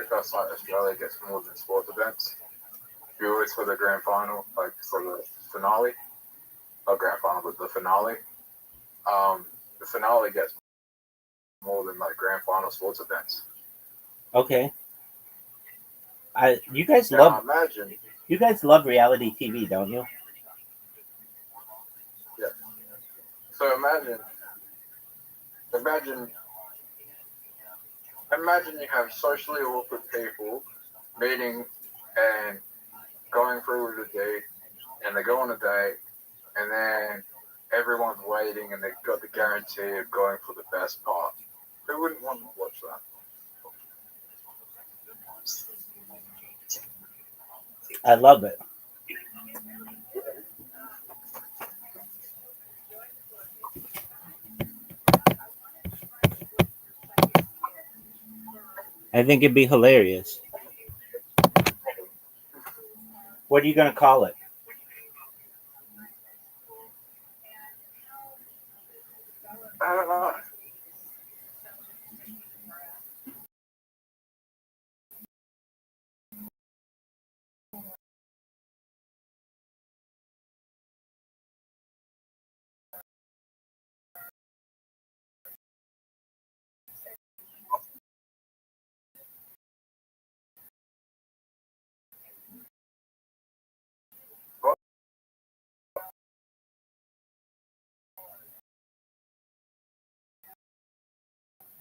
first time Australia gets more than sports events. Viewers for the grand final, like for the finale, not grand final, but the finale. The finale gets more than like grand final sports events. Okay. You guys love reality TV, don't you? Yeah. So imagine you have socially awkward people meeting and going through with a date, and they go on a date, and then everyone's waiting, and they've got the guarantee of going for the best part. Who wouldn't want to watch that? I love it. I think it'd be hilarious. What are you going to call it? I don't know.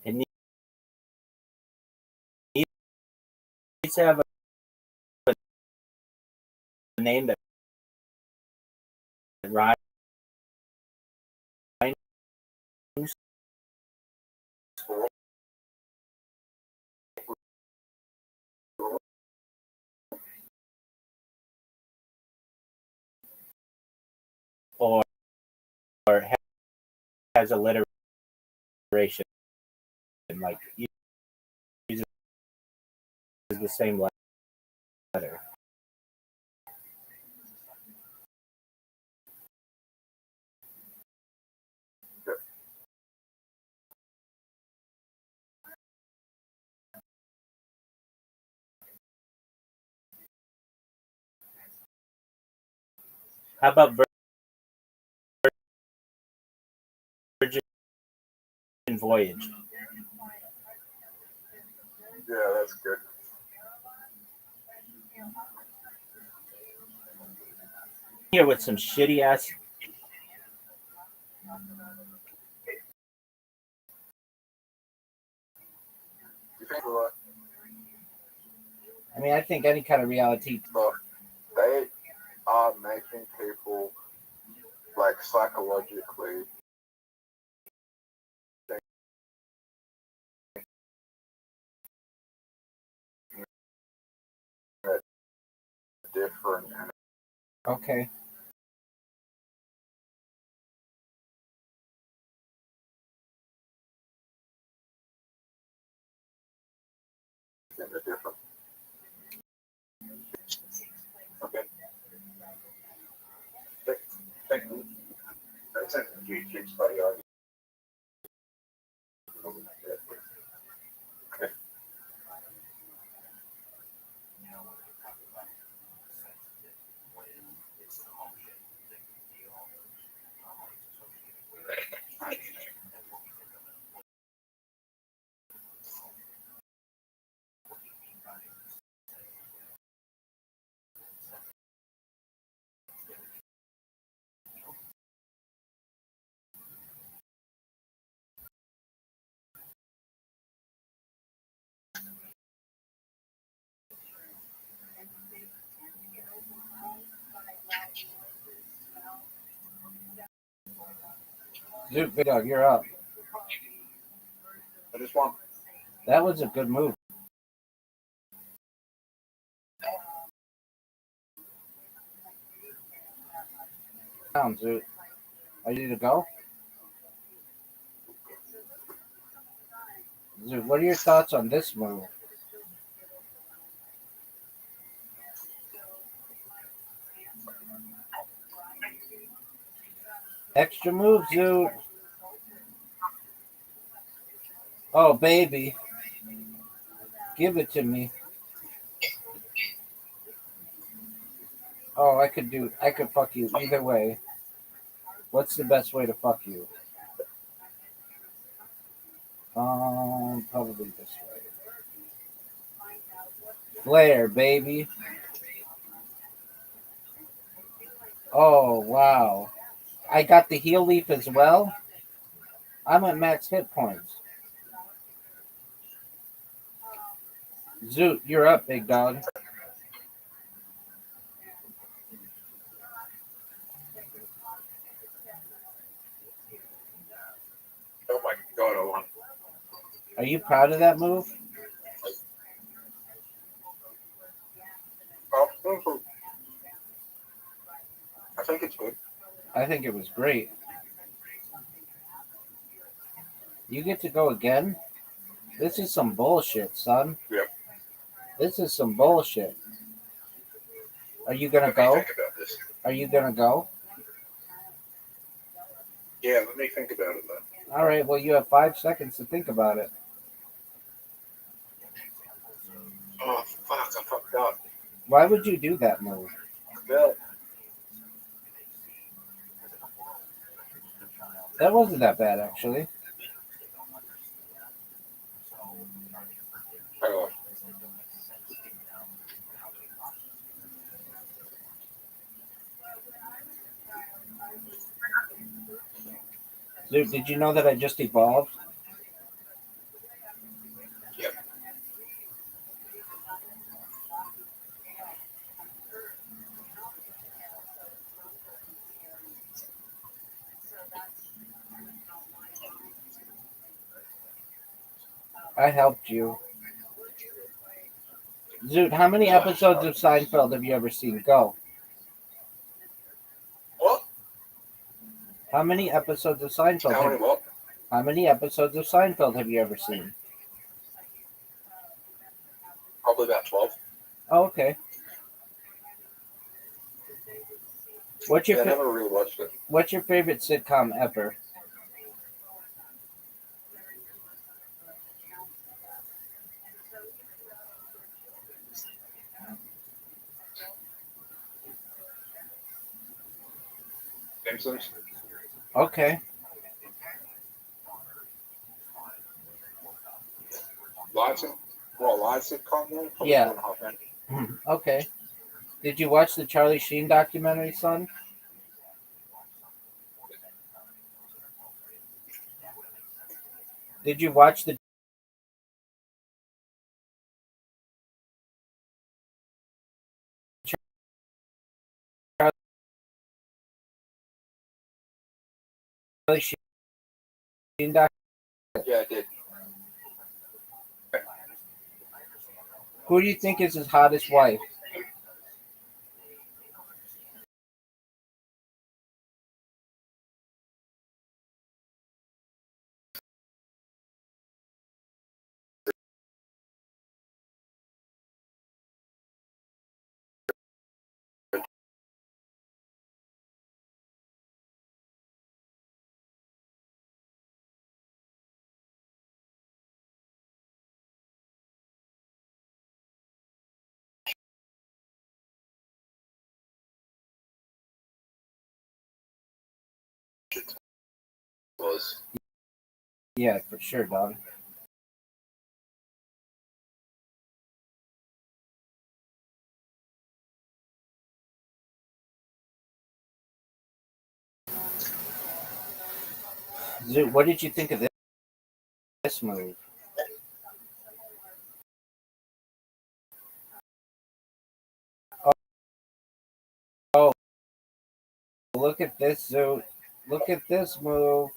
It needs to have a name that rhymes or has alliteration, like uses the same letter. How about Virgin Voyage? Yeah, that's good. Here with some shitty ass. You think what? I mean, I think any kind of reality. Look, they are making people like psychologically different. Okay. And they're different. Okay. Thank you. That's it. YouTube's buddy. Okay. Dude, Big Dog, you're up. I just want. That was a good move. Dude. Are you to go? Dude, what are your thoughts on this move? Extra move, dude. Oh, baby. Give it to me. Oh, I could fuck you either way. What's the best way to fuck you? Probably this way. Flare, baby. Oh, wow. I got the heal leaf as well. I'm at max hit points. Zoot, you're up, big dog. Oh my god, I won. Are you proud of that move? Oh, I think it's good. I think it was great. You get to go again? This is some bullshit, son. Yep. This is some bullshit. Are you gonna Let me go? think about this. Are you gonna go? Yeah, let me think about it then. All right, well, you have 5 seconds to think about it. Oh, fuck, I fucked up. Why would you do that move? Bill. That wasn't that bad, actually. Oh, Dude, did you know that I just evolved? yep. I helped you. Zoot, how many episodes of Seinfeld have you ever seen? Go. What? How many episodes of Seinfeld? How many what? How many episodes of Seinfeld have you ever seen? Probably about 12. Oh, okay. What's Yeah, I your never really watched it. What's your favorite sitcom ever? Simpsons? Okay. Live sitcom then? Probably Yeah. 2.5 Men. Okay. Did you watch the Charlie Sheen documentary, son? Did you watch the Charlie Sheen doc? Yeah, I did. Who do you think is his hottest wife? Was. Yeah, for sure, dog. Zoot, what did you think of this move? Oh, look at this, Zoot. Look at this move.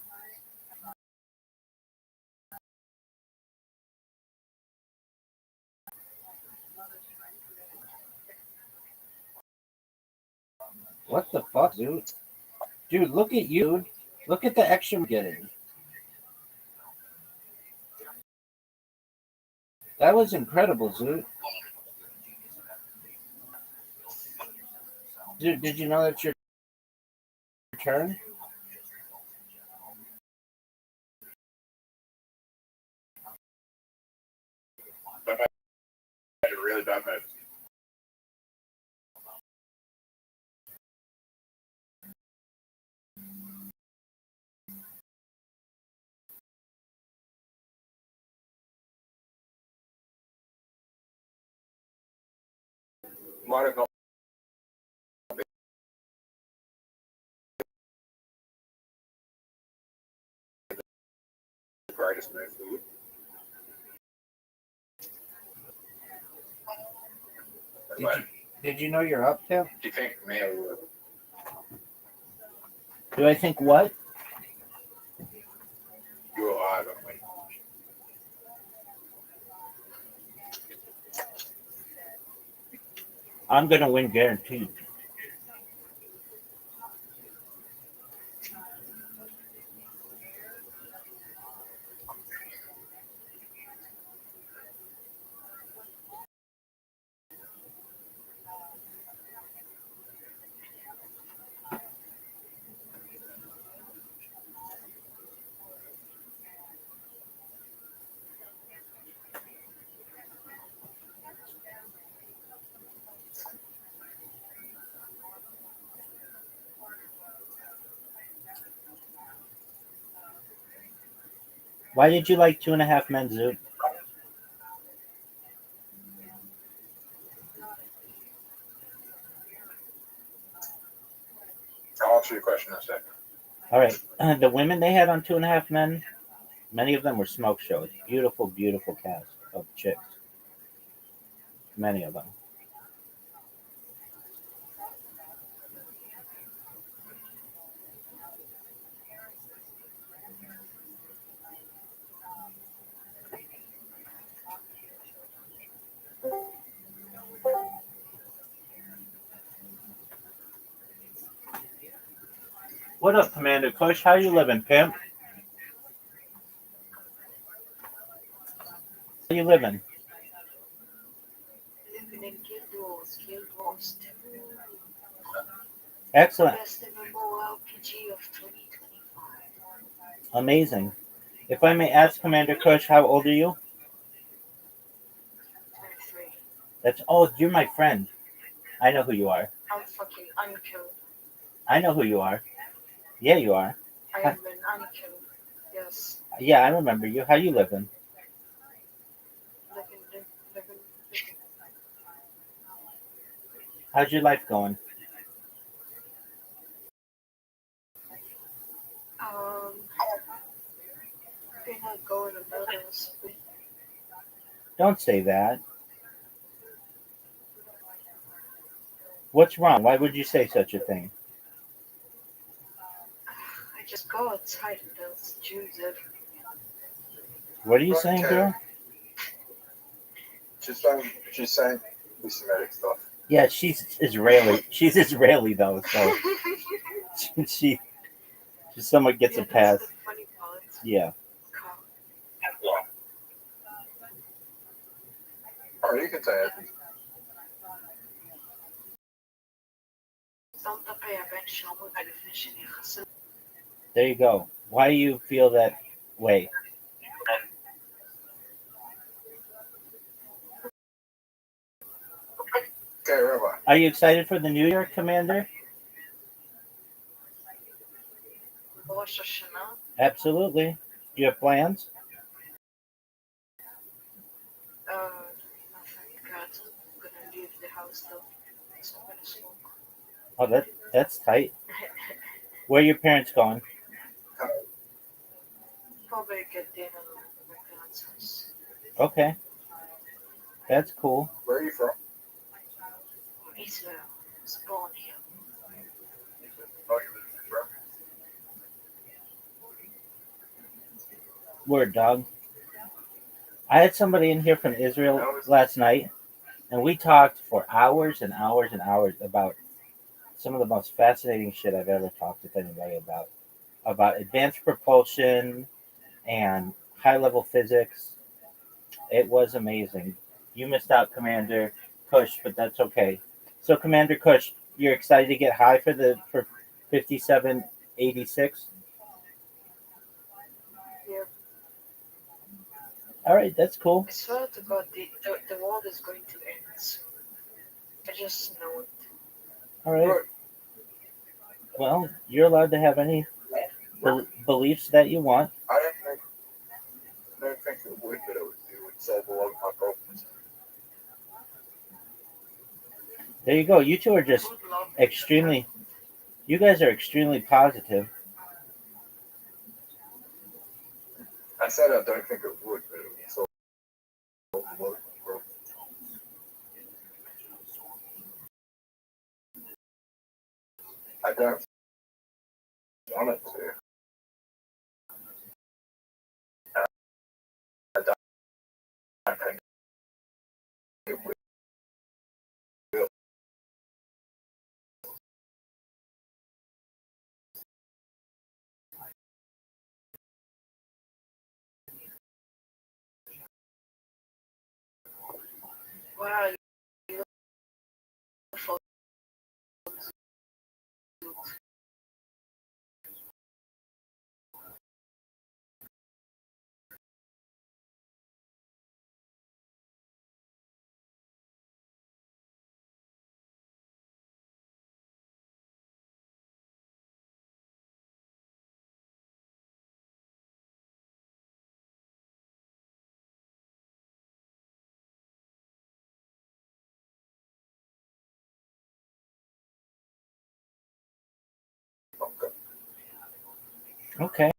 What the fuck, Zoot? Dude, look at you. Dude. Look at the extra I'm getting. That was incredible, Zoot. Dude, did you know that's your turn? really bad mood. Might have not the greatest move for you. Did you know you're up, Tim? Do you think Mia would? Do I think what? You or I don't win. I'm going to win guaranteed. Why did you like 2.5 Men, Zoot? I'll answer your question in a second. All right. The women they had on 2.5 Men, many of them were smoke shows. Beautiful, beautiful cast of chicks. Many of them. What up, Commander Kush? How you living, pimp? How you living? Living in Guild Wars 2. Excellent. Best MMORPG of 2025. Amazing. If I may ask, Commander Kush, how old are you? 23. That's you're my friend. I know who you are. I'm fucking unkilled. I know who you are. Yeah, you are. I am an unkilled. Yes. Yeah, I remember you. How you living? Living. How's your life going? They're not going to murder us. Don't say that. What's wrong? Why would you say such a thing? I just go outside and there's Jews everywhere. What are you saying, girl? She's saying anti-Semitic stuff. Yeah, she's Israeli. She's Israeli though, so she somewhat gets a pass. That's the funny part. Yeah. Oh, you can say it. There you go. Why do you feel that way? Okay, Rabbi. Are you excited for the New Year, Commander? Rosh Hashanah. Absolutely. Do you have plans? Nothing. God, I'm gonna leave the house though. So I'm gonna smoke. Oh, that's tight. Where are your parents going? Probably get dinner at my parents' house. Okay. That's cool. Where are you from? Israel. I was born here. Oh, you live in Israel. Word, dog. I had somebody in here from Israel last night, and we talked for hours and hours and hours about some of the most fascinating shit I've ever talked with anybody about advanced propulsion and high-level physics. It was amazing. You missed out, Commander Kush, but that's okay. So, Commander Kush, you're excited to get high for 5786? Yeah. All right, that's cool. I swear to God, the world is going to end soon. I just know it. All right. But Well, you're allowed to have any beliefs that you want. I don't think it would, but it would solve a lot of my problems. There you go. You two are God just love me. extremely. You guys are extremely positive. I said I don't think it would, but it would solve a lot of my problems. I don't want it to. I don't think it will. Wow, you for Okay.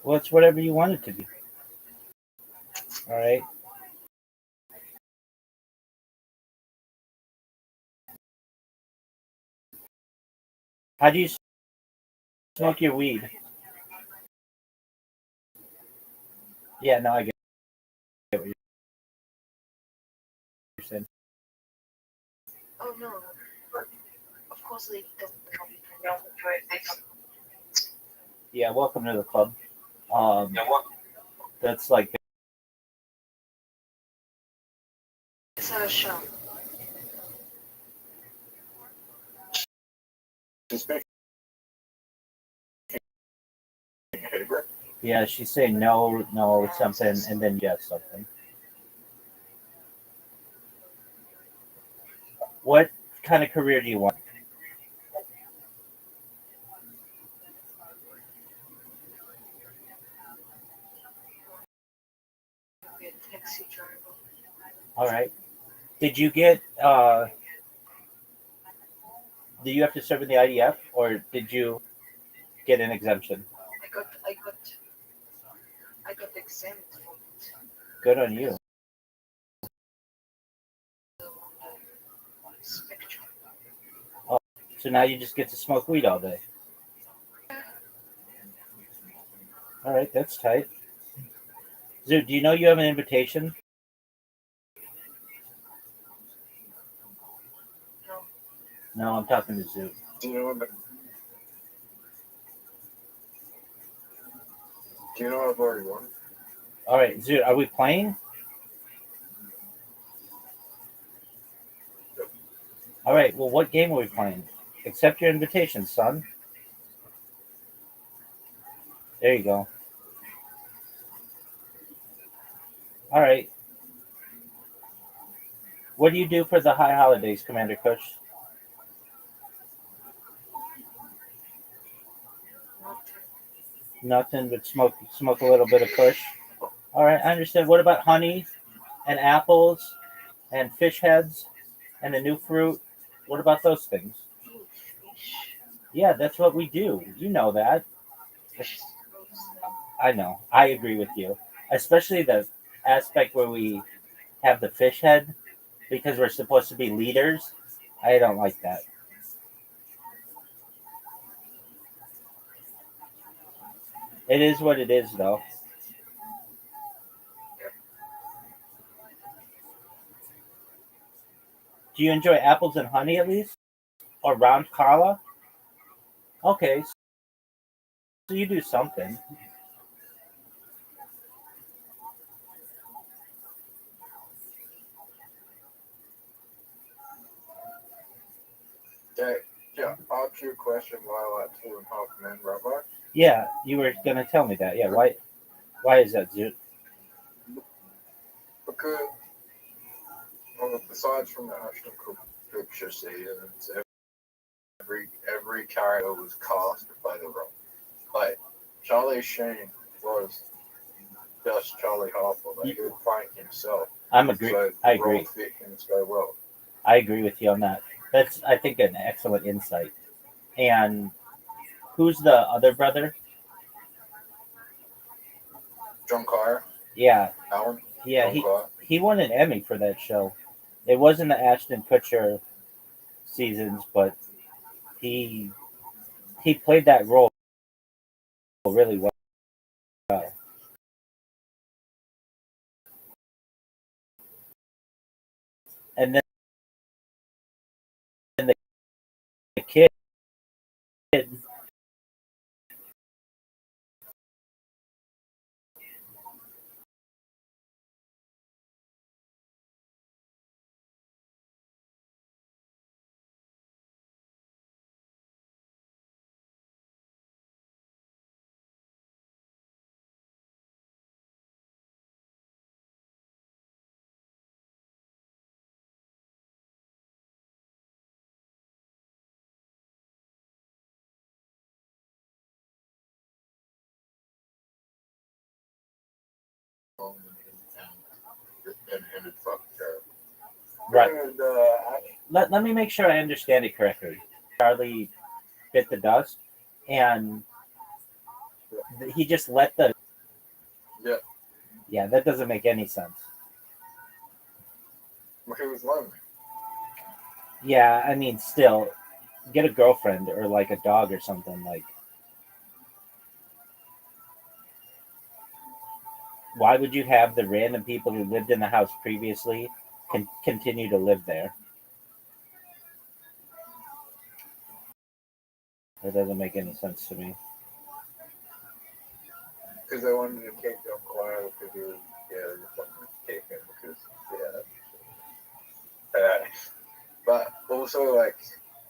Well, it's whatever you want it to be. All right. How do you smoke your weed? Yeah, no, I get what you're saying. oh no, of course they don't come from Yeah, welcome to the club. That's like it's a show. She's speaking Hebrew. yeah. She's saying no, no, something, and then yes, something. What kind of career do you want? Be a taxi driver. All right. Did you get? Do you have to serve in the IDF, or did you get an exemption? I got I got I got exempt from it. Good on you. Spectrum. Oh, so now you just get to smoke weed all day. All right, that's tight. Zoo, do you know you have an invitation? No, No, I'm talking to Zoo. Do you know what? Do you know I've already won? All right, Zoo, are we playing? All right, well, what game are we playing? Accept your invitation, son. There you go. All right. What do you do for the high holidays, Commander Kush? nothing. Nothing but smoke a little bit of Kush. All right, I understand. What about honey and apples and fish heads and the new fruit? What about those things? Eat fish. Yeah, that's what we do. You know that. Fish is gross. I know. I agree with you. Especially the aspect where we have the fish head because we're supposed to be leaders. I don't like that. It is what it is, though. Do you enjoy apples and honey at least? Or round challah? Okay, so you do something. Yeah. Yeah, I'll ask you a question why I like Two and a Half Men, Rabbi. Yeah, you were gonna tell me that. Yeah, why is that, Zoot? Because, well, aside from the Ashton Kutcher seasons, every character was cast to play the role. Like, Charlie Sheen was just Charlie Harper. Like, he was playing himself. So I the role agree. fit him so well. I agree with you on that. That's, I think, an excellent insight. And who's the other brother? John Cryer, Yeah, Alan, yeah. John Cryer. He won an Emmy for that show. It wasn't the Ashton Kutcher seasons, but he he played that role really well. And then the kid, And it's fucking terrible. right? And, Let me make sure I understand it correctly. Charlie bit the dust, and he just let the. yeah, Yeah, that doesn't make any sense. he was lonely. Yeah, I mean, still, get a girlfriend or like a dog or something. Like, why would you have the random people who lived in the house previously continue to live there? That doesn't make any sense to me. Because they wanted to keep John Cryer because he was, yeah, they just wanted to keep him because, yeah. But also, like,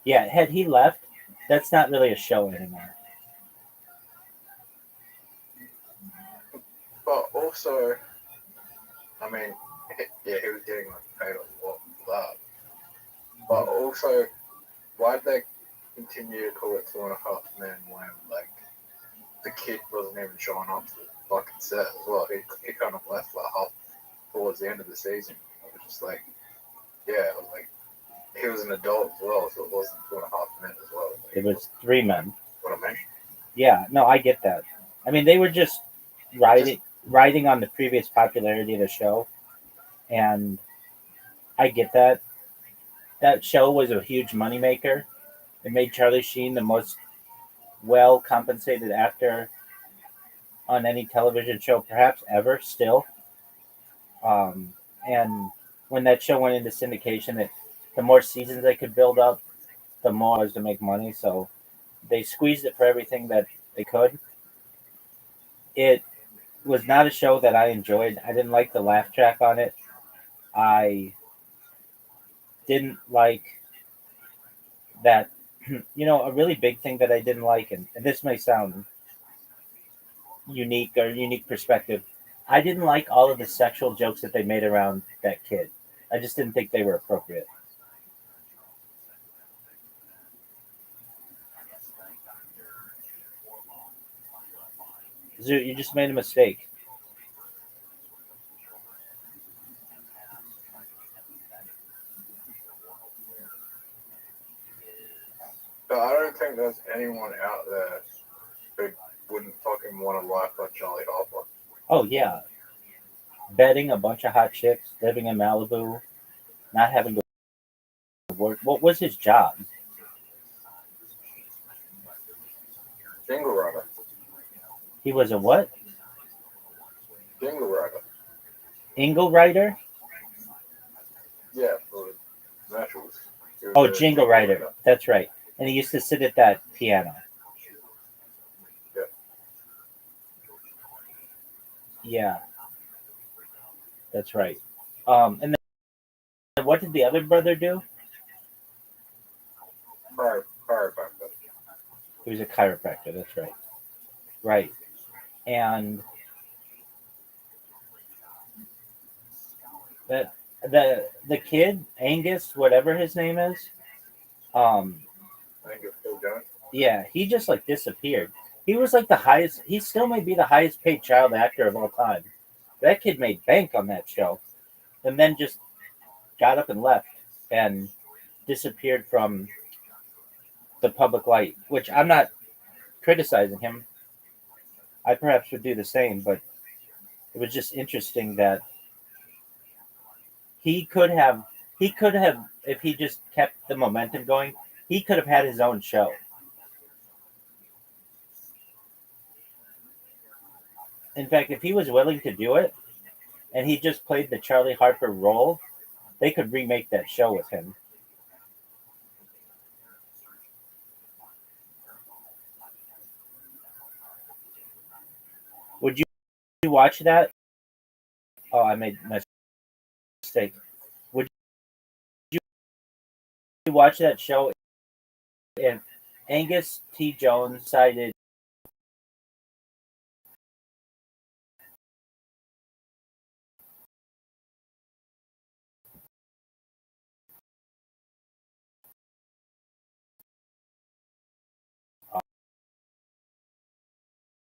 Yeah, had he left, that's not really a show anymore. but also, I mean, yeah, he was getting like paid a lot for that. But also, why did they continue to call it Two and a Half Men when, like, the kid wasn't even showing up to the fucking set as well? He kind of left like half towards the end of the season. It was just like, yeah, it was like he was an adult as well, so it wasn't Two and a Half Men as well. Like, It was three men. what I mean. Yeah, no, I get that. I mean, they were just riding on the previous popularity of the show, and I get that. That show was a huge moneymaker. It made Charlie Sheen the most well compensated actor on any television show, perhaps ever. Still, um, and when that show went into syndication, the more seasons they could build up, the more it was to make money. So they squeezed it for everything that they could. It was not a show that I enjoyed. I didn't like the laugh track on it. I didn't like that. A really big thing that I didn't like, and this may sound unique or unique perspective. I didn't like all of the sexual jokes that they made around that kid. I just didn't think they were appropriate. Zoo, you just made a mistake. So I don't think there's anyone out there who wouldn't fucking want a life like Charlie Harper. Oh yeah, betting a bunch of hot chicks, living in Malibu, not having to work. What was his job? Jingle Rider. He was a what? Jingle Rider. Ingle writer? Yeah, for commercials. Oh, jingle writer. That's right. And he used to sit at that piano. Yeah. Yeah, that's right. And then what did the other brother do? Cryer He was a chiropractor. That's right. Right. And the kid Angus, whatever his name is, um, I think it's still going. yeah, he just like disappeared. He was like the highest. He still may be the highest paid child actor of all time. That kid made bank on that show, and then just got up and left and disappeared from the public light. Which I'm not criticizing him. I perhaps would do the same, but it was just interesting that he could have if he just kept the momentum going, he could have had his own show. In fact, if he was willing to do it and he just played the Charlie Harper role, they could remake that show with him. Would you watch that? Oh, I made a mistake. Would you watch that show if Angus T. Jones decided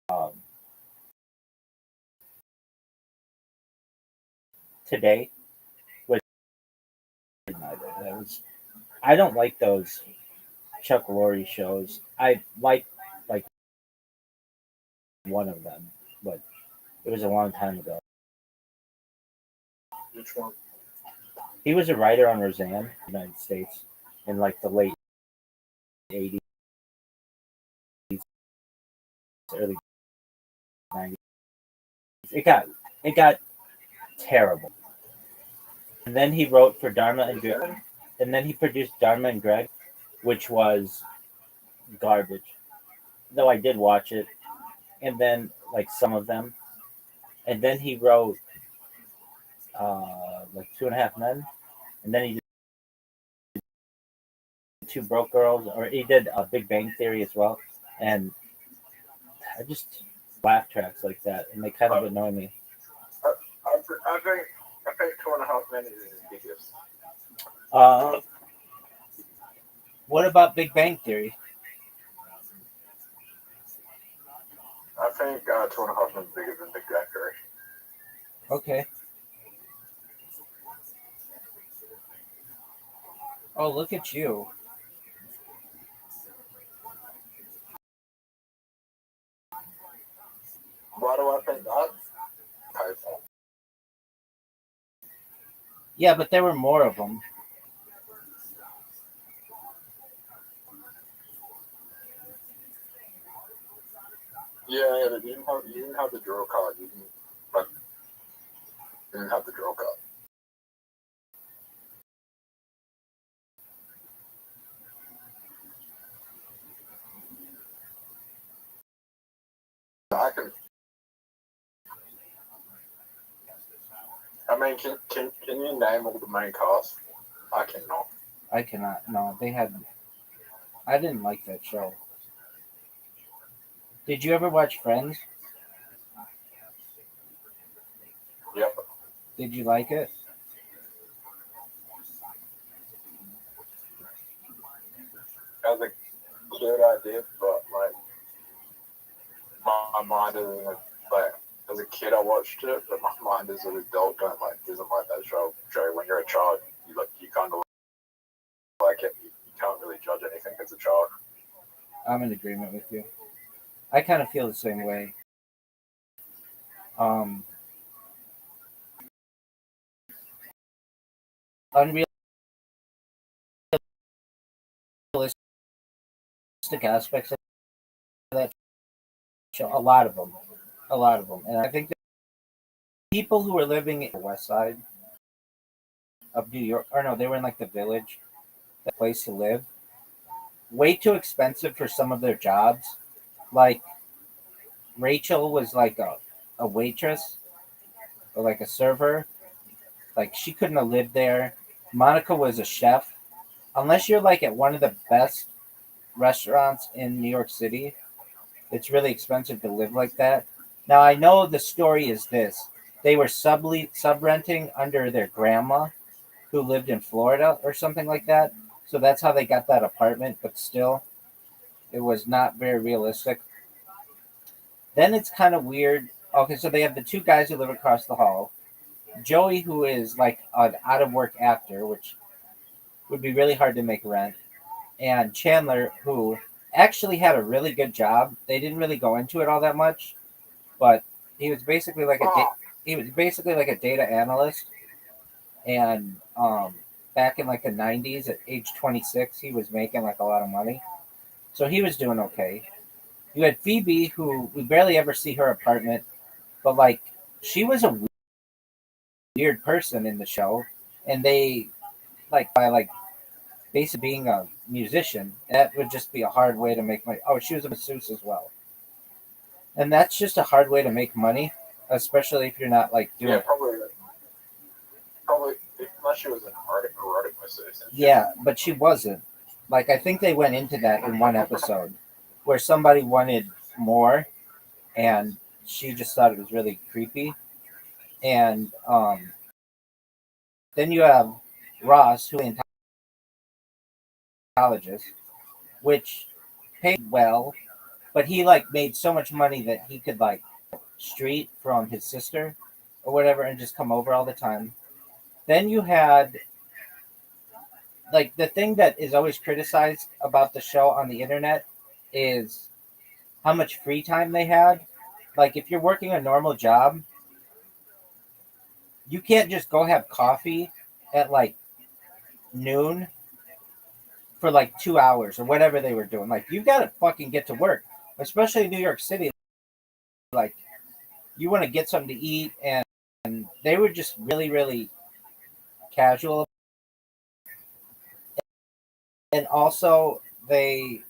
um, today with that was I don't like those Chuck Lorre shows. I like one of them, but it was a long time ago. Which one? He was a writer on Roseanne, in the United States, in like the late '80s, early '90s. It got terrible. And then he wrote for Dharma and Greg, and then he produced Dharma and Greg, which was garbage. Though I did watch it, and then like some of them, and then he wrote like Two and a Half Men, and then he did Two Broke Girls, or he did Big Bang Theory as well, and I just laugh tracks like that, and they kind of annoy me. I think 2.5 Men is ridiculous. What about Big Bang Theory? I think 2.5 Men is bigger than Big Bang Theory. Okay. Oh, look at you. Why do I think that? Yeah, but there were more of them. Yeah, but you didn't have the drill card. You didn't have the drill card. I mean, can you name all the main cast? I cannot. I cannot. No, they had. I didn't like that show. Did you ever watch Friends? Yep. Did you like it? As a kid, I did, but like my mind isn't like as a kid I watched it, but my mind as an adult doesn't like that show. Joe, when you're a child, you kind of like it. You can't really judge anything as a child. I'm in agreement with you. I kind of feel the same way. Unrealistic aspects of that show. A lot of them. And I think that people who were living in the West Side of New York, or no, they were in like the Village, the place to live. Way too expensive for some of their jobs. Like Rachel was like a waitress or like a server. Like she couldn't have lived there. Monica was a chef. Unless you're like at one of the best restaurants in New York City. It's really expensive to live like that. Now I know the story is this: they were sub renting under their grandma who lived in Florida or something like that. So that's how they got that apartment. But still, it was not very realistic. Then it's kind of weird. Okay, so they have the two guys who live across the hall. Joey, who is like an out of work actor, which would be really hard to make rent, and Chandler, who actually had a really good job. They didn't really go into it all that much, but he was basically like he was basically like a data analyst. And back in like the '90s, at age 26, he was making like a lot of money, so he was doing okay. You had Phoebe, who we barely ever see her apartment, but like she was a weird person in the show, and they like by like basically being a musician, that would just be a hard way to make money. Oh, she was a masseuse as well, and that's just a hard way to make money, especially if you're not like doing. Yeah, probably unless she was an erotic masseuse. Yeah, but she wasn't. Like I think they went into that in one episode, where somebody wanted more, and she just thought it was really creepy. And then you have Ross, who is a Scientologist, which paid well, but he like made so much money that he could like street from his sister or whatever and just come over all the time. Then you had like the thing that is always criticized about the show on the internet is how much free time they had. Like if you're working a normal job, you can't just go have coffee at like noon for like 2 hours or whatever they were doing. Like you gotta fucking get to work, especially in New York City. Like you want to get something to eat, and they were just really, really casual. And also they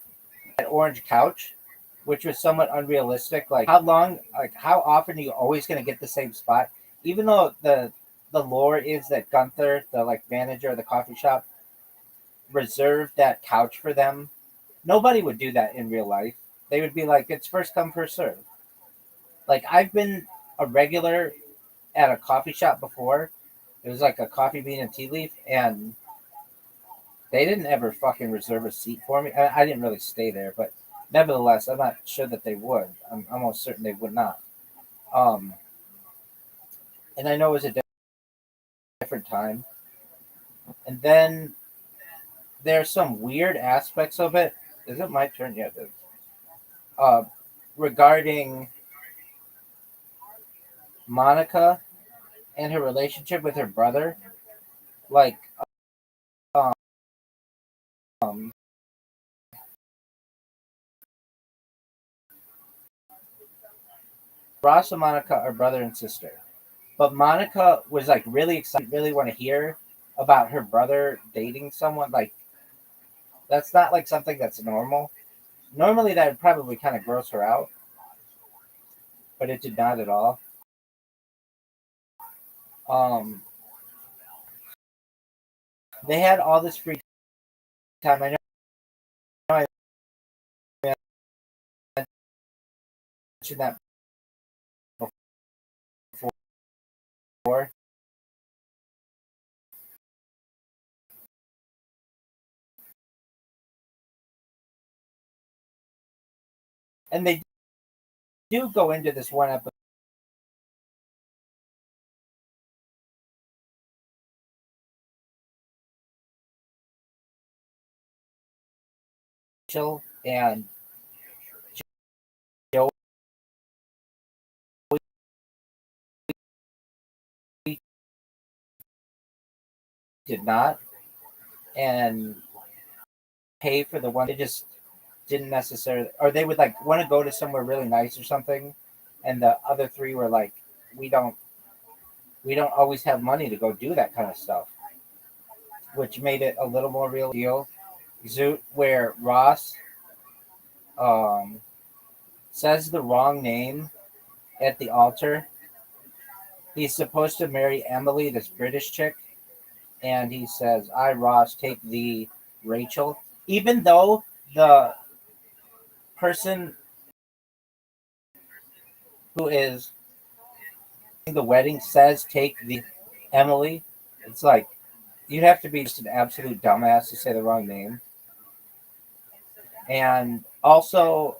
had orange couch, which was somewhat unrealistic. Like how often are you always gonna get the same spot? Even though the lore is that Gunther, the like manager of the coffee shop, reserved that couch for them. Nobody would do that in real life. They would be like, it's first come, first serve. Like I've been a regular at a coffee shop before. It was like a coffee bean and tea leaf, and they didn't ever fucking reserve a seat for me. I didn't really stay there, but nevertheless, I'm not sure that they would. I'm almost certain they would not. Um, and I know it was a different time. And then there's some weird aspects of it. Is it my turn yet? Uh, regarding Monica and her relationship with her brother, like um, Ross and Monica are brother and sister, but Monica was like really excited, really want to hear about her brother dating someone. Like that's not like something that's normal. Normally, that would probably kind of gross her out, but it did not at all. Um, they had all this free time. I know I mentioned that before. And they do go into this one episode, and Joey did not, and pay for the one. They just didn't necessarily, or they would like want to go to somewhere really nice or something, and the other three were like, we don't, we don't always have money to go do that kind of stuff, which made it a little more real deal. Zoot, where Ross um, says the wrong name at the altar. He's supposed to marry Emily, this British chick, and he says, "I, Ross, take thee, Rachel." Even though the person who is the wedding says take the Emily. It's like you'd have to be just an absolute dumbass to say the wrong name. And also,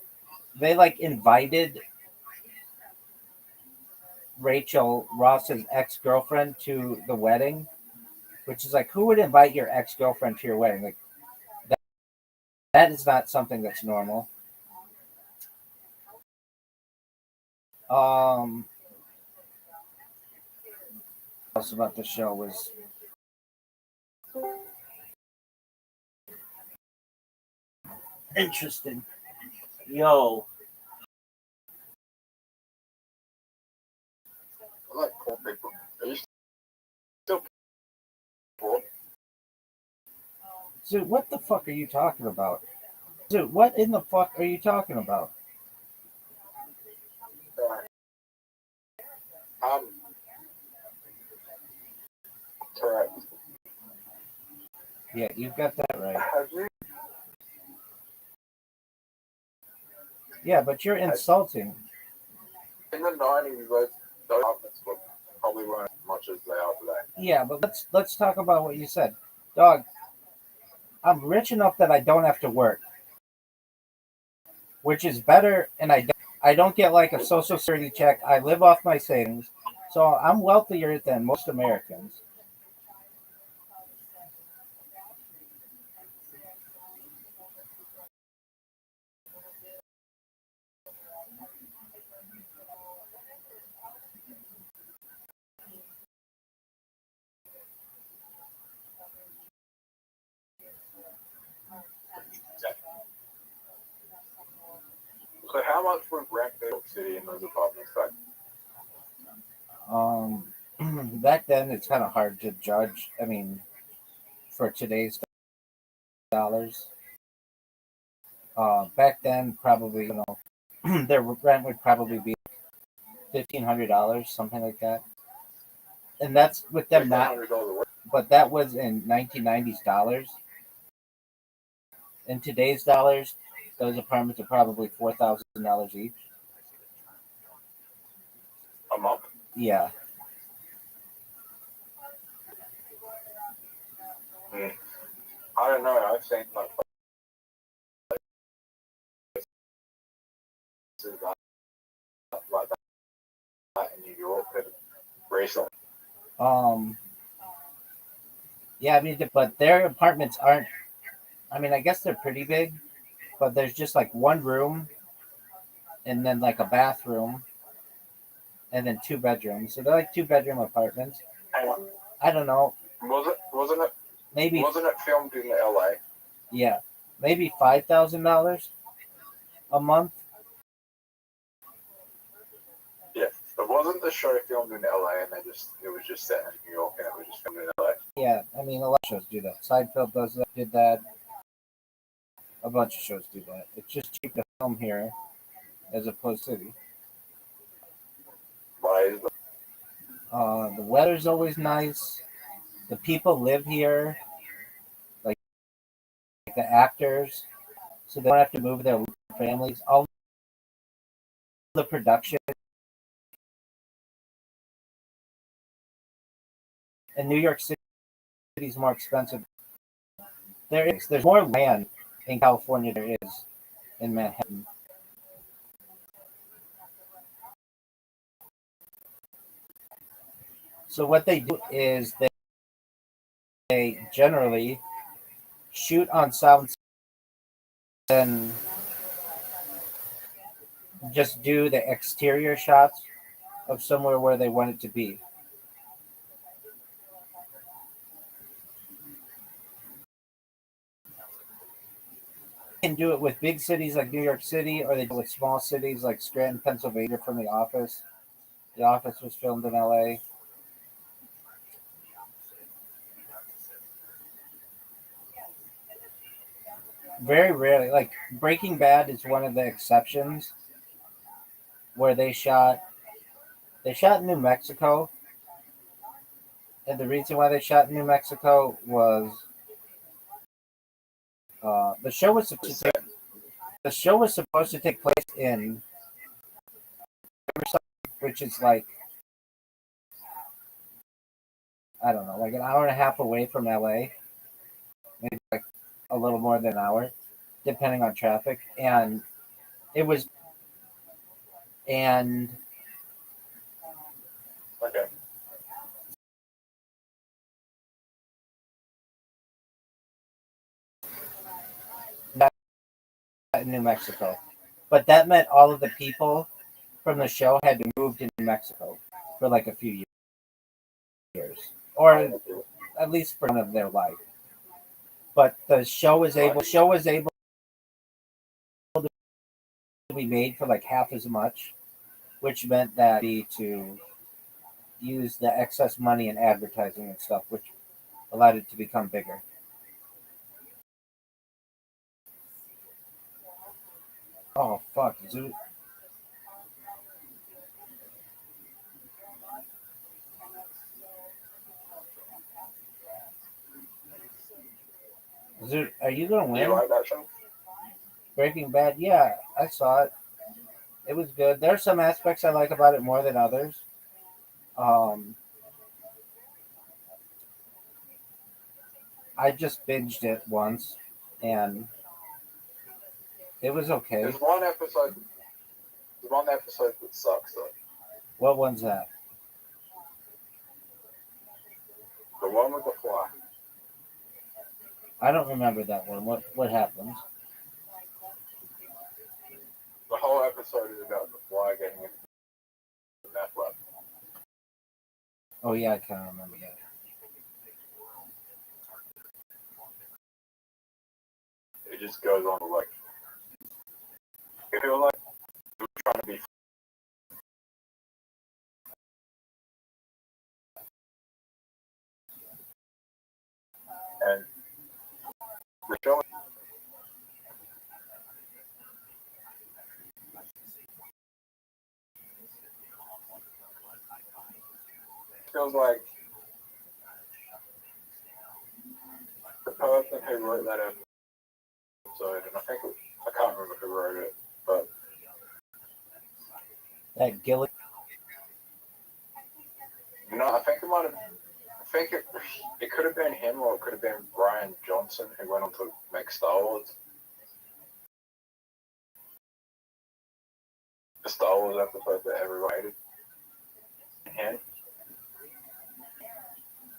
they like invited Rachel Ross's ex-girlfriend to the wedding, which is like, who would invite your ex-girlfriend to your wedding? Like that is not something that's normal. Else about the show was Interesting. Yo. I like poor people. Are you still poor? Dude, what the fuck are you talking about? Dude, what in the fuck are you talking about? Correct. Yeah, you've got that right. Have you? Yeah, but you're insulting. In the 90s, those apartments probably weren't as much as they are today. Yeah, but let's talk about what you said. Dog, I'm rich enough that I don't have to work, which is better, and I don't get like a social security check. I live off my savings, so I'm wealthier than most Americans. So how much would rent New York City in those apartments back? Back then, it's kind of hard to judge. I mean, for today's dollars, back then probably their rent would probably be $1,500, something like that, and that's with them not. $1,500 a week. But that was in 1990s dollars. In today's dollars, those apartments are probably $4,000 each. A month? Yeah. I don't know. I've seen like places like that in New York recently. Yeah, I mean, but their apartments aren't. I mean, I guess they're pretty big, but there's just like one room, and then like a bathroom, and then 2 bedrooms. So they're like 2 bedroom apartments. Hang on. I don't know. Wasn't Maybe it filmed in LA? yeah, maybe $5,000 a month. Yeah. But wasn't the show filmed in LA and it was just set in New York and it was just filmed in LA? Yeah, I mean, a lot of shows do that. Seinfeld does that. Did that. A bunch of shows do that. It's just cheap to film here, as opposed to city. Why is The weather's always nice. The people live here, like the actors, so they don't have to move their families. All the production in New York City is more expensive. There's more land in California than there is in Manhattan. So what they do is they generally shoot on sound and just do the exterior shots of somewhere where they want it to be. They can do it with big cities like New York City, or they do it with small cities like Scranton, Pennsylvania from The Office. The Office was filmed in LA. Very rarely, like Breaking Bad is one of the exceptions where they shot in New Mexico, and the reason why they shot in New Mexico was the show was the show was supposed to take place in Riverside, which is like, I don't know, like an hour and a half away from LA, maybe like a little more than an hour, depending on traffic. And it was, and Okay. in New Mexico. But that meant all of the people from the show had to move to New Mexico for like a few years, or at least for one of their life. But the show was able to be made for like half as much, which meant that to use the excess money in advertising and stuff, which allowed it to become bigger. Oh fuck! Are you gonna Do win? you like that show? Breaking Bad? Yeah, I saw it. It was good. There are some aspects I like about it more than others. I just binged it once, and it was okay. There's one episode that sucks though. What one's that? The one with the fly. I don't remember that one. What happens? The whole episode is about the fly getting into the meth lab. Oh yeah, I kind of remember that. It just goes on to like, I feel like it was trying to be, and the show feels like the person who wrote that episode, and I can't remember who wrote it, but That Gilly. I think it could have been him, or it could have been Brian Johnson, who went on to make Star Wars. The Star Wars episode that everyone hated. And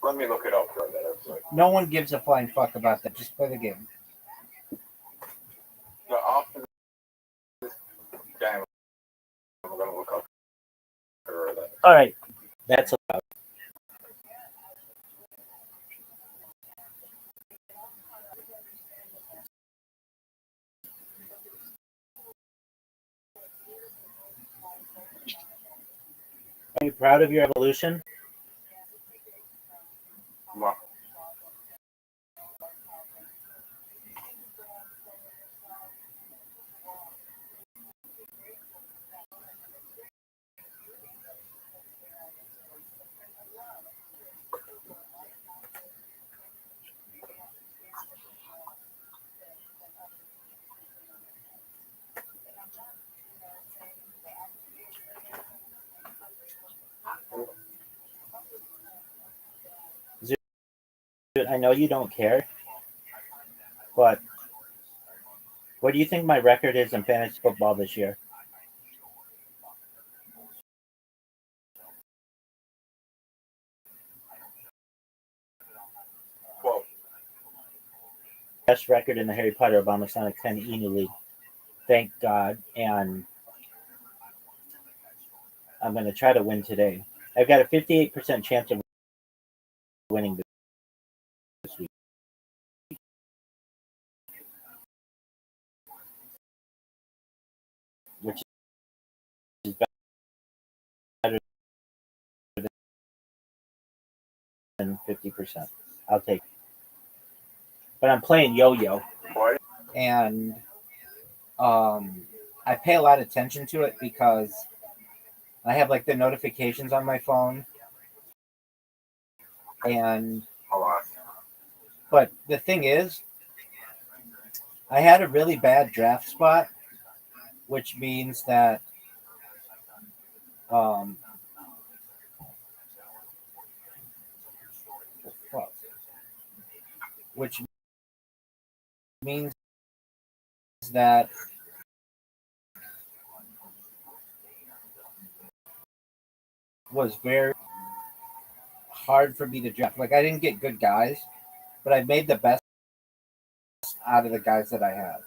let me look it up for that episode. No one gives a flying fuck about that. Just play the game. No, after this game, I'm going to look up who wrote that. All right, that's allowed. Are you proud of your evolution? Well, Dude, I know you don't care, but what do you think my record is in fantasy football this year? well, Best record in the Harry Potter Obama Sonic 10 Enu League. Thank God. And I'm going to try to win today. I've got a 58% chance of winning this week. Which is better than 50%. I'll take it. But I'm playing yo-yo. what? And I pay a lot of attention to it because I have like the notifications on my phone. And but the thing is, I had a really bad draft spot which means that um, fuck, which means that was very hard for me to draft. Like I didn't get good guys, but I made the best out of the guys that I have.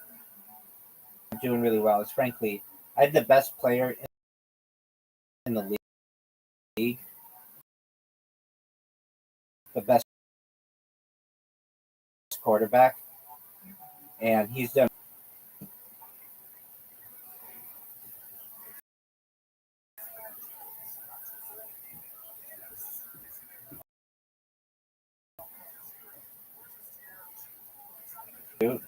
I'm doing really well. It's frankly, I had the best player in the league, the best quarterback, and he's done. Dude.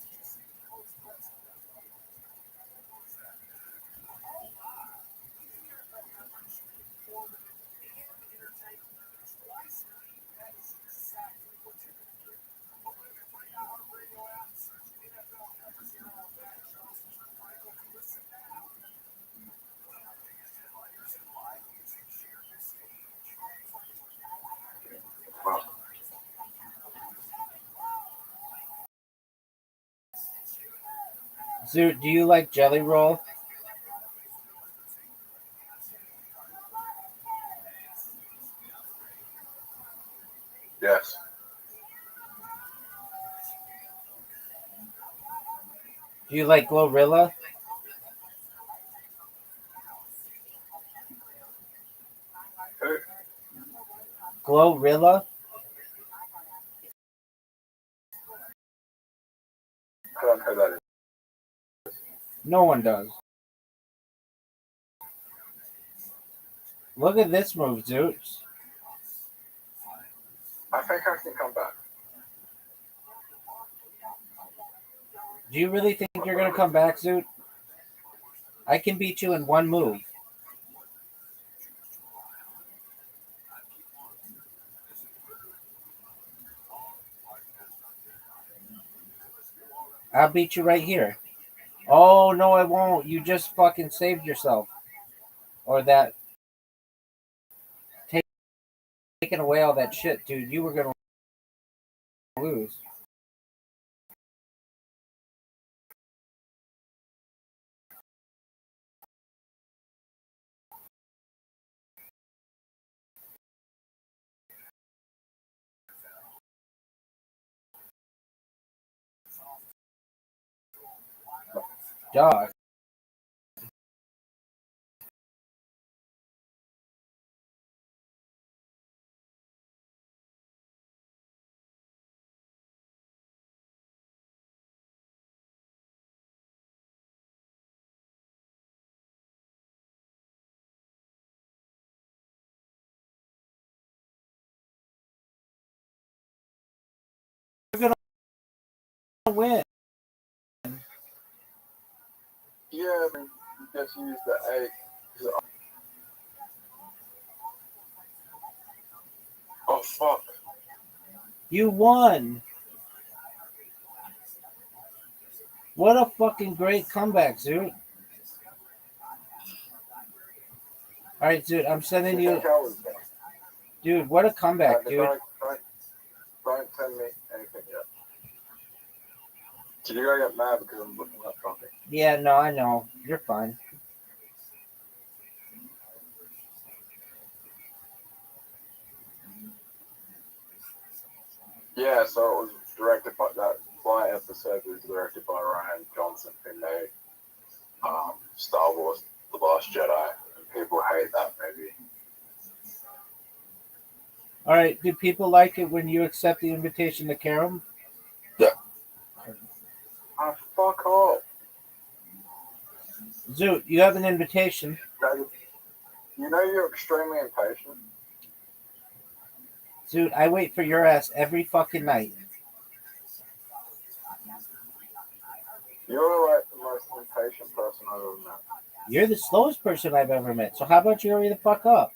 Zoot, do you like Jelly Roll? Yes. Do you like Glorilla? Who? Glorilla? I don't know who that is. No one does. Look at this move, Zoot. I think I can come back. Do you really think you're going to come back, Zoot? I can beat you in one move. I'll beat you right here. Oh, no, I won't. You just fucking saved yourself. Or that. Taking away all that shit, dude. You were going to lose. Dog. You're going to win. Yeah, I mean, you just use the 8. Oh, fuck. You won. What a fucking great comeback, Zoot. All right, dude, I'm sending you. Dude, what a comeback, dude. Don't send me anything yet. Did you go get mad because I'm looking up something? Yeah, no, I know. You're fine. Yeah, so it was directed by that flight episode was directed by Ryan Johnson, who made Star Wars: The Last Jedi, and people hate that movie. All right, do people like it when you accept the invitation to Karam? Yeah. Fuck off. Zoot, you have an invitation. You know you're extremely impatient. Zoot, I wait for your ass every fucking night. You're like the most impatient person I've ever met. You're the slowest person I've ever met. So how about you hurry the fuck up?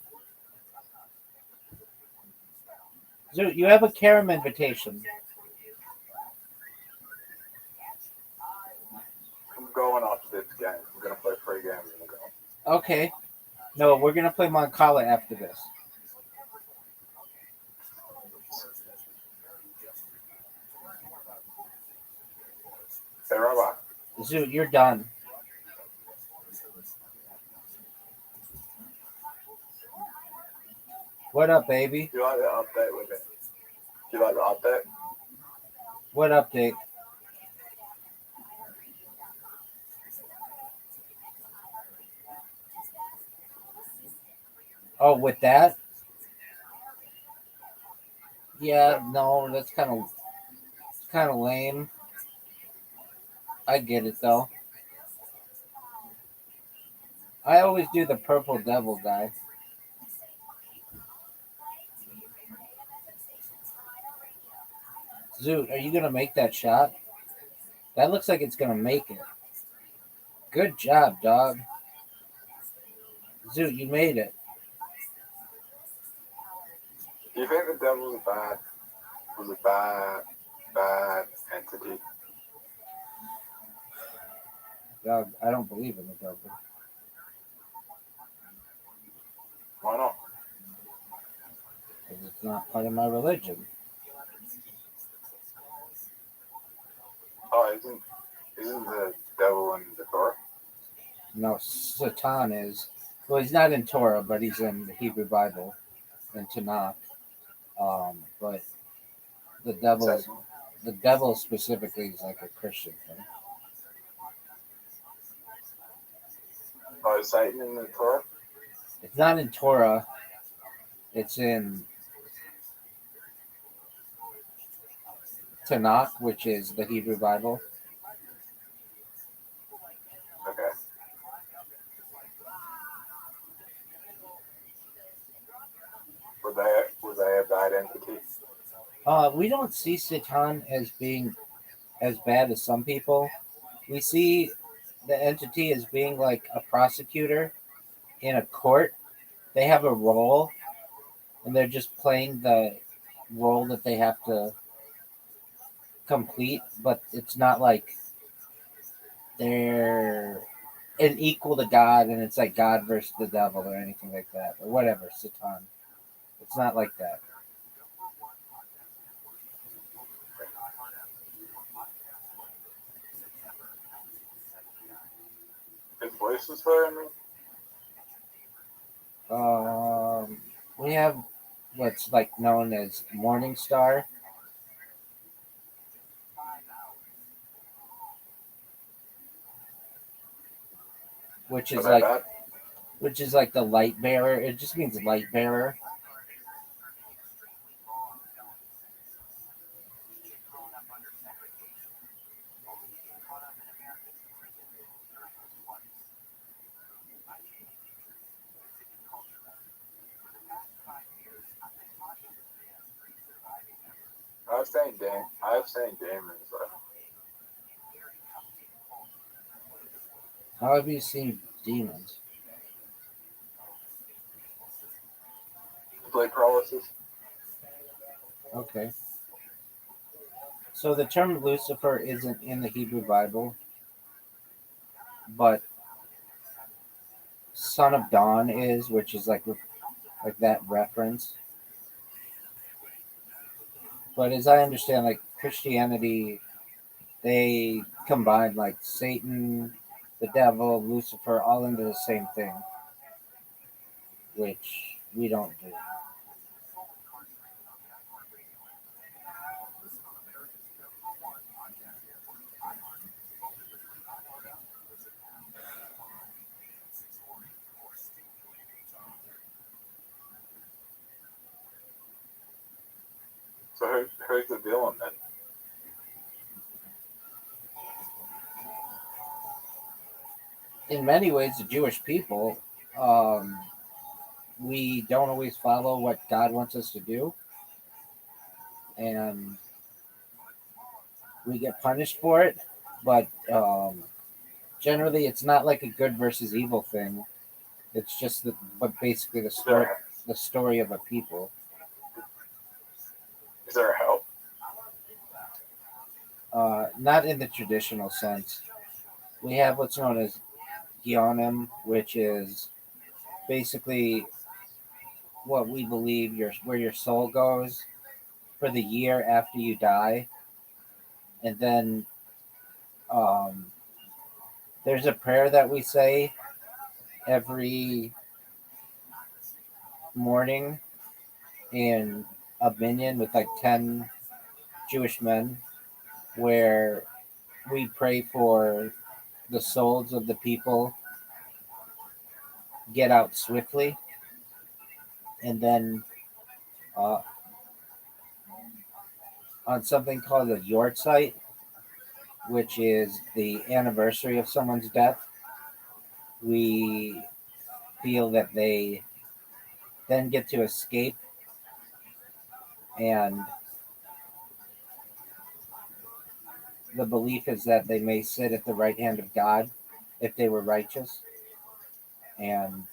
Zoot, you have a Karam invitation. going after this game. We're gonna play 3 games and we're going. Okay. No, we're gonna play Moncala after this. Hey, Rabbi. Zoot, you're done. What up, baby? Do you like the update with it? Do you like the update? What update? Oh, with that? Yeah, no, that's kind of lame. I get it though. I always do the purple devil guy. Zoot, are you gonna make that shot? That looks like it's gonna make it. Good job, dog. Zoot, you made it. Do you think the devil was a bad entity? Dog, I don't believe in the devil. Why not? Because it's not part of my religion. Oh, isn't the devil in the Torah? No, Satan is. Well, he's not in Torah, but he's in the Hebrew Bible and Tanakh. But the devil specifically is like a Christian thing. Oh, is Satan in the Torah? It's not in Torah. It's in Tanakh, which is the Hebrew Bible. Okay. Was they a bad entity? We don't see Satan as being as bad as some people. We see the entity as being like a prosecutor in a court. They have a role, and they're just playing the role that they have to complete. But it's not like they're an equal to God, and it's like God versus the devil or anything like that, or whatever. Satan. It's not like that. His voice was scaring me. We have what's like known as Morning Star. Which is like bad? the light bearer. It just means light bearer. I've seen demons. How have you seen demons? Sleep paralysis. Okay. So the term Lucifer isn't in the Hebrew Bible, but Son of Dawn is, which is like that reference. But as I understand, like Christianity, they combine like Satan, the devil, Lucifer, all into the same thing, which we don't do. So who's the villain then? In many ways, the Jewish people, we don't always follow what God wants us to do, and we get punished for it. But generally, it's not like a good versus evil thing. It's just but basically the story of a people. Is there a hell? Not in the traditional sense. We have what's known as Gionim, which is basically what we believe where your soul goes for the year after you die. And then there's a prayer that we say every morning in a minyan with like 10 Jewish men where we pray for the souls of the people get out swiftly. And then uh, on something called a Yortzeit, which is the anniversary of someone's death, we feel that they then get to escape, and the belief is that they may sit at the right hand of God if they were righteous, and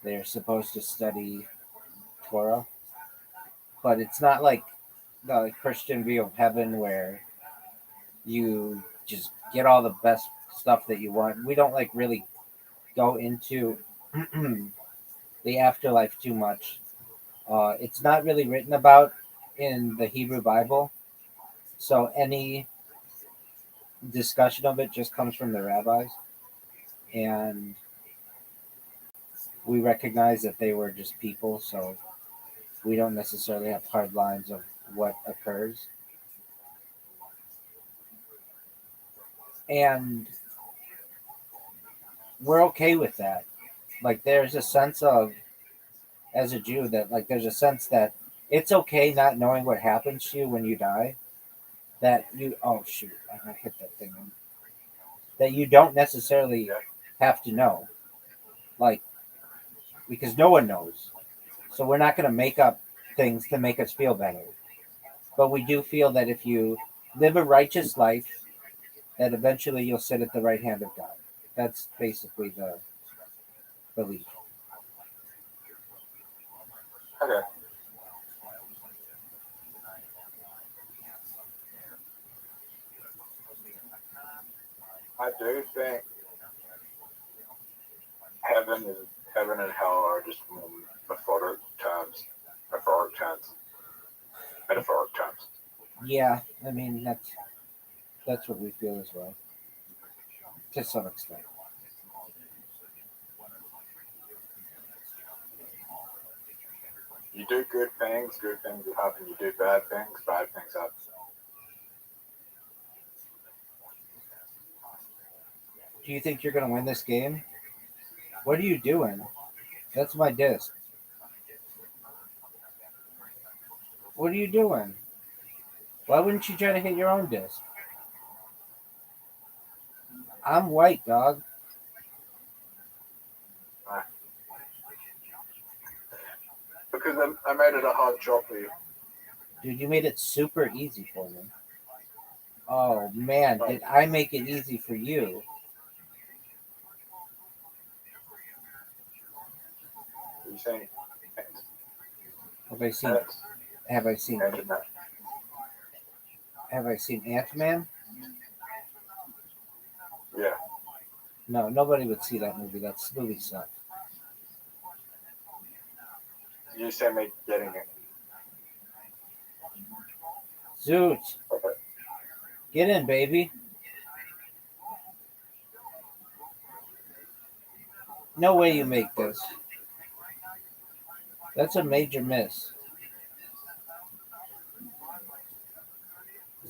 they're supposed to study Torah. But it's not like the Christian view of heaven where you just get all the best stuff that you want. We don't like really go into the afterlife too much. It's not really written about in the Hebrew Bible, so any discussion of it just comes from the rabbis, and we recognize that they were just people, so we don't necessarily have hard lines of what occurs. And we're okay with that. Like, there's a sense of, as a Jew, that like there's a sense that it's okay not knowing what happens to you when you die. That you, oh shoot, I hit that thing. That you don't necessarily have to know, like, because no one knows. So we're not going to make up things to make us feel better. But we do feel that if you live a righteous life, that eventually you'll sit at the right hand of God. That's basically the belief. Okay. I do think heaven and hell are just metaphoric terms. Yeah, I mean that's what we feel as well, to some extent. You do good things will happen. You do bad things happen. Do you think you're gonna win this game? What are you doing? That's my disc. What are you doing? Why wouldn't you try to hit your own disc? I'm white, dog. Because I made it a hard job for you. Dude, you made it super easy for me. Oh man, did I make it easy for you? Are you saying? Have I seen have I seen Ant-Man? Yeah. No, nobody would see that movie. That movie sucked. You said me getting it. Zoot. Okay. Get in, baby. No way you make this. That's a major miss.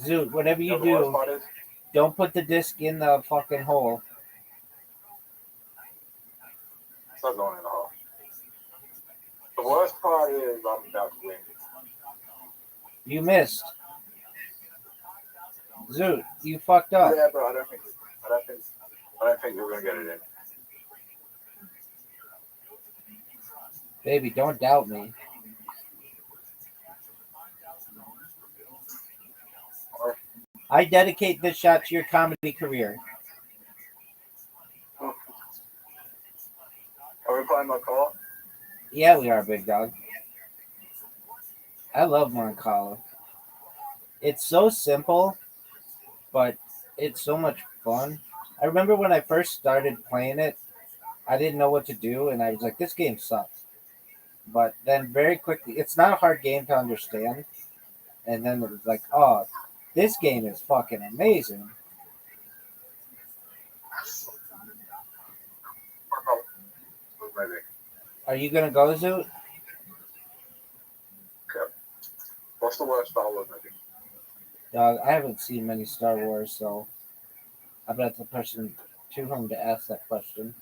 Zoot, whatever you do, don't put the disc in the fucking hole. It's not going in the hole. The worst part is I'm about to win. You missed. Zoot, you fucked up. Yeah, but I don't think you're gonna get it in. Baby, don't doubt me. I dedicate this shot to your comedy career. Are we playing my call? Yeah, we are, big dog. I love Moncala. It's so simple, but It's so much fun. I remember when I first started playing it, I didn't know what to do, and I was like, "This game sucks." But then very quickly, it's not a hard game to understand. And then it was like, "Oh, this game is fucking amazing." Maybe. Are you gonna go, Zoot? Okay. What's the worst Star Wars movie? Dog, I haven't seen many Star Wars, so I'm not the person to whom to ask that question.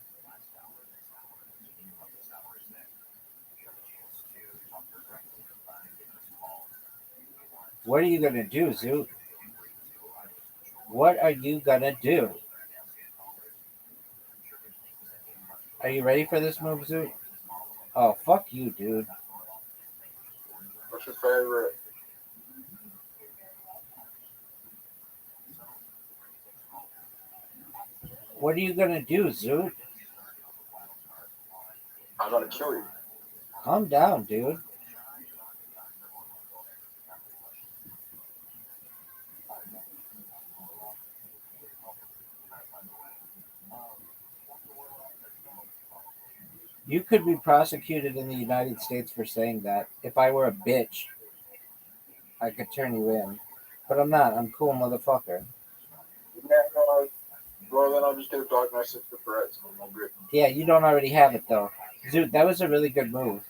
What are you gonna do, Zoot? What are you gonna do? Are you ready for this move, Zoot? Oh, fuck you, dude. What's your favorite? What are you gonna do, Zoot? I'm gonna kill you. Calm down, dude. You could be prosecuted in the United States for saying that. If I were a bitch, I could turn you in. But I'm not. I'm cool, motherfucker. Yeah, well, then I'll just do a diagnosis for Tourette's and I'm all good. Yeah, you don't already have it, though. Zoot, that was a really good move.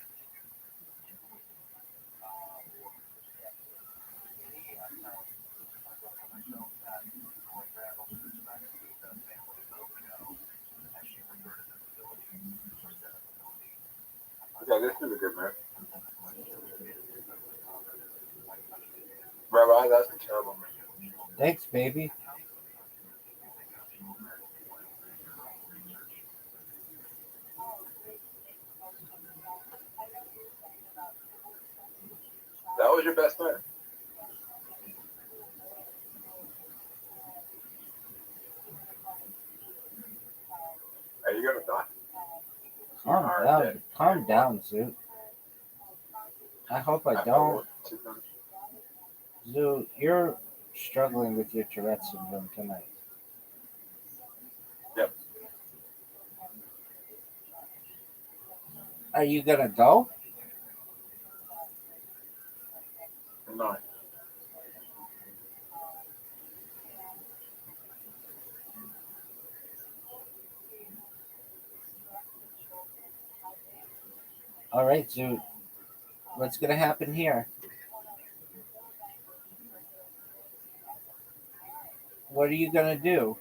Yeah, this is a good move. Rabbi, that's a terrible move. Thanks, baby. That was your best move. Are you gonna die? Calm Alright, down. then. Calm down, Zoot. I hope I After don't. what, 2 minutes? Zoot, you're struggling with your Tourette syndrome tonight. Yep. Are you gonna go? No. All right, Zoot. What's gonna happen here? What are you gonna do?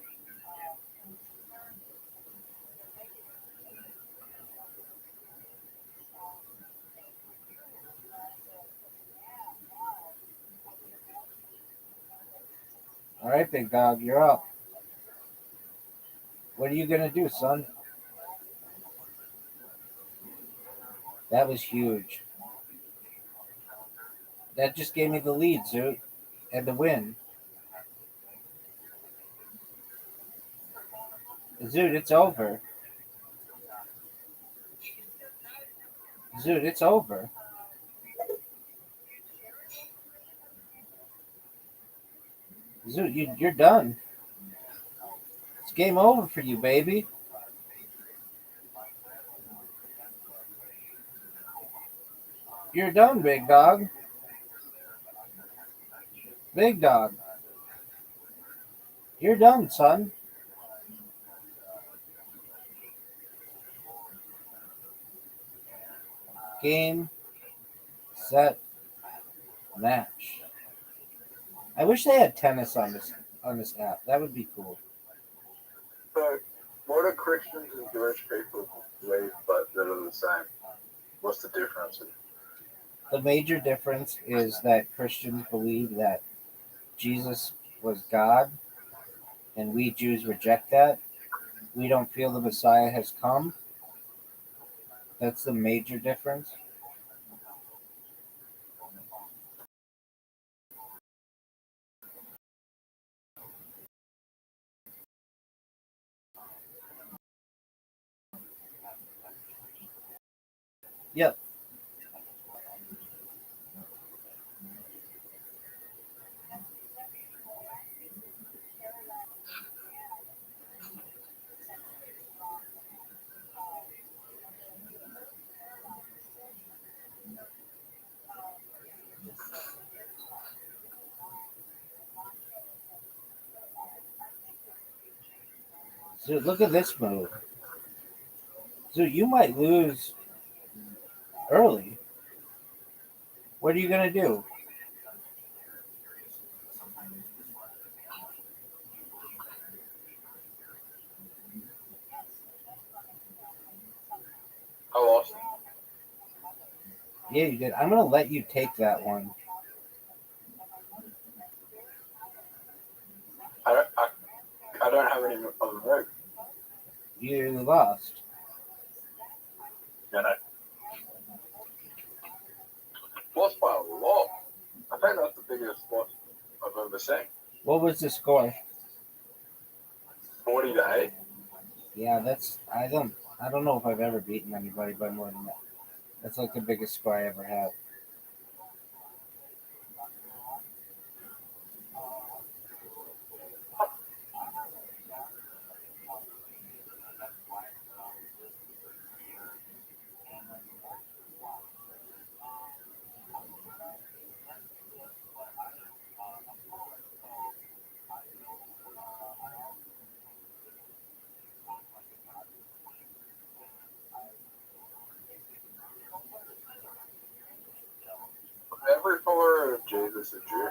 All right, big dog, you're up. What are you gonna do, son? That was huge. That just gave me the lead, Zoot, and the win. Zoot, it's over. Zoot, it's over. Zoot, you're done. It's game over for you, baby. You're done, big dog. Big dog. You're done, son. Game, set, match. I wish they had tennis on this app. That would be cool. So, what do Christians and Jewish people believe, but that are the same? What's the difference? The major difference is that Christians believe that Jesus was God, and we Jews reject that. We don't feel the Messiah has come. That's the major difference. Yep. Dude, look at this move. Dude, you might lose early. What are you gonna do? I lost. Yeah, you did. I'm gonna let you take that one. I don't have any other move. You lost. You know. Lost by a lot. I think that's the biggest loss I've ever seen. What was the score? 40-8. Yeah, that's I don't know if I've ever beaten anybody by more than that. That's like the biggest score I ever had. Every follower of Jesus is a Jew.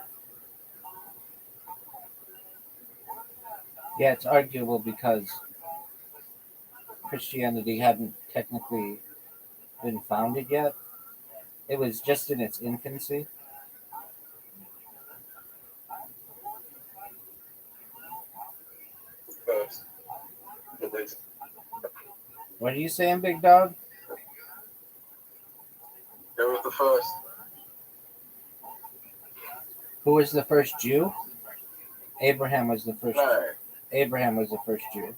Yeah, it's arguable because Christianity hadn't technically been founded yet. It was just in its infancy. First, at least. What are you saying, big dog? It was the first. Who was the first Jew? Abraham was the first. No, Abraham was the first Jew.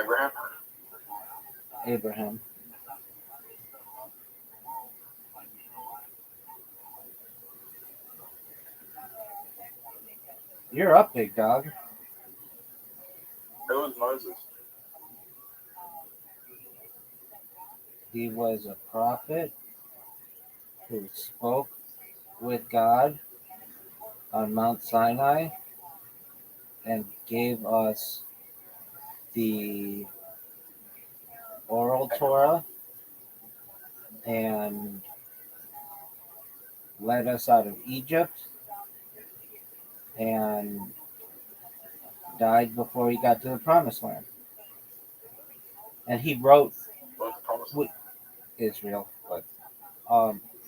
Abraham. Abraham. You're up, big dog. It was Moses. He was a prophet who spoke with God on Mount Sinai and gave us the oral Torah and led us out of Egypt and died before he got to the promised land. And he wrote What was the promise? Israel, but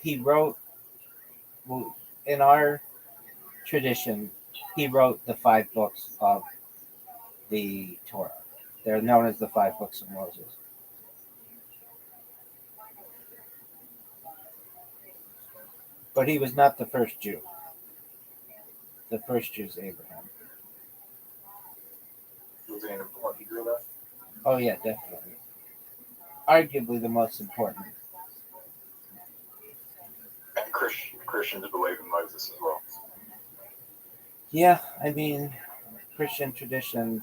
he wrote in our tradition, he wrote the 5 books of the Torah. They're known as the 5 books of Moses. But he was not the first Jew. The first Jew is Abraham. Was he an important Jew though? Oh yeah, definitely. Arguably the most important. And Christians believe in Moses as well. Yeah, I mean, Christian tradition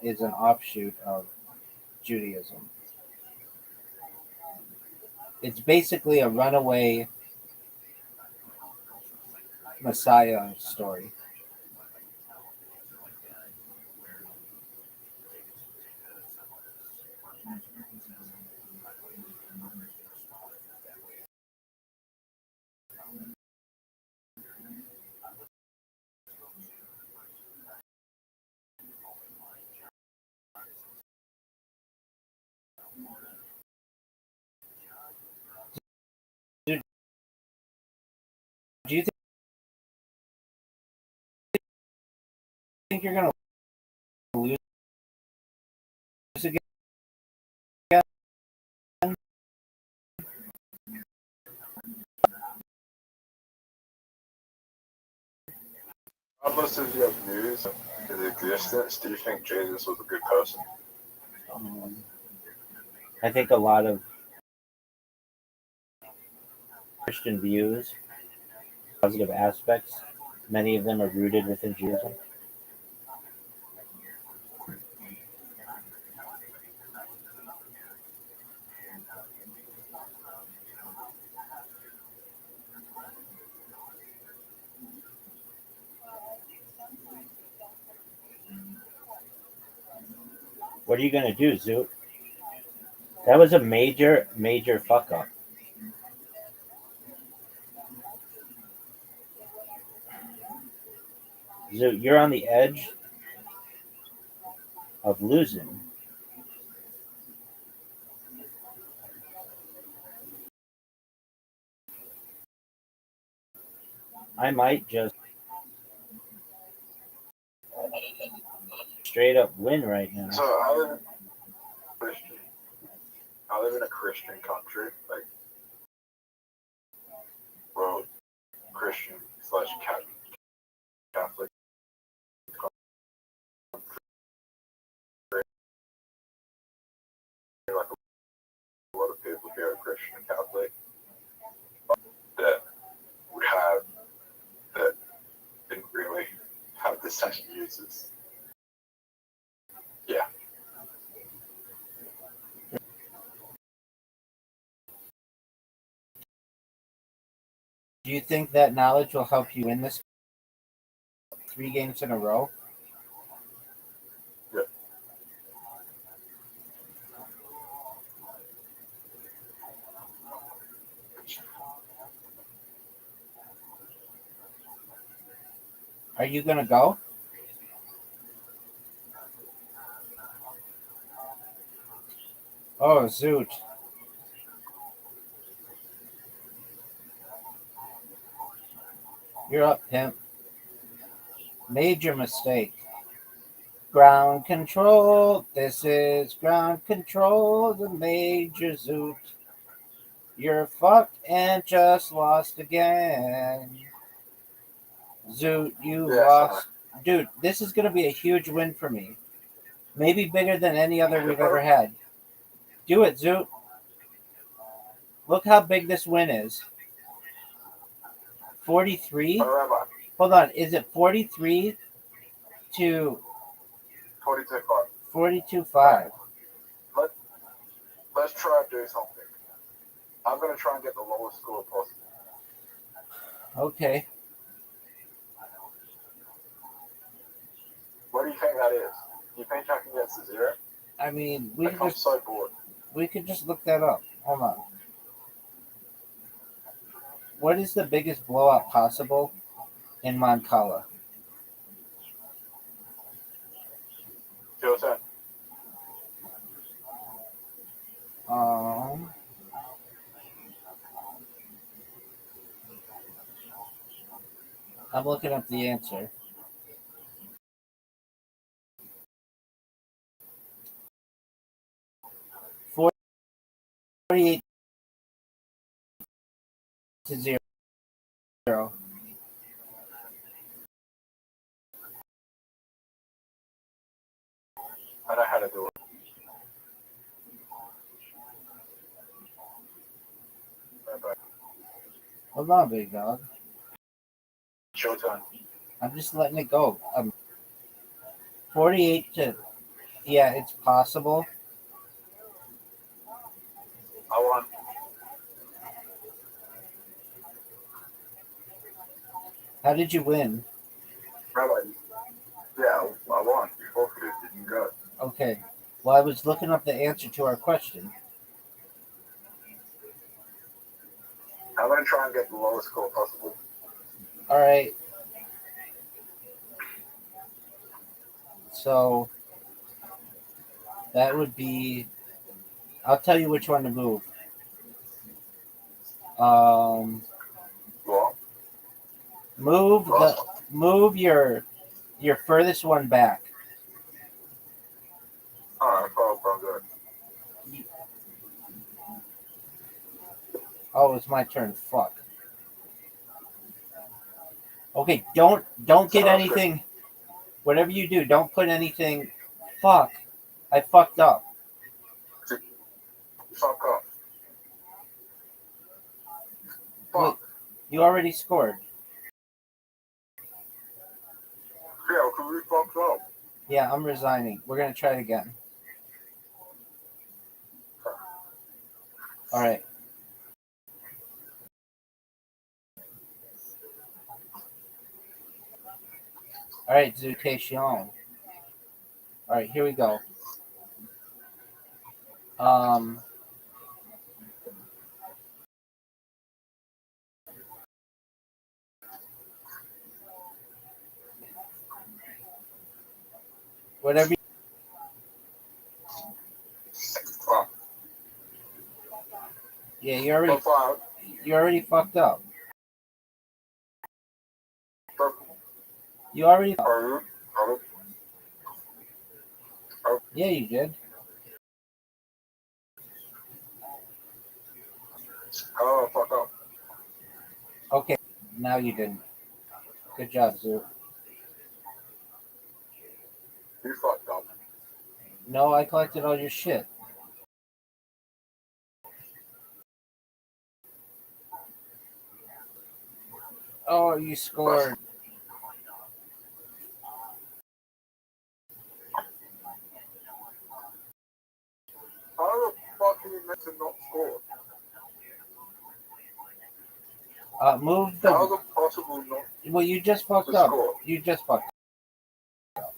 is an offshoot of Judaism. It's basically a runaway Messiah story. Dude, do you think you're gonna lose again? Regardless of your views of his existence, do you think Jesus was a good person? I think a lot of Christian views, positive aspects, many of them are rooted within Judaism. What are you gonna do, Zoot? That was a major, major fuck up. Zoot, you're on the edge of losing. I might just straight up win right now. So I live in Christian. I live in a Christian country, like, well, Christian slash Catholic. Like a lot of people here are Christian and Catholic that would have that didn't really have the same uses. Yeah. Do you think that knowledge will help you win this 3 games in a row? Yeah. Are you gonna go? Oh, Zoot. You're up, pimp. Major mistake. Ground control. This is ground control. The major Zoot. You're fucked and just lost again. Zoot, you Yeah, lost. Dude, this is going to be a huge win for me. Maybe bigger than any other we've ever had. Do it, Zoot. Look how big this win is. 43? Where am I? Hold on. Is it 43 to 42-5. 42-5? Let's try and do something. I'm going to try and get the lowest score possible. Okay. What do you think that is? Do you think I can get to 0? I mean, I'm so bored. we could just look that up. Hold on. What is the biggest blowout possible in Moncala? Your turn. I'm looking up the answer. $48 to 0. I know how to do it. Bye-bye. Hold on, big dog. It's your turn. I'm just letting it go. 48 to... Yeah, it's possible. I won. How did you win? Rabbi. Yeah, I won. You forfeited. Didn't go. Okay. Well, I was looking up the answer to our question. I'm going to try and get the lowest score possible. All right. So that would be... I'll tell you which one to move. What? Move your furthest one back. Alright, I'm good. Oh, it's my turn. Fuck. Okay, don't get anything. Whatever you do, don't put anything. Fuck. I fucked up. Fuck off. Wait, you already scored. Yeah, because we fucked up. Yeah, I'm resigning. We're gonna try it again. All right. All right, Zutation. All right, here we go. Um, whatever. Well, Yeah, profile, you already fucked up. purple, You already. or, Yeah, you did. oh, fuck up. Okay, now you didn't. Good job, Zoo. You fucked up. No, I collected all your shit. Oh, you scored. How the fuck are you meant to not score? Move How the. is it possible not Well, you just fucked to up. score? You just fucked up.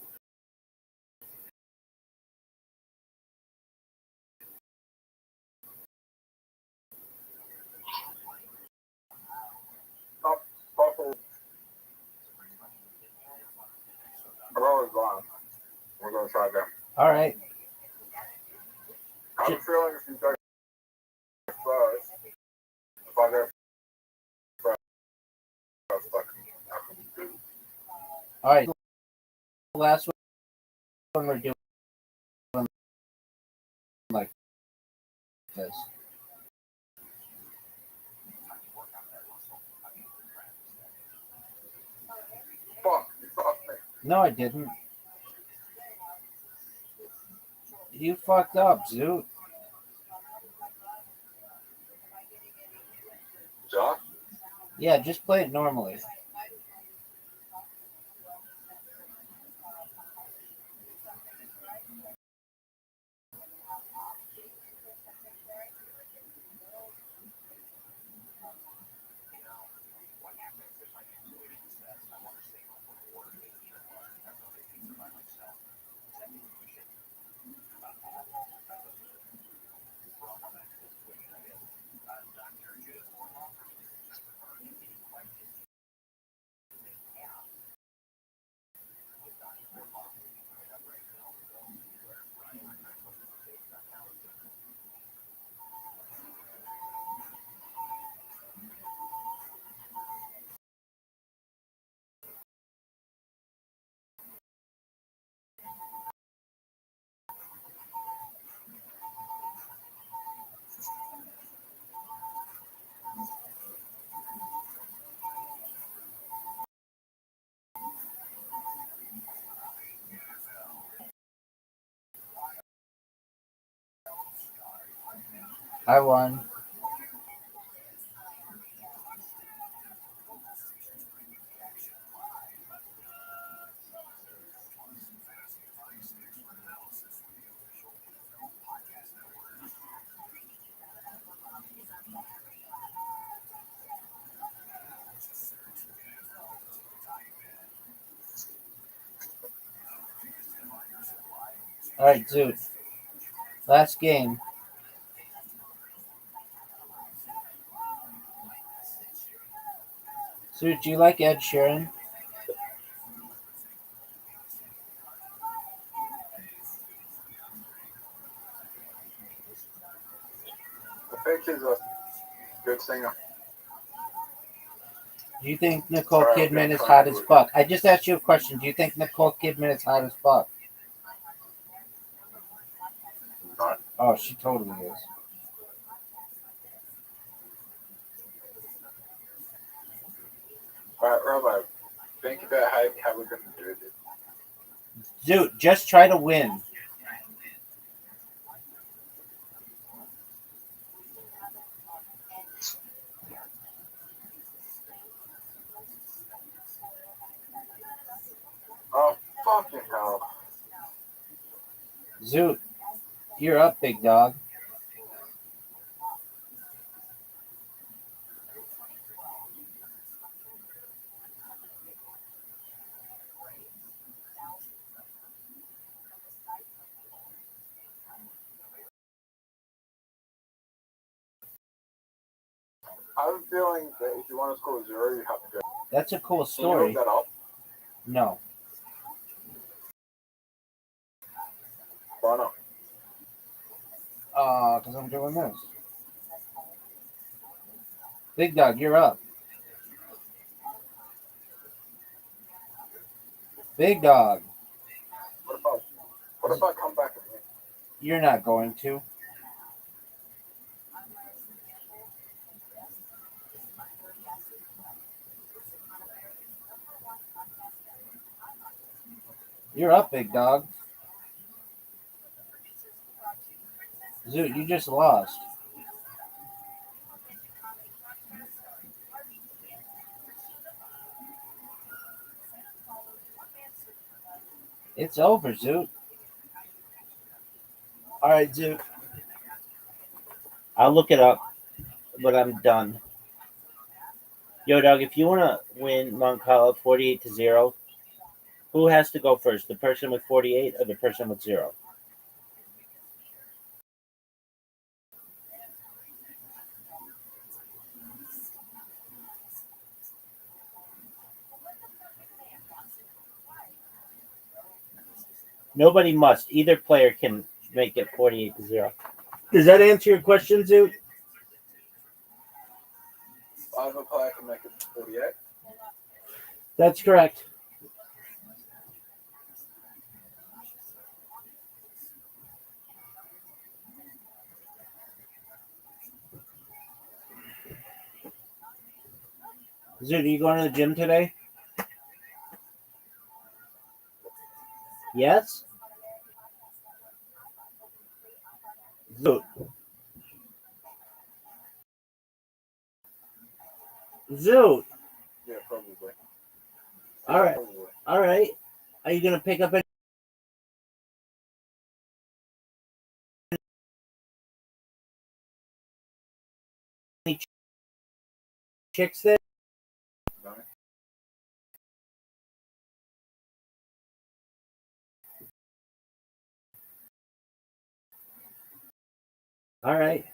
Not possible. I'm always wrong. We're gonna try again. All right. I have a feeling if you take first, if I go first, I can do. All right. The last one we're doing like this. Fuck, you fucked me. No, I didn't. You fucked up, Zoo. Josh? Yeah, just play it normally. I won. All right, dude. Last game. Zoo, do you like Ed Sheeran? I think he's a good singer. Do you think Nicole Sorry, Kidman I'm is trying hot to as do it. fuck? I just asked you a question. Do you think Nicole Kidman is hot as fuck? Not. Oh, she totally is. Alright, Rabbi, think about how we're gonna do this. Dude, just try to win. Oh, fucking hell. Zoot, you're up, big dog. I have a feeling that if you want to score zero, you have to go. That's a cool Can you look story. that up? No. Why not? Because I'm doing this. Big Dog, you're up. Big Dog, What if I come back and win? you're not going to. You're up, Big Dog. Zoot, you just lost. It's over, Zoot. All right, Zoot. I'll look it up, but I'm done. Yo, dog, if you want to win Moncala 48-0, who has to go first? The person with 48 or the person with 0? Nobody must. Either player can make it 48-0. Does that answer your question, Zoot? Either player can make it 48. That's correct. Zoot, are you going to the gym today? Yes? Zoot. Zoot. Yeah, probably. All right. Probably. All right. Are you going to pick up any chicks there? No. All right.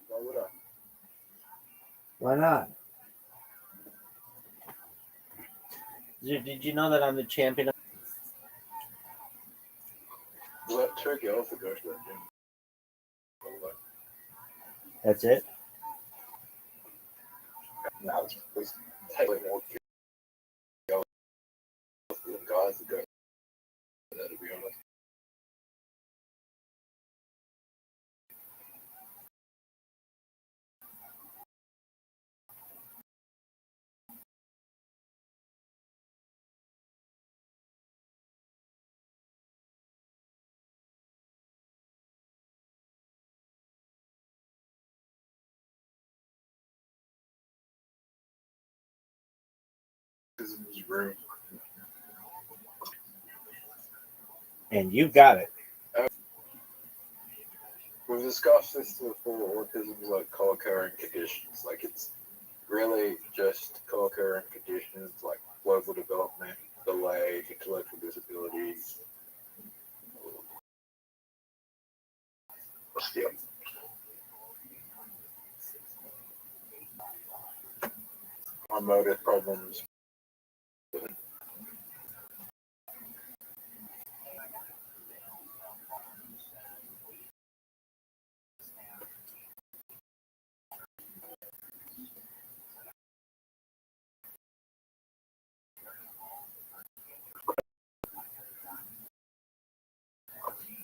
Why would I? Why not? Zoot, did you know that I'm the champion of... We let two girls to go to that gym. That's it? No, it's technically more girls than guys to go to that, to be honest. This is his room. And you got it. We've discussed this before. Autism is like co-occurring conditions. Like it's really just co-occurring conditions like global development, delay, intellectual disabilities. Yeah. Motor problems.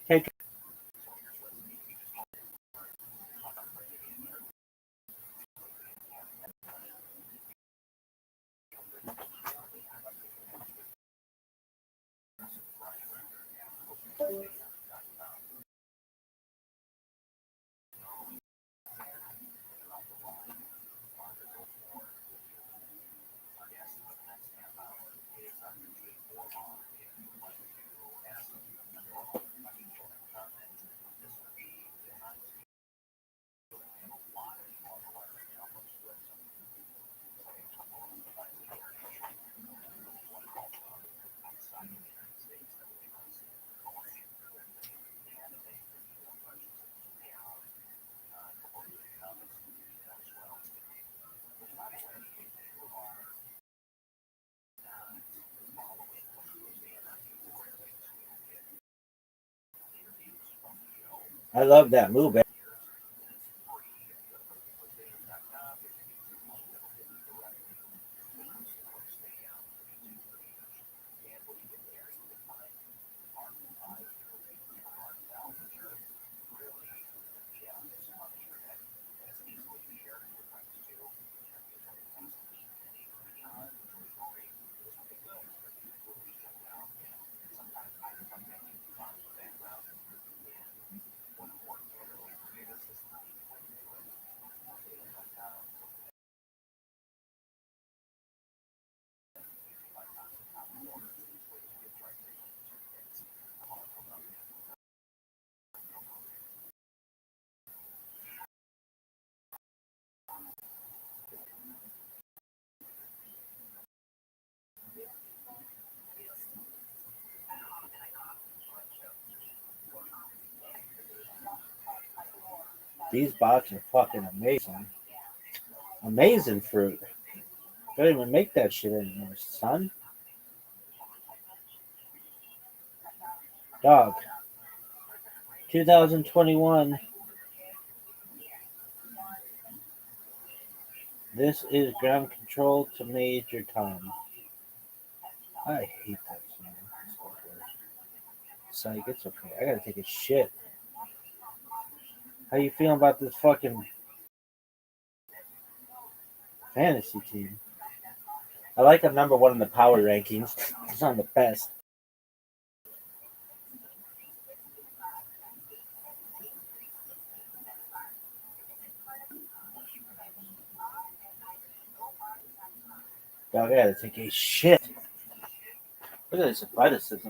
Take I love that movie. These box are fucking amazing. Amazing fruit. Don't even make that shit anymore, son. Dog. 2021. This is ground control to Major Tom. I hate that song. Psych, it's okay. I gotta take a shit. How you feeling about this fucking fantasy team? I like them number one in the power rankings. It's not the best. Dog, I gotta take a shit. Look at this athleticism.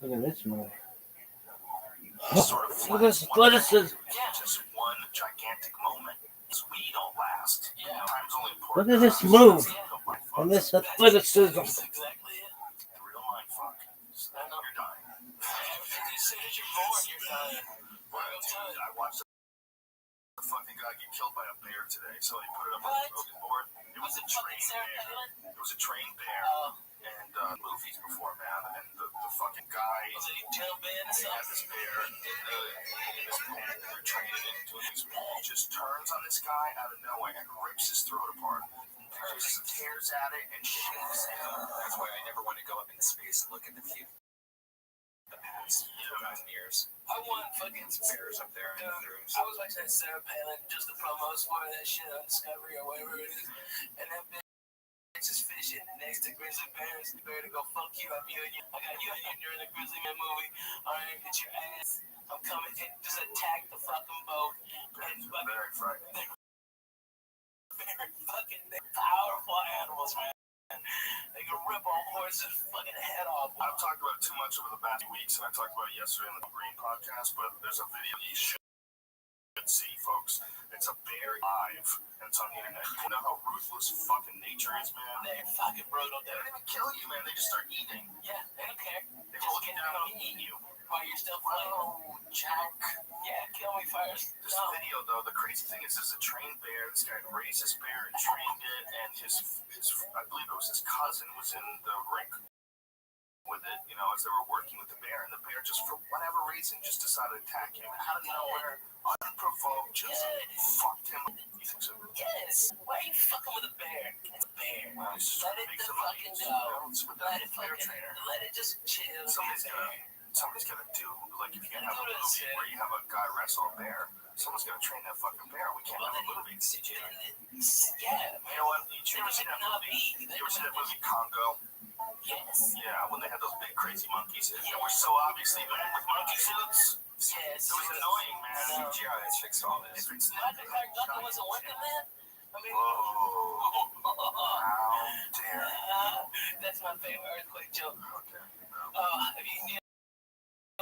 Look at this movie. Sort of Look at this athleticism. just one gigantic moment. We don't last. Time's only Look important. at this move and this athleticism. That's exactly it. The real mind fuck. Stand up, you're dying. As soon as you're born, you're dying. I watched the fucking guy get killed by a bear today. So he put it up on the smoking board. It was a trained bear. It was a trained bear. And movies before, man. And the fucking guy. Was it a tail band? They had this bear in this pen and they're training it into this. He just turns on this guy out of nowhere and rips his throat apart. just tears at it and shakes him. That's why I never want to go up into space and look at the past 2,000 years. I want fucking bears up there in the rooms. I was watching that Sarah Palin, just the promos for that shit on Discovery or whatever it is, and that bitch is fishing next to grizzly bears. The bear to go fuck you, I'm you and you. I got you and you during the Grizzly Man movie. Alright, hit your ass. I'm coming in, just attack the fucking boat. And very frightening. Very fucking powerful animals, man. They can rip a horse's fucking head off. I've talked about it too much over the past weeks, and I talked about it yesterday on the Green podcast, but there's a video you should see, folks. It's a bear live, and it's on the internet. You know how ruthless fucking nature is, man? They're fucking brutal. They don't even kill you, man. They just start eating. Yeah, they don't care. They hold you down and eat you. While you're still playing. Oh, Jack. Yeah, kill me first. This video, though, the crazy thing is there's a trained bear. This guy raised this bear and trained it, and his I believe it was his cousin was in the rink with it, you know, as they were working with the bear, and the bear just, for whatever reason, just decided to attack him. Out of nowhere, unprovoked, just fucked him. You think so? Yes. Why are you fucking with a bear? It's a bear. Well, let it fucking go. Let it fucking, let it just chill. Somebody's gonna do, like, if you can have a movie where you have a guy wrestle a bear, someone's gonna train that fucking bear. We can't have a movie. Yeah. You know what? You ever seen that movie? You ever seen that movie Congo? Yes. Yeah, when they had those big crazy monkeys. Yes. And we're so obviously bad with monkey suits. Yes. It was annoying, man. CGI has fixed all this. If it's not wasn't working, man. I mean, whoa. How dare. That's my favorite earthquake joke. Okay. Have you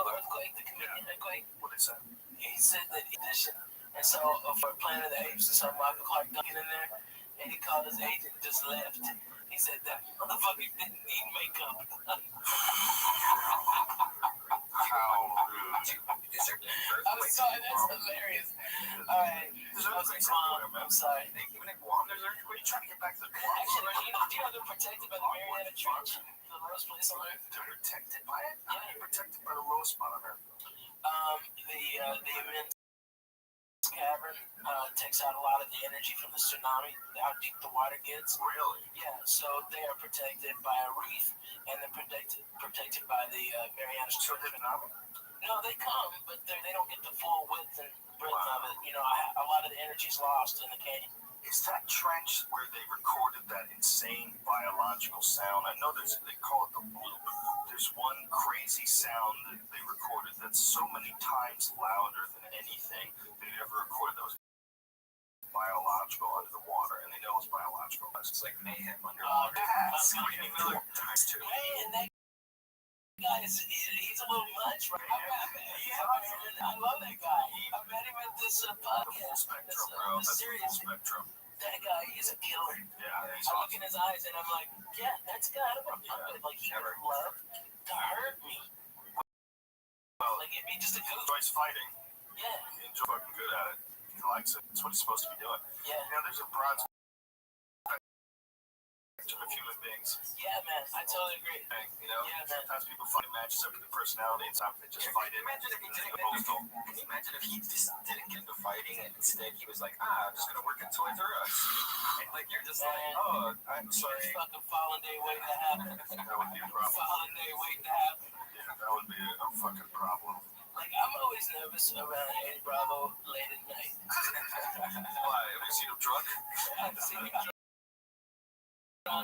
Earthquake, the comedian Earthquake? What did he say? He said that he auditioned. And so for Planet of the Apes or something, Michael Clark Duncan in there, and he called his agent and just left. He said that motherfucker didn't need makeup. How rude. I'm sorry, that's hilarious. Alright, I'm sorry. Even in Guam, there's earthquake. What are you trying to get back to the Guam? Actually, do you know they're protected by the Mariana Trench? The lowest place on Earth. They're protected by it? How are you protected by the lowest spot on Earth? The immense cavern takes out a lot of the energy from the tsunami, how deep the water gets. Really? Yeah, so they are protected by a reef, and they're protected by the Mariana Trench. No, they come, but they don't get the full width and breadth of it. You know, a lot of the energy is lost in the canyon. Is that trench where they recorded that insane biological sound? I know they call it the bloop. There's one crazy sound that they recorded that's so many times louder than anything they'd ever recorded that was biological under the water, and they know it's biological. It's like mayhem underwater. Times two. Man, that guy he's a little much, right? I love that guy. I met him at this podcast. Spectrum, bro. That's serious Spectrum. That guy is a killer. Yeah, I look in his eyes and I'm like, yeah, that's kind of like he would love to hurt me. Well, like it'd be just a goof. Enjoys fighting. Yeah. He enjoys fucking good at it. He likes it. That's what he's supposed to be doing. Yeah. You know, there's a broad of human beings. Yeah, man, I totally agree. You know, yeah, sometimes people find it matches up with their personality, and sometimes they just fight it. Imagine if he didn't Can you imagine if he just didn't get into fighting and instead he was like, I'm just gonna work at Toys R Us. And like you're just like, oh, I'm sorry. Fucking Fallen Day waiting to happen. That would be a problem. Fallen Day waiting to happen. Yeah, that would be a fucking problem. Like I'm always nervous around Eddie Bravo late at night. Why? Have you seen him drunk? I've seen him drunk. And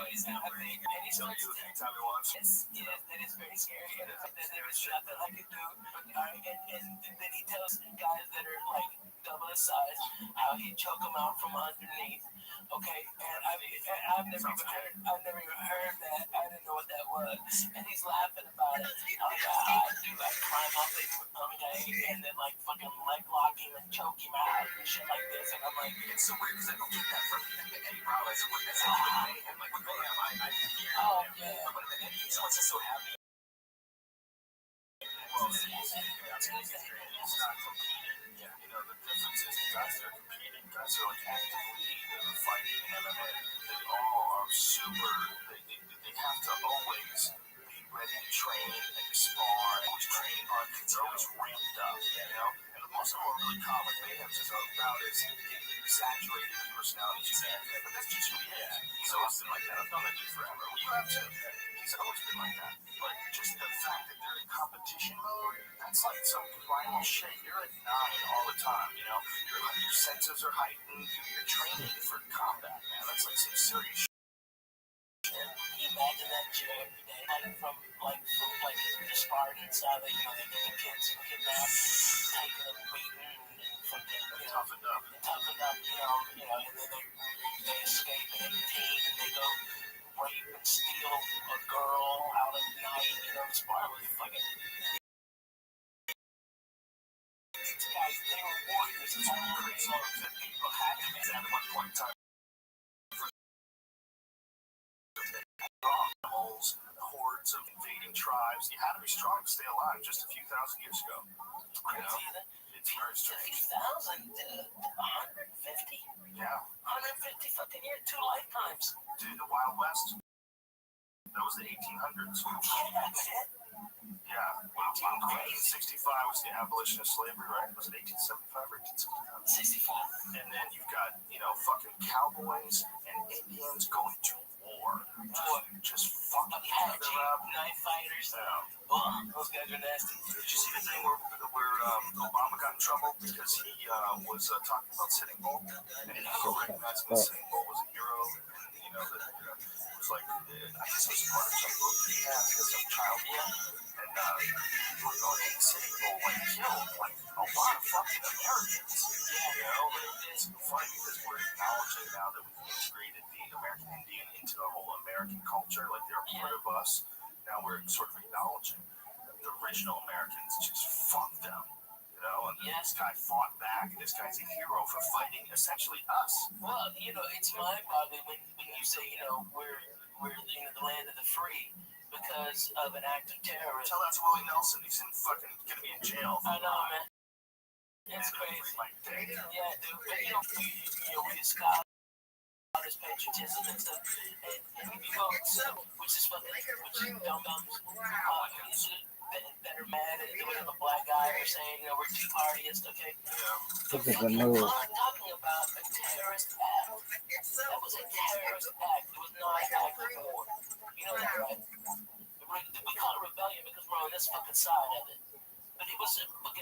he's tell you anytime he wants. Yes, that is very scary. And there is nothing I can do. And then he tells guys that are like double his size how he choke them out from underneath. Okay, and I've never even heard that. I didn't know what that was. And he's laughing about it. I do like climb up and then like fucking leg lock him and choke him out and shit like this. And I'm like, it's so weird because I don't get that from Eddie Bravo. That's like with Mayhem. Like with Mayhem, I hear yeah. But with Eddie, someone's just so happy. Well, he's not competing. Yeah, you know, the difference is the guys that are competing, guys are like actively fighting in MMA. They all are super, they have to always be ready to train and spar and always training hard. They're always ramped up, you know? And most of them are really common. Mayhem's is about as exaggerated a personality as you can get, but that's just who he is. He's always been like that. I've known that dude forever. Well, you have too. He's always been like that. But just the fact that they're in competition mode, that's like some primal shit. You're at 9 all the time, you know? Your senses are heightened. You're training for combat, man. That's like some serious shit. Can you imagine that shit every day? From the Spartans, how they, they get the kids kidnapped, taken and beaten, and fucking, Toughened up. And then they escape at 18 and they go rape and steal a girl out at night, the Spartans fucking. These guys, they were warriors. It's one of the crazy things that people had to make at one point in time. Animals, hordes of invading tribes. You had to be strong to stay alive just a few thousand years ago. It's very strange. 1,000 to 150. Yeah. 150 fucking years, 2 lifetimes. Dude, the Wild West. That was the 1800s. Yeah. 1865 was the abolition of slavery, right? Was it 1875 or 1865? 65. And then you've got, fucking cowboys and Indians going to war. Just fucking each other up. Knife fighters. Yeah. Oh, those guys are nasty. Did you see the thing where Obama got in trouble because he was talking about Sitting Bull? And he was recognizing that Sitting Bull was a hero. And, it was like, I guess it was part of some book he had as a child. And people were going, hey, Sitting Bull killed a lot of fucking Americans. It's funny because we're acknowledging now that we've integrated the American Indian into the whole American culture, like they're a part of us. Now we're sort of acknowledging that the original Americans just fucked them, and this guy fought back, and this guy's a hero for fighting essentially us. Well, it's mind-boggling when you say, we're the land of the free because of an act of terrorism. Tell that to Willie Nelson. He's gonna be in jail. I know, man. It's crazy. Yeah, dude. But we discuss his patriotism and stuff, and you go, which is dum-dums. That are mad at the way the black guy are saying, we're too partyist, okay? Look at the move. I'm not talking about a terrorist act. That was a terrorist act. It was not an act of war. You know that, right? We call it rebellion because we're on this fucking side of it. But it was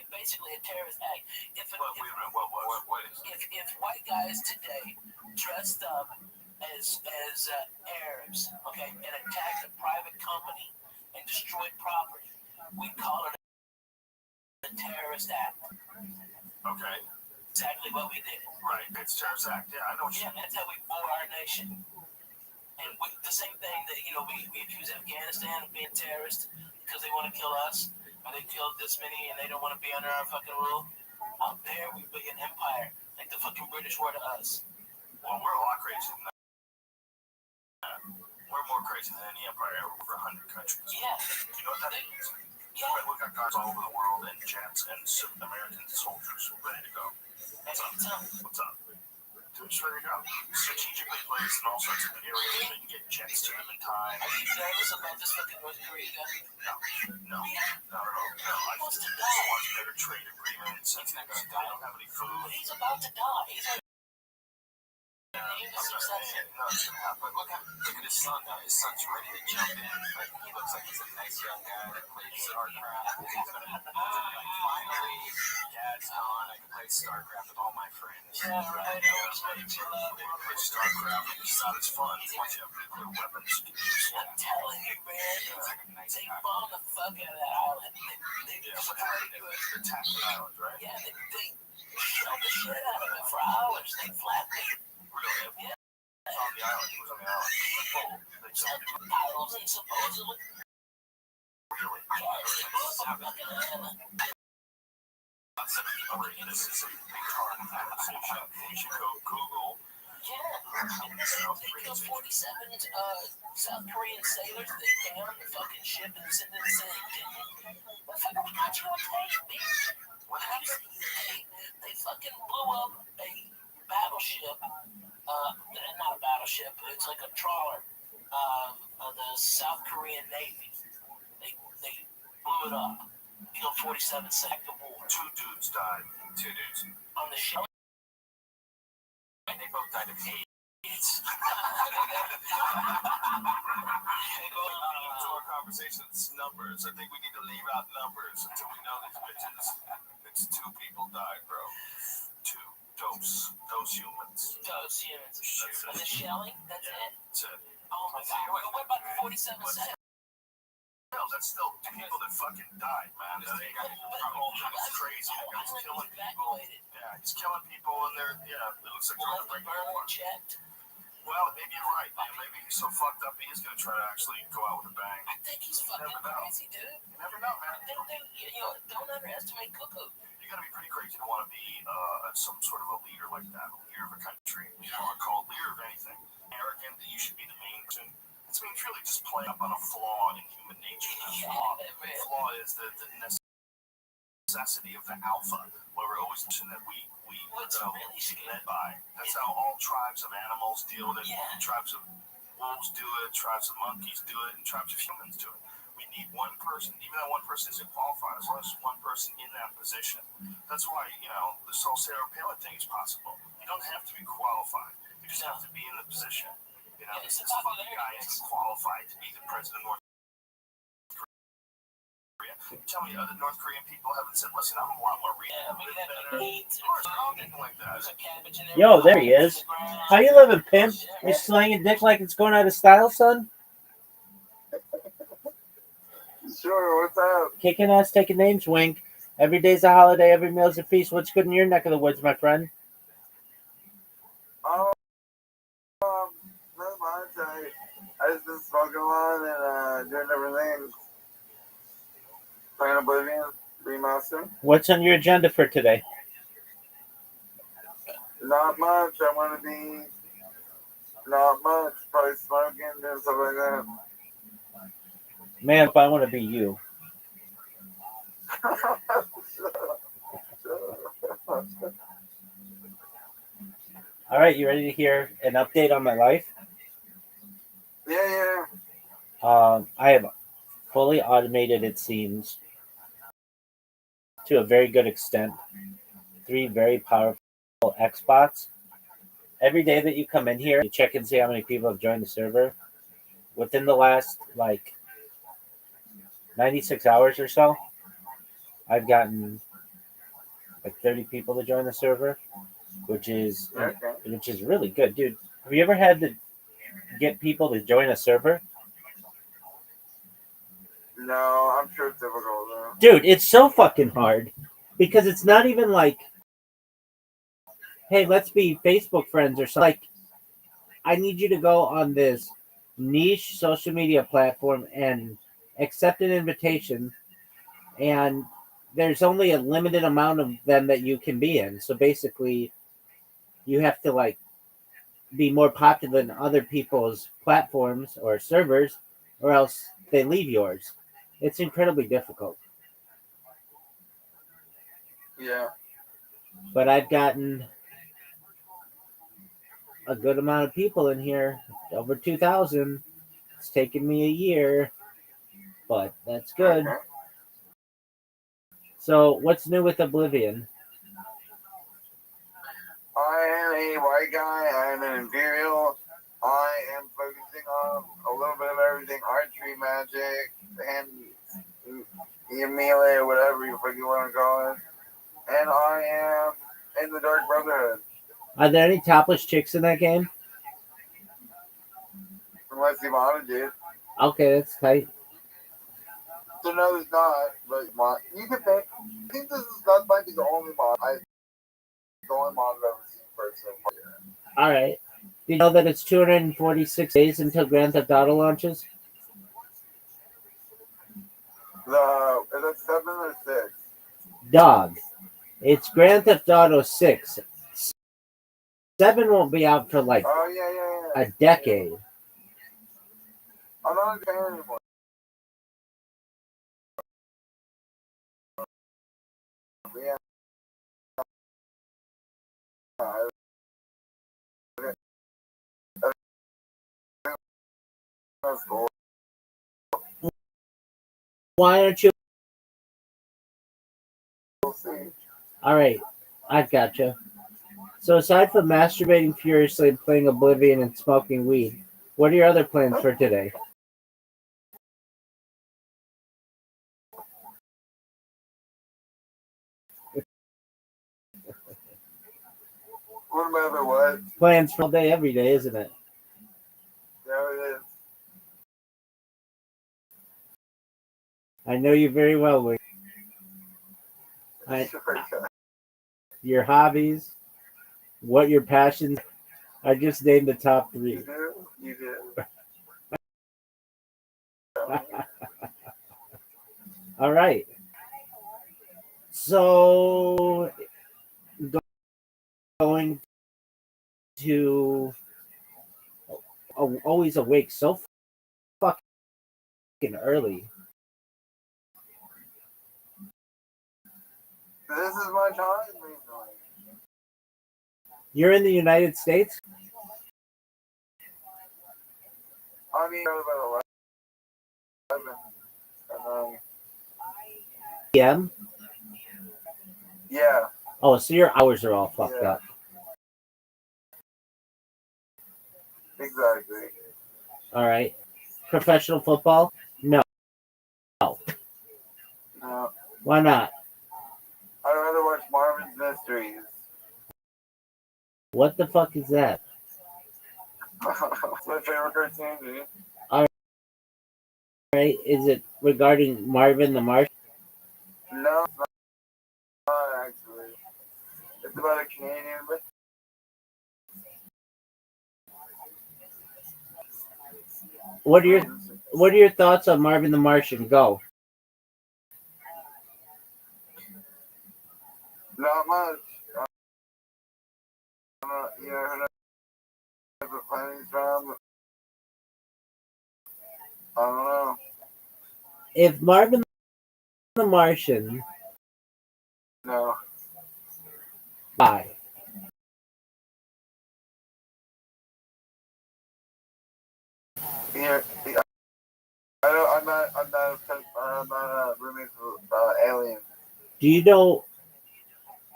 basically a terrorist act. If white guys today dressed up as Arabs, okay, and attacked a private company and destroyed property, we call it a terrorist act. Okay. Exactly what we did. Right. It's a terrorist act. Yeah, I know what you mean. That's how we bore our nation. And the same thing that, we accuse Afghanistan of being terrorist because they want to kill us, or they killed this many and they don't want to be under our fucking rule. Out there, we be an empire, like the fucking British were to us. Well, we're a lot crazier than that. We're more crazy than any empire ever, over 100 countries. Yeah. Do you know what that means? Yeah. Right, we've got guys all over the world and jets and American soldiers ready to go. What's up? Just ready to go. Strategically placed in all sorts of areas so you can get jets to them in time. Are you nervous about this fucking North Korea guy? No, not at all. No, I just want better trade agreements. They don't have any food. He's about to die. He's like, I'm not saying it's gonna happen. Look at his son now. His son's ready to jump in. He looks like he's a nice young guy that plays StarCraft. Finally, Dad's gone. I can play StarCraft with all my friends. yeah, right. I was ready to love him. Play StarCraft. It's not as fun. Once you have nuclear weapons, you can use it. I'm telling you, man. They bombed the fuck out of that island. They What happened? They attacked the island, right? Yeah, they shelled the shit out of it for hours. They flattened it. Really? Yeah. On the island. He was on the island. They jumped in. Thousands, supposedly. Really? Yeah, they blew up a fucking island. Okay, this is a big part of the conversation. You should go Google. Yeah. They killed 47 South Korean sailors. They downed the fucking ship and sent them to say, what fucking we got you on tape, bitch? What happened? They fucking blew up a battleship. Not a battleship, it's like a trawler of the South Korean Navy. They blew it up. Killed 47 sacked of war. 2 dudes died. 2 two dudes. On the show. And they both died of AIDS. To our conversation, it's numbers. I think we need to leave out numbers until we know these bitches. It's 2 people died, bro. 2. Dose humans. Those humans. And the shelling? That's it? That's it. Oh my god. What about the 47 cents? Hell, that's still people that fucking died, man. That guy's crazy. That guy's killing people. Yeah, he's killing people and they're, it looks like they're on the break of war. Well, maybe you're right, man. Maybe he's so fucked up he is going to try to actually go out with a bang. I think he's fucking crazy, dude. You never know, man. Don't underestimate Cuckoo. You got to be pretty crazy to want to be some sort of a leader like that, a leader of a country, or called leader of anything. Arrogant that you should be the main person. It's really just playing up on a flaw in human nature. The flaw is the necessity of the alpha, where we're always mentioning that we led by. That's how all tribes of animals deal with it. Tribes of wolves do it, tribes of monkeys do it, and tribes of humans do it. We need one person, even though one person isn't qualified, as long as one person in that position. That's why, this whole Sarah Palin thing is possible. You don't have to be qualified. You just have to be in the position. This fucking guy isn't qualified to be the president of North Korea. You tell me other North Korean people haven't said, listen, I'm a lot more better. Yo, there he is. How you living, pimp? You slanging dick like it's going out of style, son? Sure, what's up? Kicking ass, taking names, wink. Every day's a holiday, every meal's a feast. What's good in your neck of the woods, my friend? Not much. I just been smoking on and doing everything. Playing Oblivion, remaster. What's on your agenda for today? Not much. I want to be not much. Probably smoking, doing stuff like that. Man, if I want to be you. All right, you ready to hear an update on my life? Yeah. I have fully automated, it seems, to a very good extent, 3 very powerful Xbots. Every day that you come in here, you check and see how many people have joined the server. Within the last, 96 hours or so, I've gotten 30 people to join the server, which is really good, dude. Have you ever had to get people to join a server? No, I'm sure it's difficult though. Dude, it's so fucking hard because it's not even like, hey, let's be Facebook friends or something. I need you to go on this niche social media platform and accept an invitation, and there's only a limited amount of them that you can be in. So basically, you have to be more popular than other people's platforms or servers, or else they leave yours. It's incredibly difficult. Yeah. But I've gotten a good amount of people in here, over 2,000. It's taken me a year, but that's good. Okay. So, what's new with Oblivion? I am a white guy. I am an Imperial. I am focusing on a little bit of everything: archery, magic, and melee, or whatever you fucking want to call it. And I am in the Dark Brotherhood. Are there any topless chicks in that game? Unless you want to, dude. Okay, that's tight. So no, there's not. But you can pick. I think that might be the only mod. The only mod I've ever seen person. All right. Do you know that it's 246 days until Grand Theft Auto launches? Is it 7 or 6? Dog. It's Grand Theft Auto 6. 7 won't be out for Oh, yeah. a decade. I'm not a fan anymore. Yeah. That's cool. Why aren't you? We'll see. All right. I gotcha. So aside from masturbating furiously and playing Oblivion and smoking weed, what are your other plans for today? What about the what? Plans for all day, every day, isn't it? There it is. I know you very well, Wing. Your hobbies, what your passions. I just named the top three. You do? You do. All right. So going to always awake so fucking early. This is my time recently. You're in the United States? I mean, about 11. PM? Yeah. Oh, so your hours are all fucked Yeah. up. Exactly. All right. Professional football? No. No. Why not? I'd rather watch Marvin's Mysteries. What the fuck is that? It's my favorite cartoon, dude. All right. Is it regarding Marvin the Martian? No, it's not actually. It's about a Canadian, but What are your thoughts on Marvin the Martian? Go. not much. You know, who knows where the planet's from? I don't know. If Marvin the Martian, No. why? Yeah, I'm not roommates with aliens. Do you know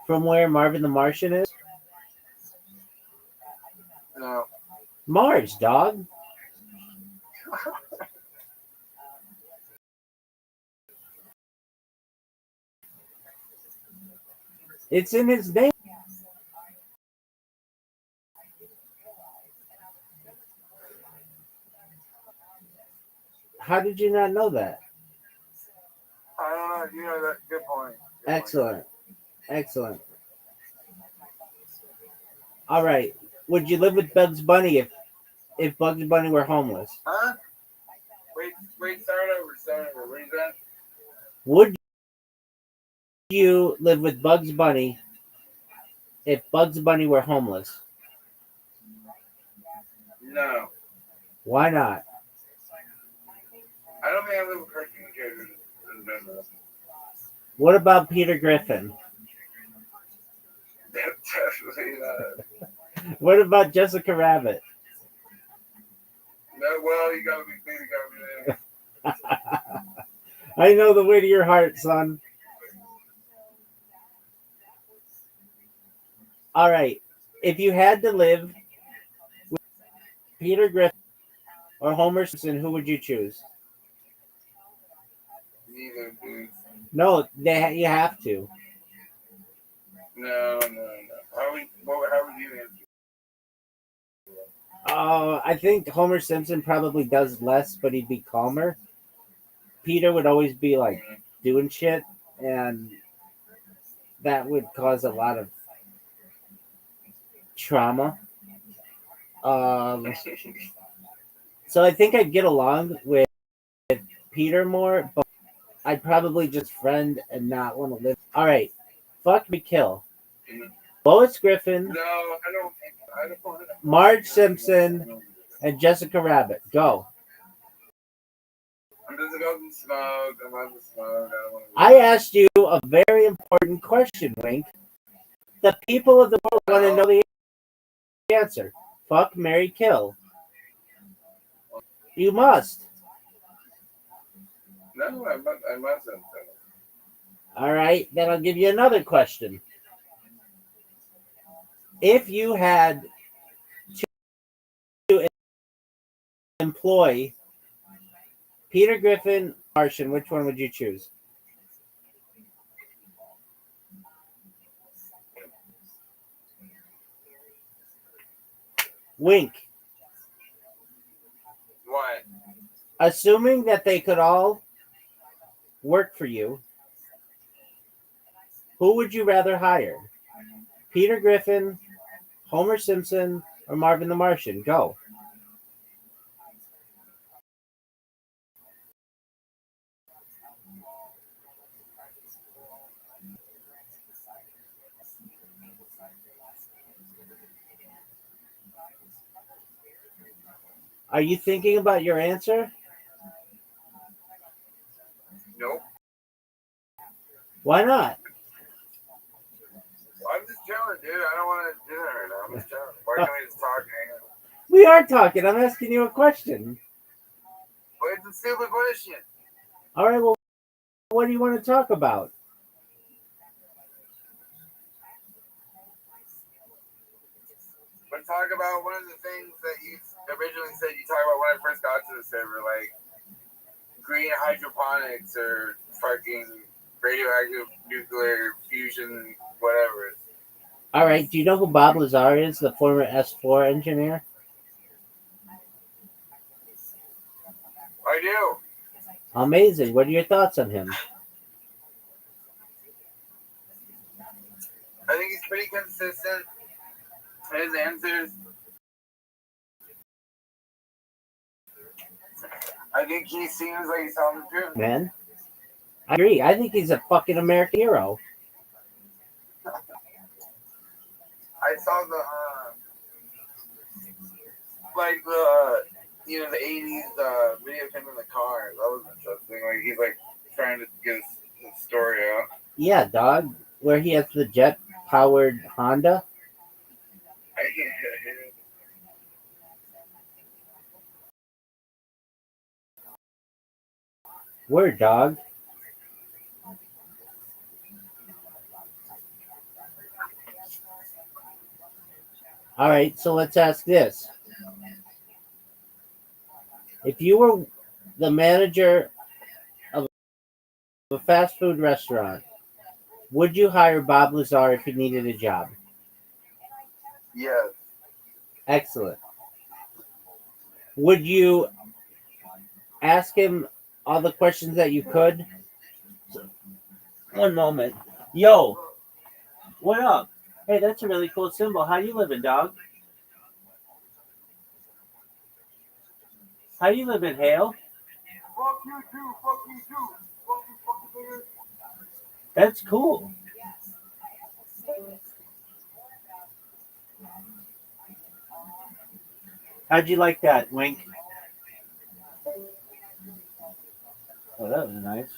from where Marvin the Martian is? No. Mars, dog. It's in his name. How did you not know that? I don't know. You know that. Good point. Good Excellent. Excellent. All right. Would you live with Bugs Bunny if Bugs Bunny were homeless? Point. Huh? Wait. Start over. What is that? Would you live with Bugs Bunny if Bugs Bunny were homeless? No. Why not? I don't think I live with cartoon characters in general. What about Peter Griffin? Definitely not. What about Jessica Rabbit? No, well, you gotta be clean, you gotta be there. I know the way to your heart, son. All right. If you had to live with Peter Griffin or Homer Simpson, who would you choose? Neither, dude. No, you have to. No. How would you answer? I think Homer Simpson probably does less, but he'd be calmer. Peter would always be like doing shit, and that would cause a lot of trauma. So I think I'd get along with Peter more, but I'd probably just friend and not want to live. All right, fuck me, kill. Lois Griffin, No, I don't. Marge Simpson, and Jessica Rabbit. Go. I'm just about to smoke. I'm about to smoke. I asked you a very important question, Wink. The people of the world want to know the answer. Fuck, marry, kill. You must. No, I mustn't. All right, then I'll give you another question. If you had to employ Peter Griffin, Martian, which one would you choose? Wink. What? Assuming that they could all work for you, who would you rather hire? Peter Griffin, Homer Simpson, or Marvin the Martian? Go. Are you thinking about your answer? Nope. Why not? I'm just chilling, dude. I don't want to do that right now. I'm just chilling. Why can't we just talk and hang out? We are talking. I'm asking you a question. But it's a stupid question. All right, well, what do you want to talk about? But talk about one of the things that you originally said you talked about when I first got to the server, like green hydroponics or fucking radioactive nuclear fusion, whatever. All right, do you know who Bob Lazar is, the former S4 engineer? I do. Amazing. What are your thoughts on him? I think he's pretty consistent. His answers. I think he seems like he's telling the truth. Man, I agree. I think he's a fucking American hero. I saw the like the the 80s video of him in the car. That was interesting. Like he's like trying to get his story out. Yeah, dog. Where he has the jet-powered Honda. Word, dog. All right, so let's ask this. If you were the manager of a fast food restaurant, would you hire Bob Lazar if he needed a job? Yes. Excellent. Would you ask him all the questions that you could? One moment. Yo, what up? Hey, that's a really cool symbol. How you living, dog? How you living, Hale? Fuck you too. Fuck you too. Fuck you, fucking nigga. That's cool. How'd you like that, Wink? Oh, that was nice.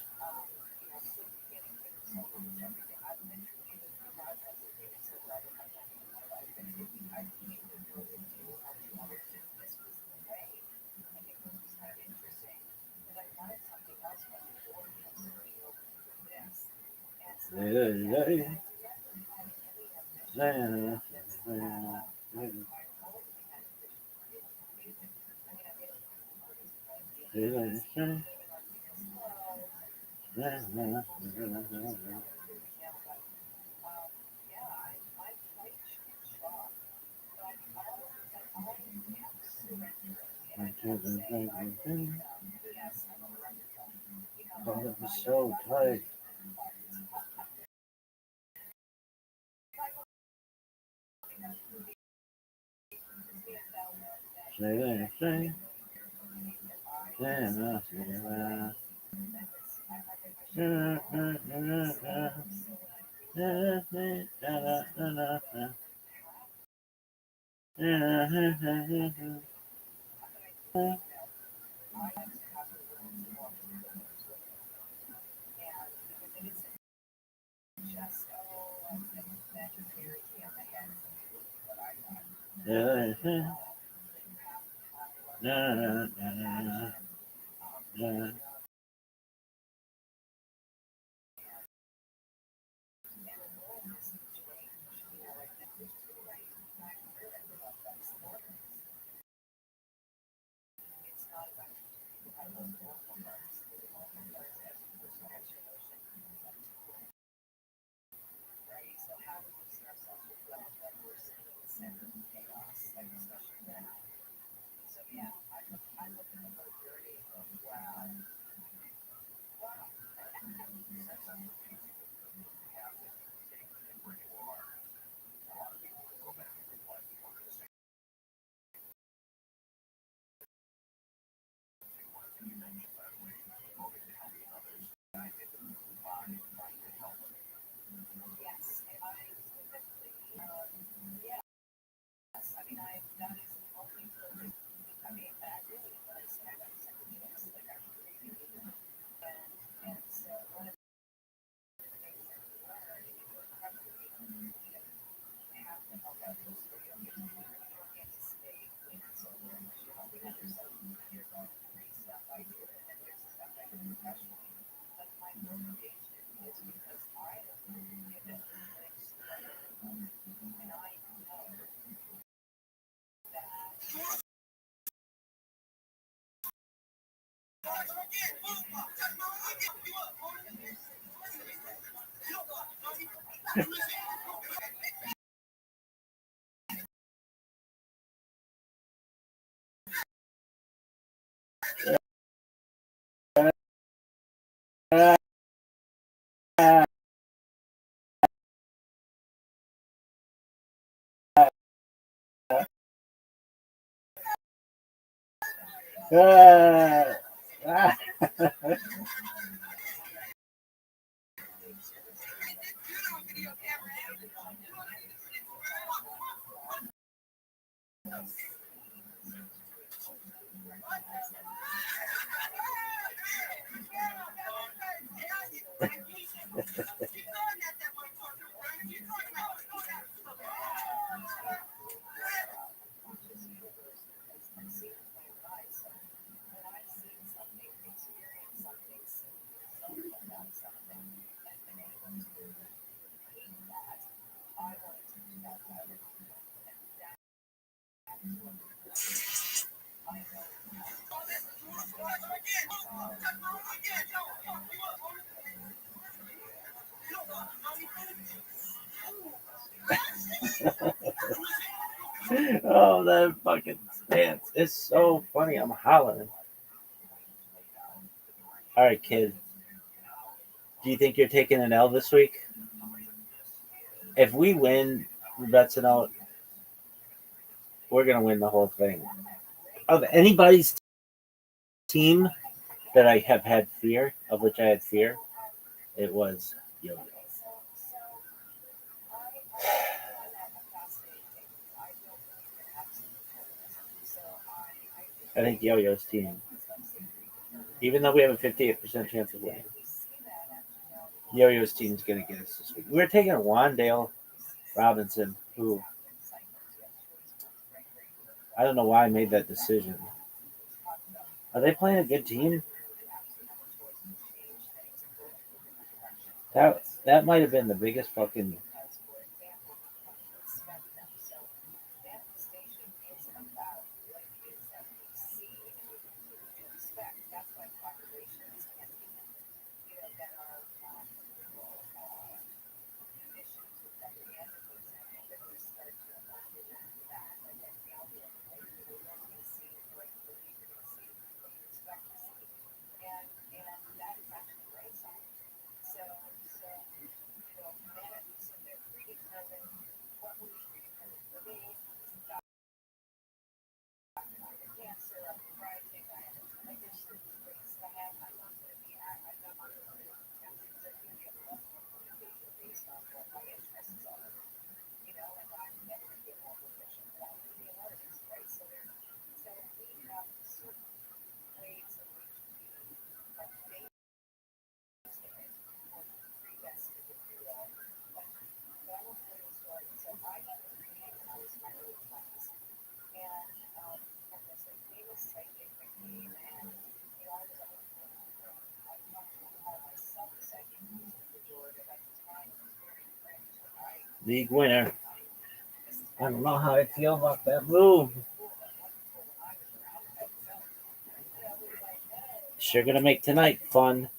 Oh, that was so tight. Oh, that fucking stance. It's so funny. I'm hollering. All right, kid. Do you think you're taking an L this week? If we win Betson, we're gonna win the whole thing. Of anybody's team that I have had fear, of which I had fear, it was Yo. I think Yo-Yo's team, even though we have a 58% chance of winning, Yo-Yo's team's going to get us this week. We're taking Wandale Robinson, who I don't know why I made that decision. Are they playing a good team? That might have been the biggest fucking. League winner. I don't know how I feel about that move. Sure gonna make tonight fun.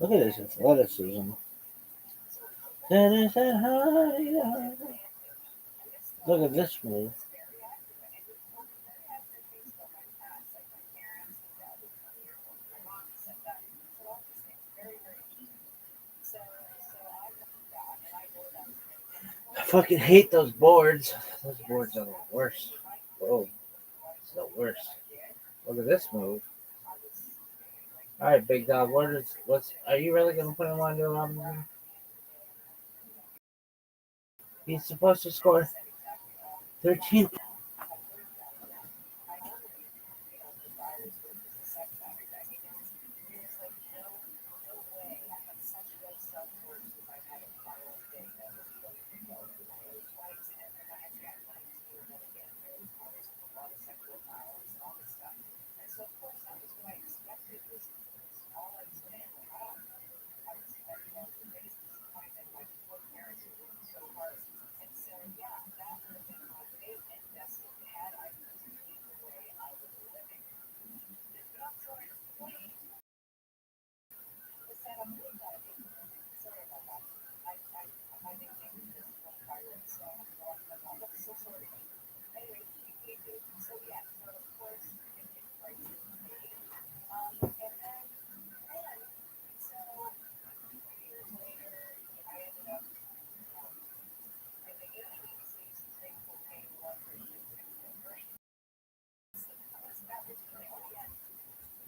Look at this athleticism. Look at this move. I fucking hate those boards. Those boards are the worst. Oh, it's the worst. Look at this move. All right, big dog. What's? Are you really gonna put him on your Robinson? He's supposed to score 13.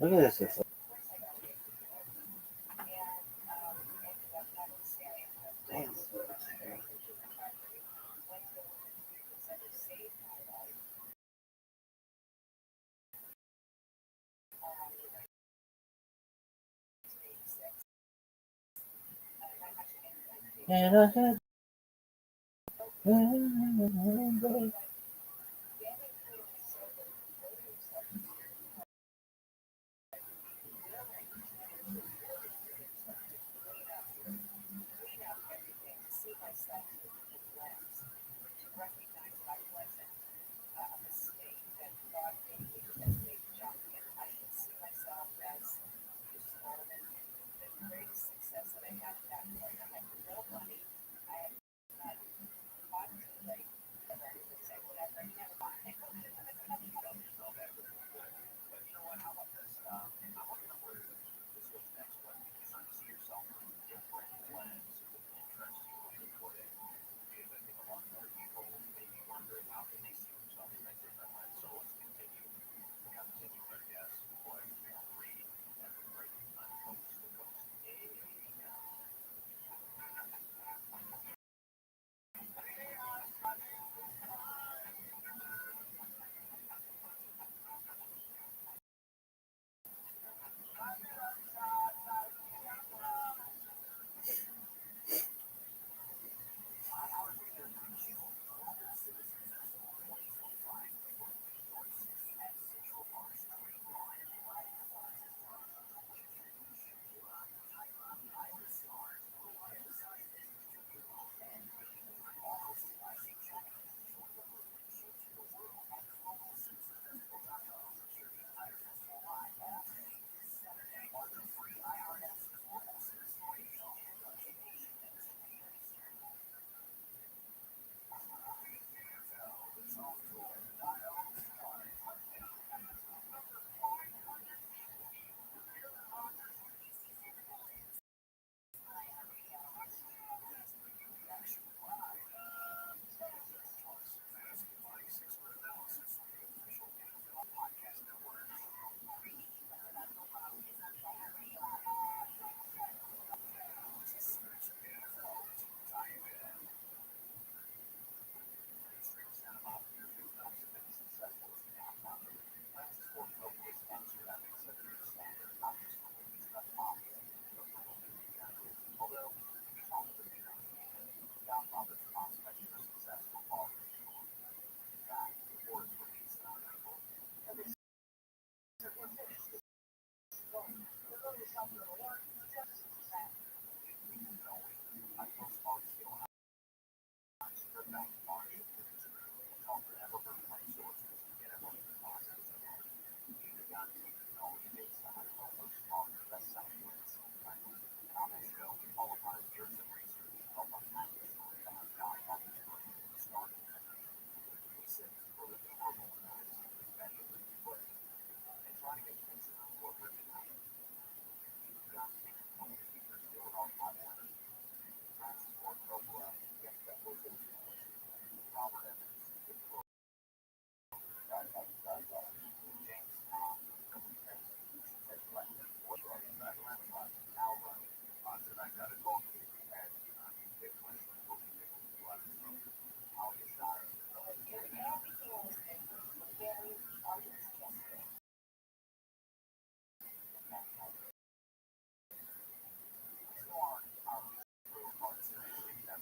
Look at this. It's like, damn, and I had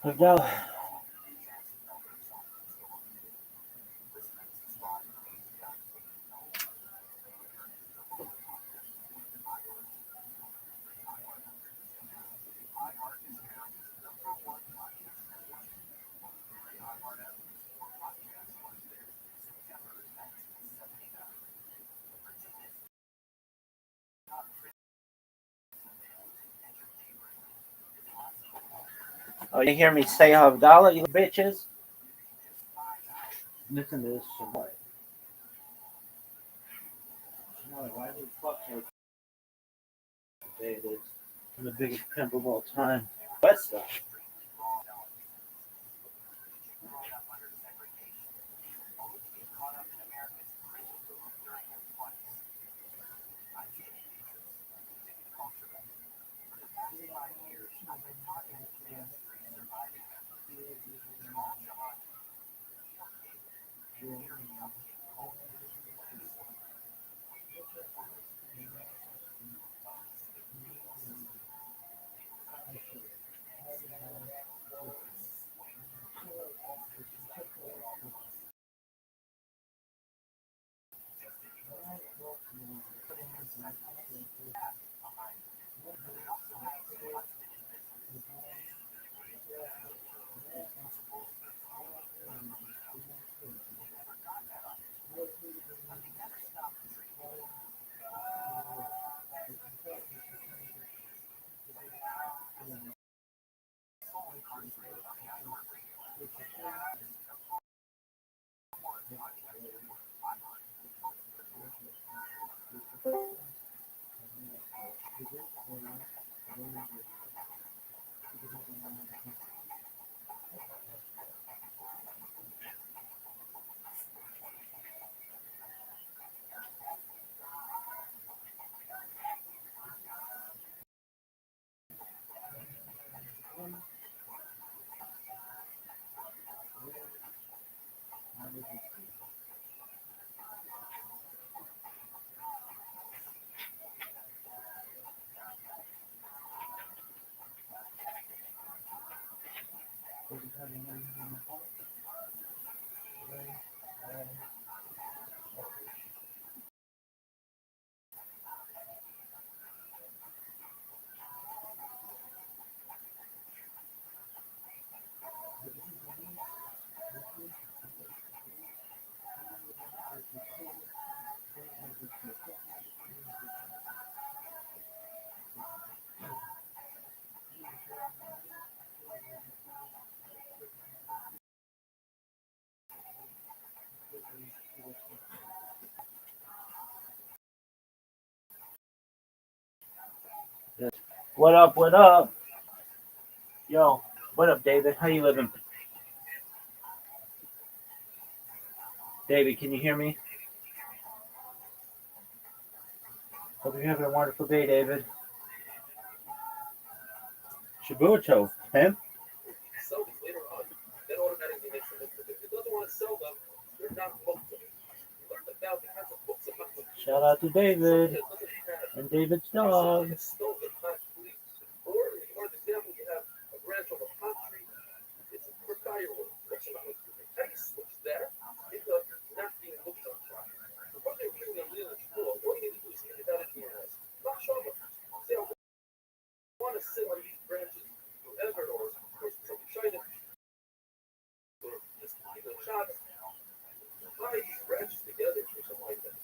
No doubt. Oh, you hear me say Havdalah, you bitches? Listen to this shit. Why the fuck today it is? I'm the biggest pimp of all time. What stuff? What up? What up? Yo, what up, David? How you living? David, can you hear me? Hope you're having a wonderful day, David. Shabuah Tov, man. Sell them later on. That automatically makes them look good. If it doesn't want to sell them, they're not booked. Learn about the kinds of books about them. Shout out to David and David's dog. Or the example, you have a branch of a palm tree. It's for firewood. What's about it? How do you switch that into not being hooked on fire? Before they're using a real tool, all you need to do is think about it in your eyes. Not show them. Say, I want to sit on these branches forever, or some China, or just shots. Tie these branches together or something like that.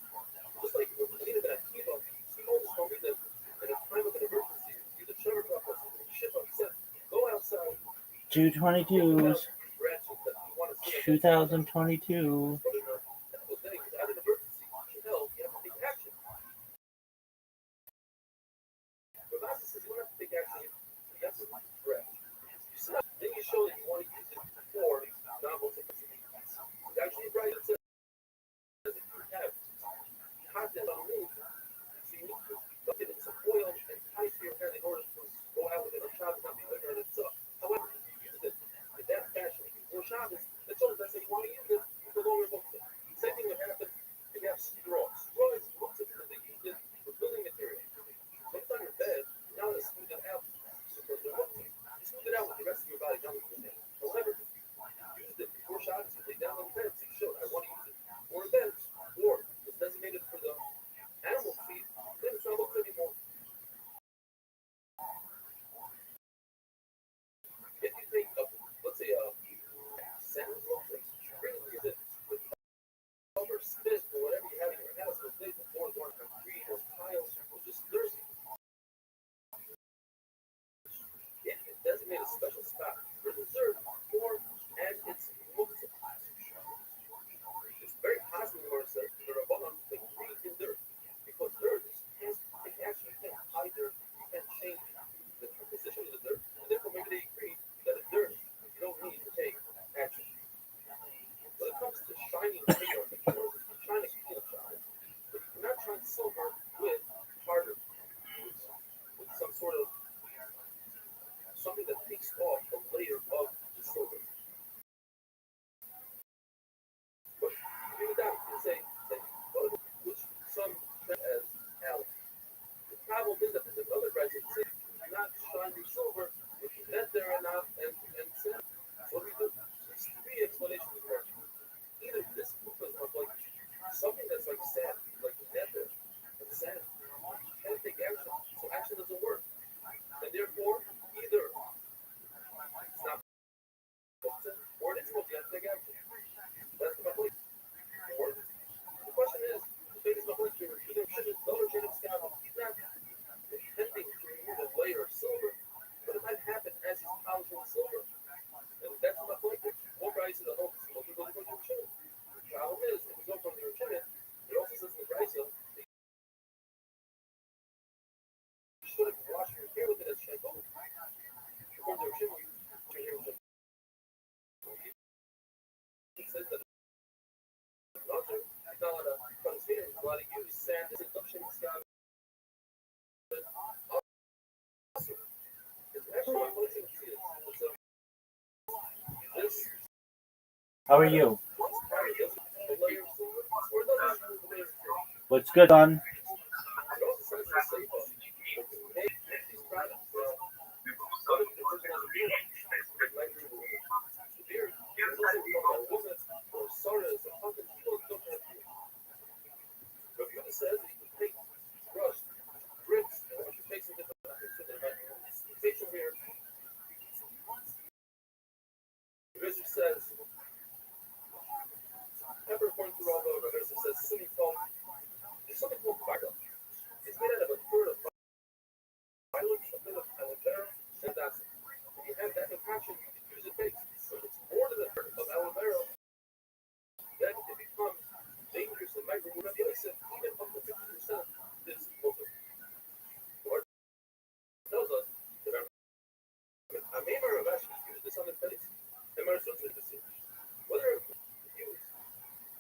Just like even that keyboard, he always told me that at a time of an emergency, use a shower cup or something, shit upset, go outside. 222s, 2022. Then you show that you want to use it for novel techniques. Actually, right, it says if you have content on move, so you need to look at some oil and tie to your hair in order to go out with it on Shabbos, not be liquor and itself. However, if you use it in that fashion for Shabbos, that's all that's you want to use it for longer books. Same thing would happen if you have straw. Straw is most of they use it for building material. When it's on your bed, now to smooth it out. So you smooth it out with the rest of your body, not with your with harder with some sort of something that takes off a layer of the silver. But you do that, you say that which some as alloy. The problem is that there's another resin say not shiny silver, if you net there and out and sand. So what do we do? There's three explanations for it. Either this group is like something that's like sand, like nether and sand, can't take action. So action doesn't work. And therefore, either it's not potent or it is what you have to take action. That's my point. Or the question is, the biggest my point here, either shouldn't lower chain of scaffold, he's not intending to remove a layer of silver, but it might happen as he's polishing the silver. And that's my point. One rise to the whole silver goes to the chin. The problem is, if we go from the chin, it also says the rise up. You shouldn't wash your hair with it as shampoo. According to the chin, your hair with it. It says that another, I call it a container, a lot of use sand, it's induction scab. It's actually my place to see it. So, this How are you? part of the layer of silver, or another layer of silver. What's good on? It also says the safe up. Make these products. What if the person has a beard? Like the beard, it doesn't look like a woman or soda is a fucking people don't have beard. But Buddha says that you can take brush, bricks, and wash your face with it. Take some here. The Rizzi says, ever going through all over, the Rizzi says, Sunni phone. There's something called bardo. It's made out of a third of violence, a bit of aloe vera, and that's it. If you have that concoction, you can use it baked. If it's more than a third of aloe vera, then it becomes dangerous and might remove the innocent, even up to 50% is open. The Lord tells us that I may have actually used this on the face, and my results is the same. Whether you use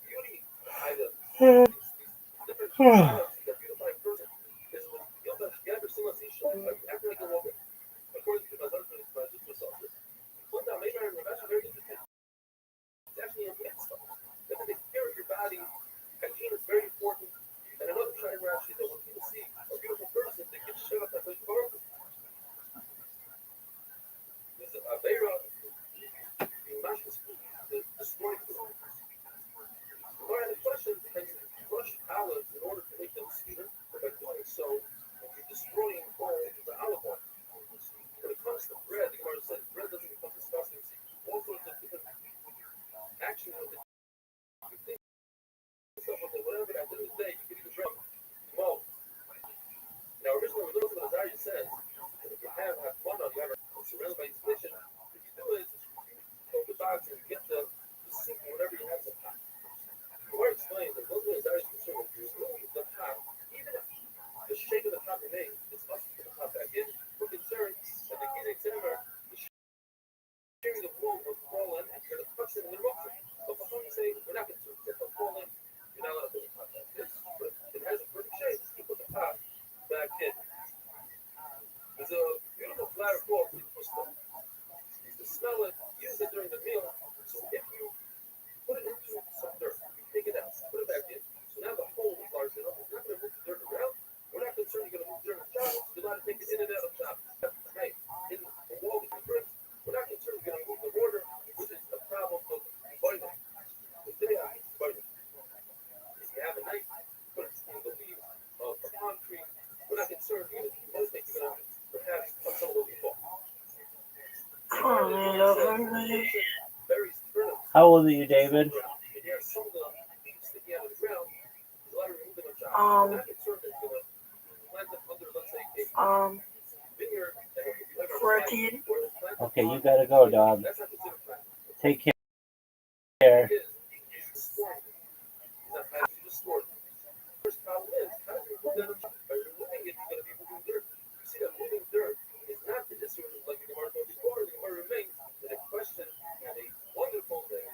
beauty items, these different products that beautify a person, is when you ever seen a seashell, like acting like a woman, according to my husband, my sister saw this. One time, maybe I remember actually very interesting. It's actually a mix stuff. That they take care of your body. Hygiene is very important. And another time where actually that when people see a beautiful person, they get shut up at the car. There's a Vera, the matches food, the destroyed food. Or the question, can you brush olives in order to make them sweeter? But by doing so, you're destroying all the olive oil. When it comes to bread, the Gemara says bread doesn't become disgusting. All sorts of different action with it. You think stuff with it, whatever, at the end of the day, you can even drum mold. Now, originally, when those Azariah says, that if you have fun on, you have surrounded by inflation, what you do is you fill the box and get the soup or whatever you have in the pot. The Gemara explains that those Azariah is concerned with you remove the pot, even if the shape of the pot remains, it's us to put the pot back in. We're concerned that the kid examiner is sharing the food will fall in and you're going to touch it and remove it. But before you say, we're not concerned, if it'll fall in, you're not allowed to put the pot back in. But it has a perfect shape, you put the pot back in. There's a beautiful flower called Lipusta. You can smell it, use it during the meal. So if you put it into some dirt, you take it out, put it back in. So now the hole is large enough. It's not going to move the dirt around. We're not concerned you're going to move dirt around. You're allowed to take it in and out of shop. Hey, in the wall with the bricks, we're not concerned you're going to move the water, which is a problem of biting. If they are biting. If you have a knife, put it in the leaves of a palm tree. We're not concerned you're going to perhaps cut some of the leaf off. Berries, turnips, How old are you, David? and you have some of the leaves sticking out of the ground. There's a lot of removing of shop. We're not concerned that you're going to plant them under, let's say, a vineyard. 14. Okay, you gotta go, dog. That's not considered planting. Take care. It is. It's storing it. It's not planting, it's just storing it. First problem is, how do you remove that? By removing it, you're going to be moving dirt. You see that moving dirt is not the issue like the Gemara told before. The Gemara remains in a question and a wonderful thing.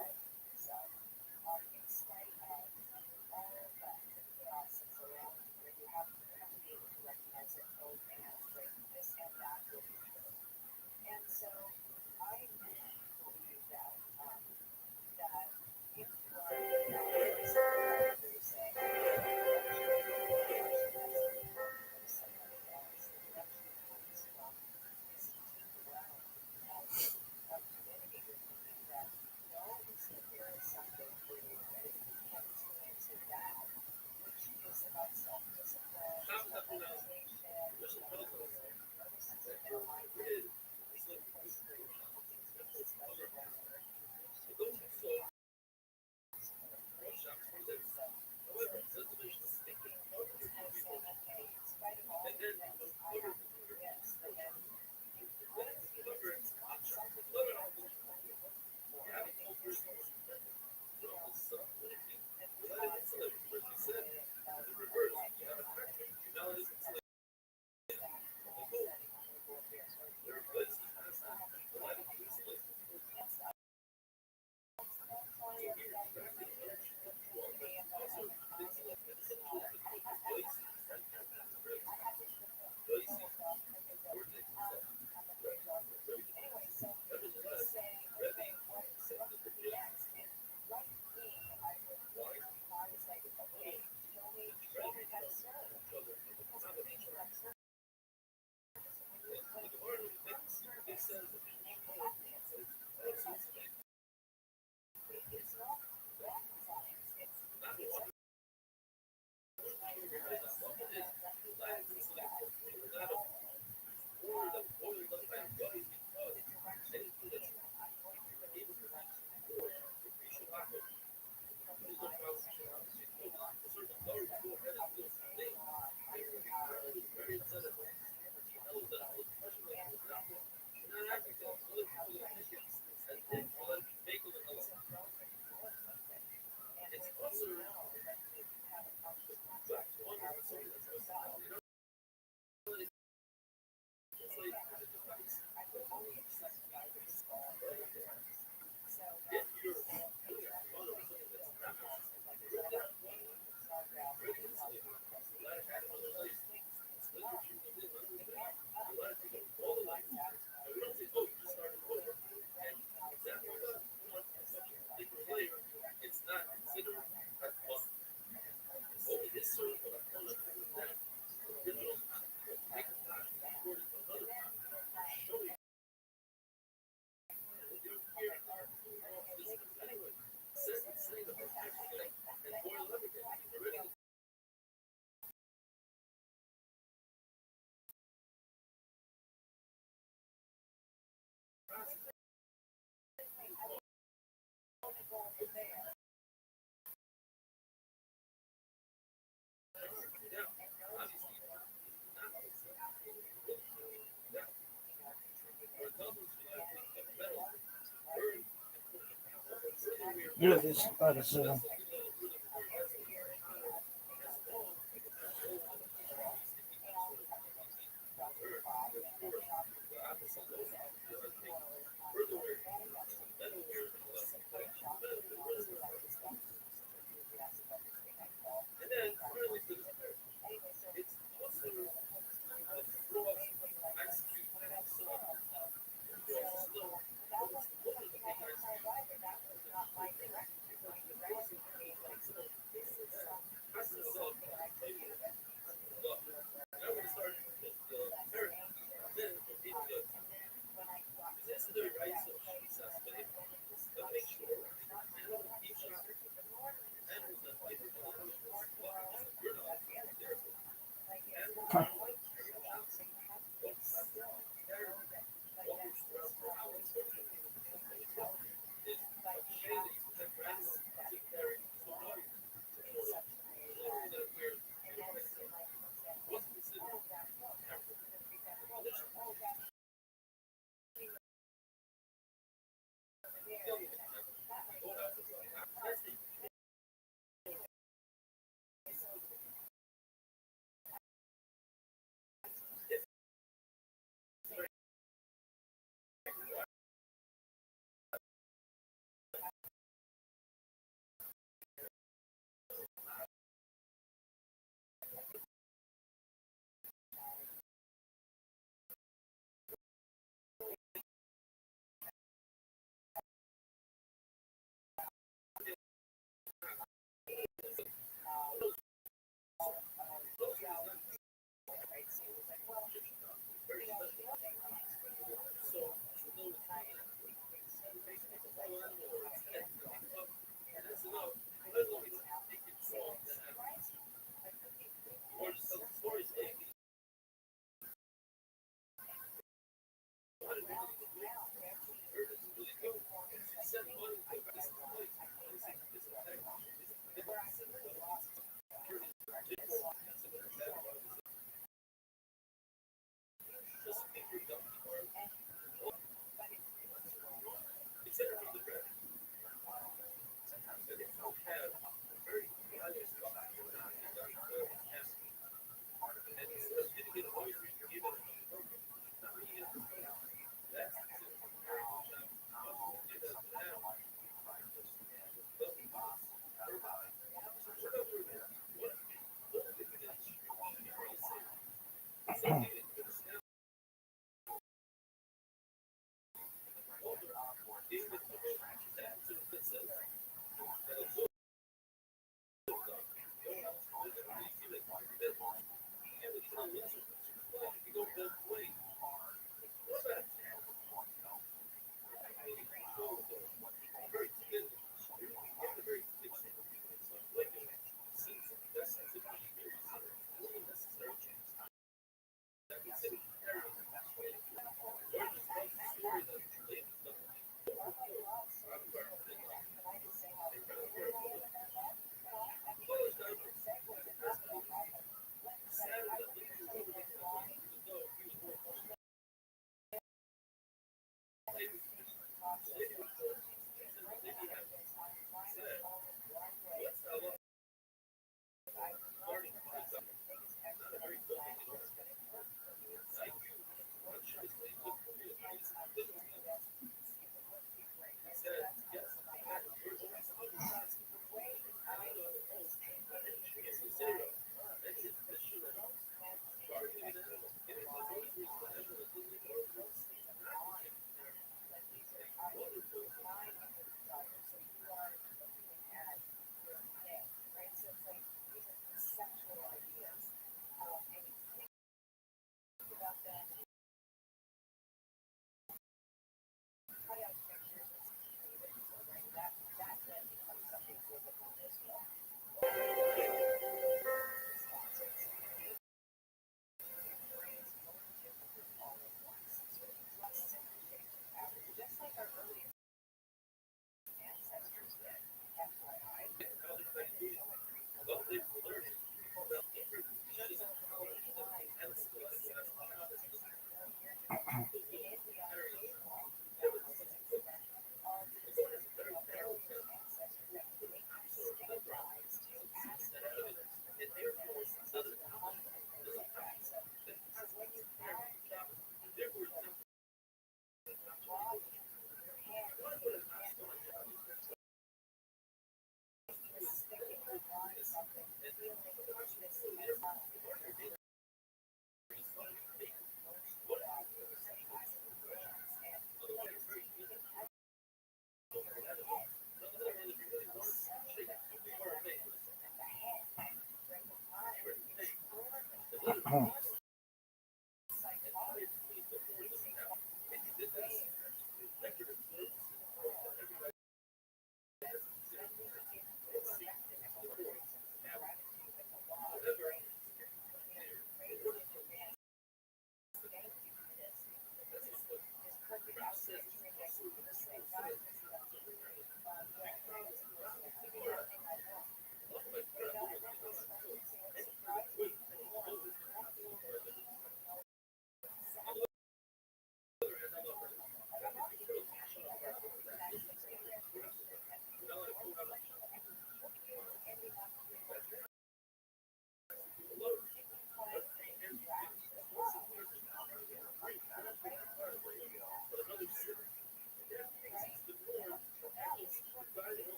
Yeah, this is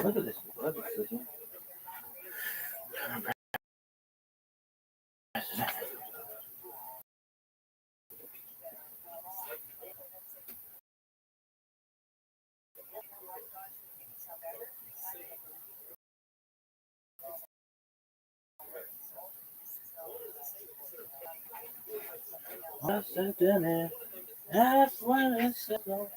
Look at this. Look at this. What's the dinner? That's when it's so.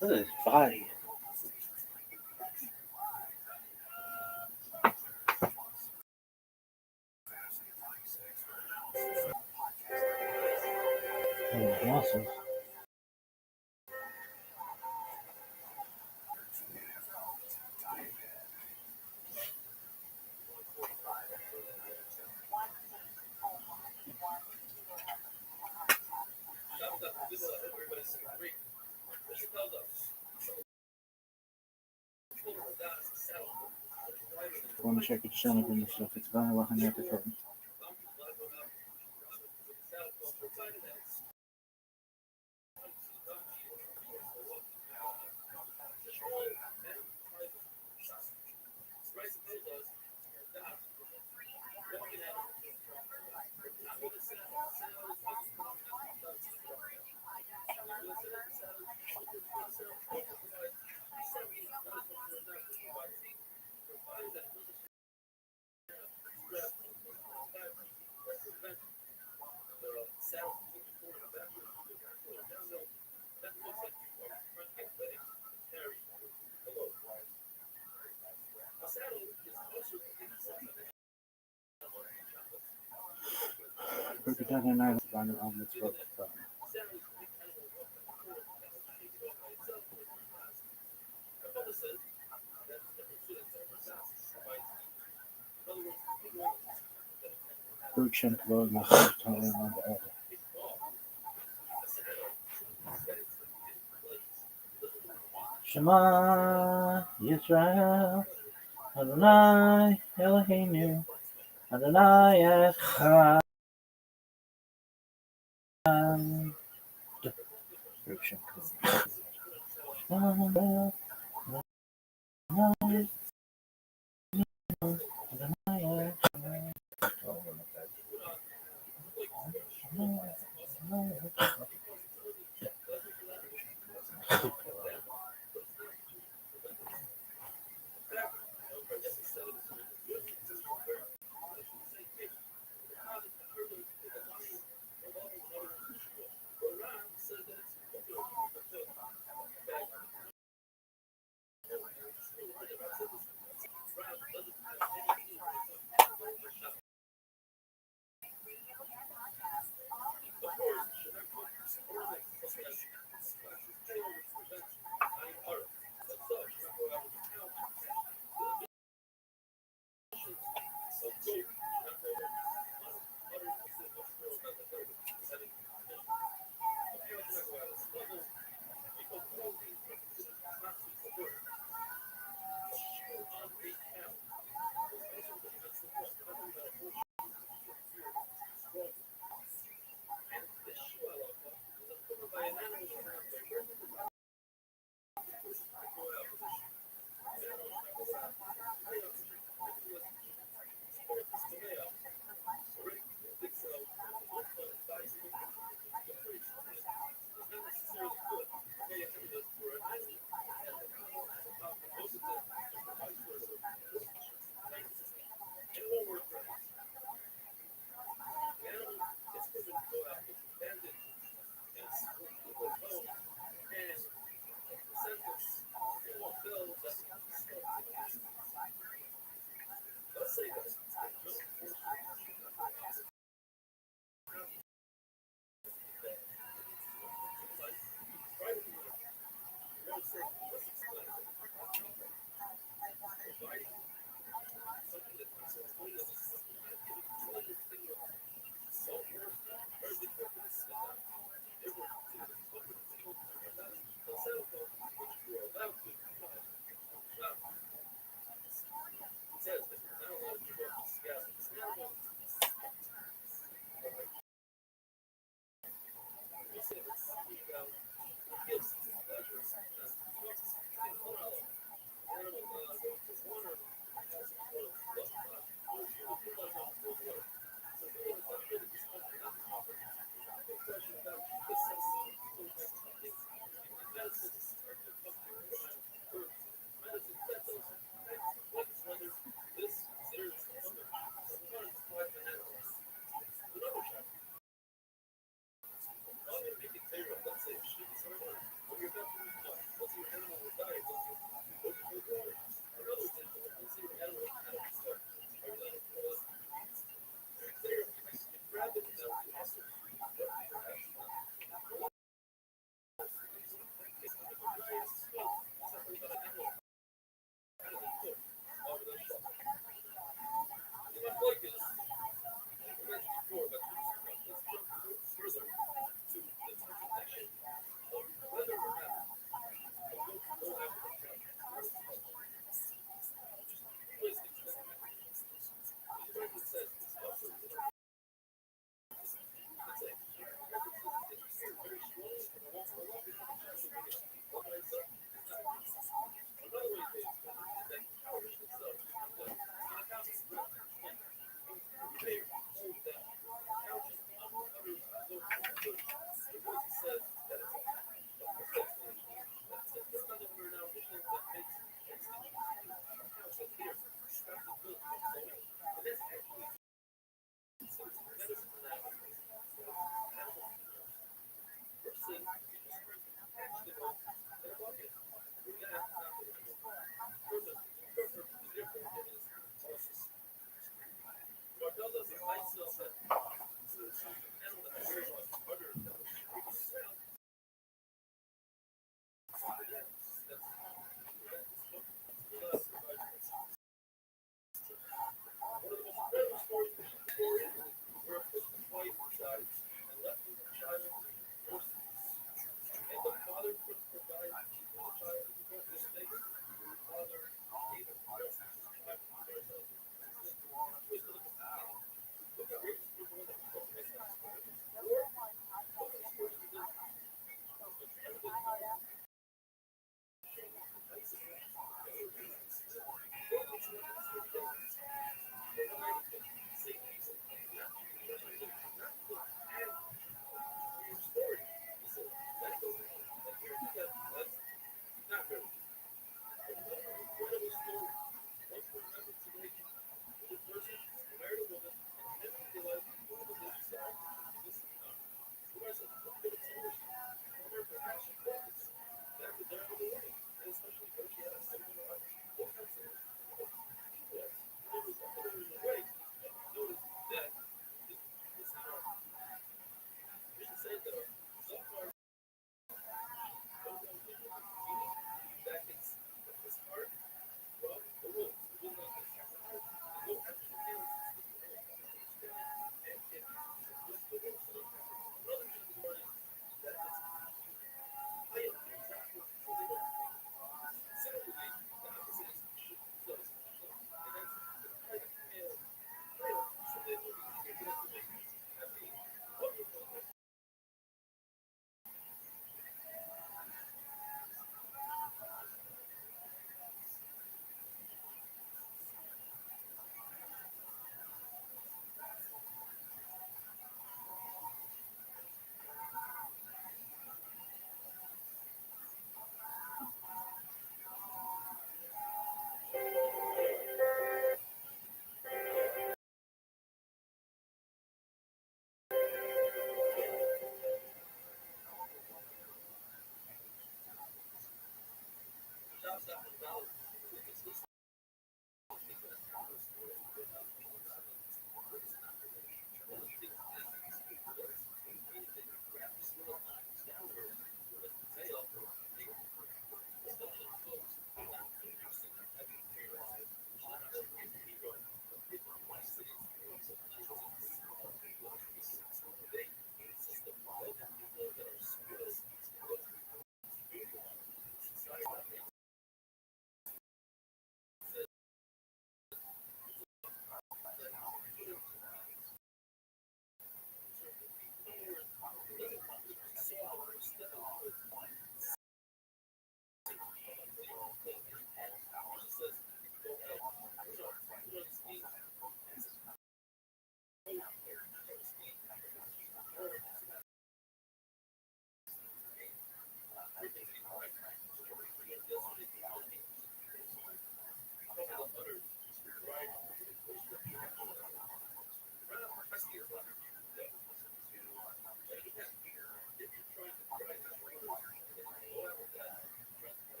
Look at his body. And his muscles. وانا شاكر شانك من الشوف اتباع واحد يعتفر Shema Yisrael, Adonai Eloheinu, Adonai Echad.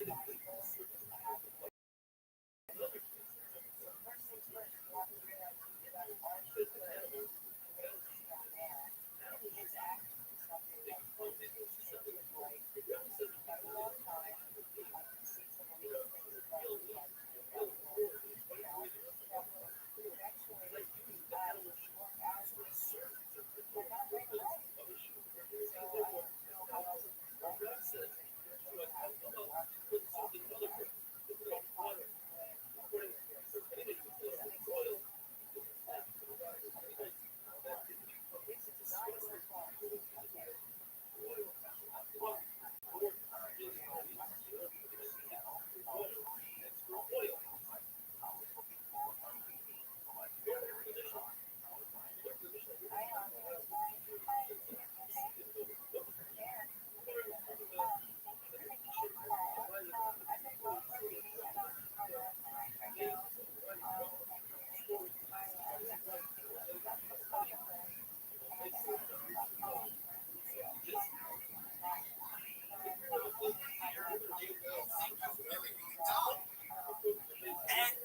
And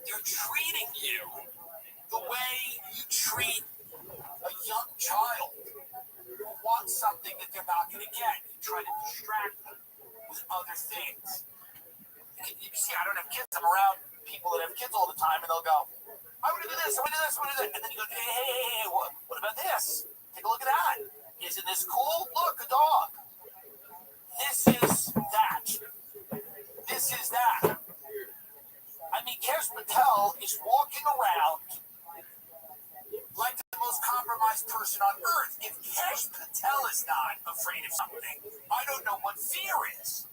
they're treating you the way you treat a young child who wants something that they're not going to get. You try to distract them with other things. You see, I don't have kids. I'm around people that have kids all the time, and they'll go, I want to do this, I want to do this, I want to do that. And then you go, hey, what about this? Take a look at that. Isn't this cool? Look, a dog. This is that. This is that. I mean, Kesh Patel is walking around like the most compromised person on earth. If Kesh Patel is not afraid of something, I don't know what fear is.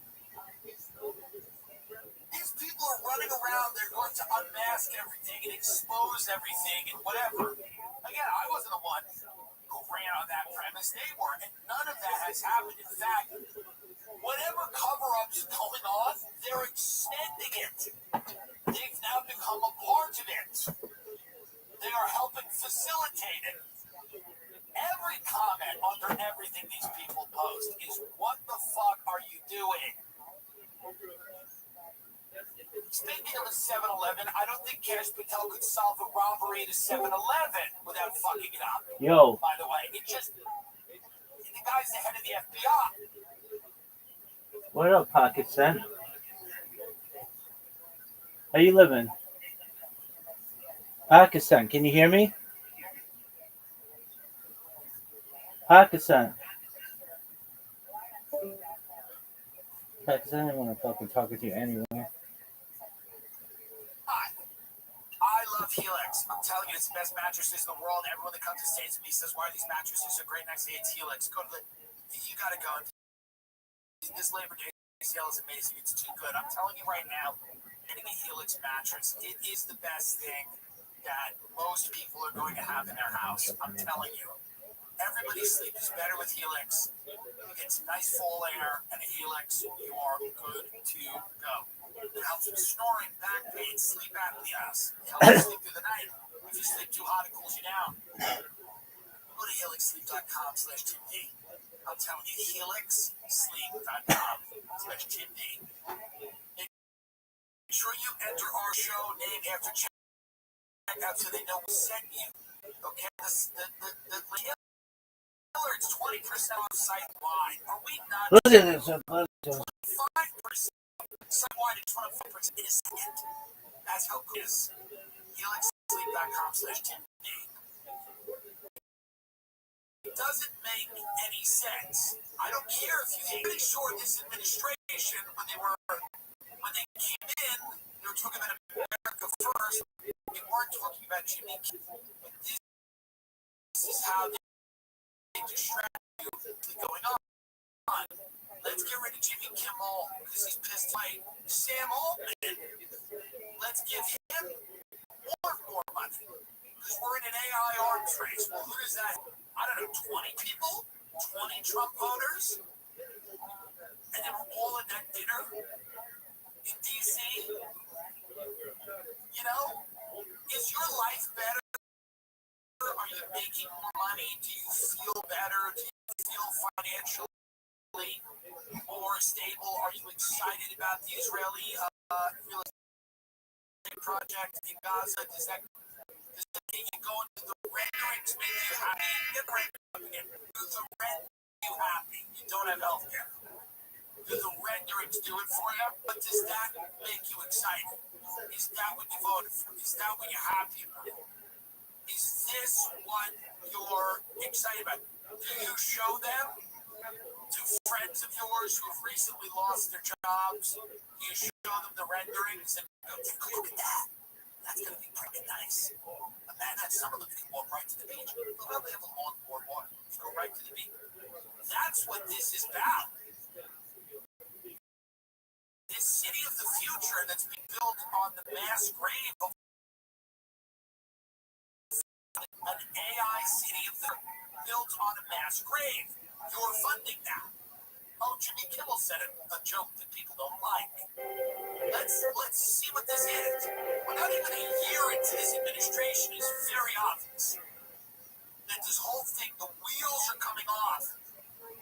These people are running around, they're going to unmask everything and expose everything and whatever. Again, I wasn't the one who ran on that premise. They were, and none of that has happened. In fact, whatever cover-ups going on, they're extending it. They've now become a part of it. They are helping facilitate it. Every comment under everything these people post is, what the fuck are you doing? Speaking of a 7-Eleven, I don't think Kesh Patel could solve a robbery at a 7-Eleven without fucking it up. Yo. By the way, the guy's the head of the FBI. What up, Pakistan? How you living? Pakistan, can you hear me? Pakistan. Pakistan, I don't want to fucking talk with you anyway. I love Helix. I'm telling you, it's the best mattresses in the world. Everyone that comes to States to me says, why are these mattresses so great? And I say, it's Helix. You gotta go. This Labor Day sale is amazing. It's too good. I'm telling you right now, getting a Helix mattress, it is the best thing that most people are going to have in their house. I'm telling you. Everybody's sleep is better with Helix. It's nice full air and a Helix. You are good to go. It helps with snoring, back pain, sleep apnea. It helps you sleep through the night. If you sleep too hot, it cools you down. Go to helixsleep.com/TimD. I'm telling you, helixsleep.com/TimD. Make sure you enter our show name after checkout so they know we sent you. Okay? The it's 20% off site-wide. Are we not? Look at this. 25%. Site-wide is 25%. Is it? That's how good it is. helixsleep.com/TimD. It doesn't make any sense. I don't care if you hate. I'm pretty sure this administration, when they came in, they were talking about America first. They weren't talking about Jimmy Kimmel. But this is how they distract you going on. Let's get rid of Jimmy Kimmel because he's pissed away. Sam Altman, let's give him more money because we're in an AI arms race. Well, who is that? I don't know, 20 people? 20 Trump voters? And they were all at that dinner in D.C.? You know, is your life better? Are you making more money? Do you feel better? Do you feel financially more stable? Are you excited about the Israeli real estate project in Gaza? Does that get you going? Do the renderings make you happy? Get the rendering up again. Do the render you happy? You don't have healthcare. Do the renderings do it for you? But does that make you excited? Is that what you voted for? Is that what you're happy about? Is this what you're excited about? Do you show them to friends of yours who have recently lost their jobs? Do you show them the renderings and go, look at that? That's going to be pretty nice. Imagine some of them can walk right to the beach. They'll probably have a long boardwalk. You go right to the beach. That's what this is about. This city of the future that's being built on the mass grave of an AI city of the built on a mass grave. You're funding that. Oh, Jimmy Kimmel said a joke that people don't like. Let's see what this is. We're not even a year into this administration. It's very obvious that this whole thing, the wheels are coming off.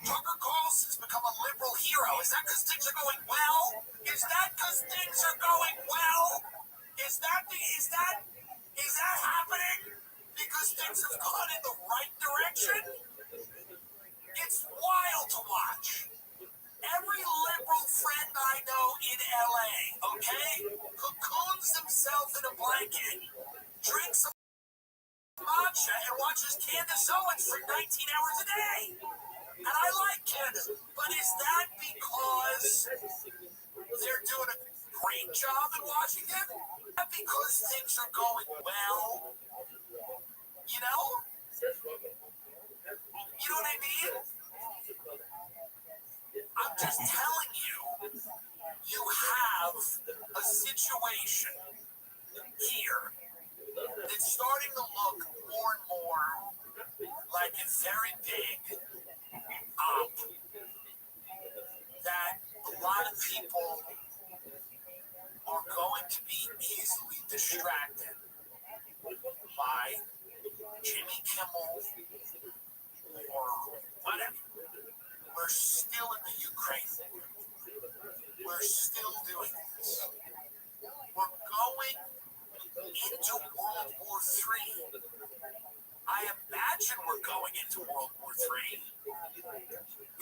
Tucker Carlson's become a liberal hero. Is that because things are going well? Is that because things are going well? Is that happening because things have gone in the right direction? It's wild to watch. Every liberal friend I know in LA, okay, cocoons themselves in a blanket, drinks some matcha, and watches Candace Owens for 19 hours a day. And I like Candace, but is that because they're doing a great job in Washington? Is that because things are going well? You know? You know what I mean? I'm just telling you, you have a situation here that's starting to look more and more like a very big op that a lot of people are going to be easily distracted by Jimmy Kimmel or whatever. We're still in the Ukraine war. We're still doing this. We're going into World War III. I imagine we're going into World War III.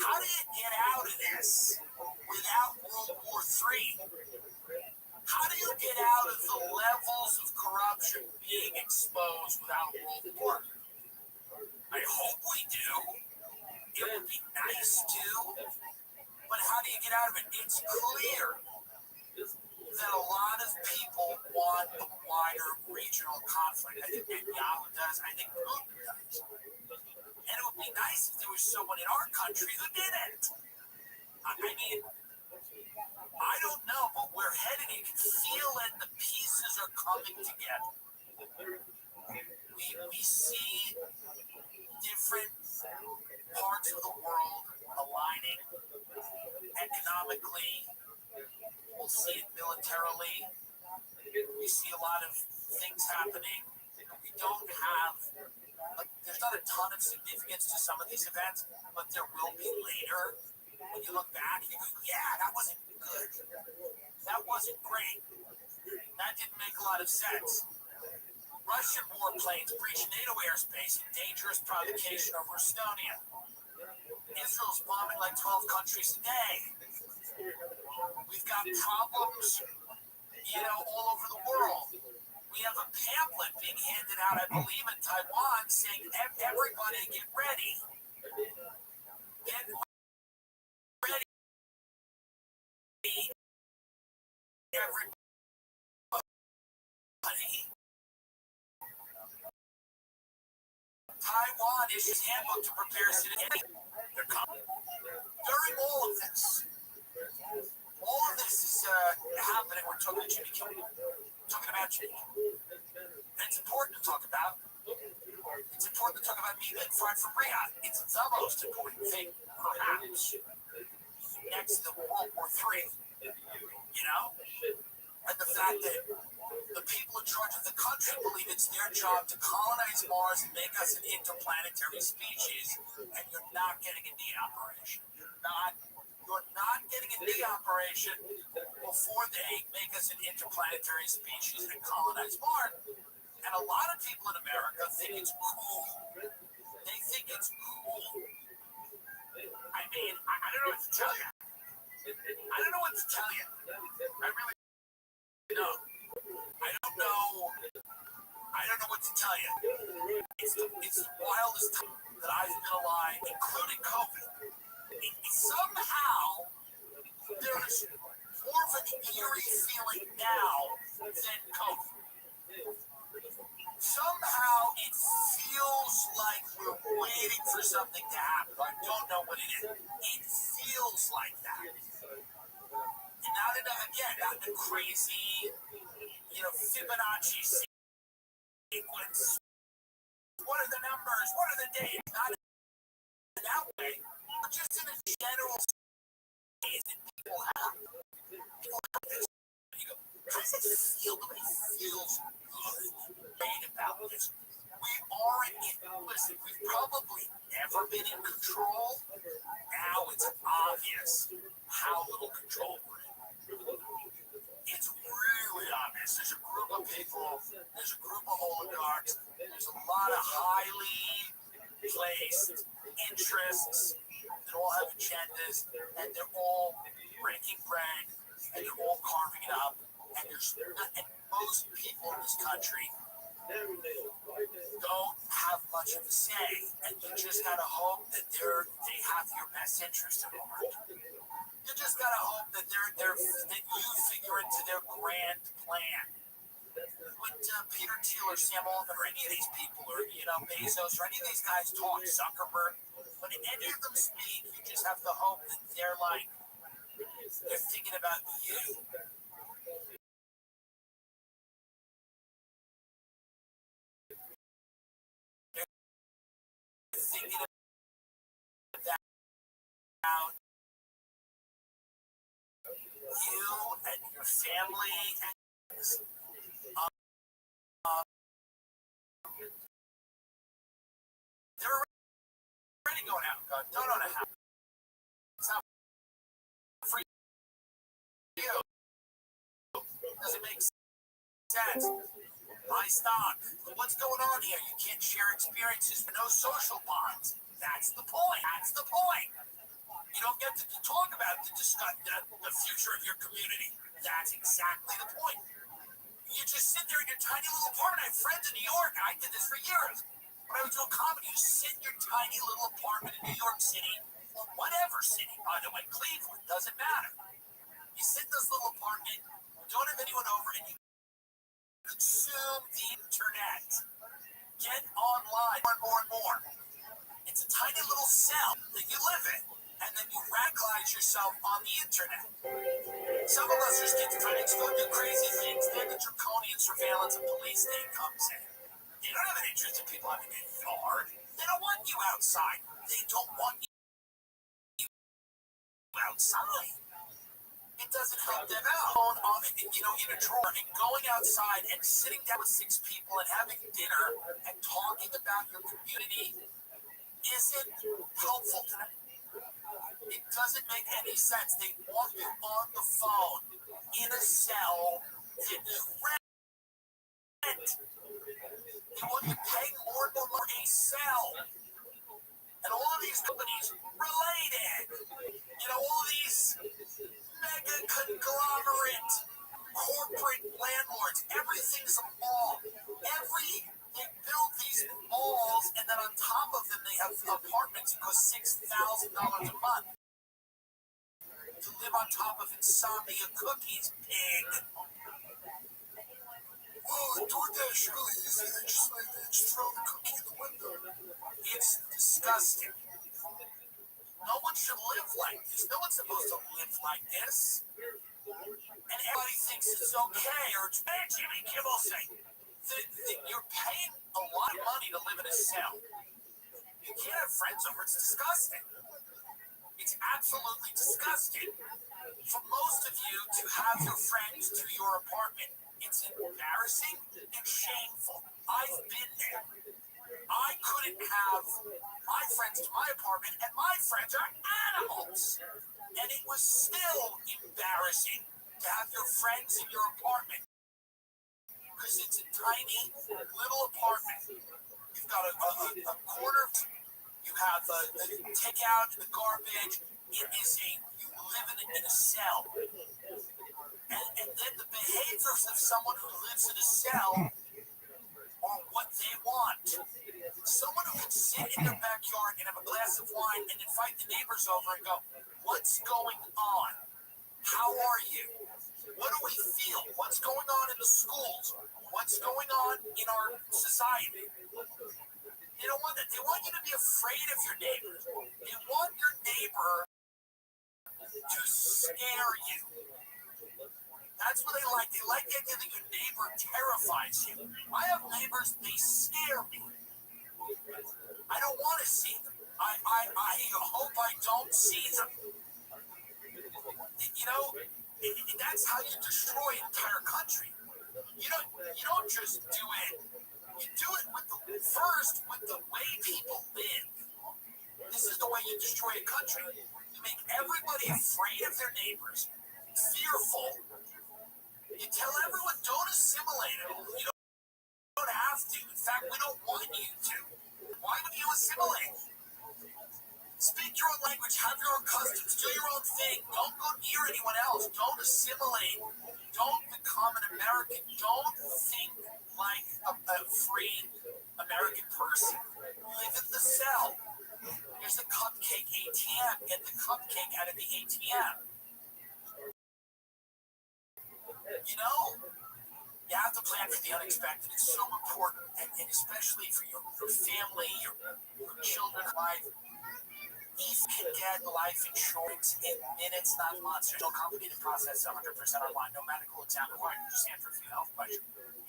How do you get out of this without World War III? How do you get out of the levels of corruption being exposed without World War? I hope we do. It would be nice to. But how do you get out of it? It's clear that a lot of people want a wider regional conflict. I think Netanyahu does. I think Putin does. And it would be nice if there was someone in our country who didn't. I mean, I don't know, but we're heading. You can feel it. The pieces are coming together. We see different parts of the world aligning economically. We'll see it militarily. We see a lot of things happening. We don't have, there's not a ton of significance to some of these events, but there will be later. When you look back and you go, yeah, that wasn't good. That wasn't great. That didn't make a lot of sense. Russian warplanes breached NATO airspace in dangerous provocation over Estonia. Israel's bombing like 12 countries a day. We've got problems, all over the world. We have a pamphlet being handed out, I believe, in Taiwan saying, everybody get ready. Get ready. Everybody. Taiwan issues handbook to prepare citizens. They're coming. During all of this is happening. We're talking to Jimmy Kimmel. Talking about Jimmy. And it's important to talk about. It's important to talk about me being fired from Riyadh. It's the most important thing, perhaps, next to World War III. And the fact that The people in charge of the country believe it's their job to colonize Mars and make us an interplanetary species, and you're not getting a knee operation. You're not getting a knee operation before they make us an interplanetary species and colonize Mars. And a lot of people in America think it's cool. They think it's cool. I mean, I don't know what to tell you. I don't know what to tell you. I really don't. I don't know. I don't know what to tell you. It's the wildest time that I've been alive, including COVID. Somehow, there's more of an eerie feeling now than COVID. Somehow, it feels like we're waiting for something to happen. I don't know what it is. It feels like that. And not the crazy, Fibonacci sequence. What are the numbers? What are the dates? Not in that way, but just in a general state that people have. People have this. You go, how does it feel? The way it feels good. Read about this. We aren't in. Listen, we've probably never been in control. Now it's obvious how little control we're in. It's really obvious. There's a group of people, there's a group of oligarchs, there's a lot of highly placed interests that all have agendas, and they're all breaking bread, and they're all carving it up, and most people in this country don't have much of a say, and you just gotta hope that they have your best interest in heart. You just gotta hope that that you figure into their grand plan. When Peter Thiel or Sam Altman or any of these people, or Bezos or any of these guys talk, Zuckerberg, when any of them speak, you just have to hope that they're thinking about you. They're thinking about you and your family and they're already going out and going, don't own a house. It's not for you. Doesn't make sense. Buy stock. What's going on here? You can't share experiences for no social bonds. That's the point. You don't get to talk about the future of your community. That's exactly the point. You just sit there in your tiny little apartment. I have friends in New York. I did this for years. When I was doing comedy, you sit in your tiny little apartment in New York City, or whatever city, by the way, Cleveland, doesn't matter. You sit in this little apartment, you don't have anyone over, and you consume the internet. Get online more and more. It's a tiny little cell that you live in, and then you radicalize yourself on the internet. Some of us just get to try to do crazy things. Then the draconian surveillance of police state comes in. They don't have an interest in people having a yard. They don't want you outside. They don't want you outside. It doesn't help them out. In a drawer and going outside and sitting down with 6 people and having dinner and talking about your community isn't helpful to them. It doesn't make any sense. They want you on the phone in a cell that you rent. They want you paying more and more for a cell. And all of these companies related. All these mega conglomerate corporate landlords. Everything's a mall. They build these malls, and then on top of them, they have apartments that cost $6,000 a month to live on top of insomnia cookies, pig. Oh, DoorDash really easy. They just throw the cookie in the window. It's disgusting. No one should live like this. No one's supposed to live like this. And everybody thinks it's okay, or it's bad. Jimmy Kimmel saying that you're paying a lot of money to live in a cell. You can't have friends over. It's disgusting. It's absolutely disgusting. For most of you to have your friends to your apartment It's embarrassing and shameful. I've been there. I couldn't have my friends to my apartment, and my friends are animals. And it was still embarrassing to have your friends in your apartment because it's a tiny little apartment. You've got a corner, you have the takeout and the garbage. It is you live in a cell. And then the behaviors of someone who lives in a cell are what they want. Someone who can sit in their backyard and have a glass of wine and invite the neighbors over and go, "What's going on? How are you? What do we feel? What's going on in the schools? What's going on in our society?" They don't want that. They want you to be afraid of your neighbor. They want your neighbor to scare you. That's what they like. They like the idea that your neighbor terrifies you. I have neighbors, they scare me. I don't want to see them. I hope I don't see them. You know, that's how you destroy an entire country. You don't just do it. You do it with the way people live. This is the way you destroy a country. You make everybody afraid of their neighbors, fearful. You tell everyone, don't assimilate at all. You don't have to. In fact, we don't want you to. Why would you assimilate? Speak your own language, have your own customs, do your own thing. Don't go near anyone else. Don't assimilate. Don't become an American. Don't think like a free American person. Live in the cell. There's a cupcake ATM. Get the cupcake out of the ATM. You know, you have to plan for the unexpected. It's so important, and especially for your family, your children, life. You can get life insurance in minutes, not months. There's no complicated process, 100% online, no medical exam required. You just answer a few health questions.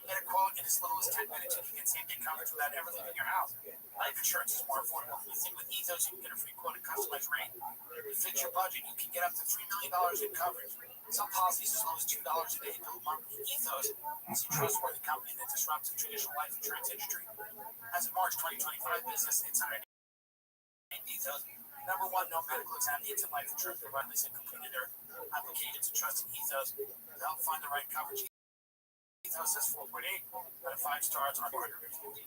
Get a quote in as little as 10 minutes. You can get same-day coverage without ever leaving your house. Life insurance is more affordable. You think with Ethos, you can get a free quote and customized rate. You fit your budget. You can get up to $3 million in coverage. Some policies as low as $2 a day built monthly. Ethos is a trustworthy company that disrupts the traditional life insurance industry. As of March 2025, Business Insider named Ethos number one, no medical exam needs in life insurance providers have completed their applications and trusting Ethos to help find the right coverage. Ethos has 4.8 out of 5 stars on 450.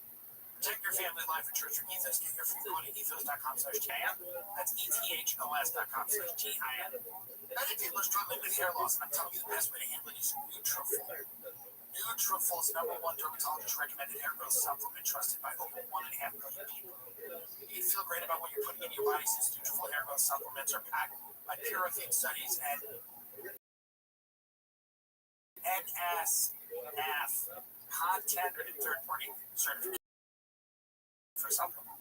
Protect your family life insurance from Ethos. Get your free quote at ethos.com/GIM. That's ethos.com/GIM. Many people are struggling with hair loss. I'm telling you the best way to handle it is Nutrafol. Nutrafol is number one dermatologist recommended hair growth supplement trusted by over 1.5 million people. You feel great about what you're putting in your body since Nutrafol hair growth supplements are packed by peer-reviewed studies and NSF content or third-party certification for supplement.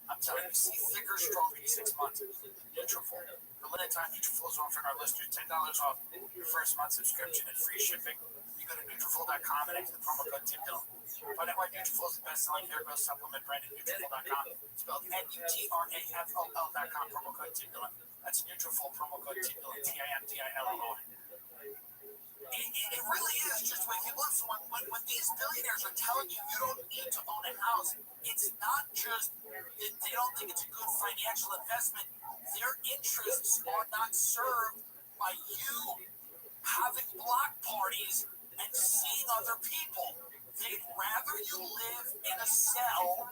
I'm telling you, see thicker, stronger in 6 months. Nutrafol. For limited time, Nutrafol is offering our listeners $10 off your first month subscription and free shipping. You go to Nutrafol.com and enter the promo code TIMDILL. Find out why Nutrafol is the best-selling hair growth supplement brand at Nutrafol.com. Spelled Nutrafol.com, promo code TIMDILL. That's Nutrafol, promo code TIMDILL, TIMDILL. It really is just when you look for when these billionaires are telling you you don't need to own a house, it's not just that they don't think it's a good financial investment. Their interests are not served by you having block parties and seeing other people. They'd rather you live in a cell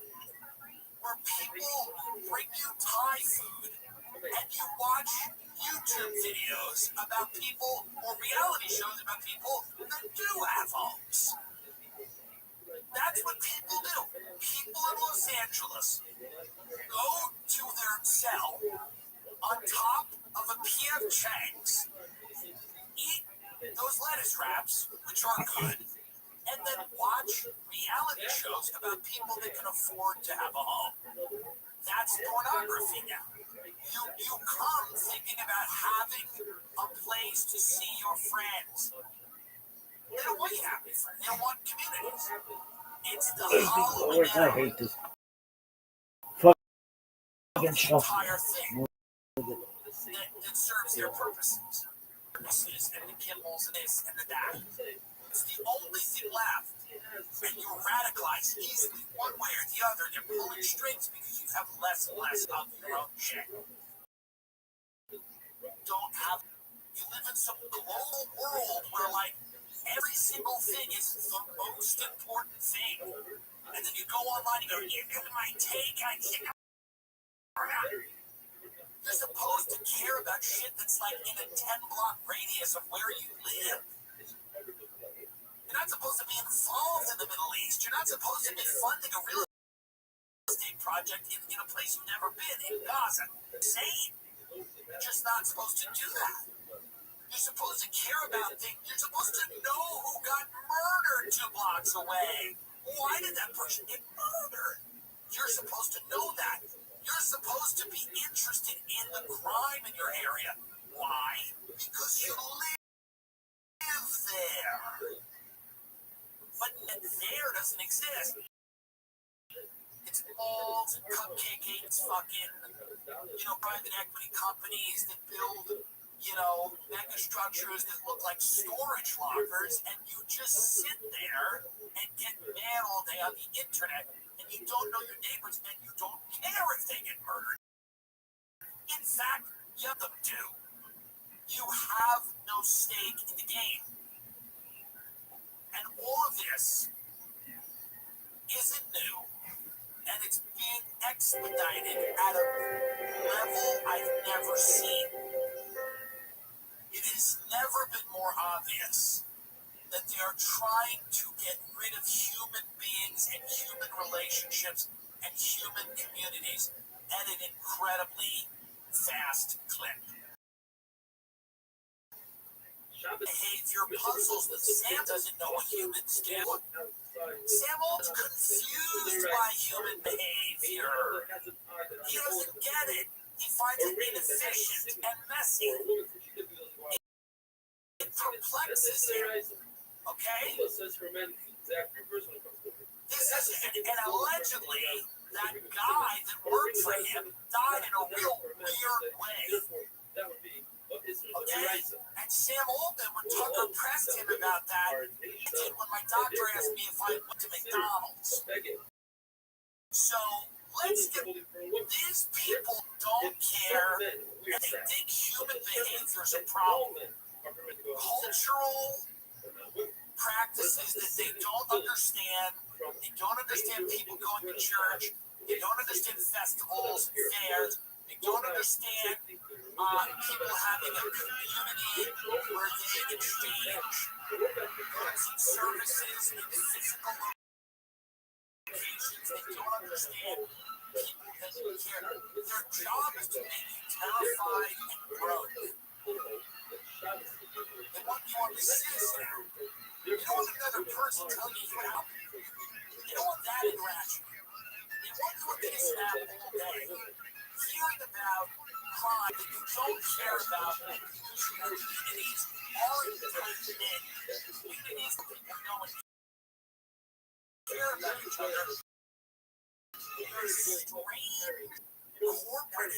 where people bring you Thai food and you watch YouTube videos about people or reality shows about people that do have homes. That's what people do. People in Los Angeles go to their cell on top of a P.F. Chang's, eat those lettuce wraps, which are good, and then watch reality shows about people that can afford to have a home. That's pornography now. You come thinking about having a place to see your friends. They don't want you to have any friends. They don't want communities. It's the hollow I hate this fucking entire thing that serves their purposes. And the Kimmels and this and the that. It's the only thing left. And you're radicalized easily one way or the other. They're pulling strings because you have less and less of your own shit. You live in some global world where, like, every single thing is the most important thing. And then you go online and go, here's my take on shit. You're supposed to care about shit that's like in a 10-block radius of where you live. You're not supposed to be involved in the Middle East. You're not supposed to be funding a real estate project in a place you've never been, in Gaza. Insane. You're just not supposed to do that. You're supposed to care about things. You're supposed to know who got murdered 2 blocks away. Why did that person get murdered? You're supposed to know that. You're supposed to be interested in the crime in your area. Why? Because you live there. But there doesn't exist. It's malls and cupcake, it's fucking, private equity companies that build, mega structures that look like storage lockers, and you just sit there and get mad all day on the internet, and you don't know your neighbors, and you don't care if they get murdered. In fact, you have them do. You have no stake in the game. And all of this isn't new, and it's being expedited at a level I've never seen. It has never been more obvious that they are trying to get rid of human beings and human relationships and human communities at an incredibly fast clip. Behavior puzzles that Sam doesn't know what humans do. Sam Old's confused by human behavior. He doesn't get it. He finds it inefficient and messy. It perplexes him. Okay? This is, and allegedly, that guy that worked for him died in a real weird way. Okay? And Sam Oldman, when Tucker pressed him about that, I did when my doctor asked me if I went to McDonald's. So, let's get, these people don't care, and they think human behavior is a problem. Cultural practices that they don't understand. They don't understand people going to church. They don't understand festivals and fairs. They don't understand people having a community where they exchange goods and services in physical locations. They don't understand people that care. Their job is to make you terrified and broke. They want you on the citizen. You don't want another person telling you how. You don't want that interaction. You want to look at a snap all day, hearing about crime that you don't care about because your communities aren't tight knit. Communities that people know and care about each other. There's strange corporate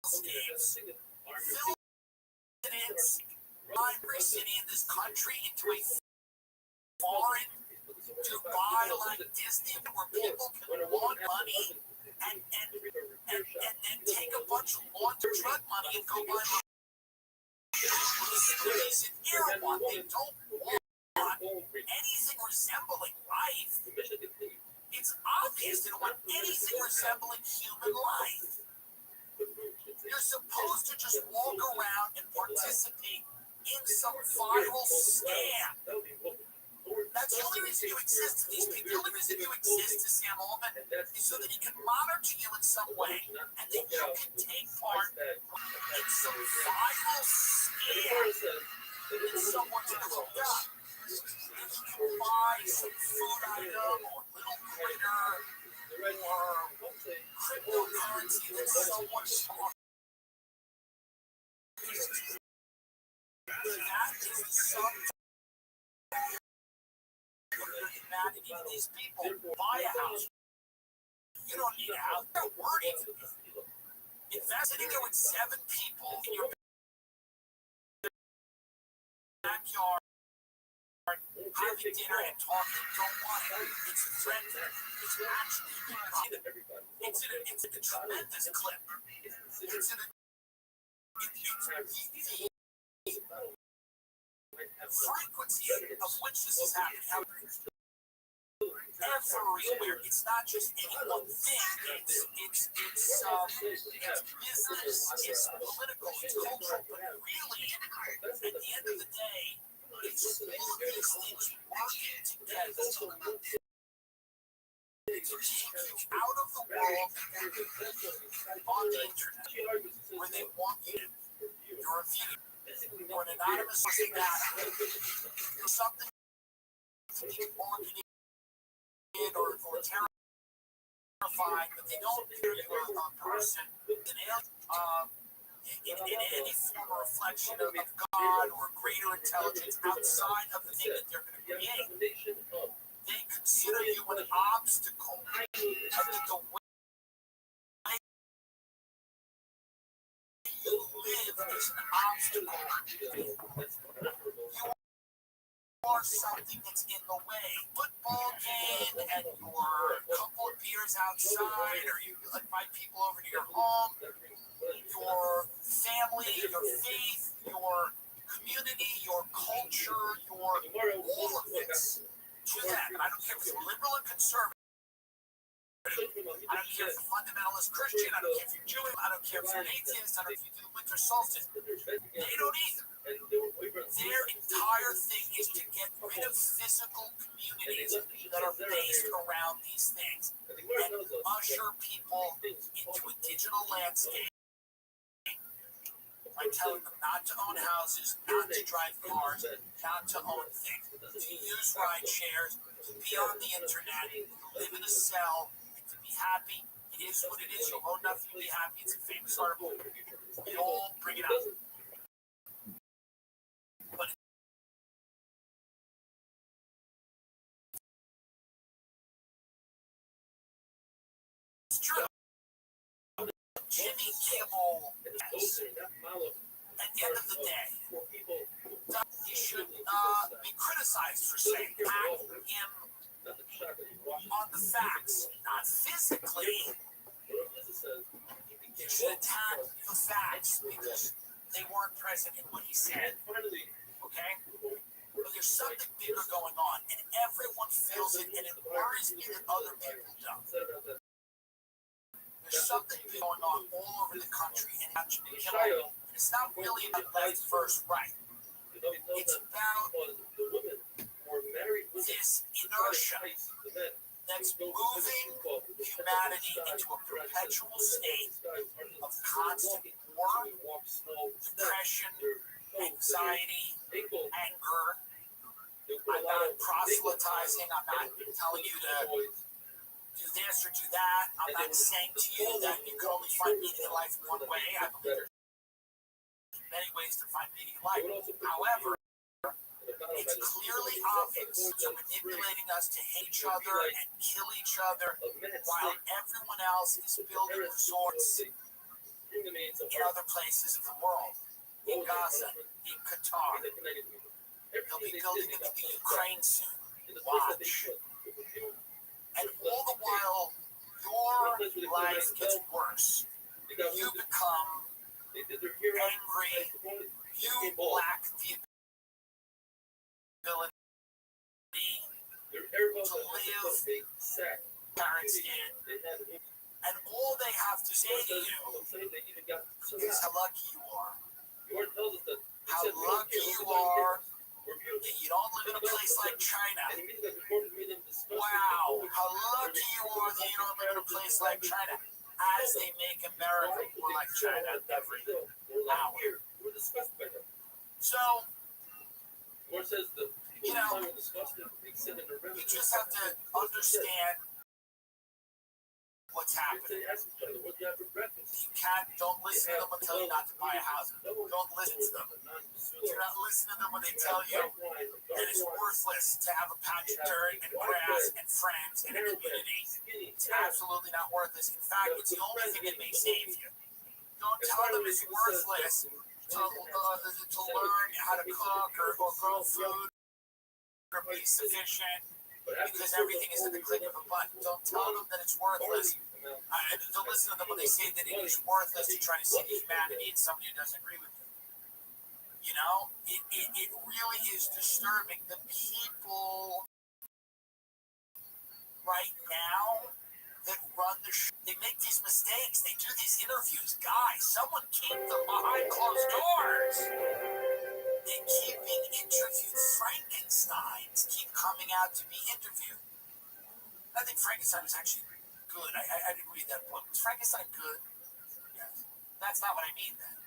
hellscapes filled every city in this country into a foreign Dubai like Disney where people can want money and then take a bunch of laundry drug money and go buy cities in Iran. They don't want anything resembling life. It's obvious they don't want anything resembling human life. You're supposed to just walk around and participate in some viral scam. That's the only reason you exist to these people. The only reason you exist to Sam Altman is so that he can monitor you in some way and then you can take part in some viral scam that someone's cooked up. And you can buy some food item or little critter or cryptocurrency that someone smart. That is the sum humanity. These people buy a house. You don't need a house. They're worried. Sitting there with 7 people in your backyard. having dinner and talking don't want it. It's threatening. It's actually it's a tremendous clip. It's the frequency of which this is happening. Everywhere. It's not just any one thing. It's business, it's political, it's cultural, but really, at the end of the day, it's all of these things working together to take you out of the world on the internet where they want you to. You're a view. You're an anonymous data. You're something to be marketed or terrified, but they don't hear you as a person. In any form or reflection of God or greater intelligence outside of the thing that they're going to create. They consider you an obstacle. I think the way you live is an obstacle. You are something that's in the way. Football game and your couple of beers outside, or you invite people over to your home, your family, your faith, your community, your culture, all of this to them. And I don't care if you're liberal or conservative. I don't care if you're fundamentalist Christian. I don't care if you're Jewish. I don't care if you're atheist. I don't care if you do the winter solstice. They don't either. Their entire thing is to get rid of physical communities that are based around these things and usher people into a digital landscape by telling them not to own houses, not to drive cars, not to own things, to use ride shares, to be on the internet, to live in a cell, and to be happy. It is what it is. You'll own nothing to be happy. It's a famous article. We all bring it up. But it's true. Jimmy Kimmel, yes. At the end of the day, he should be criticized for saying attack him on the facts, not physically. You should attack the facts because they weren't present in what he said. Okay? But there's something bigger going on, and everyone feels it, and it worries me that other people don't. There's something going on all over the country, and it's not really about left versus right. It's about this inertia that's moving humanity into a perpetual state of constant war, depression, anxiety, anger. I'm not proselytizing. I'm not telling you to do this or do that. I'm not saying to you that you can only find meaning in life one way. I believe there's many ways to find meaning in life. However, it's clearly obvious they're manipulating us to hate each other and kill each other while everyone else is building resorts in other places of the world. In Gaza, in Qatar. They'll be building it in the Ukraine soon. Watch. And all the while, your life gets worse. You become angry. You lack the ability to live parents did. And all they have to say to you is how lucky you are. How lucky you are that you don't live in a place like China. Wow, how lucky you are that you don't live in a place like China. As they make America more like China every hour. So, you know, you just have to understand what's happening. Don't listen to them and tell you not to buy a house. Don't listen to them. Do not listen to them when they tell you that it's worthless to have a patch of dirt and grass and friends and a community. It's absolutely not worthless. In fact, it's the only thing that may save you. Don't tell them it's worthless to learn how to cook or grow food be sufficient because everything is at the click of a button. Don't tell them that it's worthless. Don't listen to them when they say that it is worthless to try to see the humanity in somebody who doesn't agree with you. You know, it really is disturbing. The people right now that run the show, they make these mistakes. They do these interviews. Guys, someone keep them behind closed doors. They keep being interviewed. Frankensteins keep coming out to be interviewed. I think Frankenstein was actually good. I didn't read that book. Was Frankenstein good? Yes. That's not what I mean then.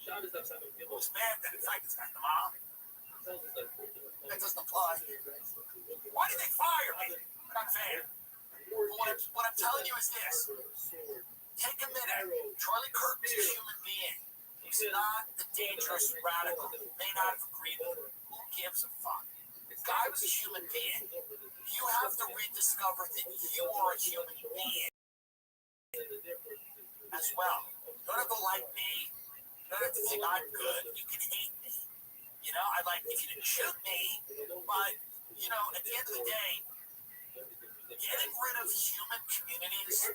It was bad then. Frankenstein, the mom. That doesn't apply. Why did they fire me? Not fair. But what I'm telling you is this. Take a minute. Charlie Kirk is a human being. He's not the dangerous radical. He may not have agreed with him. Who gives a fuck? The guy was a human being. You have to rediscover that you are a human being as well. You don't have to like me. You don't have to think I'm good. You can hate me. You know, I like if you didn't shoot me, but, you know, at the end of the day, getting rid of human communities,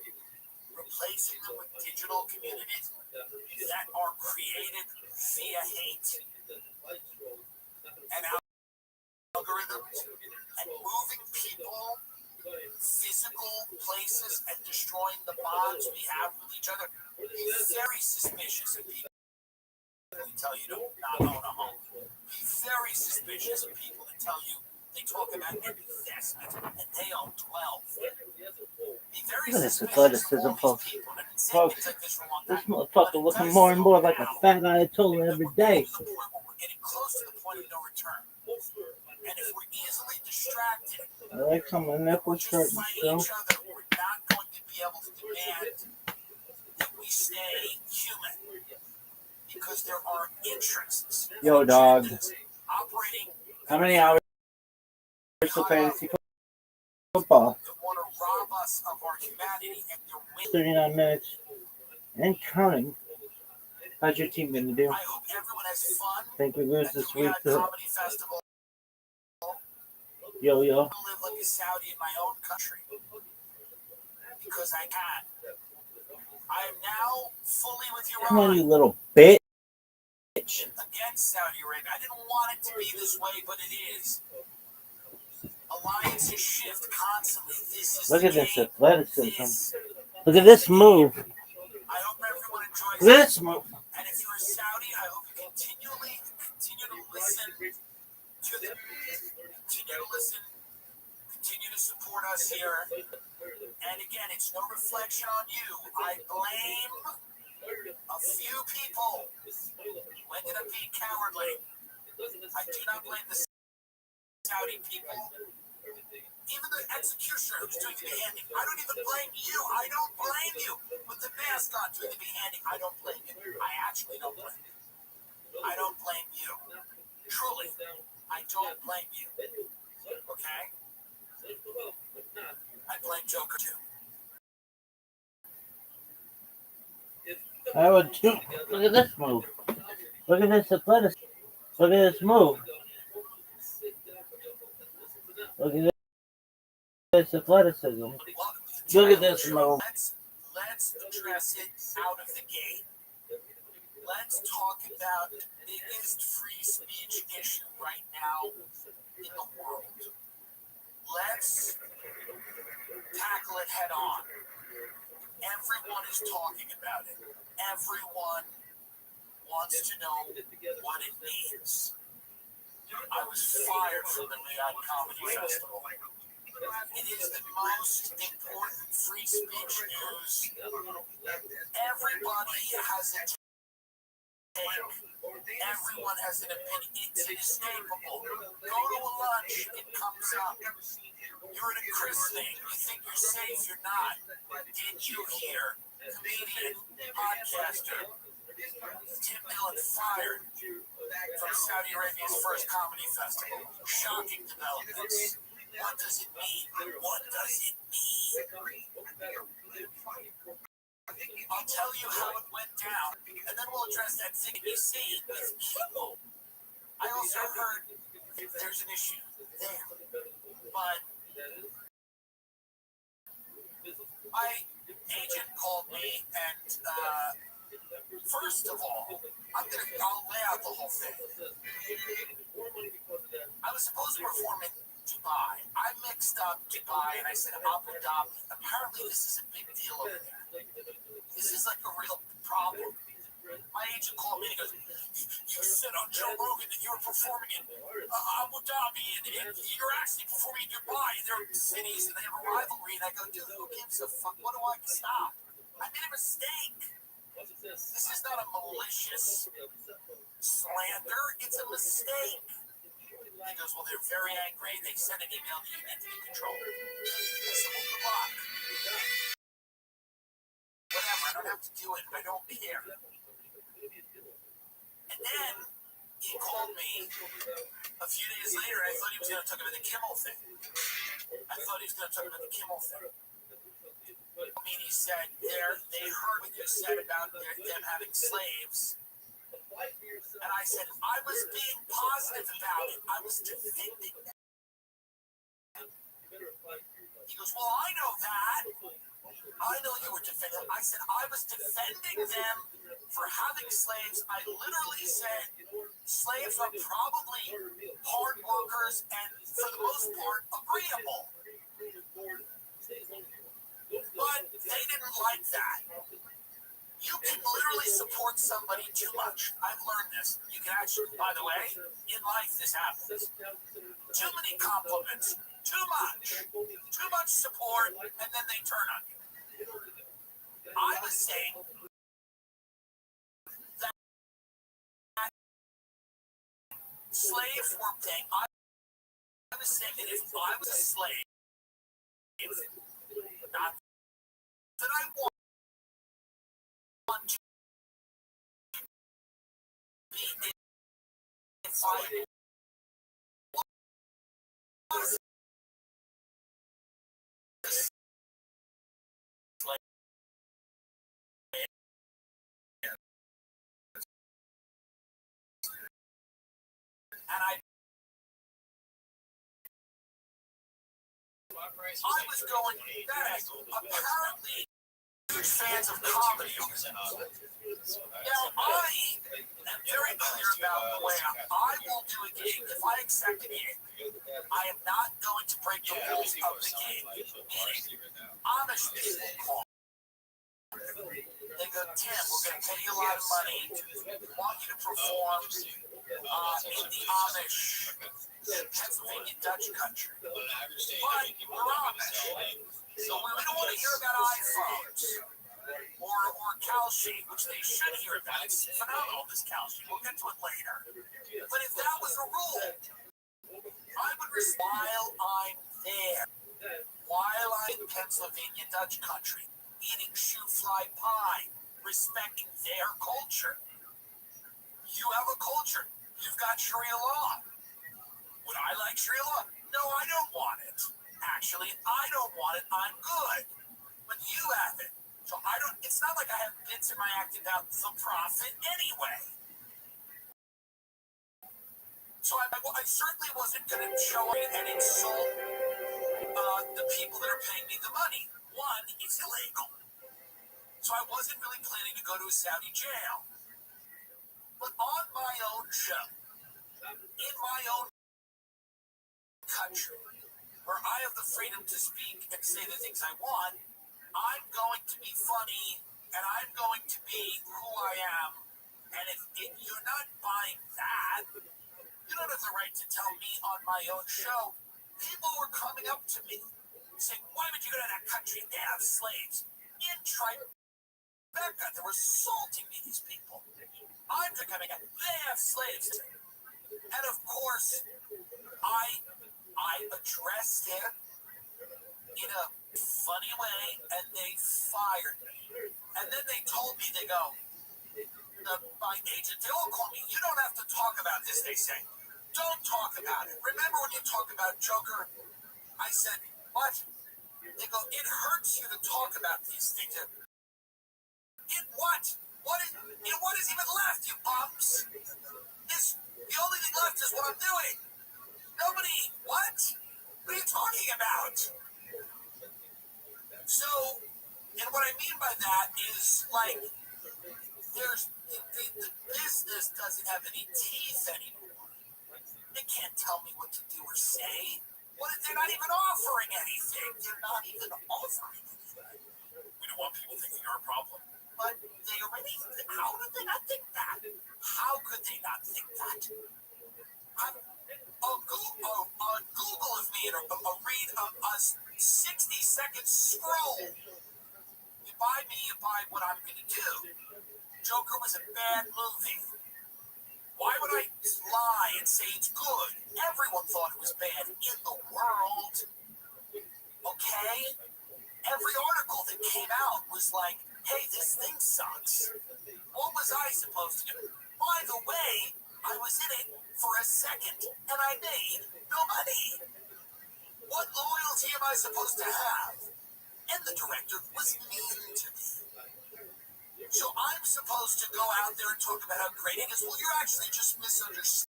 replacing them with digital communities that are created via hate and algorithms and moving people, physical places, and destroying the bonds we have with each other. Be very suspicious of people who tell you to not own a home. Be very suspicious of people that tell you they talk about investment and they own 12. Be very Look at this suspicious athleticism, of all folks. these people. And I've been saying things like this for a long This time. motherfucker looking more and more like a fat Ayatollah every day. To the point where we're getting close to the point of no return. And if we're easily distracted, I like how my we're nipples just starting to fighting show. each other, we're not going to be able to demand that we stay human. Because there are interests, Yo, dog. operating How many hours of fantasy football? that want to rob us of our humanity, and they're winning. 39 minutes and counting. How's your team going to do? I hope everyone has fun Think we lose at this the week? Riyadh Comedy Festival. Yo. I live like a Saudi in my own country because I can. I am now fully with Come on, Iran you little bitch. against Saudi Arabia. I didn't want it to be this way, but it is. Alliances shift constantly. This is Look the at this game. athleticism. Look at this move. I hope everyone enjoys Look at it. this move. And if you're a Saudi, I hope you continue to listen to them. Continue to listen. Continue to support us here. And again, it's no reflection on you. I blame a few people who ended up being cowardly. I do not blame the Saudi people. Even the executioner who's doing the beheading. I don't even blame you. I don't blame you. With the mask on doing the beheading, I don't blame you. I actually don't blame you. I don't blame you. Truly, I don't blame you. Okay? I blame Joker too. I would too. Look at this move. Look at this athleticism. Look at this move. Look at this athleticism. Look at this move. Let's address it out of the gate. Let's talk about the biggest free speech issue right now in the world. Let's tackle it head on. Everyone is talking about it. Everyone wants to know what it means. I was fired from the Riyadh Comedy Festival. It is the most important free speech news. Everybody has a take. Everyone has an opinion. It's inescapable. Go to a lunch, it comes up. You're at a christening. You think you're safe, you're not. Did you hear? Comedian, podcaster, Tim Dillon fired from Saudi Arabia's first comedy festival. Shocking developments. What does it mean? What does it mean? I'll tell you how it went down, and then we'll address that thing you see with Kimmel. I also heard there's an issue there. But my agent called me, and first of all, I'll lay out the whole thing. I was supposed to perform in Dubai. I mixed up Dubai and I said Abu Dhabi. Apparently, this is a big deal over there. This is like a real problem. My agent called me and he goes, "You said on Joe Rogan that you were performing in Abu Dhabi and you're actually performing in Dubai. They're cities and they have a rivalry." And I go, "Dude, who gives a fuck? What do I stop? I made a mistake. This is not a malicious slander. It's a mistake." He goes, "Well, they're very angry. They sent an email to you need to be controlled." I said, "Well, good luck. Whatever, I don't have to do it. I don't care." And then he called me a few days later. I thought he was going to talk about the Kimmel thing. I mean, he said they heard what you said about them having slaves. And I said, I was being positive about it. I was defending them. He goes, "Well, I know that. I know you were defending." I said, "I was defending them for having slaves. I literally said slaves are probably hard workers and, for the most part, agreeable." But they didn't like that. You can literally support somebody too much. I've learned this. You can actually, by the way, in life this happens. Too many compliments, too much support, and then they turn on you. I was saying that slaves were paying. I was saying that if I was a slave, not that I want to be if I was a slave. And I was going back. Apparently, huge fans of comedy. Now, I am very clear about the way I will do a gig. If I accept a gig, I am not going to break the rules of the game. Meaning, Amish people call. They go, "Tim, we're going to pay you a lot of money. We want you to perform in the Amish, Pennsylvania Dutch country. But we're Amish. So we don't want to hear about iPhones or Calci, which they should hear about. It's phenomenal, this Calci. We'll get to it later. But if that was a rule, I would risk while I'm there, while I'm in Pennsylvania Dutch country, eating shoe fly pie, respecting their culture. You have a culture. You've got Sharia law. Would I like Sharia law? No, I don't want it. Actually, I don't want it. I'm good. But you have it. So I don't, it's not like I have bits in my act about the prophet anyway. So I certainly wasn't going to show it and insult the people that are paying me the money. One, it's illegal. So I wasn't really planning to go to a Saudi jail. But on my own show, in my own country, where I have the freedom to speak and say the things I want, I'm going to be funny and I'm going to be who I am. And if you're not buying that, you don't have the right to tell me on my own show. People were coming up to me saying, "Why would you go to that country? They have slaves." In Tribeca, they were assaulting me, these people. I'm coming out, they have slaves. And of course, I addressed it in a funny way, and they fired me. And then they told me, they go, my agent, they all call me, "You don't have to talk about this," they say. "Don't talk about it. Remember when you talk about Joker?" I said, "What?" They go, "It hurts you to talk about these things." In what? What is even left, you bums? The only thing left is what I'm doing. is like the business doesn't have any teeth anymore. They can't tell me what to do or say. They're not even offering anything. They're not even offering anything. We don't want people thinking you're a problem. But they already, how did they not think that? How could they not think that? On Google of me and read a 60-second scroll. You buy what I'm going to do. Joker was a bad movie. Why would I lie and say it's good? Everyone thought it was bad in the world. Okay? Every article that came out was like, hey, this thing sucks. What was I supposed to do? By the way, I was in it for a second and I made no money. What loyalty am I supposed to have? And the director was mean to me. So I'm supposed to go out there and talk about how great it is. Well, you're actually just misunderstanding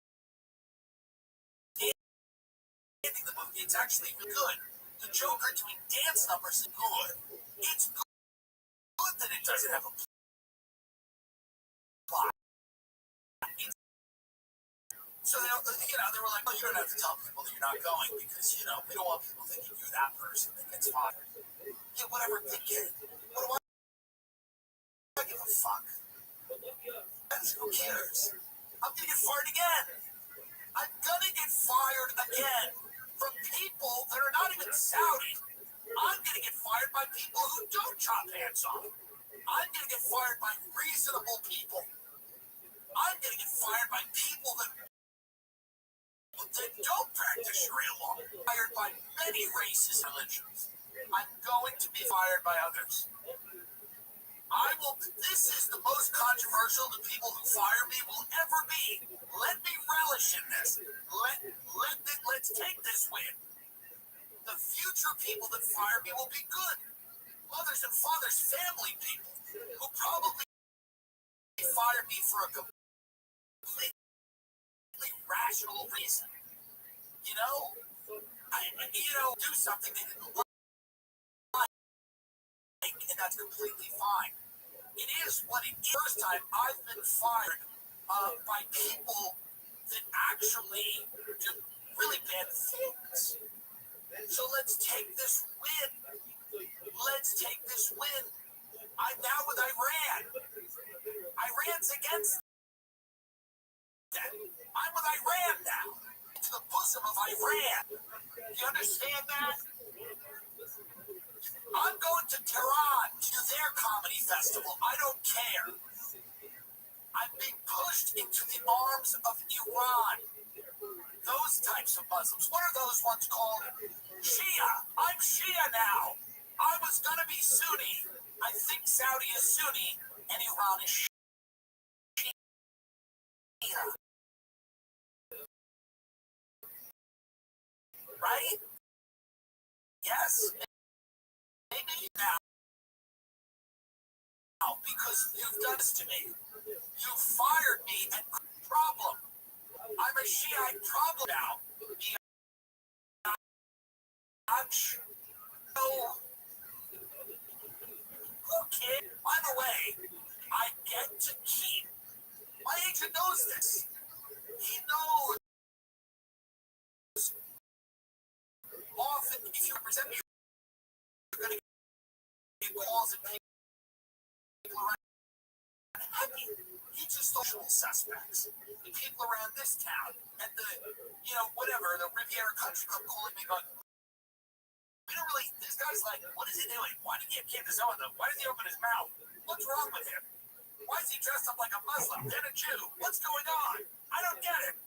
the movie. It's actually really good. The Joker doing dance numbers is good. It's good that it doesn't have a plot. So they were like, oh, you don't have to tell people that you're not going because, we don't want people thinking you're that person that gets fired. Yeah, whatever, they get it. What do I give a fuck? Who cares? I'm gonna get fired again. I'm gonna get fired again from people that are not even Saudi. I'm gonna get fired by people who don't chop hands off. I'm gonna get fired by reasonable people. I'm gonna get fired by people that don't practice Sharia law. Fired by many races and religions. I'm going to be fired by others. This is the most controversial the people who fire me will ever be. Let me relish in this. Let's take this win. The future people that fire me will be good. Mothers and fathers, family people who probably fire me for a completely rational reason. Do something they didn't like, and that's completely fine. It is what it is. First time I've been fired by people that actually do really bad things. So let's take this win. I'm now with Iran. Iran's against that. I'm with Iran now. To the bosom of Iran. You understand that? I'm going to Tehran to their comedy festival. I don't care. I'm being pushed into the arms of Iran. Those types of Muslims. What are those ones called? Shia. I'm Shia now. I was going to be Sunni. I think Saudi is Sunni and Iran is Shia. Right? Yes. Maybe now. Because you've done this to me. You fired me and problem. I'm a Shiite problem now. Okay. By the way, I get to keep. My agent knows this. He knows. Often, if you represent me, you're going to get calls and people around. He just social suspects. The people around this town at the, the Riviera Country Club calling me going, we don't really, this guy's like, what is he doing? Why did he have kids on them? Why did he open his mouth? What's wrong with him? Why is he dressed up like a Muslim, then a Jew? What's going on? I don't get it.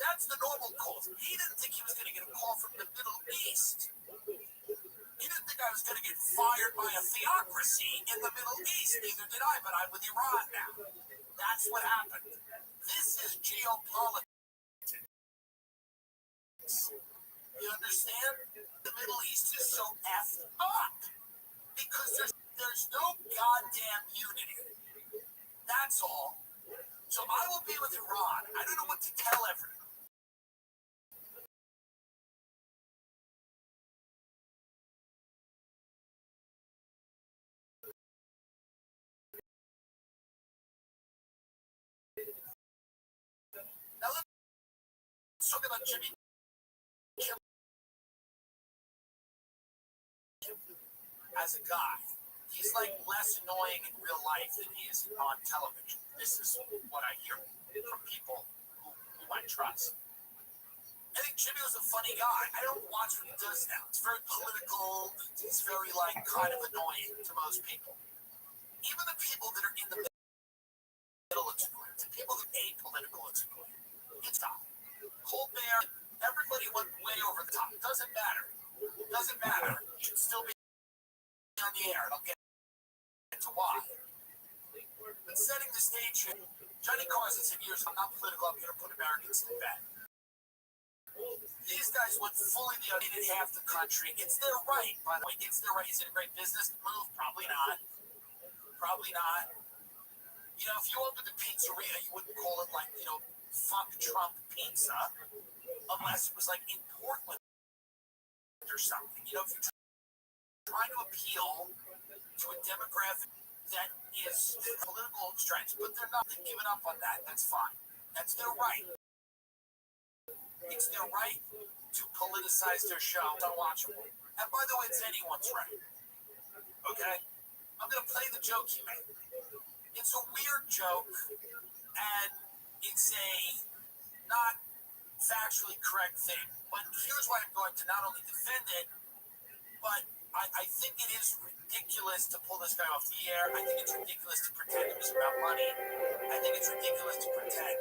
That's the normal calls. He didn't think he was going to get a call from the Middle East. He didn't think I was going to get fired by a theocracy in the Middle East. Neither did I, but I'm with Iran now. That's what happened. This is geopolitics. You understand? The Middle East is so effed up because there's no goddamn unity. That's all. So I will be with Iran. I don't know what to tell everyone. talking about Jimmy Kimmel as a guy. He's like less annoying in real life than he is on television. This is what I hear from people who I trust. I think Jimmy was a funny guy. I don't watch what he does now. It's very political. It's very, like, kind of annoying to most people. Even the people that are in the middle, it's great. The people that are apolitical, it's great. It's not. Colbert, everybody went way over the top. It doesn't matter. It doesn't matter. You should still be on the air. I'll get into why. But setting the stage here, Johnny Carson said years ago, I'm not political, I'm here to put Americans to bed. These guys went fully the other in half the country. It's their right, by the way. It's their right. Is it a great business move? Probably not. Probably not. You know, if you opened a pizzeria, you wouldn't call it like, you know, fuck Trump pizza, unless it was like in Portland or something. You know, if you're trying to appeal to a demographic that is political strength, but they're not giving up on that. That's fine. That's their right. It's their right to politicize their show. It's unwatchable. And by the way, it's anyone's right. Okay? I'm going to play the joke he made. It's a weird joke, and it's a not factually correct thing. But here's why I'm going to not only defend it, but I think it is ridiculous to pull this guy off the air. I think it's ridiculous to pretend it was about money. I think it's ridiculous to pretend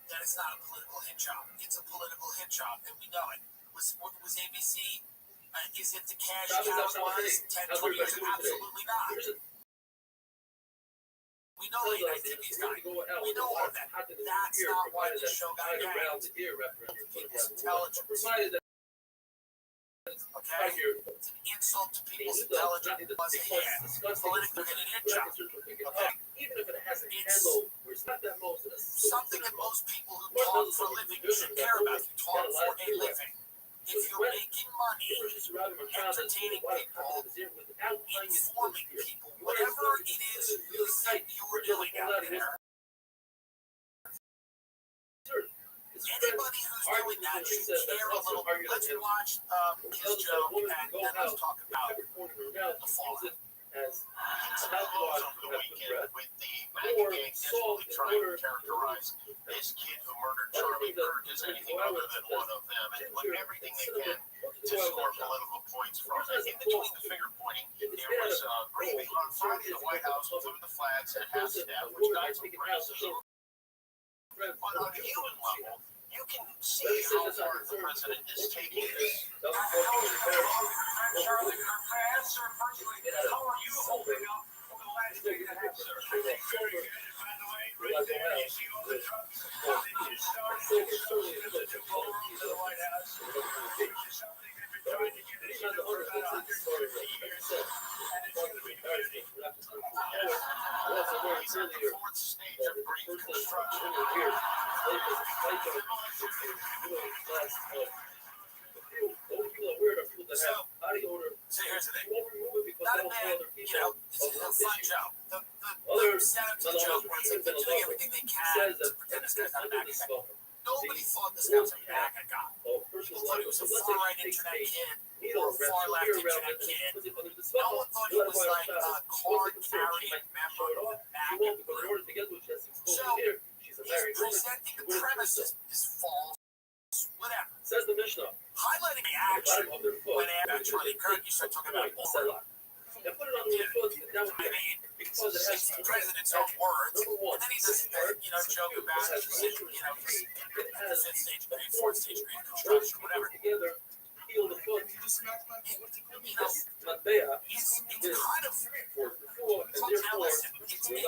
that it's not a political hit job. It's a political hit job, and we know it. Was ABC, is it the cash cow it was 10, 20 years ago? Absolutely not. We know the United TV's dying. We know all of that. That's not why this show got ganked. People's intelligence. Okay? It's an insult to people's intelligence. It was a hit. Politically, they did a hit job. Okay? It's something that most people who talk for a living should care about. You talk for a living. If you're making money, entertaining people, informing people, whatever it is you think you were doing out there, anybody who's doing that should care a little bit. Let's watch his joke and then let's talk about the fallout. Over the weekend with the MAGA gang desperately trying to characterize this kid who murdered Charlie Kirk as anything other than one of them and put everything they can to score political points from it. In between the finger pointing, there was briefing on Friday the White House flew the flags at half staff, which got some criticism. But on a human level, you can see how far the president is taking this. Charlie Kirk fans, sir, personally, how are you holding up over the last day and a half, sir? Very good. By the way, right there, you see all the trucks. They just started the ballrooms of the White House. Which is something they've been trying to get this for about 150 years. And it's going to be amazing. He's at the fourth stage of Greek construction. So here's the thing. Not a man, you know, it's a fun joke. The setup to the joke where it's like they're doing everything they can to pretend this guy's not a bad guy. Nobody thought this guy was a bad guy. People thought he was a far-right internet kid or a far-left internet kid. No one thought he was like a card-carrying member of the MAGA group. So he's presenting the premise is false, whatever. Says the Mishnah. Highlighting the action when after Charlie Kirk, you start talking about war. And put it on the foot. I mean, it's the president's own words, and then he does, you know, joke about, you know, fifth stage grade, fourth stage grade construction, whatever. Together, heal the foot. You know, it's kind of, now listen, it's being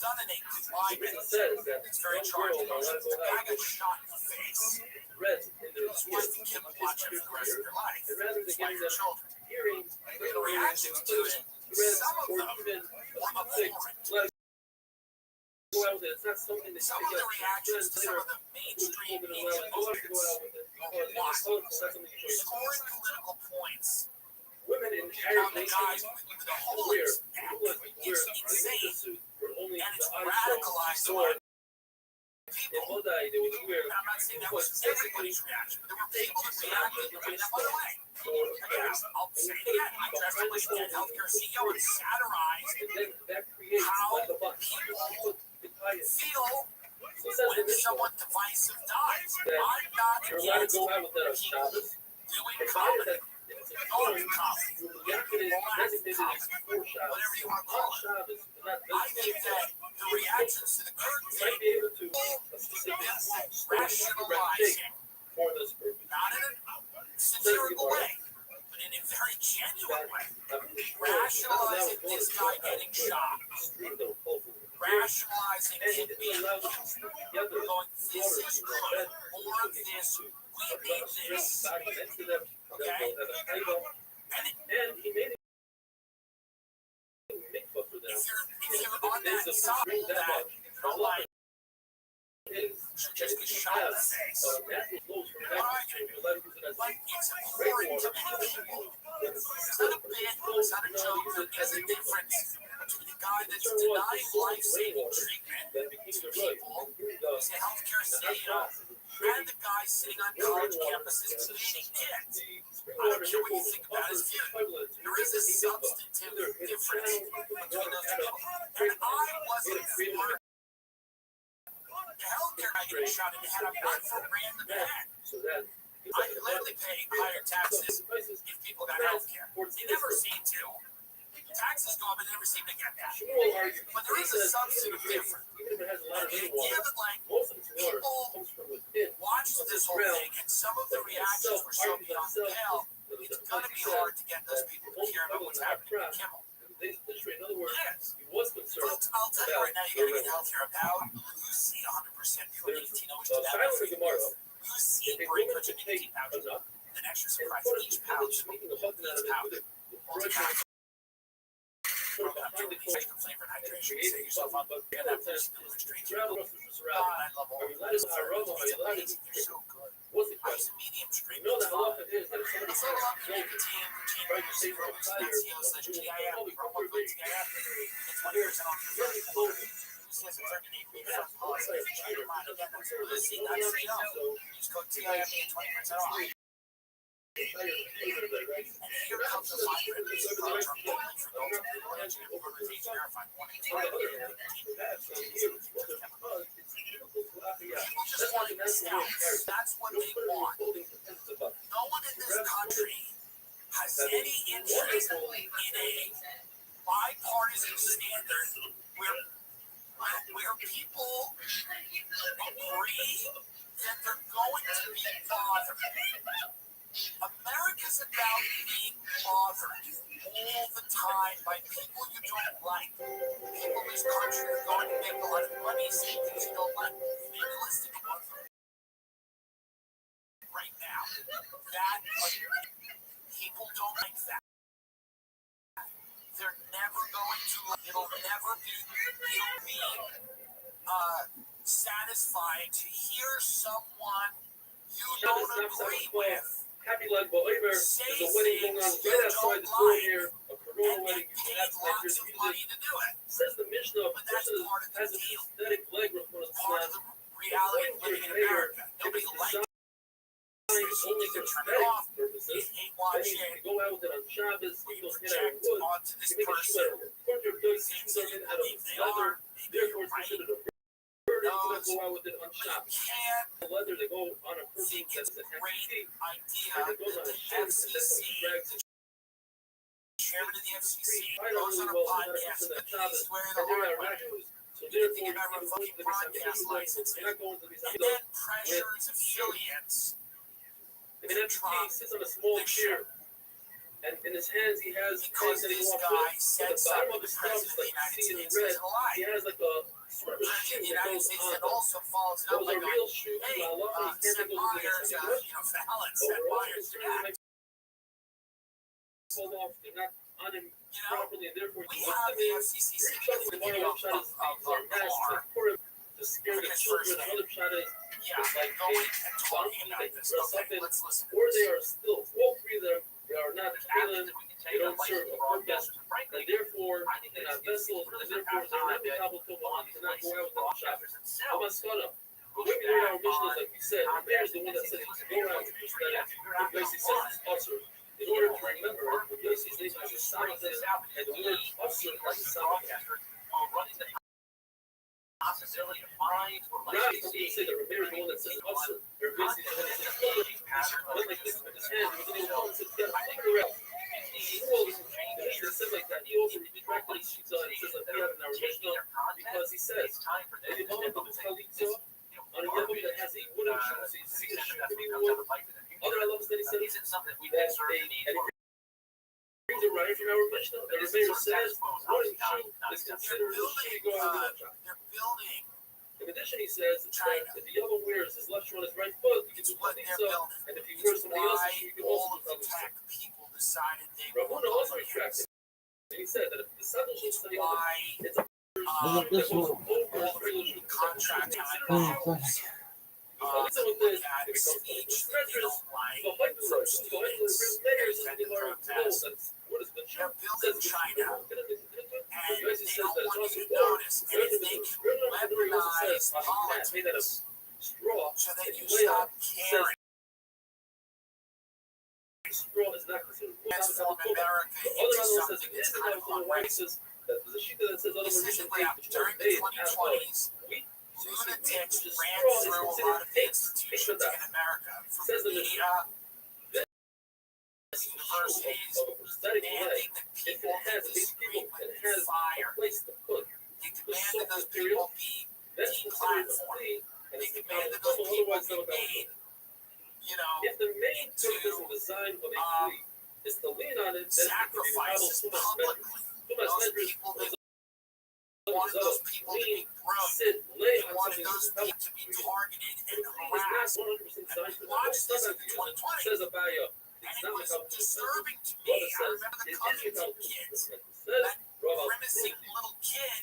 done in a climate it's very charged. The guy got shot in the face. His wife and kid will watch it for the rest of their life. His wife and children. The reactions to it, some of them were abhorrent. Some of the reactions to some of the mainstream media movements are wild. Scoring political points on the guys with the holiest act is insane. And it's radicalized a lot of people And I'm not saying that was everybody's reaction, but there were people that reacted. I mean, by the way, I'll say it again. I dressed up like a healthcare CEO and satirized how people feel when someone divisive dies. I'm not against people doing comedy. Going comedy. Whatever you want to call it. I think that the reactions to the current thing rationalizing, not in a satirical way, but in a very genuine way, rationalizing this guy getting shot, rationalizing him being going, this is good, more of this, we need this, okay? And if you're on that side that like should just get shot in the face, what are you gonna do? Like, it's important to many people. It's not a bit, it's not a joke, but there's a difference between a guy that's denying life-saving treatment to people, who's a healthcare CEO, and the guy sitting on college campuses teaching kids. I don't care what you think about his view. There is a substantive difference between those two people. And I wasn't for the healthcare guy getting shot in the head. I'm not for random head. I gladly pay higher taxes if people got healthcare. They never seem to. Taxes go up and they never seem to get that. But there is a substantive difference. And the idea that, like, people watched this whole thing and some of the reactions were so beyond the pale, it's going to be hard to get those people to care about what's happening to Kimmel. It is. Folks, I'll tell you right now, you got to get healthier about Lucy 100% pure nicotine, which is Lucy breakers and nicotine pouches. An extra surprise, each pouch. Flavored hydration, set yourself up, and that person delivers straight to you. God, I love all of those. It's amazing, they're so good. I use a medium stream. It's fun. It's a lot of nicotine, promo.co/TIM. Promo code TIM. Get 20% off your first order. Lucy has a 38% off policy. Change your mind. Again, that's Lucy.co. Use code TIM to get 20% off. And here comes the fine print. These products are only for those with legal age and over age verified 1 in 10. People just want to miss out. That's what they want. No one in this country has any interest in a bipartisan standard where people agree that they're going to be bothered. America's about being bothered all the time by people you don't like. People in this country are going to make a lot of money saying things you don't like. Realistic about them right now. That people don't like that. They're never going to. It'll be satisfying to hear someone you don't agree with Happy like Boiber, say there's a wedding going on things right you outside don't the door like here, a and Corona get wedding. paid That's lots of money to do it. Says the Mishnah, a But that's person part of the has a deal. synthetic leg with one of the Part of the reality of living in America. Nobody likes it. You either turn it off, you hate watching, go out with it on Shabbos, or you eagles hit out project of wood, onto this you make a shoe person out of wood. According to your goods, things shoes that are you made out of believe they leather, are. Maybe therefore you're it's right. considered a burden. You cannot go out with it on But you Shabbos. can't The leather, they go on a person think that's it's a a great feet, idea and it goes that on the a shirt, and that's FCC, how it drags it. the chairman of the FCC, I know goes on really a well podcast that that Shabbos, they swear and the they're hard not way. Jews, so You therefore think about you fucking broadcast licenses, you're not going to be and then pressures affiliates I mean, that he sits on a small chair, and in his hands he has because things that he this walks guy with. said At the bottom something of the his thumb president is of the like United seen in States red. says a lie. He has like a sort of a The shoe president of the that United goes States on that them. also follows it up Those by are going, real shoes. hey, Now, luckily, he can't Seth go into Meyers, the Fallon, So Seth we're also Meyers, concerned that pulled off. They're not on him properly, and therefore we he have lifts the him in. FCC Shot the video one shot is of mask for him to scare the children. Another shot is going and talking about this. Okay, let's listen to or this. they are still all three of them. They are not feeling. They don't serve a purpose, and therefore they're not vessels, and therefore they're not able to cannot go out without Shabbos. Hamasana. But when we learn our mission is like we said, the mayor's the one that said he can go around to preach that when Lacey says it's usher. In order to remember, when Lacey's name has a sound in it, and the word usher has a sound in it. Rabbbi didn't say that Ramirez is the one that says usher. Or Lacey's the one that says usher. Went like this with his hand, he wasn't able to say, you gotta figure out. The mission said like that. He also retracted his says like we have in our Mishnah because he says, and the moment of the Chalitza, on a yellow that has a wooden shoe, so you see a shoe to be wood. Other elements that he said, and he brings it right from our Mishnah. And the mayor says, wooden shoe is considered a shoe to go out of the shop. In addition, he says that if the yellow wears his left shoe on his right foot, he can do Chalitza, and if he wears somebody else's shoe, he can also do Chalitza. Ravuna also retracted. And he said that if the sandal shoe study on it's a This one. Chalitza with this, it becomes measures, layers of the Lord. What is good shoe? Says China. He says that it's also notice anything weaponized politics made out of straw. So then you stop caring. Straw is not considered transform America into something that's kind of unracist. There's a sheet that says specifically during the 2020s, lunatics ran through a lot of the institutions in America, from the media, universities, demanding that people in this group would be fired. They demanded those people be deplatformed. They demanded those people be made, if the main purpose and design of a fleet is to lean on it, sacrifices publicly. Those people, they wanted those people to be brilliant. They wanted those people to be targeted and harassed. And we watched this in the 2020s. And it was disturbing to me. I remember the Covington kids, that grimacing little kid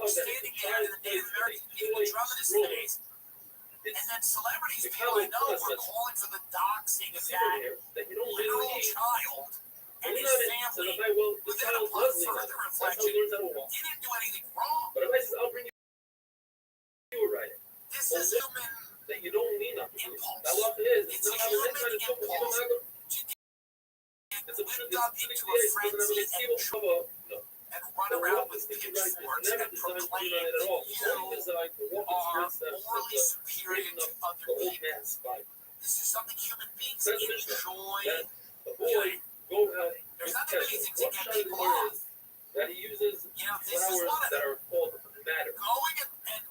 standing there in the Native American people drumming his face. And then celebrities, people I know, were calling for the doxing of that literal child and his family. But then upon further reflection, he didn't do anything wrong. This is human impulse. It's a human impulse to get whipped up into a frenzy and run around with pitchforks and proclaim that you are morally superior to other people. This is something human beings enjoy doing. There's not that many things that get people off. This is one of them. Going and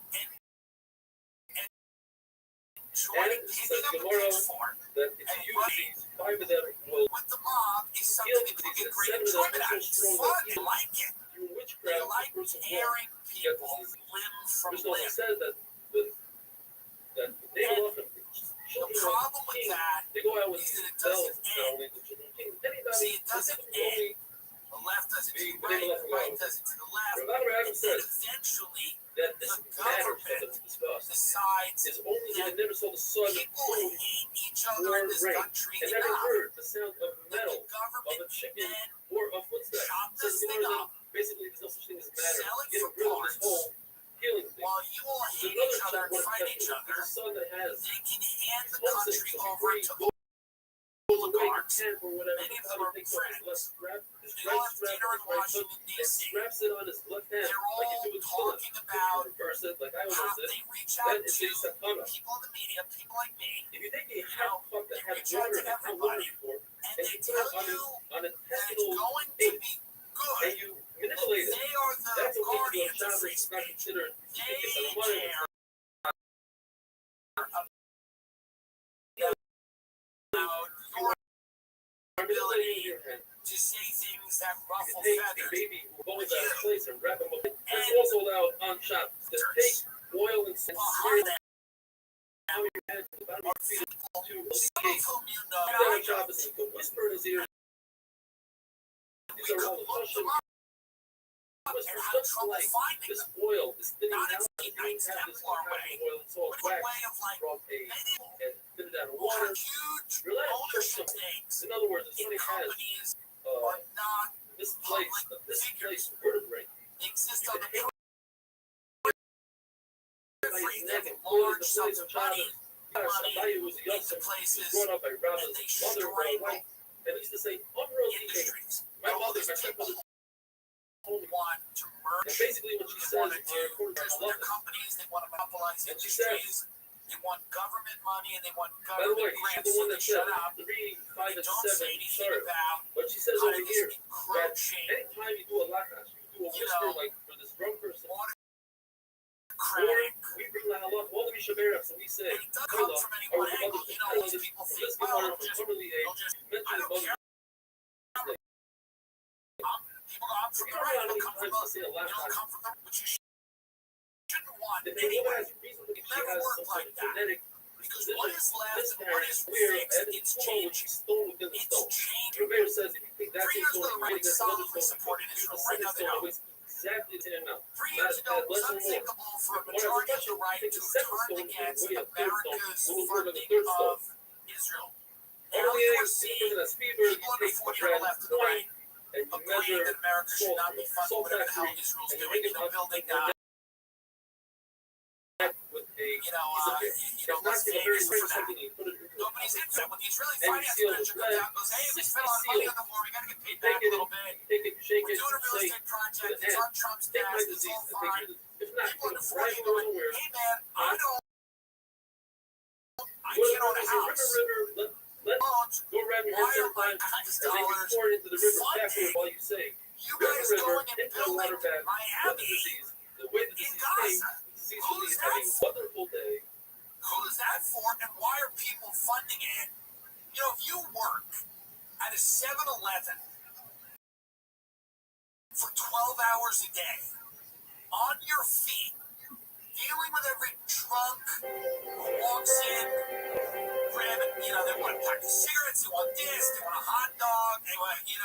joining, picking up a pitchfork and running with the mob is something that people get great enjoyment out of. It's fun. They like it. They like tearing people limb from limb. The problem with that is that it doesn't end. See, it doesn't end. The left does it to the right, the right does it to the left, and then eventually the government decides that people hate each other in this country enough that the government can then chop this thing up, sell it for parts, while you all hate each other and fight each other. They can hand the country over to oligarchs. Many of them are friends. They all have dinner in Washington, D.C. They're all talking about how they reach out to people in the media, people like me. They reach out to everybody, and they tell you that it's going to be good. They are the guardians of free speech. They care about your ability to say things that ruffle feathers. With you. And also allowed on shop to take oil and behind that are people, some of whom you know, to whisper in his ear. we could look them up and have trouble finding This them. oil is thinning Not out. in Knights Templar way, Oil and salt but in a wax. way of like, Drop a many and thin it down in will water. have huge Relax. ownership stakes In other words, if in somebody has companies are not this place vertebrae, they exist on the free them large sums of money into places brought up by and Rabbi's they mother, strangle and he used to say, unreal behavior. industries. My All mother, these my people told me. want to And merge. basically what she They says want to on her do quarterback, I their love this. companies. They want to monopolize And she says, industries. They want government money and they want by the way, government she's grants. the So one they that said shut up. 3, 5, They and don't 7 say anything start. about But she says kind over of this here that encroaching, anytime you do a lakash, you do a whisper like for this drunk person, or autocratic. we bring the halach, all the Mishaberachs, and we say, And it doesn't come from any or one the angle. mother, You know, most people from think, this well, Gemara, they'll from just, Kimberly they'll age, just, mention I the don't mother. care. People go, I'm from the right, I don't come from the, Say a you don't lakash. come from the, but you shouldn't want The woman anyway. has reason to It she never has worked some sort like of that. genetic Because position. what is left and what is Where fixed, and it's stone would be changing. stone within the It's stone. changing. Rebbe says if you think that's 3 a years stone, ago, the you're right getting another solidly stone. supported You're Israel. the Right now, second they stone. don't. It's exactly the same amount. 3 years ago, it was Less than more. unthinkable for a When I was majority of the special, right take to the second turn stone against way up third stone. America's We'll go to the funding third stone. of Israel. All Now the you are eggs, the seeing person that's fever, you people under take 40 the on bread the left and the right and you agreeing measure that America should salt, not be funding salt whatever the hell factory, Israel's and you doing. make You know, it building, with a you know, it's not Las very Vegas rich for that. something you put it into Nobody's into that. When the Israeli and you finance seal minister the comes bread, out and goes, hey, we 60 spent a lot of money seals. on the war, we got to get paid Take back a it, little bit. take it, shake We're it, doing a real say, estate project, to the it's end. on Trump's Take my desk, it's disease all and take fine. your disease. If not, People you're under gonna 40 drag it going, nowhere. hey man, I Go can't own a to the house. river, let go around your Why head are my sometimes, tax and then you dollars pour it into the river funding backward while you say, you grab guys the river, going and into the water building bath, let the Miami disease, the way the in disease came, Gaza? the disease will Who's be that having a for? wonderful day. Who's that for, and why are people funding it? You know, if you work at a 7-Eleven for 12 hours a day, on your feet, dealing with every drunk who walks in, grabbing, you know, they want a pack of cigarettes, they want this, they want a hot dog, they want, you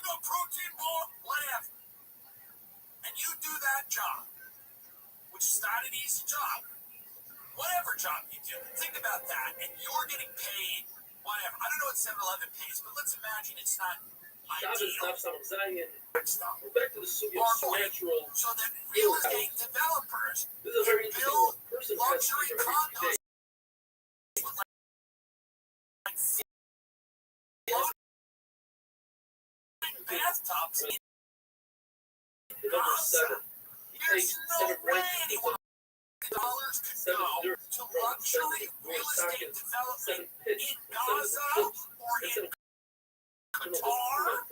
got protein bar, whatever. And you do that job, which is not an easy job. Whatever job you do, think about that, and you're getting paid whatever. I don't know what 7-Eleven pays, but let's imagine it's not Shabbos ideal. stuff, some Zion. Stuff. We're back to the Sugi of supernatural. So that real estate developers This is a very interesting build one. Person has luxury fever every 3 condos days. with like bathtubs in The number Gaza. 7. There's no way anyone dollars could go to luxury real estate development in Gaza or in Qatar.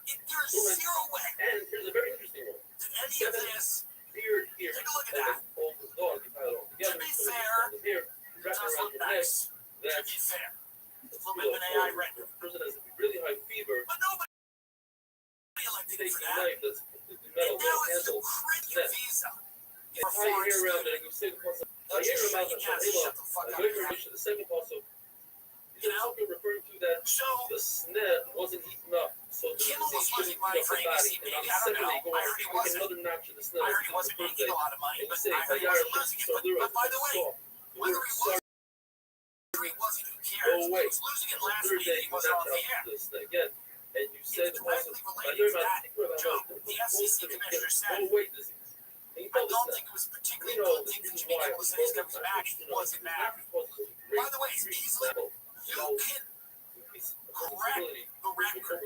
There's zero way And here's a very interesting one. that any of this. Beard here. Take a look at that. Hold the dog. You tie it all together. To be put it fair, here. It Wrap it does around look your neck. nice. To That's, be fair, it's a little you bit of know, an AI render, the person has really high fever. but nobody elected Take for a that. knife that's the And metal now it's handle. to print your visa. Tie your hair around it and you say the person. I Don't hear you about shut the your ass, Shahila. shut the fuck I up. go information. The second also. You know? Something referring to that So, the snap wasn't heating up, so the Kimmel was disease losing couldn't money heat for up the body. ABC, And on maybe. the I don't second know. day, go I on heard he take wasn't. another notch of the snap. I heard he wasn't making a lot of money, And you but say, I heard he wasn't losing it. But by the way, whether he was or he wasn't, who cares? Oh, He wait. was losing it last third week. day, He wasn't on the air. this again, and you say It's the person, directly I related learned to about that joke. The FCC commissioner said, no weight disease. And you I told us don't that. think it was particularly You a know, good the thing that reason Jimmy why Kimmel said he's coming back. He wasn't back. By the way, it's easily, you can correct the record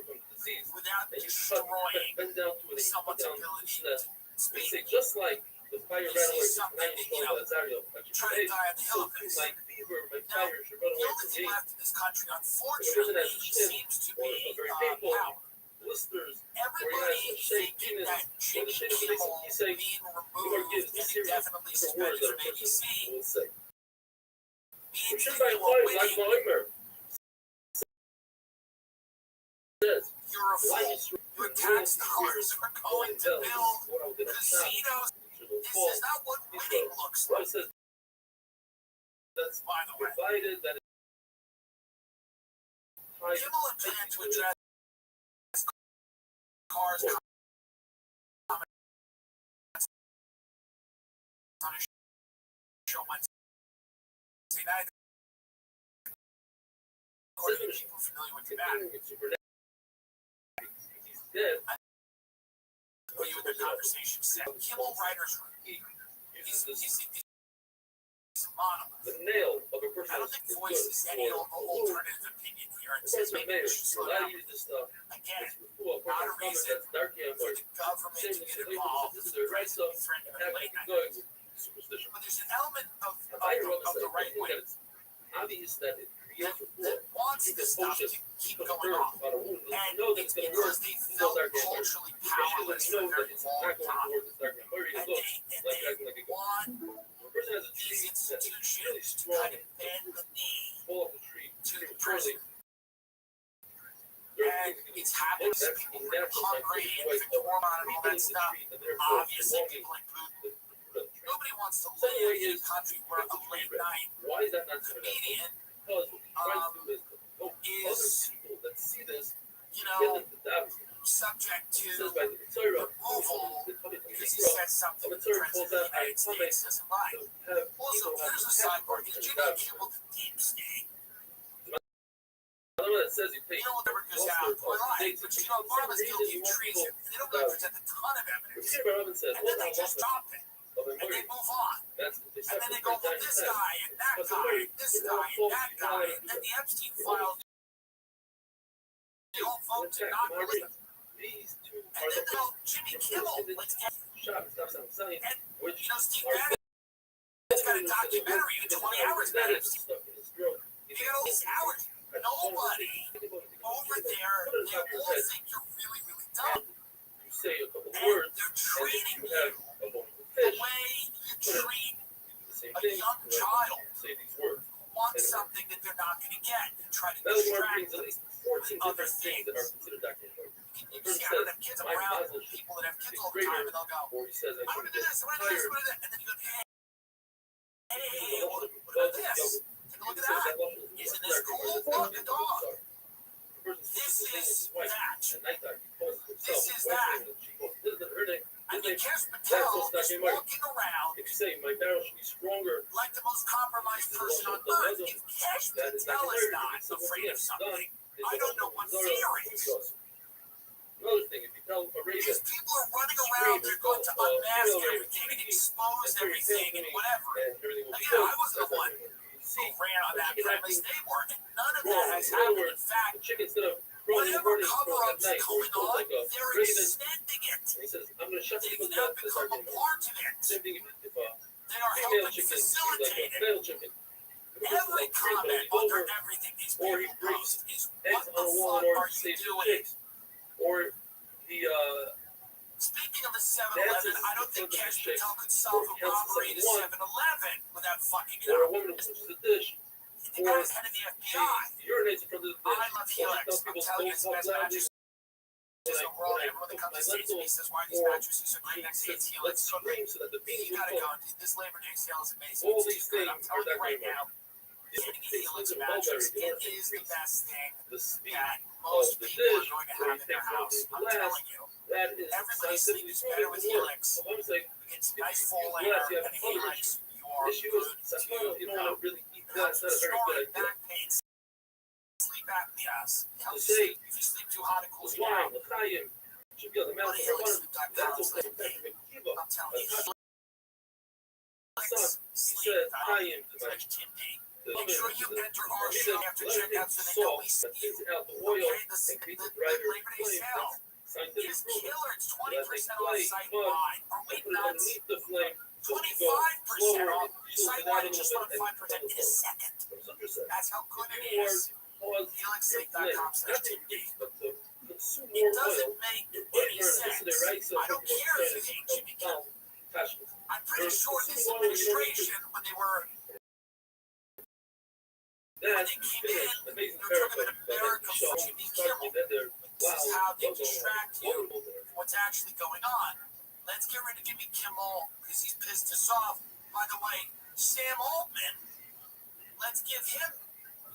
without destroying someone's ability to They speak. say just like the fire You ran away see from something, 90 you know, Azario, try to die on the hill of this. my fever, my fire should run The away only from thing me. left in this country, unfortunately, seems to be power. Blisters, Everybody thinking that Jimmy Kimmel being removed and indefinitely suspended from ABC means Which that is my you are wife, like winning. my Omer. Says, You're a fool. Your tax dollars are going to build casinos. This is not what winning looks like. That's By the way, divided, that is Kimmel had planned to address cars on a show Wednesday night. According to people familiar with the matter, he's dead. put you in the conversation set. Kimmel writers room. He uses this monolith. The nail of a person I don't think Voice is any alternative opinion here and says maybe we should slow down. use this stuff. Again, Not not a reason for the government to get involved. This is the right stuff. Threatening Have late night. superstition. But there's an element of the right wing It's obvious that it creates that wants this stuff to keep going on. And it's because they felt culturally powerless for a very long time. And they want these institutions to kind of bend the knee to the person. And it's happened to people like Tom Brady and Victor Orban and all that stuff. Obviously, people like Putin. Nobody wants to live in a country where a late night Why is that not comedian Because what we're trying to do is help is, other people that see this you get know, them to doubt. subject It says to by the Torah, removal because he said something the the President of the United States doesn't like. Also, here's a sidebar. Is Jimmy Kimmel the deep state? I don't know that says you pay. You know, whatever goes out, or lie. But you know, Obama's guilty of treason. They don't really present a ton of evidence. Says, And then they just drop it. And they move on. And then they go, well, this guy and that guy, and this guy and that guy. And then the Epstein files, they all vote to not release them. These two And then they'll, Jimmy Kimmel, let's get, and, you know, Steve Bannon's got a documentary in 20 hours about Epstein. You got all these hours. Nobody over there, they all think you're really, really dumb. You say a couple And words, they're treating you you have a bone of the fish. way you treat The same a thing. young child Say these words. who wants something that they're not going to get and try to That was one distract brings at them. least 14 other different things that are considered documentary. You see, I don't have kids around people that have kids all the time, and they'll go, Or he says, I want to do this, I want to do this, I want to do that. And then you go, hey, what about this? Take a look at that. Isn't this cool? Look, a dog. This is that. This is that. I mean, Kesh Patel is walking around If you say my barrel should be stronger, like the most compromised person on earth. If Kesh Patel is not afraid of something, I don't know what fear is. Another thing, if you tell a Because raven, people are running around, they're going to unmask everything and expose everything and whatever. and everything will be Again, good, I wasn't the one see, who ran on that premise. They were, and none of wrong. that has In other happened. In words, fact, the chicken instead of throwing the whatever burning stone at cover-ups night, going or on, like a they're raven, extending it. and he says, I'm going to shut They've people's now mouths to become start a getting part of it. Same thing if They are female helping chicken is like facilitate a it. male chicken. Every comment under everything these Or he people post is, eggs what on the a wall fuck in order are to you save the doing? chicks. Or the Speaking of the 7-Eleven, I don't think Cash Patel could solve a robbery at a 7-Eleven without fucking it or a up. woman who pushes a dish, The guy's head of the she FBI. urinates in front of the dish. I love Helix. Tells I'm people telling you, don't it's talk the best loudly. mattress in the world. Everyone that comes to see me says, why are these mattresses so great? And I say, it's Let's Helix. scream so that the bees You will gotta go. come. Dude, this Labor Day sale is amazing. All It's these too good. things I'm are telling you that right great. now, getting a Helix mattress, it is the best thing The speed that most the people are dish, going to or have you in their take house. something I'm glass, telling you. that is Everybody scientifically sleeps better with proven. Helix. So I'm saying, It's nice full use air glass, you have and a fun Helix. You are issue good is, to you don't go. want to really eat It glass. helps That's not a very restoring good idea. back pain, sleep apnea. It helps say, sleep. If you sleep too hot, it cools you Wine, down. l'chaim, should be on the Go mountain to for water. helixsleep.com. That's It's okay. like, hey, Kiva. I'm telling you, Son, he said, helixsleep.com. chaim to my Slash Tim D. Make sure you enter our show after let it checkout so they know we that see you. takes out the oil Okay, the and creates a Labor brighter Day flame. sale That's scientific is proven. killer. It's So that they 20% off play site mud wide. Are and we put it nuts? underneath the flame so it can go 25% slower off and shield site it out wide. a It just little went bit 5% in a second. That's what you said. That's how good it More is. cause helixsleep.com slash Tim D. but to consume It more doesn't oil, make your body any burns sense. yesterday, right? So I don't care if you hate Jimmy Kimmel. passionate. I'm pretty sure this administration, when they were Then they came in, amazing they were talking about paraphrase, America for Jimmy Kimmel. then they're This is how they distract you wonderful there. from what's actually going on. Let's get rid of Jimmy Kimmel because he's pissed us off. By the way, Sam Altman, let's give him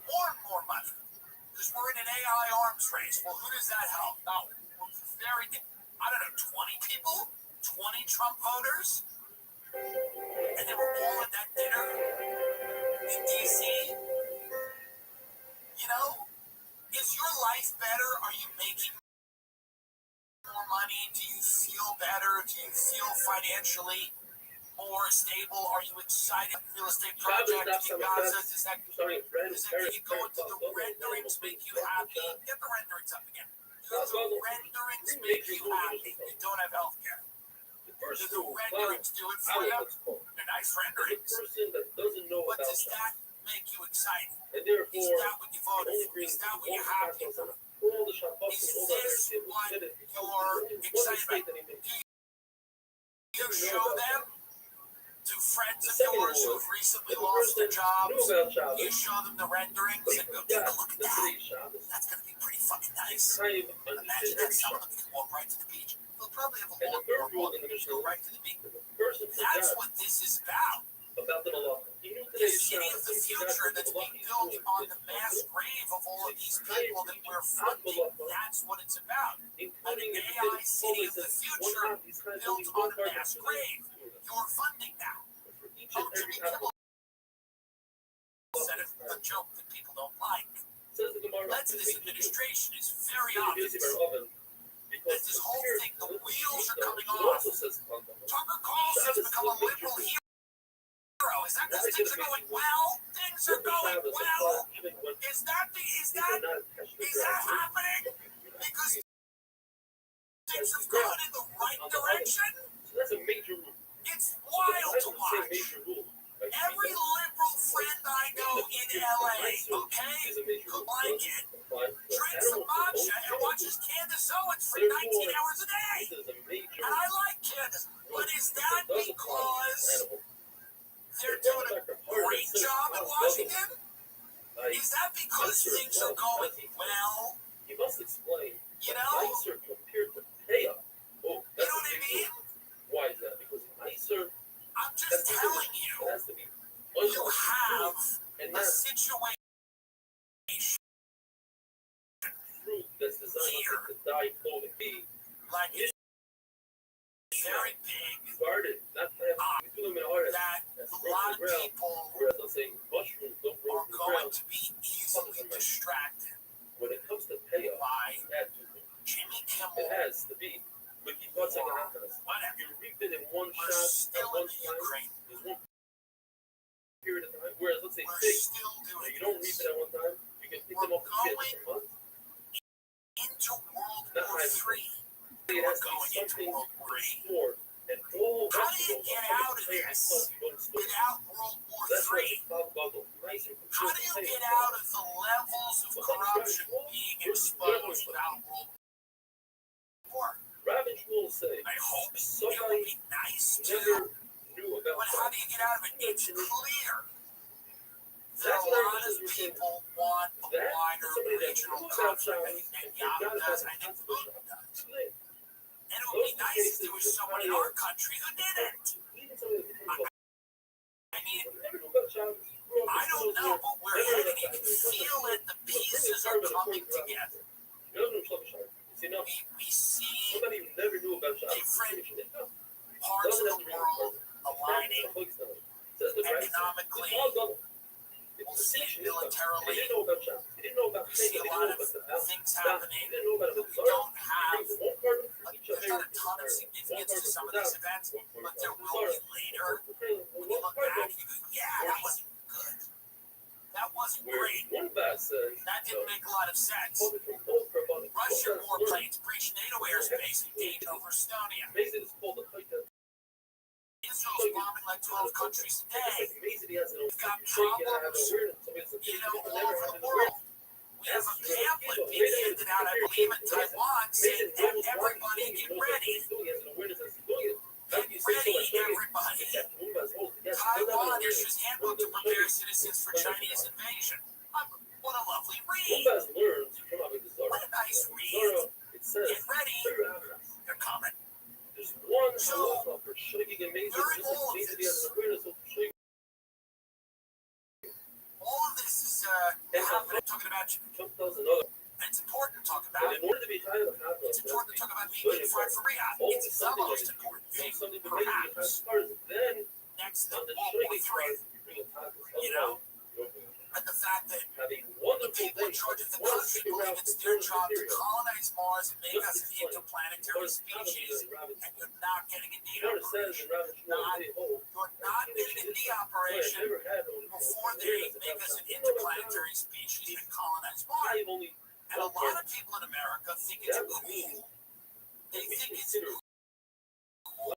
more and more money because we're in an AI arms race. Well, who does that help? No, I don't know, 20 people? 20 Trump voters? And they were all at that dinner in D.C.? You know, is your life better? Are you making more money? Do you feel better? Do you feel financially more stable? Are you excited? Real estate project in Gaza? Does that make you go into the renderings make you happy? Get the renderings up again. Do the renderings make you happy? You don't have health care. Do the renderings do it for you? They're nice renderings. But does that make you excited? Is that what you voted for? Is that what you're happy for? Is this what you're excited about? Do you show them to friends of yours who have recently lost their jobs? Do you show them the renderings and go, take a look at that? That's going to be pretty fucking nice. Imagine that someone can walk right to the beach. They'll probably have a walk and go right to the beach. That's what this is about. The city of the future that's being built on the mass grave of all of these people that we're funding. That's what it's about. An AI city of the future built on a mass grave. You're funding that. Jimmy Kimmel said a joke that people don't like. This administration is very obvious that this whole thing, the wheels are coming off. Tucker Carlson's become a liberal hero. Is that because things are going well? Things are going well. Is that happening? Because things have gone in the right direction? It's wild to watch. Every liberal friend I know in LA, okay, who like it, drinks a matcha and watches Candace Owens for 19 hours a day. And I like Candace. But is that because they're doing a great job in Washington? Is that because things are going well? You know? You know what I mean? Why is that? Because nicer. I'm just telling you, you have a situation here, like it's very big, that a lot of people are going to be easily distracted when it comes to payoff by Jimmy Kimmel. It has to be. Whatever. You reap it in one We're shot still at in one the time. Ukraine. There's one period of time. Whereas, let's say We're figs, still doing you don't reap this. it at one time. You can pick them up and get it for months. Into World Not War high. III. It We're has to going be into something World War III. stored. And all How do you vegetables get are out of coming this because you don't store. without World War That's why III? it's called bubble. Nice and How do you get out of the levels of corruption being exposed without World War? Ravage will say, I hope it somebody would be nice too, never knew about but how do you get out of it? It's clear that That's a what lot our of people want a that wider somebody that regional knew about conflict. I Chinese think and forgot Netanyahu does. about I think the Putin does. Too late. And it would be nice if there was someone in our country who didn't. Even some of the people I mean, never knew about China. I don't know, but we're heading. You can feel it. The pieces are coming together. We see Somebody who never knew about China. different parts of the world aligning economically. We'll see it militarily. We see a lot of things happening. We don't have. There's not a ton of significance to some of these events, but there will be later. When you look back, you go, yeah, that wasn't good. That wasn't great. That didn't make a lot of sense. Russian warplanes breached NATO airspace in Dayton over Estonia. Israel's bombing like 12 countries a day. We've got problems, all over the world. We have a pamphlet being handed out, I believe, in Taiwan saying, everybody get ready. Get ready, everybody. Taiwan issues handbook to prepare citizens for Chinese invasion. What a lovely read. What a nice read. Get ready. They're coming. So, during all of this is happening. Talking about it's important to talk about. It's important to talk about being unified for Riyadh. It's the most important thing, perhaps, next to World War III. And the fact that the people in charge of the country believe it's their job to colonize Mars and make us an interplanetary species, and you're not getting a NATO version. Not operation never had one. before they make us an interplanetary species and colonize Mars. And a lot of people in America think it's cool. They think it's cool.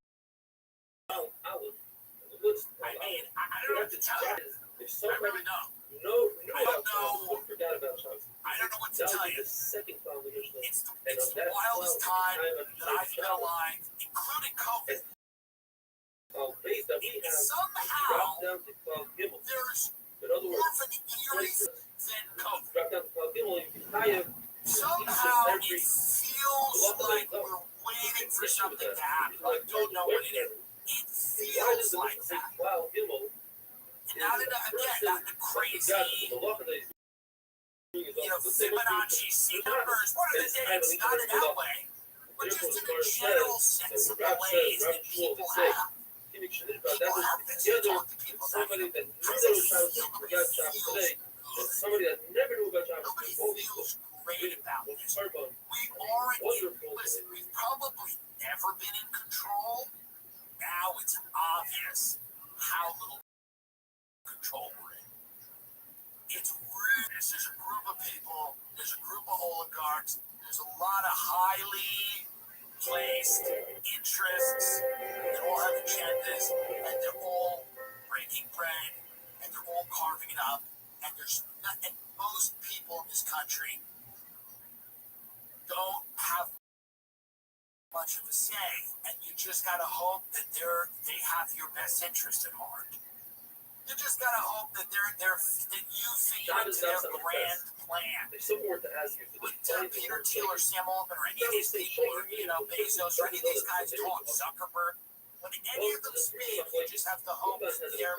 I mean, I don't know what to tell you. I really don't. I don't know. I don't know what to tell you. It's the wildest time that I've been alive, including COVID. Somehow, there's more of an eerie than COVID. Somehow, it feels like we're waiting for something to happen. I don't know what it is. It feels like that. Not in a crazy, Fibonacci numbers. What are the dates? Not in that way. But just in a general sense of malaise that people have. People have this. You talk to people that how does it feel? Nobody feels great about this. We aren't, listen, we've probably never been in control. Now it's obvious how little control we're in. It's rude. There's a group of people, there's a group of oligarchs, there's a lot of highly placed interests that all have agendas, and they're all breaking bread, and they're all carving it up, and and most people in this country don't have much of a say, and you just gotta hope that they have your best interest at heart. You just gotta hope that that you fit into their grand plan. When Peter Thiel or Sam Altman or any of these people, or Bezos or any of these guys talk, Zuckerberg, when any of them speak, you just have to hope that they're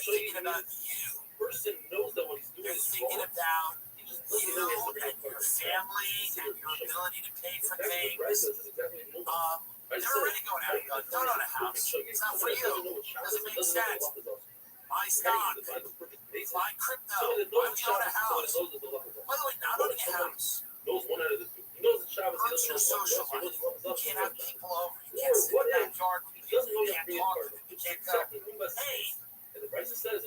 thinking about you. They're thinking about you and your family and your ability to pay for things. They're already going out and going, don't own a house. It's not for you. Doesn't make sense. Buy stock. Buy crypto. Why would you own a house? By the way, not owning a house hurts your social life. You can't have people over. You can't sit in the backyard with people. You can't talk with them. You can't go, hey,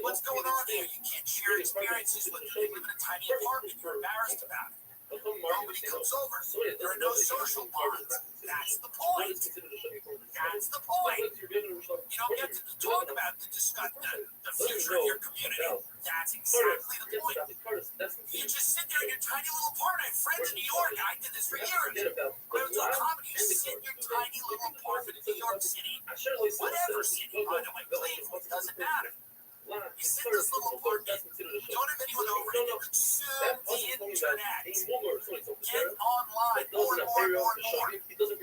what's going on here? You can't share experiences with them. You live in a tiny apartment. You're embarrassed about it. Nobody comes over. There are no social bonds. That's the point. That's the point. You don't get to talk about discuss the future of your community. That's exactly the point. You just sit there in your tiny little apartment. I have friends in New York. I did this for years. When I was doing comedy, you sit in your tiny little apartment in New York City, whatever city, by the way, Cleveland, doesn't matter. You sit in this little apartment, don't have anyone over, and you consume the internet. Get online more and more. It's a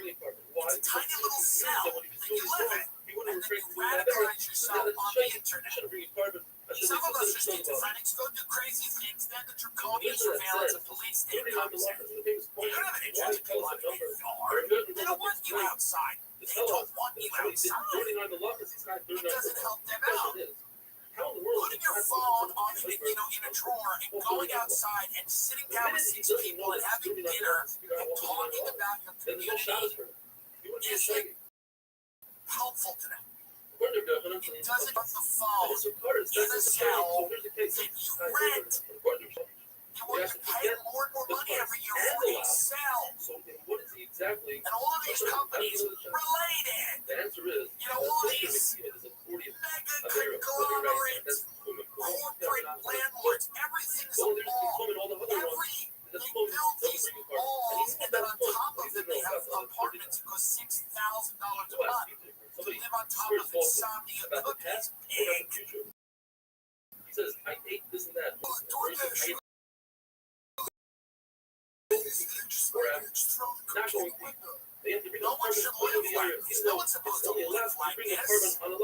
tiny little cell that you live in, and then you radicalize yourself on the internet. Some of us are schizophrenics, go do crazy things, then the draconian surveillance of police state comes in. You don't have an interest in people having a yard. They don't want you outside. They don't want you outside. It doesn't help them out. Putting your phone on, in a drawer and going outside and sitting down with 6 people and having dinner and talking about your community isn't helpful to them. It doesn't put the phone in a cell that you rent. You want to pay more and more money every year for a cell. And all of these companies related. All these mega conglomerates, corporate landlords, everything's a mall. They build these malls, and then on top of it, they have apartments that cost $6,000 a month. To live on top of insomnia cookies, pig. He says, I ate this and that. No one should live like this. No one's supposed to live like this. And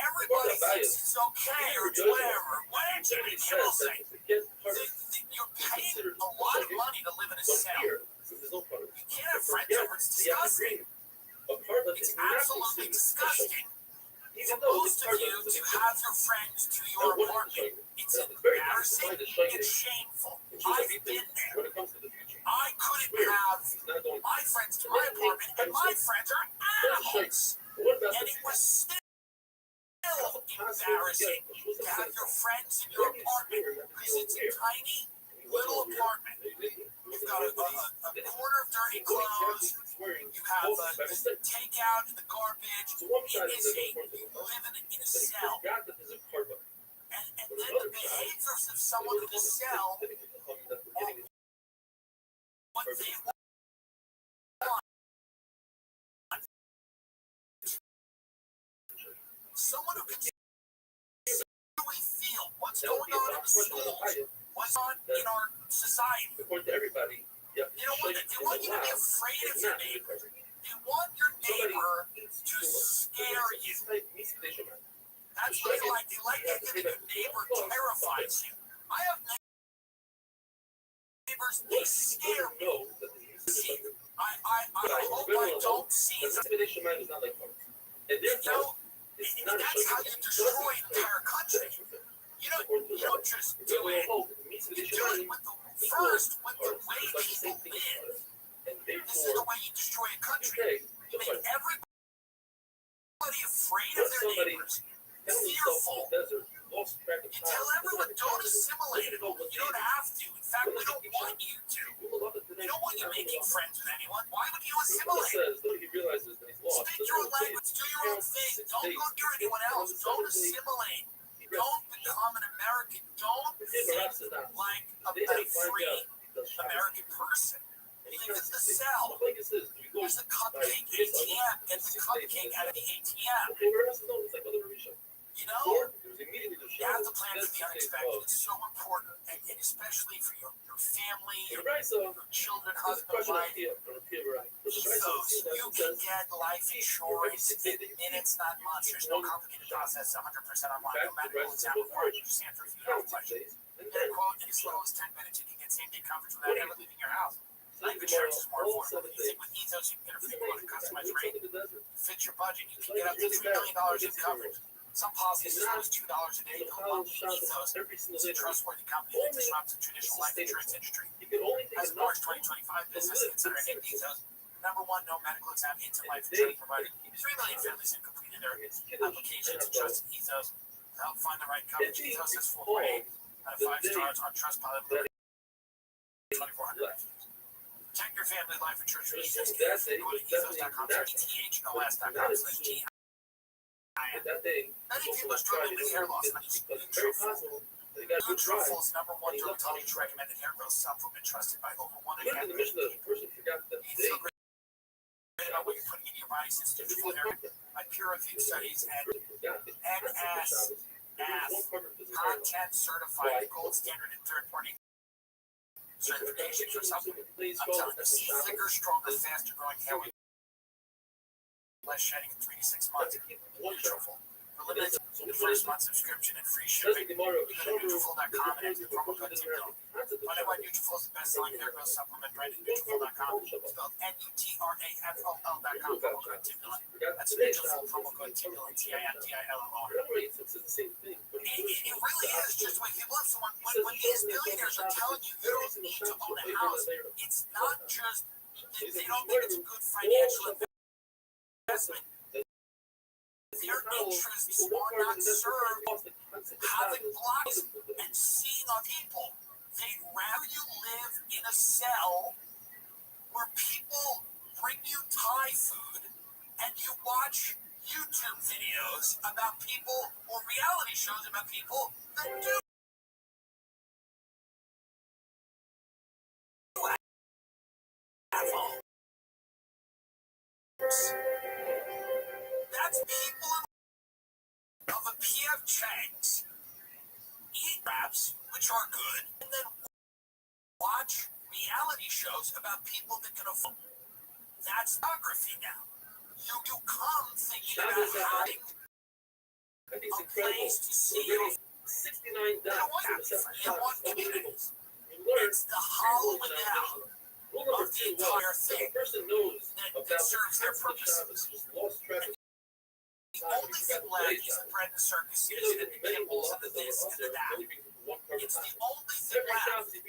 everybody thinks it's okay or it's whatever. What did Jimmy Kimmel say? You're paying a lot of money to live in a cell. You can't have friends over. It's disgusting. It's absolutely disgusting. For most of you to have your friends to your apartment, it's embarrassing. It's shameful. I've been there. I couldn't have my friends to my apartment, and my friends are animals. And it was embarrassing to have your friends in your apartment because it's a tiny little apartment. You've got a corner of dirty clothes. You have takeout in the garbage. You live in a cell. And then the behaviors of someone in a cell are what they want. Someone who can really feel what's going on in the schools, what's on in our society. According to everybody, They want you to be afraid of your neighbor. They want your neighbor to scare you. That's what they like. They like it that your neighbor terrifies you. I have neighbors, they scare me. I hope I don't see them. And that's how you destroy an entire country. You don't just do it. You do it with the way people live. This is the way you destroy a country. You make everybody afraid of their neighbors, fearful. You tell everyone, don't assimilate. You don't have to. In fact, we don't want you to. We don't want you making friends with anyone. Why would you assimilate? Speak your own language. Do your own thing. Don't go near anyone else. Don't assimilate. Don't become an American. Don't think like a free American person. Live in the cell. There's a cupcake ATM. Get the cupcake out of the ATM. You know? You have to plan for the unexpected. It's so important, and especially for your family, your children, husband, wife. Ethos. You can get life insurance in minutes, not months. There's no complicated process. 100% online. No medical exam required. You just answer a few questions. Get a quote in as little as 10 minutes. You can get same-day coverage without ever leaving your house. Life insurance is more affordable. With Ethos, you can get a free quote at customized rate. Fit your budget. You can get up to $3 million in coverage. Some policies as low as $2 a day per month. Ethos is a trustworthy company that disrupts the traditional life insurance industry. As of March 2025, business considering Ethos number one no medical exam instant life insurance provider. 3 million families have completed their applications and trusted Ethos to help find the right coverage. Ethos has 4.8 out of 5 stars on Trustpilot. 2,400 reviews. Check your family life insurance for Ethos. Go to ethos.com/thos.com/T. Many people are struggling with hair loss. Nutrafol is number one dermatologist recommended hair growth supplement trusted by over 1.5 million people. You feel great about what you're putting in your body since Nutrafol hair by peer-reviewed studies and NSF content certified gold standard and third-party certification for supplement. I'm telling you, thicker, stronger, faster growing hair with less shedding in 3 to 6 months. Nutrafol. For limited first month subscription and free shipping, go to Nutrafol.com and enter the promo code TIMBILLY. Find out why Nutrafol is the best-selling hair growth supplement brand at Nutrafol.com. Spelled NUTRAFOL.com. Promo code TIMBILLY. That's Nutrafol promo code TIMBILLY. TIMBILLY. It really is just when people have someone. When these billionaires are telling you you don't need to own a house, it's not just they don't think it's a good financial investment. Their interests are not served having blocks and seeing on people. They'd rather you live in a cell where people bring you Thai food and you watch YouTube videos about people or reality shows about people that do have homes. That's people of a P.F. Chang's eat wraps, which are good, and then watch reality shows about people that can afford. That's biography now. You come thinking about having a place to see your $69. you want communities. It's the hollowing out of the entire thing that serves their purposes. The only thing left is the bread and circuses and the gimbals and the this and the that. It's the only thing left. And you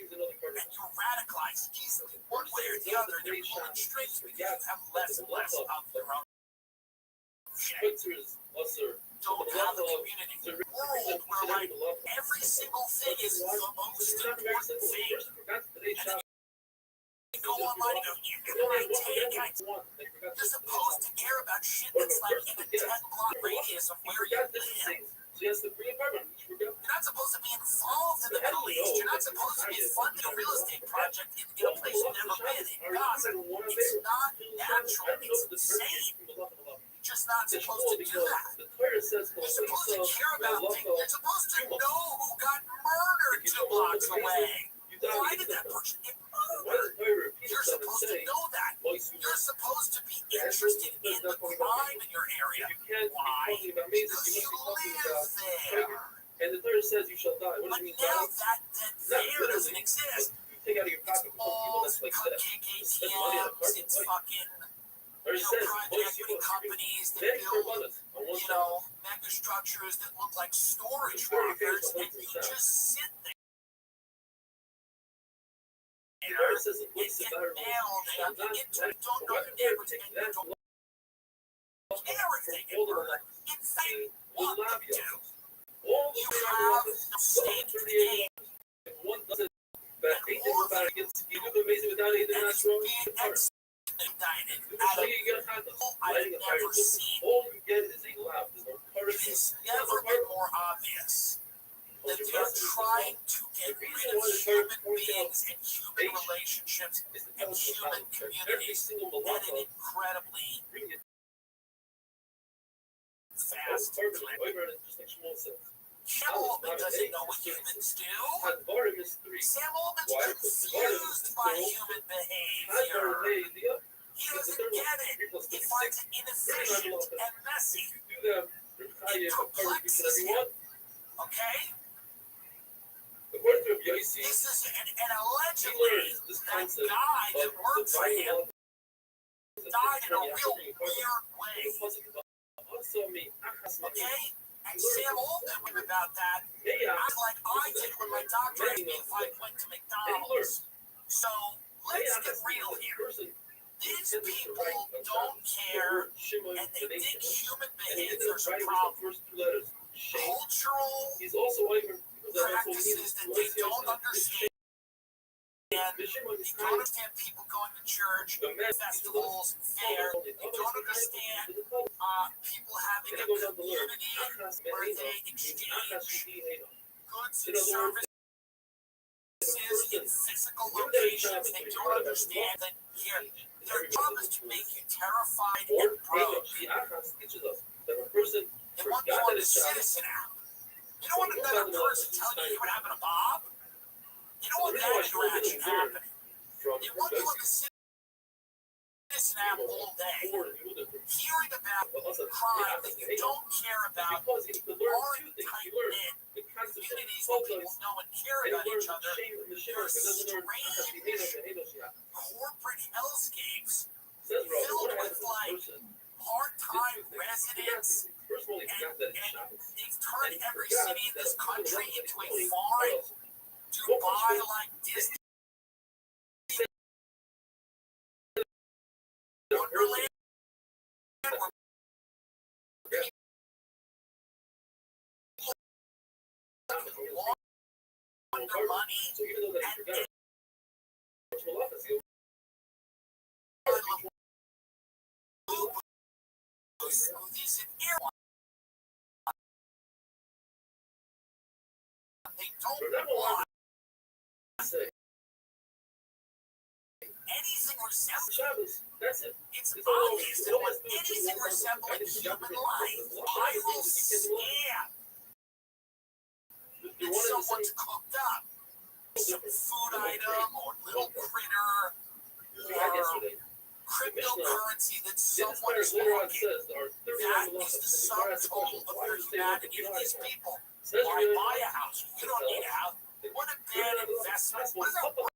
radicalize easily one way or the other. They're pulling strings because you have less and less of your own shit. don't have a community. World where like every single thing is the most important thing. And then you go online and go, you get my take. You're supposed to care about shit that's like in a 10-block radius of where you live. You're not supposed to be involved in the Middle East. You're not supposed to be funding a real estate project in a place you've never been in Gaza. It's not natural. It's insane. You're just not supposed to do that. You're supposed to care about things. You're supposed to know who got murdered 2 blocks away. Why did that person get murdered? You're supposed to know that. You're supposed to be interested in the crime in your area. Why? Because you live there. And the third says you shall die. What But does it mean? now that there doesn't exist. You take out of your pocket for people All that's like that. cupcake ATMs, it's fucking, Or it says, private equity companies that build, mega structures that look like storage lockers, and you just sit there. The third says the And police get are mailed and you don't know your neighbors and you don't care if they get murdered. In fact, what to do? You have no stake in the game. One doesn't, but ain't about it gets you do amazing without it, they're not strong. Indicted out of people I've never seen. All you get is a laugh. There's no courage. It's never been more obvious that they're trying to get rid of human beings and human relationships and human communities at an incredibly fast clip. Sam Altman doesn't know what humans do. Sam Altman's confused by human behavior. He doesn't get it. He finds it inefficient and messy. It perplexes him. Okay? This is, and allegedly, that guy that worked for him died in a real weird way. Okay? And Sam Altman went about that. I like I did when my doctor asked me if I went to McDonald's. So let's get real here. These people don't care, and they think human behavior is a problem. Cultural practices that they don't understand. They don't understand people going to church, festivals, fairs. They don't understand people having a community where they exchange goods and services in physical locations. They don't understand that here. Their job is to make you terrified and broke. They want you on the Citizen app. You don't want another person telling you what happened to Bob. You don't want that interaction happening. They want you on the Citizen app all day, hearing about crime that you don't care about, aren't tight-knit communities where people know and care about each other. They're strange corporate hellscapes filled with like part-time residents, and they've turned every city in this country into a foreign Dubai like Disney Wonderland where people want their money and smoothies and airline. They don't want anything resembling. It's obvious they don't want anything resembling human life. I will scan if someone's cooked up some food item or little critter or cryptocurrency that someone is looking. That is the sum total of your humanity to these people. Why buy a house? You don't need a house. What a bad investment. What is that word?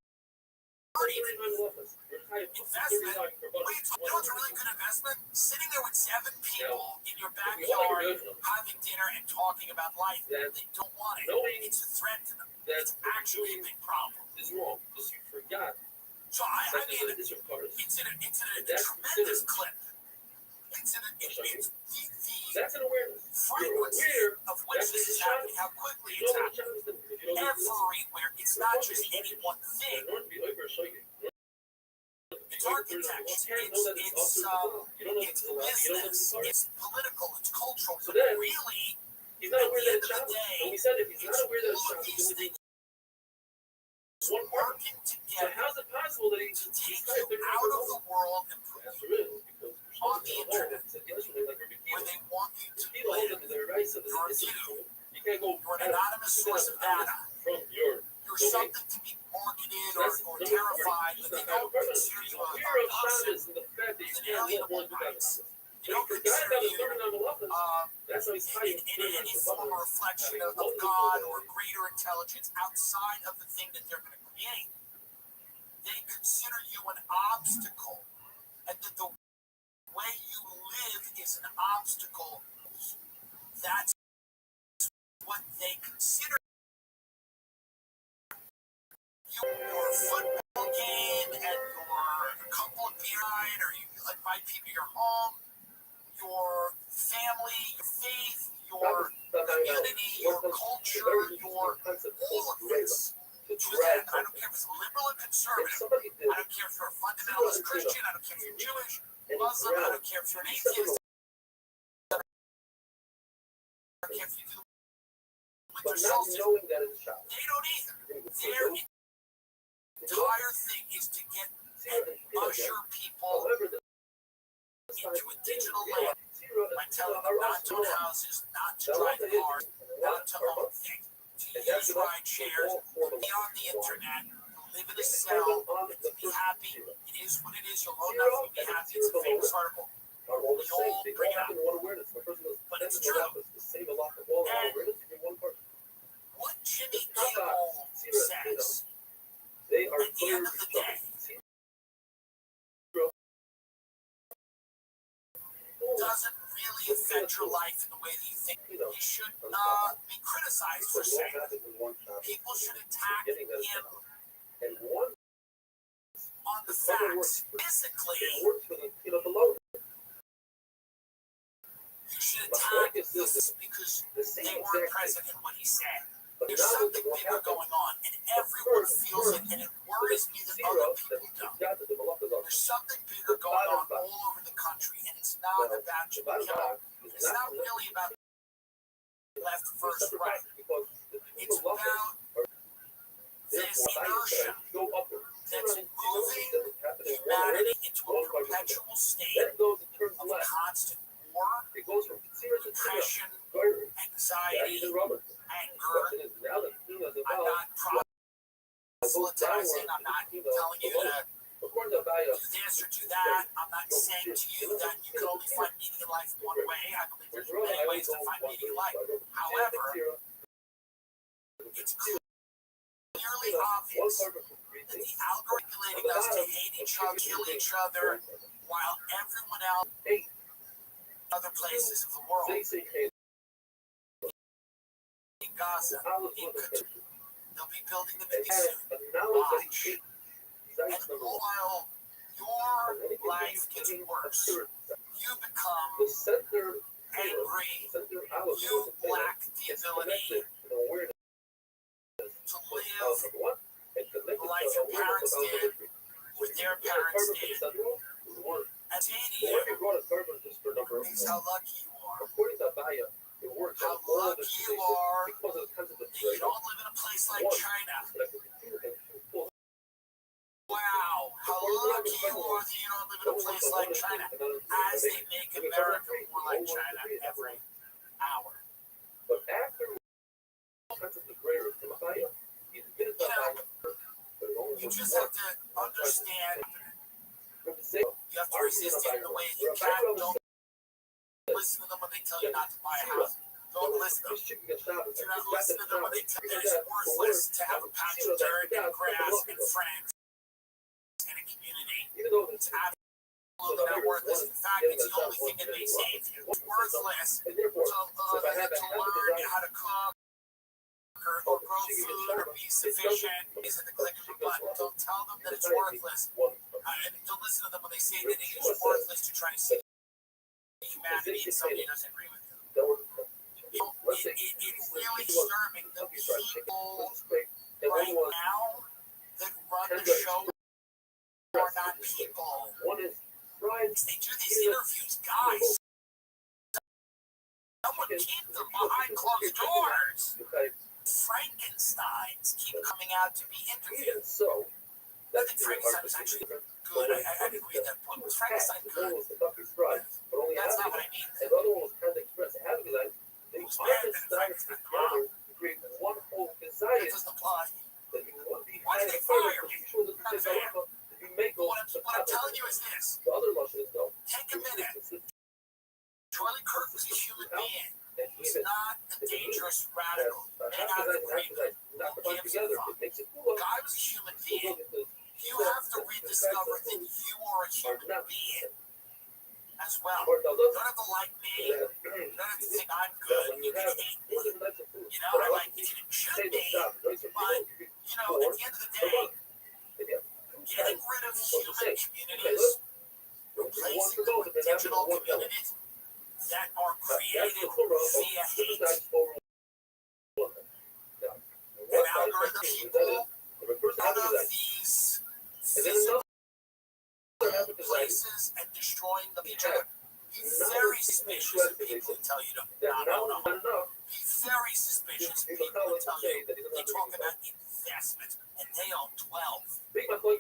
Investment? What are you talking about? What's a really good investment? Sitting there with 7 people in your backyard, having dinner and talking about life. They don't want it. It's a threat to them. It's actually a big problem. It's wrong because you forgot. So I mean, it's in a tremendous clip. It's That's an awareness. frequency Aware. of which this is happening, how quickly it's happening. Everywhere. It's not just any one thing. It's architecture. It's business. It's political. It's cultural. So But then, really, he's not at aware the that end it's of the shop. day, And we said if he's it's not aware that all of it's these shop, things one part. working So together how's it possible that to take you out of the world and put you on the internet where they want you to live your view? You're an anonymous source of data. From your You're something to be marketed or terrified, but they don't consider you a person with inalienable rights. They don't consider you in any form of reflection of God or greater intelligence outside of the thing that they're going to create. They consider you an obstacle, and that the way you live is an obstacle. That's what they consider. Your football game and your couple of beer night, or you invite people to your home, your family, your faith, your community, your culture, your all of this. I don't care if it's liberal or conservative. I don't care if you're a fundamentalist Christian. I don't care if you're Jewish, Muslim. I don't care if you're an atheist. I don't care if you do winter solstice. They don't either. Their entire thing is to get and usher people into a digital land by telling them not to own houses, not to drive cars, not to own things, to use ride shares, to be on the internet, to live in a cell, and to be happy. It is what it is. You'll own nothing, you'll be happy. It's a famous article. We all bring it up. But it's true. And what Jimmy Kimmel says, at the end of the day, doesn't really affect your life in the way that you think. You should be criticized for saying it. People should attack him on the facts. Physically, you should attack this because they weren't present in what he said. There's something bigger going on, and everyone feels it, and it worries me that other people don't. There's something bigger going on all over the country, and it's not about Jimmy Kimmel. It's not really about left versus right. It's about this inertia that's moving humanity into a perpetual state of constant war, depression, anxiety, anger. I'm not proselytizing. I'm not telling you to do this or do that. I'm not saying to you that you can only find meaning in life one way. I believe there's many ways to find meaning in life. However, it's clearly obvious that the algorithm us to hate each other, kill each other, while everyone else in other places of the world, in Gaza, in Qatar, they'll be building them in soon. Watch. And while your life gets worse, you become angry, you lack the ability to live the life your parents did, or their parents did. As 80, is how lucky you are. How lucky you are that you don't live in a place like China. Wow, how lucky you are that you don't live in a place like China, as they make America more like China every hour. You just have to understand. You have to resist it in the way you can. Don't listen to them when they tell you not to buy a house. Don't listen to them. Do not listen to them when they tell you that it's worthless to have a patch of dirt and grass and friends and a community. It's absolutely not worthless. In fact, it's the only thing that may save you. It's worthless to learn how to cook or grow food or be sufficient is at the click of a button. Don't tell them that it's worthless. And don't listen to them when they say that it is worthless to try to see humanity and somebody doesn't agree with you. Let's say It's really disturbing the people right now that run the show are not people. one is fried. They do these interviews, guys. Someone keep them behind closed doors. Frankensteins keep coming out to be interviewed. Even so, I think Frankenstein was actually good. I didn't read that book. Was Frankenstein good? was Kentucky Fried, but only That's half not of what I mean. it. And the other one was Panda Express. Half of it, they was better than Frankenstein Frankenstein. together to create one whole That desire doesn't apply. that you would be Why did they fire me? Not fair. that you make But what I'm telling you is this. the other Russians though. Take a minute. Charlie Kirk was a human being. He's not a dangerous radical. May not have agreed with him. Who gives a fuck? Guy was a human being. You have to rediscover that you are a human being as well. You don't have to like me. You don't have to think I'm good. You can hate me. You know, or like you should be. But, you know, at the end of the day, getting rid of human communities, replacing them with digital communities that are created via hate and algorithm people out of these physical places and destroying them each other. Be very suspicious of people who tell you to no. Be very suspicious of people who tell you they talk about investment and they own 12. Be very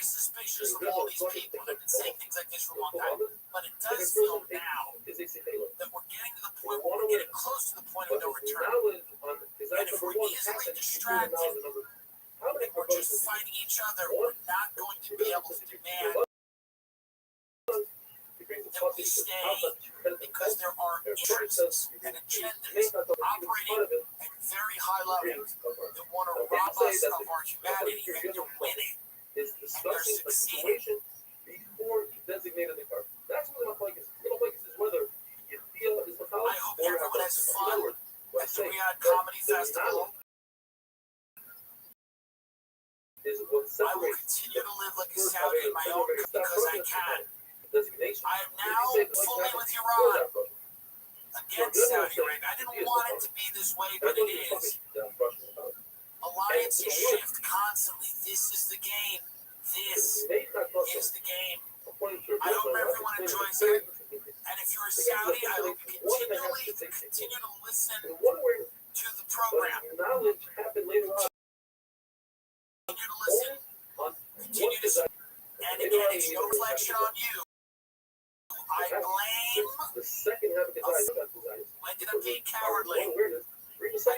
suspicious of all these people. I've been saying things like this for a long time, but it does feel now that we're getting to the point where we're getting close to the point of no return. And if we're easily distracted and we're just fighting each other, we're not going to be able to demand that we stay because there are interests and agendas operating at very high levels that want to rob us of our humanity, and they're winning. And they're succeeding. Before he designated the card. That's what the focus is. The focus is whether you feel is the I hope everyone has fun at the Riyadh Comedy Festival. I will continue to live like a Saudi in my own because I can. I am now fully with Iran against Saudi Arabia. I didn't want it to be this way, but it is. Alliances shift constantly. This is the game. This is the game. I hope everyone enjoys it. And if you're a Saudi, I hope you continue to listen to the program. Continue to listen. Continue to. And again, it's no reflection on you. I blame. When did I be cowardly? I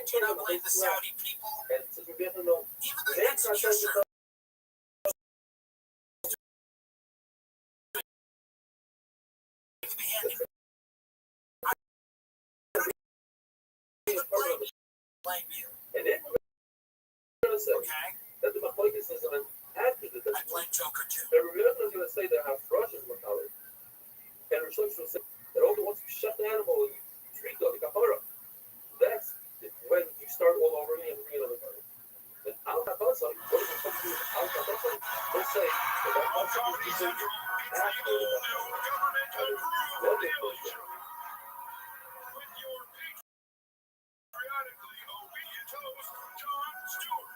do not blame the Saudi people. Even the executioner. Blame you. Okay? I blame Joker too. Shut the animal and treat the capara. That's when you start all over me and bring another card. And out of us, what is it supposed to do? Out of us, let's say that Comedy Central meets the all-new government-approved nation. With your patriotically obedient host, Jon Stewart.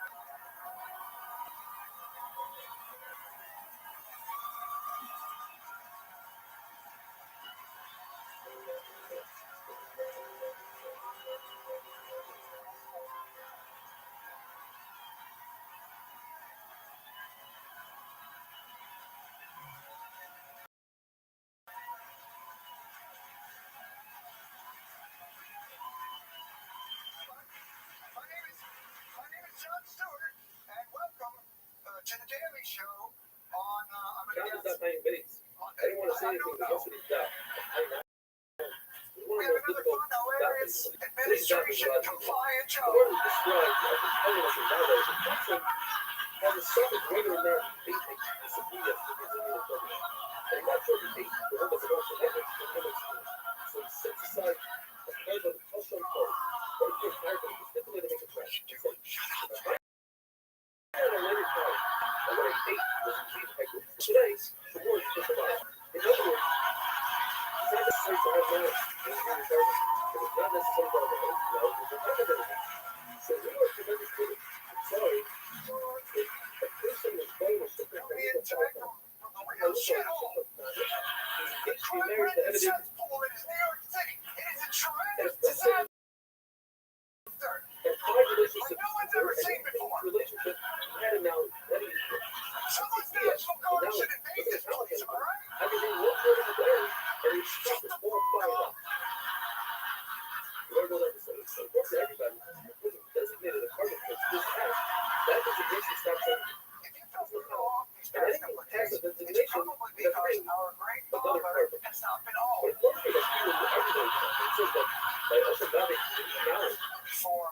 My name is Jon Stewart, and welcome to the Daily Show on John is not paying base. I didn't want to say anything, but yesterday's job. We have another fun, hilarious, administration compliant show. The word is described as a homeless and violation. Thompson has a certain regular American painting. This is me yesterday. And I'm not sure if he hates the one that's also epic in middle school. So he sits aside a pair of custom clothes. But if you're tired, he's typically to make a trash. He said, shut up. I had a later time. And what I hate was the cheese package. Today, the word is just about. In other words, he's had So we are tremendously sorry if a person was born with something that we don't know. Real shithole. The crime rate in cesspool in New York City. It is a tremendous disaster. And five relationships Like no one's ever seen before. relationship had him now letting him go. Someone's National Guard should invade this place, am I right? I can do one word in the day and he's stuck with all fired up. You learn that episode. So of course everybody designated apartment for this house. That designation stops everything. If you felt a little off these And past anything couple of has days, a it's designation probably that because brings our great another father apartment. has not been home. But it's one thing that people do everybody says that by also Rabbbi acknowledge For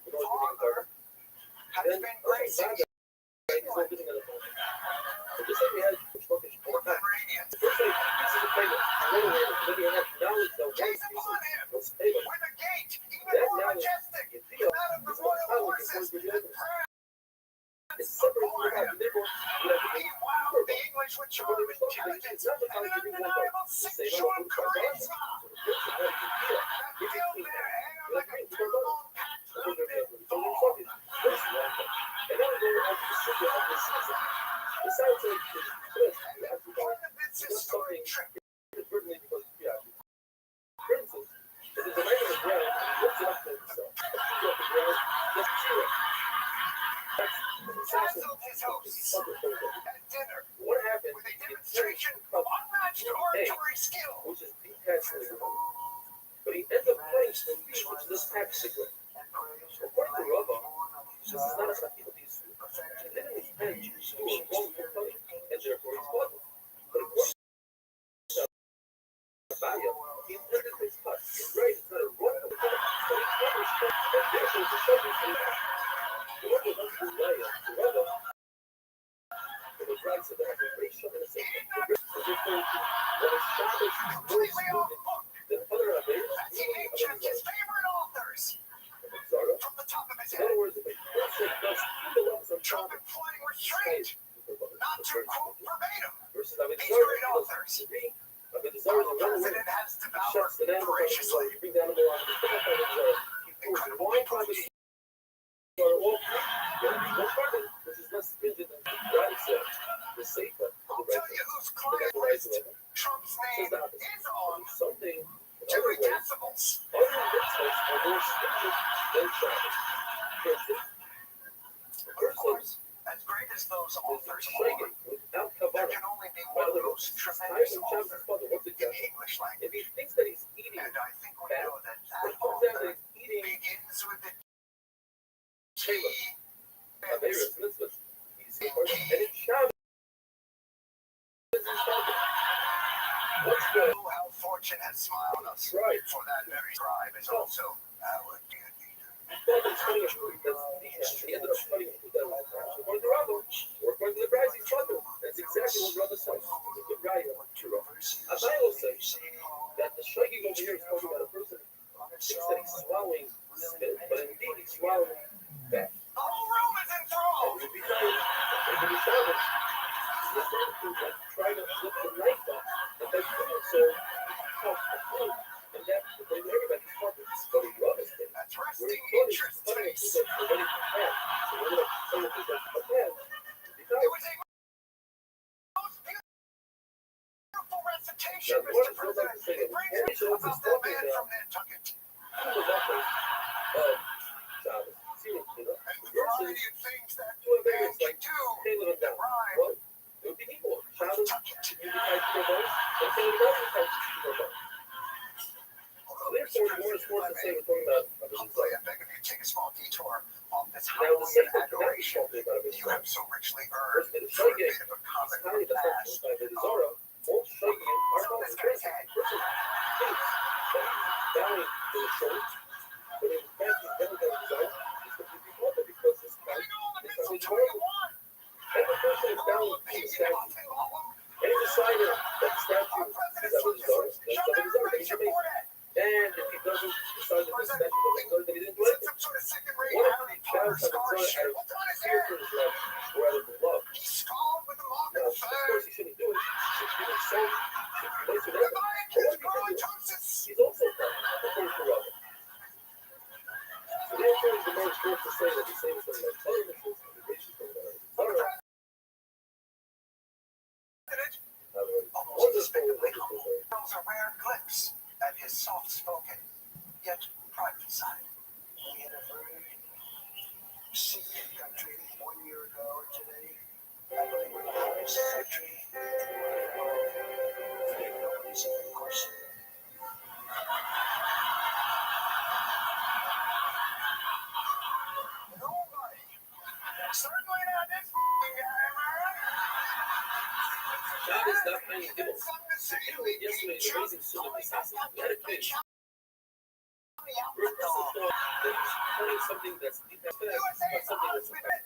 the North Korean father apartment. has Then been gracing he's not living at a home. But just like we had fucking Pomeranians. first like this is a pregnant. Then you have knowledge that Gaze upon him what's stable. with a gait even That more knowledge majestic you feel than that of the is more royal powerful horses before that you prance it's separate from before the him. therefore you have to He wowed the English with charm, intelligence, and an undeniable sexual charisma that filled their hair like a full-blown packed part of this historic trip. Dazzled his hosts at dinner What happened with a demonstration of unmatched oratory skill. which is detachment. But he ends up playing the speech, which is this tax secret. According to Rabbah, this is not a sakil piece. He didn't intend to do a wrongful thing, and therefore he's caught. But according to Rabbah, he intended his cut. You're right, it's not a wrongful thing, but he accomplished it, and therefore it's a subject to the Whoever wants to lay to Rabbah, it was right so that the racial innocence of the rich is referred to when a Shabbos is more Completely off student book. than other Avedas, As he named just his favorite authors Zara. from the top of his In head. other words, if a person does Kubalas on Trump Shabbos, employing restraint, not to quote verbatim. versus Avodah These Zarah, great he does authors. read Avodah Zarah Our in one word. president has He devoured shuts the animal voraciously. you bring the animal on, you pick up Avodah Zarah, he proves it. Why Avodah Zarah are all three? You have one part which is less stringent than Rabbbi said, the Sefer, I'll the tell right you whose the client right list Trump's name says that is on something in other Jerry ways, Decibels. other mitzvahs are more stringent than Shabbos. For instance, the Of person course, as great as those is authors are, shaking without there kavanah. can only be In one other words, most Chaim tremendous and Shabbos' author father, what's the in the guess? English language. If he thinks that he's eating And I think we fat, know that but that it turns out that author he's eating begins with the Sheva, T. Averis, mitzvahs. He's and in Shabbos, is in Shabbos. What's the Oh, how fortune has smiled on us. right? For that very tribe is also our dear leader. He thought he was studying a fruit that's the he ended up studying a fruit that was according to Rabbah, or according to the Brass, he's father. That's exactly what Rabbah says. It's a good raya to Rabbah. Abai will say that the shaking over here is talking about a person who thinks that he's swallowing spit, but indeed he's swallowing fat. The whole room is enthralled. And if he knows that when he's Shabbos, he's referring to like trying to lift the knife up, and by doing so, he becomes a fruit, and that when everybody's talking, but in Rabbah's case, That's where resting he thought he was interest studying a face. fruit that's already prepared, so we're going to say that it's prepared, It because was a most beautiful recitation, now, what Mr. I would like to President. say It that brings Harry me Schultz is about that talking man about from Nantucket. the method of Shabbos. See what you know? And the Versus variety of things that two of man them is can like do Taylor and that down. rhyme. Well, it would be equal. Shabbos, Nantucket. you decide to go both, and Taylor doesn't decide to go both. So therefore, more is more to say we're talking about Humbly, I beg of you, take a small detour off this now the Halloween Sefer cannot be adoration talking about it. you have so richly First, earned the through a Shaygate, bit of a it's comic highly book defensive past. by the Zara. All Shaygate are So not this guy's impressive. head. Person thinks that he's bowing to the shoulder, but in fact, he's never going to result. He's completely wrong because this guy Bring all the is not his mistletoe you world. want. And the person is All bowing the to the piggy statue. muffin all of them. And he decided that the statue Our is president's Avodah looking Zarah. for That's shove Avodah Zarah. everybody He's your amazing. forehead. And if he doesn't decide that the statue is Avodah Zarah, then he didn't do It's anything. some sort of second-rate What if Harry he Potter bows scar Avodah shit. Zarah What's on his fear head? for his life or out of love? He's scarred with a mark Now, of of course, he shouldn't do it. He should be insult. He should be nice with everything. Divine But what his if he can do it? keratosis. He's also fine, according to Rabbah. Charles Schwartz is saying that he's saying something like television communications from the Torah. Those are rare glimpse at his soft-spoken, yet private side. We had a very secret country 1 year ago today. I believe we're the first country in the world. Nobody's even questioning it. Nobody. Certainly not this guy, am I right? John is not playing Gibbons. Yesterday, the raising suit of assassin. We had a case. First person thought that he was playing something that's fast, but something that's fast.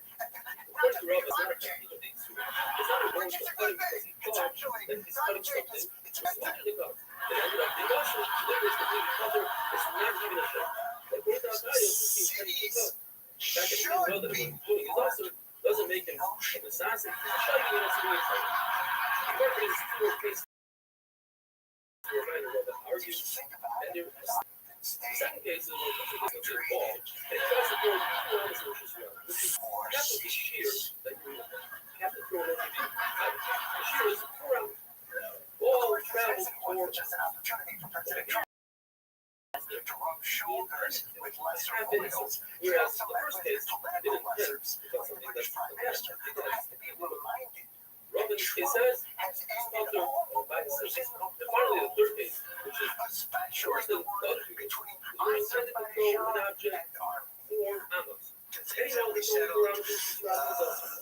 First, the Rabbis are attacking of these two. It's not a wrong to cutting because he thought that he's cutting something. It's literally cut. They ended up, they got some, there is the big cover, it's not even a shot. But without that, you'll see him cutting it up. Back at his brother, he also doesn't make him an assassin. He's shutting him as a way of he worked in his two cases for a minor Rabbis argued, and there was the second case is where the person gets involved and tries to throw two answers as well, which is half of the shear that you have to throw over the out. The shear is 4 out. All travel toward to rub shoulders with lesser half royals. whereas the first case didn't hit because The British Prime Minister has to be reminded Robin's case says has ended sponsor all by the wars system. in the And finally, the third case, which is especially worse the than the war other two cases, between is where it's trying to control an Azerbaijan object and Armenia. for Amos. Things Anyone that we who's going settled around with this Rabbis is also.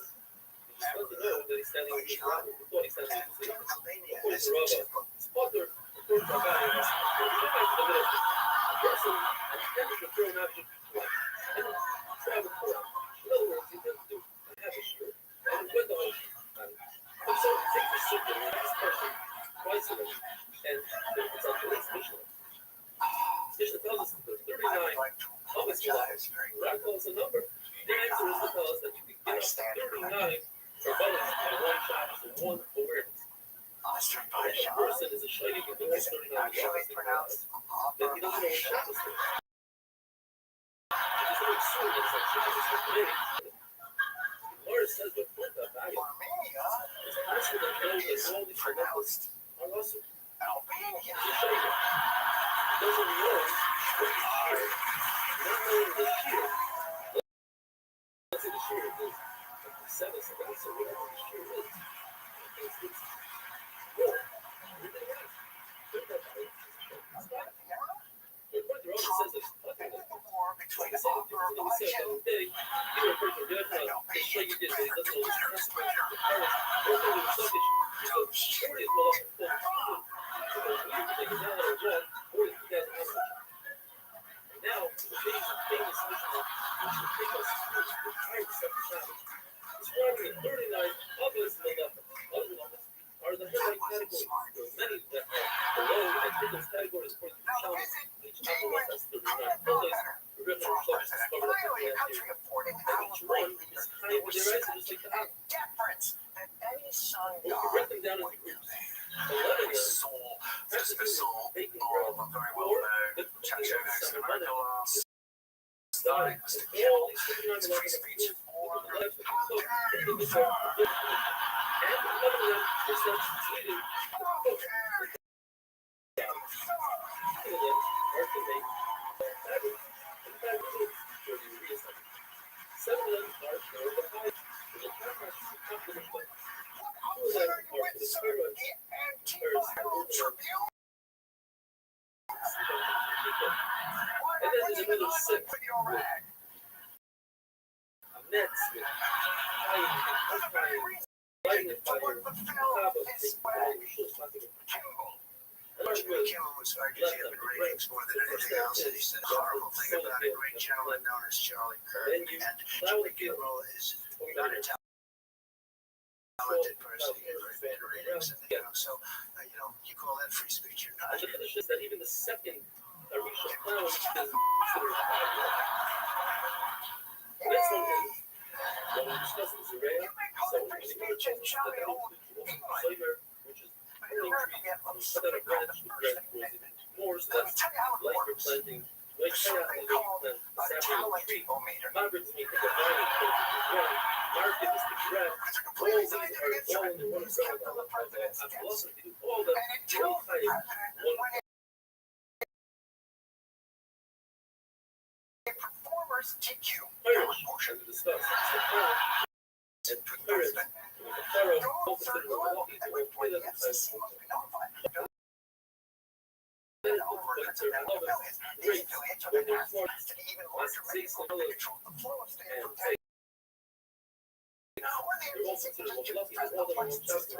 He just wants to know that he's standing with his Rabbis. We thought he's standing with his Rabbis. Albania According as to an Rabbah, example. spotter, according to Rabbah, he was realized that a person intended to throw an object twice and travel for it. In other words, he didn't do a heavy shirt and went the whole time. And so he takes a circle and this person twice a week and it's up to his Mishnah. Mishnah tells us that there's 39 of his laws. Rabbah calls a number. The answer is to tell us that you can get up to 39 rebellions by one shot and one awareness. If a person is a shayik and doing 39 Actually pronounced then he doesn't know what Shabbos is. It's very soon that it's like Shabbos is for me. The Lord says what point that value. Armenia It's possible that knows that all these pronounced are also Albania. a shayik. He doesn't know what the shear. Not knowing the shear. Let's say the shear is like the 7th seconds or whatever the shear is. It's more. Everything else. Put that value. It's not. The point the Roman says is nothing. The war between Like I said, we said the other day, you know, a person did the show you did, but he doesn't know the consequences of the parents, or something was selfish. So, surely it's well up to the children. So, we have to take it down on a wall, or if you guys are not and now, the famous mission, which will take us to the time to set the Sabbath, describing the 39 others are the headline categories. There are many that are below and in those categories according to the Shalom. Each other has 39 pillars. The Rebbe himself discovered that they have here. And each one is high with their eyes, just like the apple. Deference that any son But we can break them down into groups. 11 of them have to do with baking bread, or the cooking of some abundant. Starting, and all these 39 11 of them are the lives of people, individual, and 11 of them are substituted for cook. 2 of them are to make fabric, and 5 of them are to reassemble. 7 of them are for the hive, and the contrast is the complement plate. 2 of them are for the steroid, whereas the order and then there's another 6 with nets with tying and tying, lighting the fire, on top of the talking about. And our Jimmy Kimmel was arguing he had been ratings more than anything else, and he said a horrible thing about a great gentleman known as Charlie Kirk. then you And plow the Jimmy field, Kimmel is going not down a talented person, he had very bad ratings, and so you call that free speech or not. and the finish is that even the second Arisha clown is considered a bad word. Next one is when we discuss the Zereya, so when you go to change that includes Zoyer, which is pruning trees, instead of branch, the branch grows even more, so that's light for planting Like something called a talent-o-meter. Margaret is the market is the graph. It's a completely scientific instrument. It's kept on the president's desk. And it tells the president when a performer's DQ motion to the president. Those are normal, and before the FCC must be notified. His affiliates are the has to be even larger records to control the flow of state from tech. Now, when the FCC constitutes presidential licenses to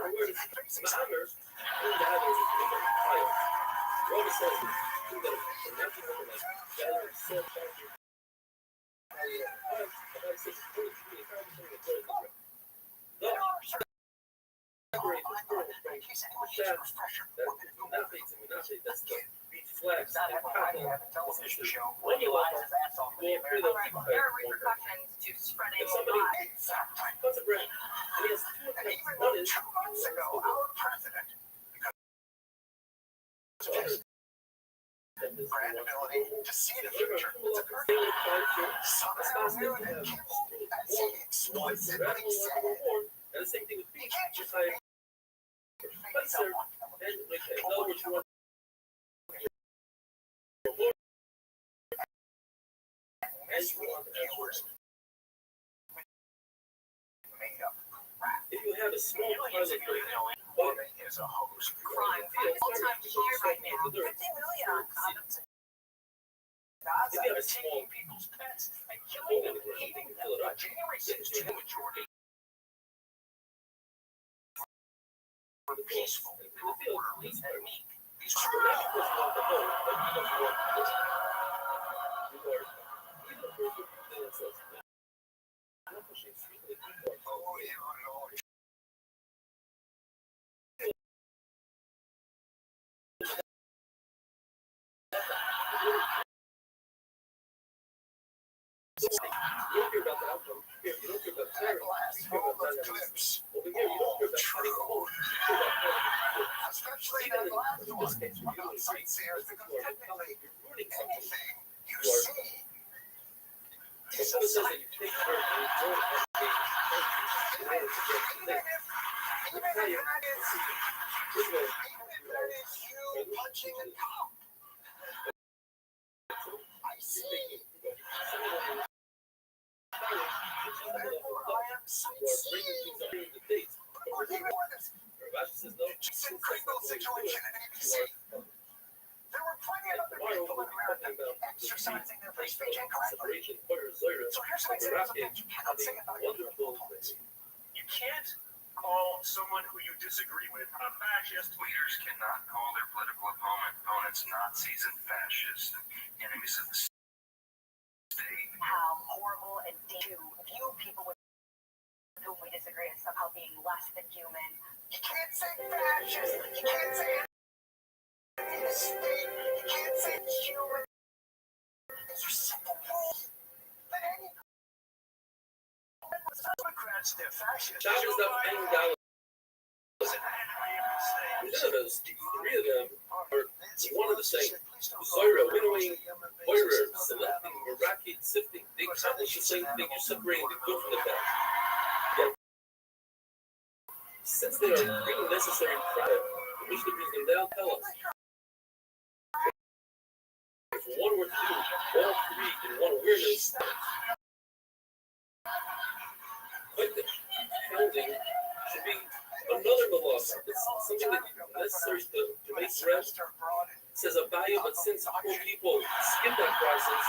flags. Not everybody has a television show when he lies his ass off. There are repercussions to spreading lies. What's a brand? And he has two And even though 2 months ago, our president, because of his credibility to see the future that's occurring, somehow knew that as he explicitly said, and the same thing with he beef. can't just Like, make someone and like, in other words, you want mislead viewers made up crap. if you have a small Millions pilot of you know woman is a host. Crime all-time high right now. 50 million on condoms in Gaza. if you have a small Taking people's pets and killing them and eating them. On January 6th, the majority were peaceful, orderly, and meek. These were you don't hear about the outcome. You don't hear about the terror. clips. Over here, you don't hear about True. Especially that last one about sightseers, because technically anything you see is a sight. Even if that is you punching a cop. I see. Therefore, I am sightseeing. But it was even more than the Jason Kringle situation at ABC. There were plenty of other people in America exercising their free speech incorrectly. So here's some examples of things you cannot say about your political opponents. You can't call someone who you disagree with a fascist. Leaders cannot call their political opponents Nazis and fascists and enemies of the state. How horrible and to view people with whom we disagree as somehow being less than human. You can't say fascist. You can't say state. You can't say human. These are simple rules that any Democrats, they're fascists. Chop is up $10. None of those, three of them are one of the same. Zoira, winnowing, Moira, selecting, Iraqi, sifting. They accomplish the same thing. You're separating the good from the bad. Yet, since they are bringing necessary product, we wish to bring them down, tell us. If one were to do all three in one awareness, quite the pounding should be another malasa. It's something that is necessary to make rest. It says a value, but since more people skip that process,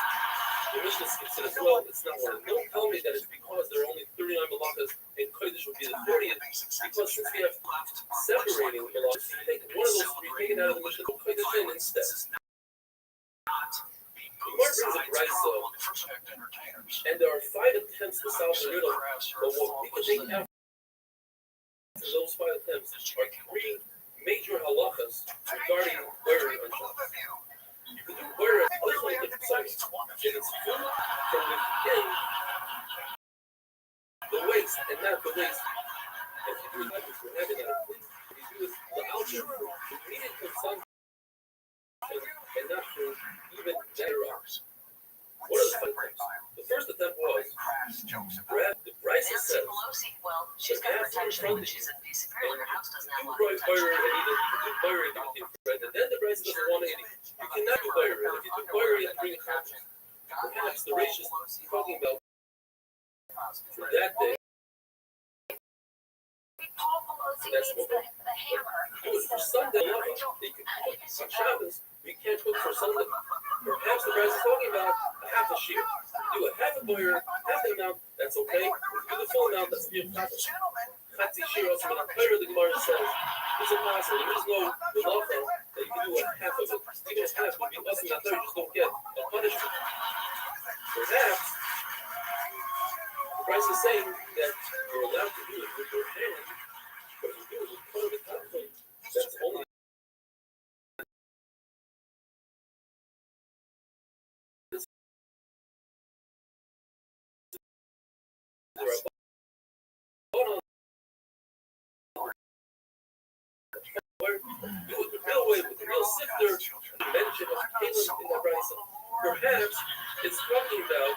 the Mishnah skips it as well. It's not one. Don't tell me that it's because there are only 39 malachas and Kodesh would be the 40th. Because since we have separating malachas, you take one of those three, take it out of the Mishnah, put Kodesh in instead. The Gemara brings a brisa, and there are 5 attempts to solve the riddle, but what we can take out for those 5 attempts are 3 major halachas regarding where and shop. You can do where at literally different sites, and it's food from within the waist and not the waist. If you do that, we're having that. If you do it the outer, immediate consumption, and and not for even Xerox. One of the fun things. The first attempt was grab the Bryce Nancy says. Pelosi, well, she's got protection when she's in D.C. Her house doesn't have a You lot of write protection. Byron and either do Byron and do Fred, and then the Bryce doesn't want any. You cannot do Byron. If you do Byron, you have to bring a conscience. Perhaps the racist talking about for that day. Paul Pelosi That's needs what the hammer. do it for Sunday. They can cook on Shabbos. We can't cook for Sunday. Perhaps the Bryce is talking about a half a shear. Do a half a boyer, half the amount. That's okay. If you do the full amount, that's a Chatzi shear also when a player the Gemara says it's impossible. There is no halacha that you can do a half of it. Even if half would be less than that, you just don't get a punishment. Perhaps the Bryce is saying that you're allowed to do it with your hand, but if you do it with part of the top plate, that's only. Do it the real way with the real sifter, mention of Caleb in the Bryce. Perhaps it's talking about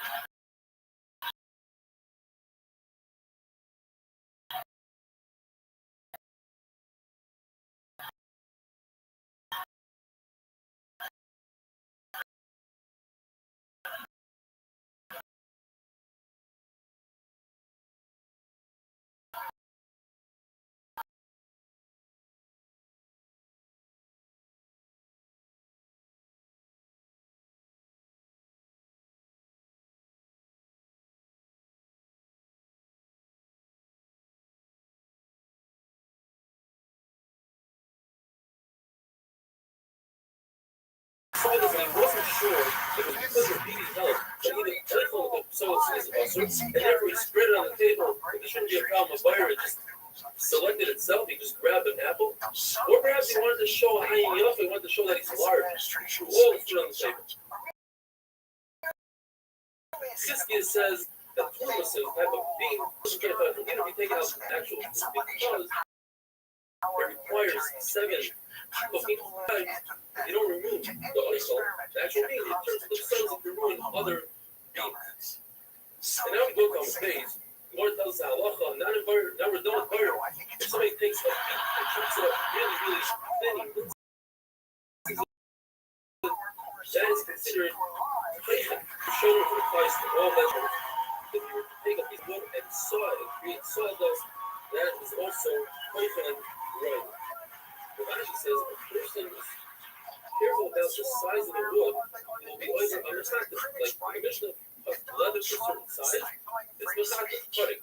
someone that he wasn't sure it was because of BB's health that even telephoned with someone sees also, and therefore he spread it on the table. There shouldn't be a problem with Byron. It just selected itself. He just grabbed an apple. Or perhaps he wanted to show Hayin Yofa. He wanted to show that he's large. All the food on the table. Siskiya says that Tumas type of being doesn't get it from be taken out from actual food because it requires 7 cooking times. You don't remove the oil, the actual bean. It turns to the cells if you're ruining other beans. And now we go to our phase. The Lord tells us halacha, now we're done with butter. If somebody takes a beet and chops it up really, really thin, that is considered playful. Shoulder for the price of all vegetables. If you were to take a piece of wood and saw it and create sawdust, that is also playful and right. The Rashi says a person is careful about the size of the wood, it will be over understanded. Like the Mishnah of leather to a certain size, it's not cutting.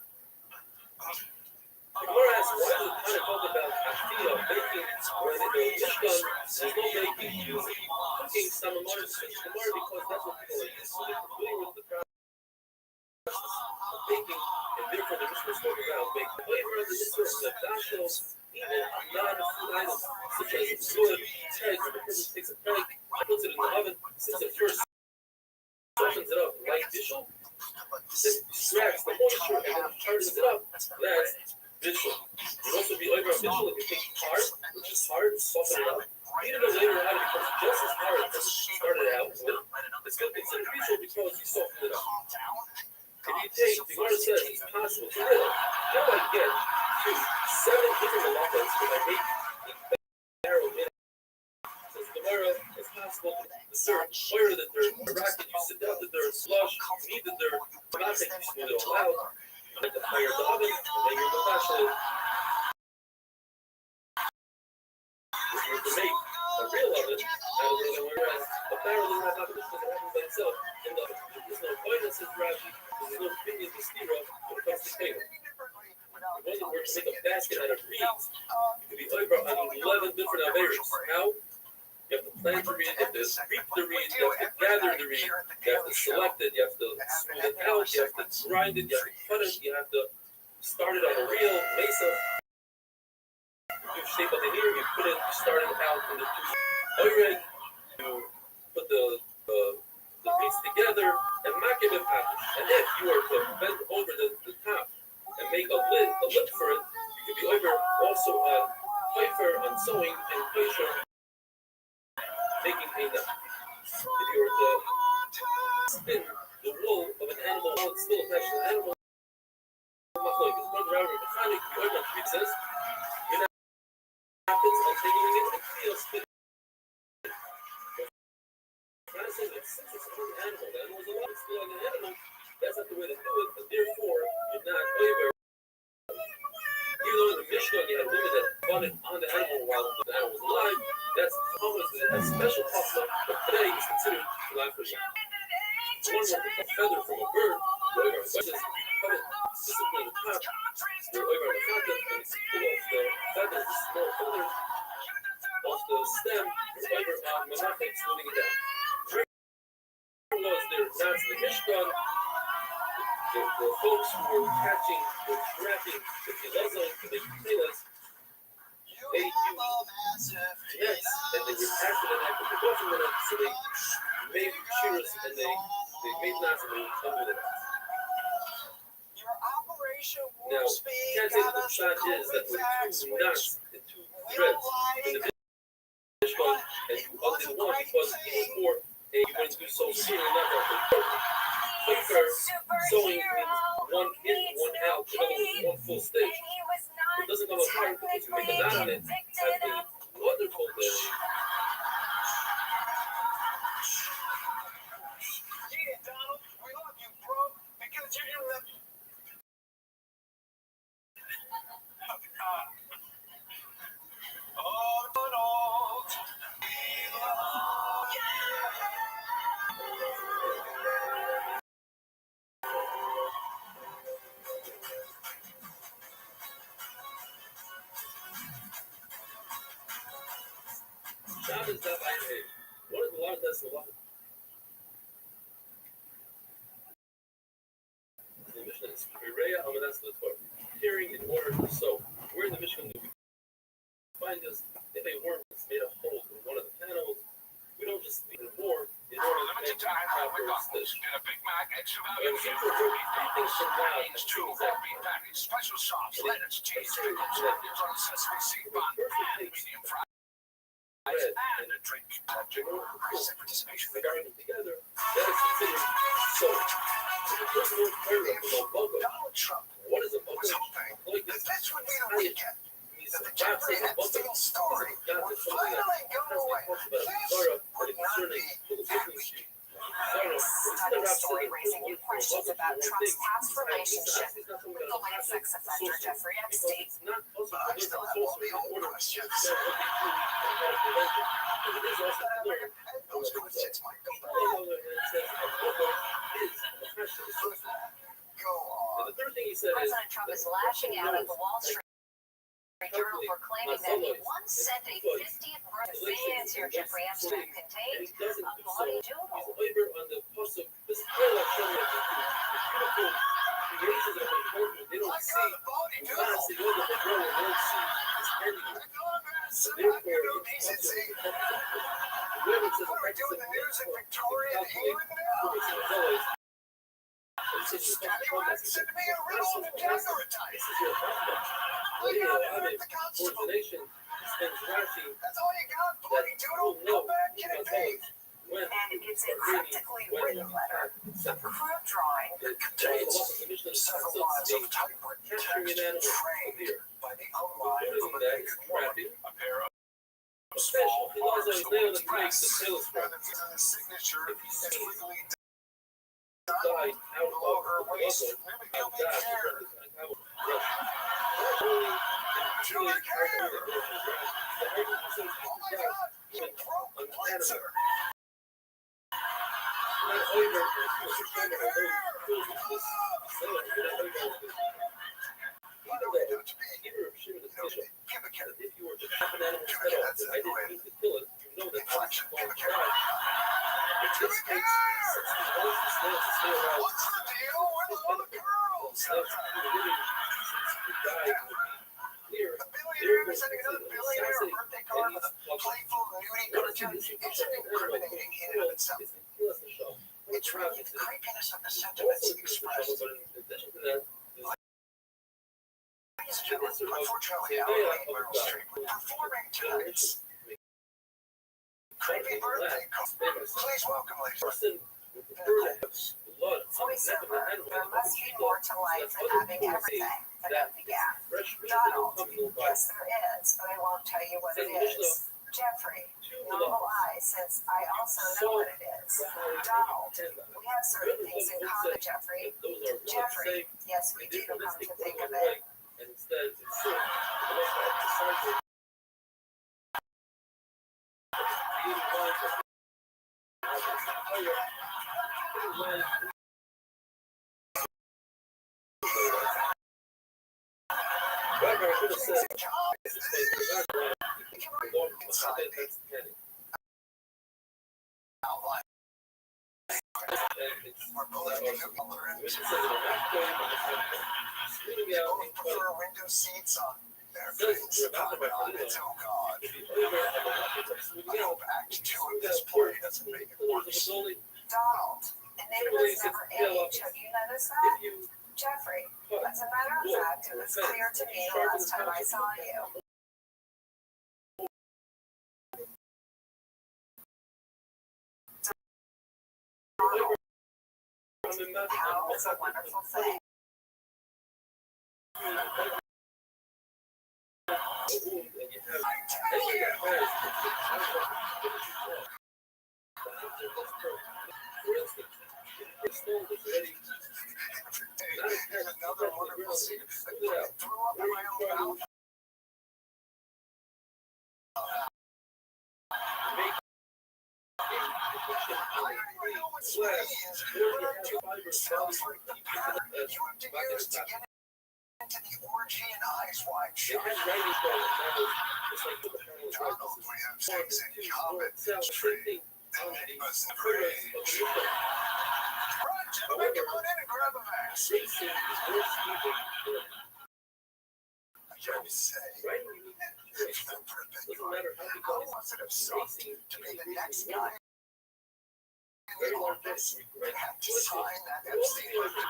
The Gemara asks, why does it kind of talk about Afia, baking, when in the Mishkan, there's no baking, cooking, Samamaris, Gemara, because that's what people are used to. They're familiar with the process of baking, and therefore the Mishnah is talking about baking. The flavor of the Mitzvah of the Dashos, even non-food items, such as wood, eggs, the person takes a peg, puts it in the oven, since it first softens it up, light bishul, then extracts the moisture and then hardens it up, that's bishul. It would also be over on bishul if you take hard, which is hard, soften it up. Even though later on it becomes just as hard as it started out with, it's still considered bishul because you softened it up. If you take, the Gemara says it's possible, so really, how do I get to 7 different halachas when I make a barrel in it? Says the Gemara, it's possible the dirt, oil the dirt, racket, you sit down the dirt, slush, you need the dirt, not take you smooth it all out, you let the fire the oven, and then you're mafashel. If you were to make a real oven, that would be whereas a barrel doesn't have oven, it doesn't happen by itself. In the oven, there's no oil, says Rabbbi, there's no opinion to steer up when it comes to cable. If one were to make a basket out of reeds, it could be over on 11 different averos. How? You have to plant the reed, you have to reap the reed, you have to gather the reed, you have to select it, you have to smooth it out, you have to grind it, you have to cut it, you have to start it on a reel, mesa. You shape of the ear, you put it, you start it out from the oil, you put the reeds together, and make it a package. And if you were to bend over the top and make a lid for it, you could be over also on paper, on sewing, and paper, making a spin the wool of an animal while it's still attached to the animal. Like this one driver mechanic, you ever treat this? You know, happens untangling it and feel spin. Kind of says that since it's an animal, the animal is alive, it's still an animal. That's not the way to do it, but therefore you're not over. Even though in the Mishnah you had women that fought it on the animal while the animal was alive, that's almost a special pasta, but today it's considered alive for sure. One with a feather from a bird, the over versus cut it specifically in the top, the over on the content, and pull off the feathers, the small feathers, off the stem, the over on Menachem, smoothing it down. Was there knots in the Mishkan? The folks who were catching, were trapping the Pilazon to make potatoes, they used nets and they were after the net, but they wasn't the net, so they made shears and they made knots and they would under the nets. Now, you can't say that the shot is that with two knots and two threads in the Mishkan, and you undid one because even for you wouldn't do so soon enough after paper sewing means one in, one out, one full stitch. It doesn't come apart because you make a knot on it. I think wonderful there. Yeah, Donald, we love you, bro, because you left. Oh, Donald. Shabbos that I made. What is the lot of that's the lot? The Mishnah is Mireya Amadas Litvor. Hearing in order to sow. Where in the Mishnah do we find this? If a worm is made a hole in one of the panels, we don't just leave it more in order to make proper stitch. Get a Big Mac, extra And value. some for things from now, Beans, 2 whole bean patties, special sauce, lettuce, cheese, pickles, onions on sesame seed bun, and medium fries. And a drink. Participation. regarding them together, that is considered so. If the person knows very well about logo, Donald Trump what is a logo? was hoping Like that this, this would be the weekend means that the God Jeffrey says a logo. Epstein story God would is something that finally go away. talks about This Zara, would but not concerning be the difference between Zara, Stunning story raising new questions about Trump's past relationship with the late sex offender Jeffrey Epstein. But I still have all the old questions. Those questions might go back. Go on. The third thing he said is President Trump is lashing out at the Wall Street Journal for claiming that he once sent a 50th birthday signature Jeffrey Epstein contained a bloody doodle. he's a labor on the pasuk. This is very like showing that the beautiful creations of important. They don't see the mass. They know that the grow and they don't see this ending. Therefore, it's Decency. whoever says What are we doing the news in Victoria and England now? Scotty Ryan said to me a riddle to daguerreotype. This is your husband. We gotta hurt the constable. Coordination spends Rashi. That's all you got, bloody doodle. Come back, get it paid. When And it's a cryptically written letter, a crude drawing. It contains several lines of typewritten text framed by the outline of a naked woman. A pair of small bars going to press. And if the signature is legally done below her waist, maybe you'll be cared. To the care. Oh my God, you broke the blitzer. What's the deal with all the girls? The billionaire is sending another billionaire a birthday card with a playful, nudie cartoon. It's incriminating in and of itself. It's really the creepiness of the sentiments expressed. Ladies and gentlemen, unfortunately, Meryl Streep performing tonight's creepy birthday card. Please welcome, ladies. Voiceover, there must be more to life than having everything. Another began. Donald, yes there is, but I won't tell you what it is. Jeffrey, normal eyes, since I also know what it is. Donald, we have certain things in common, Jeffrey. Jeffrey, yes we do, come to think of it. People prefer window seats on their planes. Oh God. I hope Act 2 of this play doesn't make it worse. Donald, enigmas never age. Have you noticed that? Jeffrey, as a matter of fact, it was clear to me the last time I saw you. Donald, how is a wonderful thing. Another wonderful scene. I threw up in my own mouth. I don't even know what sweaty is, but I do. Sounds like the pattern you have to use to get into the orgy and eyes wide shut. Donald, we have things in common. Tree. Enigmas never age. Right, gentlemen, come on in and grab a mask. I gotta say, that birthday card, how was it have sucked to be the next guy in the office that had to sign that Epstein letter?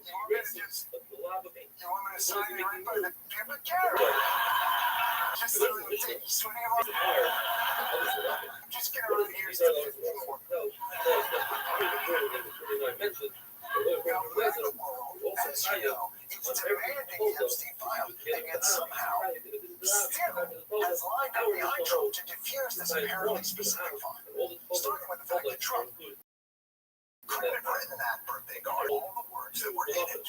You want me to sign it right by the pubic hair? Just so the thing, sweaty on the hair. Just get around here to the floor. Now, where in the world, as you know, is demanding the Epstein file, and yet somehow, still has lined up behind Trump to defuse this apparently specific file, starting with the fact that Trump couldn't have written that birthday card all the words that were in it.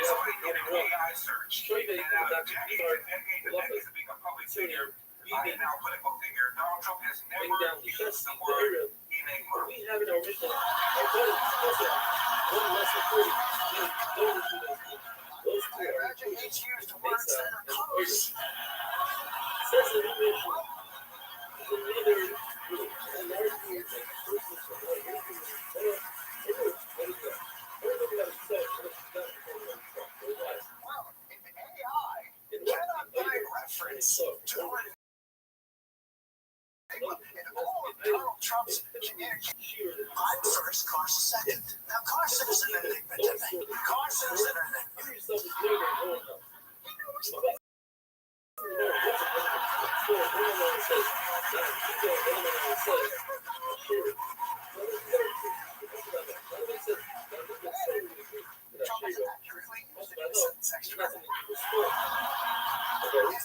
Somebody did an AI search, and out of decades to become public figure, and now political figure, Donald Trump has never used the word enigma. I imagine he's used words that are close. Well, if AI cannot find reference to an enigma in all of Donald Trump's communication, I'd search Carson second. Now, Carson's an enigma to me. Carson's an enigma. Trump is accurately used in sentence extra. Is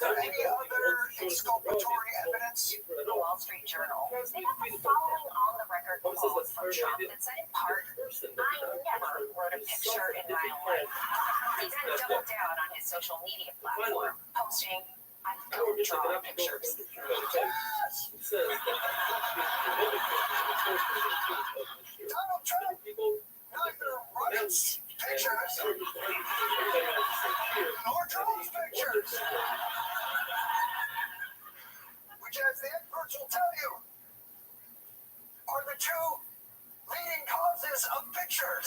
there any other exculpatory evidence? The Wall Street Journal. They have the following on-the-record quote from Trump that said in part, I never wrote a picture in my life. He then doubled down on his social media platform, posting, I don't draw pictures. Donald Trump, neither writes pictures nor draws pictures. Which, as the experts will tell you, are the two leading causes of pictures.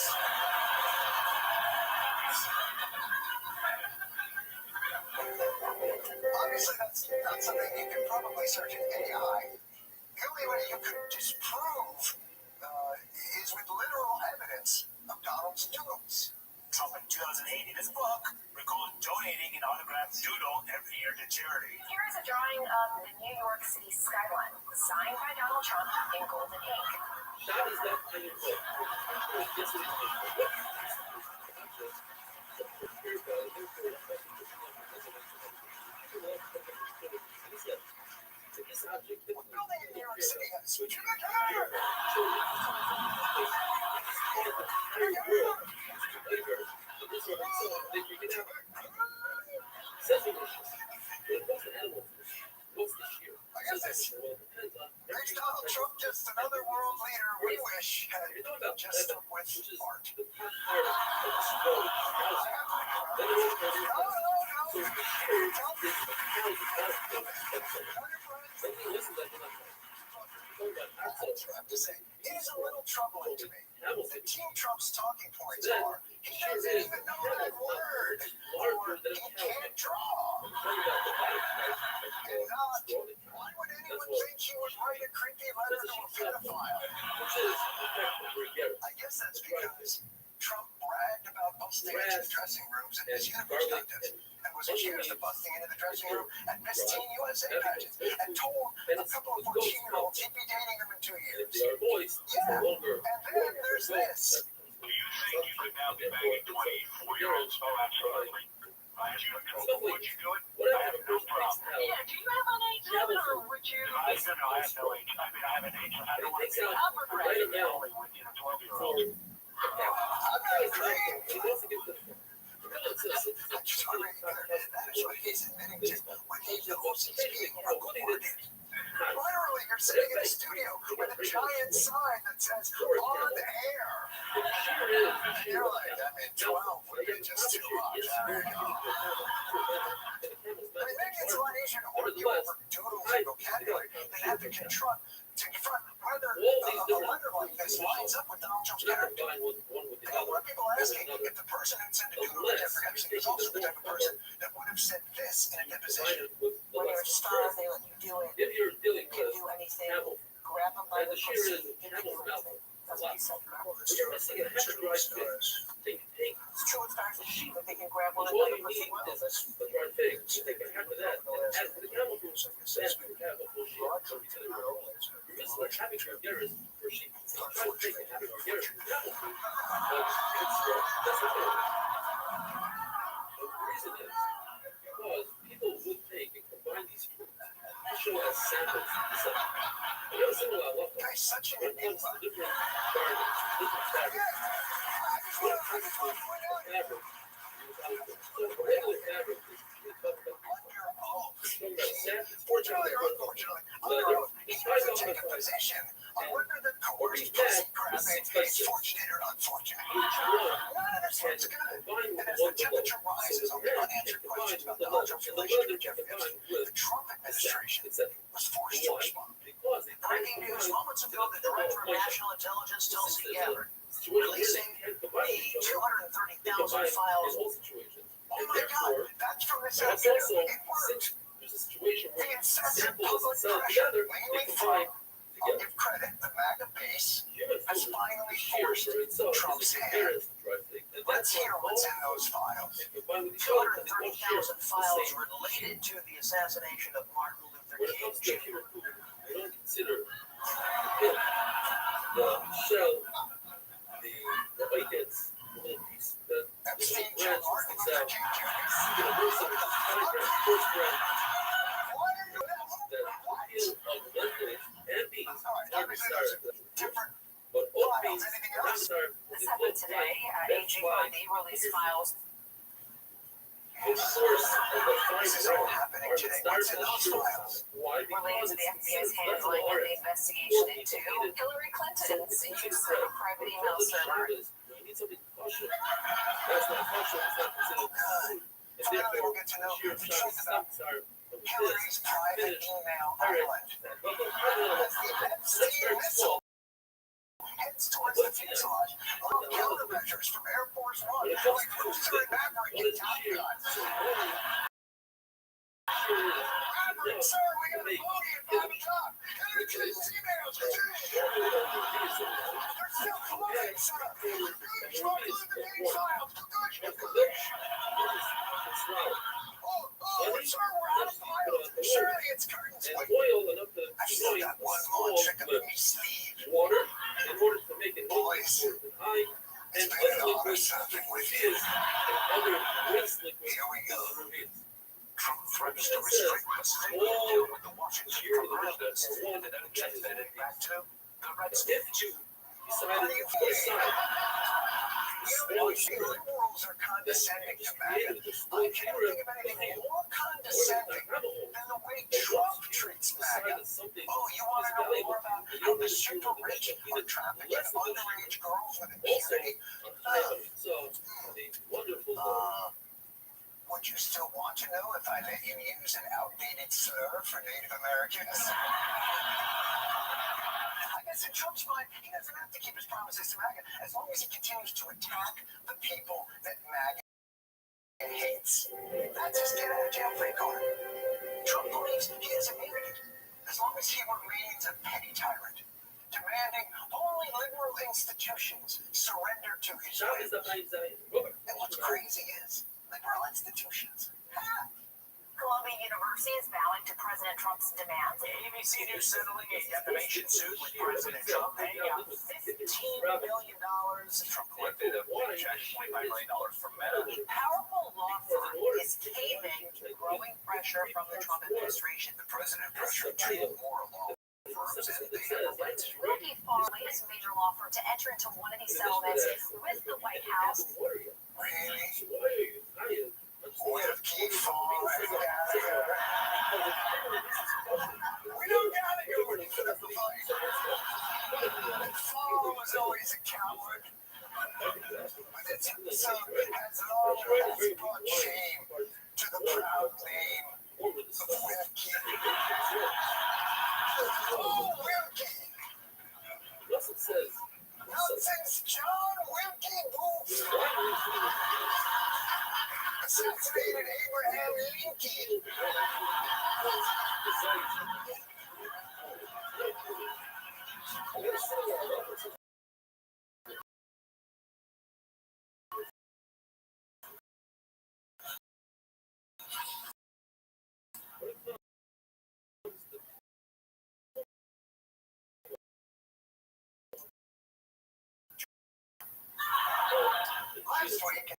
Obviously, that's not something you can probably search in AI. The only way you could disprove is with literal evidence of Donald's doodles. Trump in 2008 in his book recalled donating an autographed doodle every year to charity. Here is a drawing of the New York City skyline, signed by Donald Trump in golden ink. That is not how you vote. This is this object. What building in New York City has switched? Makes Donald Trump just another world leader we wish had just stuck with art. I have to say, it is a little troubling to me that Team Trump's talking points are he doesn't even know that word, or he can't draw. And not, why would anyone think he would write a creepy letter to a pedophile? I guess that's because Trump bragged about busting into dressing rooms in his universe and was accused of busting into the dressing room at Miss Teen USA pageants and told a couple of 14-year-olds he'd be dating them in 2 years. Yeah, and then there's this. Do you think you could now be banging 24-year-olds? Oh, absolutely. I ask you, would you do it? I have no problem. Yeah, do you have an age limit, or would you? I don't know. I have no age. I mean, I have an age. I don't want to be only with 12-year-olds. I'm not agreeing. I just want to make clear that is what he's admitting to when he knows he's being recorded. Literally, you're sitting in a studio with a giant sign that says on air. And you're like, I mean, 12 would be just too much. I mean, maybe it's a lot easier to argue over doodles and vocabulary than have to confront whether a letter like this lines up with Donald Trump's character. A lot of people are asking if the person who sent a doodle to Jeffrey Epstein is also the type of person that would have said this in a deposition. When you're a star, they let you do it. If you're dealing You can do anything. Grab them by the pussy. You can do anything. That's what he said. you're missing a heavy take It's true with stars of sheep, but they can grab one all by the you pussy. need is the right thing. You take a half of that and add it to the camel food. That's when you have a full sheep. You're missing a happy Garrett for sheep. Try to take a happy Garrett for camel food. But that's the thing. The reason is because people would take and combine these foods to show as samples to the Every single I love them. Guy's such an When it comes to different garments, different fabrics, fabric. So regular fabric is Fortunately or unfortunately, under oath, he doesn't take a position on whether the coerced pussy grabbing is fortunate or unfortunate. None of this looks good. And as the temperature rises on the unanswered questions about Donald Trump's relationship with Jeffrey Epstein, the Trump administration was forced to respond. Breaking news moments ago, the Director of National Intelligence, Tulsi Gabbard, releasing the 230,000 files. Oh my God, that's from this afternoon. It worked. There's a situation The where incessant samples public sell pressure, together, mainly they from, combine I'll together. give credit, the MAGA base Human has food finally here forced for itself Trump's is a hand. comparison drive thing. And Let's that's hear all what's in those files. combined with each other, they don't share 230,000 the files same. related to the assassination of Martin Luther When it King comes to Jr. human food, they don't consider the shell, the whiteheads, the little piece that Epstein the killed branch Martin sticks Luther out. King Jr. You know, most of it is 5 grams, 4 grams, Why are you that peel of lentils and beans All right, are obviously desired. there's different But oat files. beans Anything are not else? desired. This happened today. AG Gandhi released files. The source of the fine This is all grain happening are today. the What's stars in of those sugar. files? Why? Related Because to the it's FBI's handling of the investigation into Hillary Clinton's use of a private email server. You need something caution. That's not caution. It's not considered food. And Finally, therefore, we'll get to know sheer the truth shot about are of Hillary's this. private email island. As the Epstein missile heads towards the fuselage of countermeasures from Air Force One, like Booster and Maverick and Top Gun. Maverick, sir, we got a bogey at 5 o'clock. Hillary Clinton's emails are They're still floating. Surely it's curtains. And oil enough to I still got one more trick up my sleeve. water in order to make it Boys, high it's and been an other honor liquids serving with you. and other waste liquids. Here we go. Trump threatens to restrict the state deal with the Washington Commanders. And then check that it back to the Redskins. If you decided to put aside Liberals are condescending to MAGA. I can't think of anything more condescending than the way Trump treats MAGA. Oh, you want to know more about how the super rich are trafficking underage girls with impunity? Would you still want to know if I let you use an outdated slur for Native Americans? I guess in Trump's mind, he doesn't have to keep his promises to MAGA as long as he continues to attack the people that MAGA hates. That's his get out of jail free card. Trump believes he has immunity as long as he remains a petty tyrant, demanding only liberal institutions surrender to his whims. And what's crazy is, liberal institutions. Columbia University is bowing to President Trump's demands. ABC News settling a defamation suit with President Trump, paying out $15 million. Trump collected a check, $25 million from Meta. Powerful law firm is caving to growing pressure from the Trump administration. The president pressured two more law firms and they have rights. Looking for the latest major law firm to enter into one of these settlements with the White House. Really? With Keith Fall and Gallagher. We don't gotta go any further fight. Fall was always a coward. But this episode has long brought shame to the proud name of Wilkie. Oh, Wilkie! Nonsense John Wilkie Booth! Assassinated Abraham Lincoln. Last week,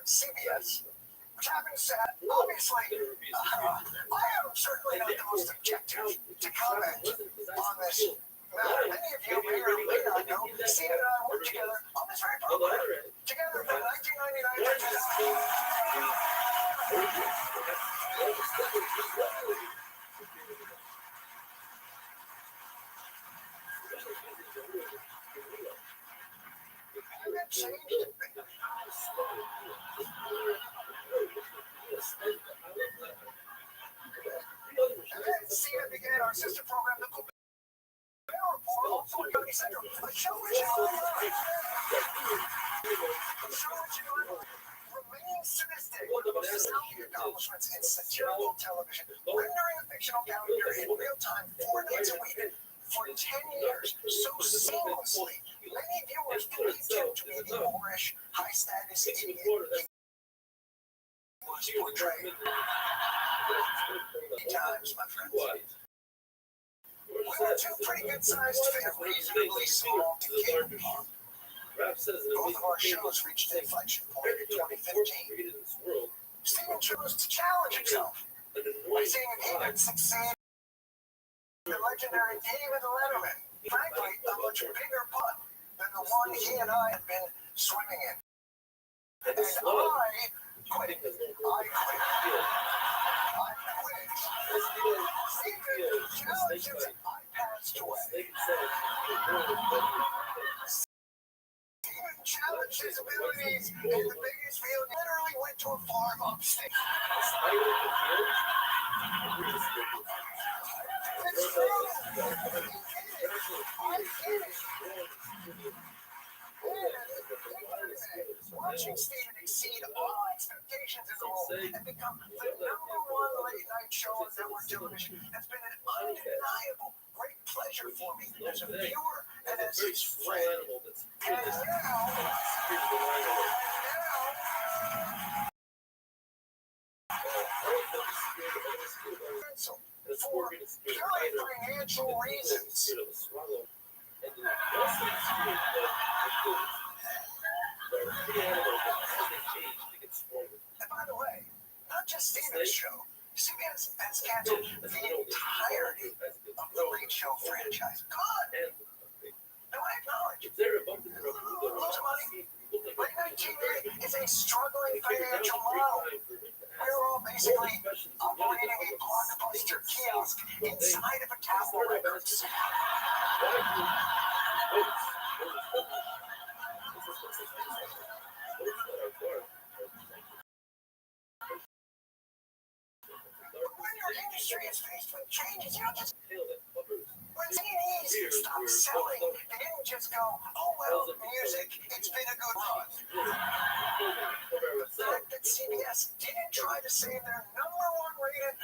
CBS, which happens to, obviously, I am certainly not the most objective to comment on this matter. Many of you may or may not know, Steve and I worked together on this very program, together from 1999 to 2000. And that changed it. And then Steve began our sister program, the Report, on Fort County Central, a show which remains to this day one of the most astounding accomplishments in satirical television, rendering a fictional calendar in real time 4 nights a week for 10 years so seamlessly. Many viewers believed him to be the boorish, high-status idiot he was portrayed. Many times, my friends. We were two pretty good-sized and reasonably small to cable pop. Both of our shows reached an inflection point in 2015. Steven chose to challenge himself by saying if he could succeed the legendary David Letterman, frankly, a much bigger putt than the one he and I had been swimming in. And I quit. Steven challenged him. I passed away. Steven challenged his abilities in the biggest field. Literally went to a farm upstate. It's true. He did. Watching Steven exceed all expectations in the role and become the #1 late night show on network television has been an undeniable great pleasure for me as a viewer and as his friend. And for purely financial reasons. And by the way, not just Steven's show, CBS has canceled the entirety of the Late Show franchise. Good. No, I acknowledge. Lose money. Late night TV is a struggling financial model. We're all basically operating a blockbuster kiosk inside of a Tower Records. When your industry is faced with changes, you don't just... When CDs stopped selling, they didn't just go, oh, well, music, it's been a good run. The fact that CBS didn't try to save their #1 rated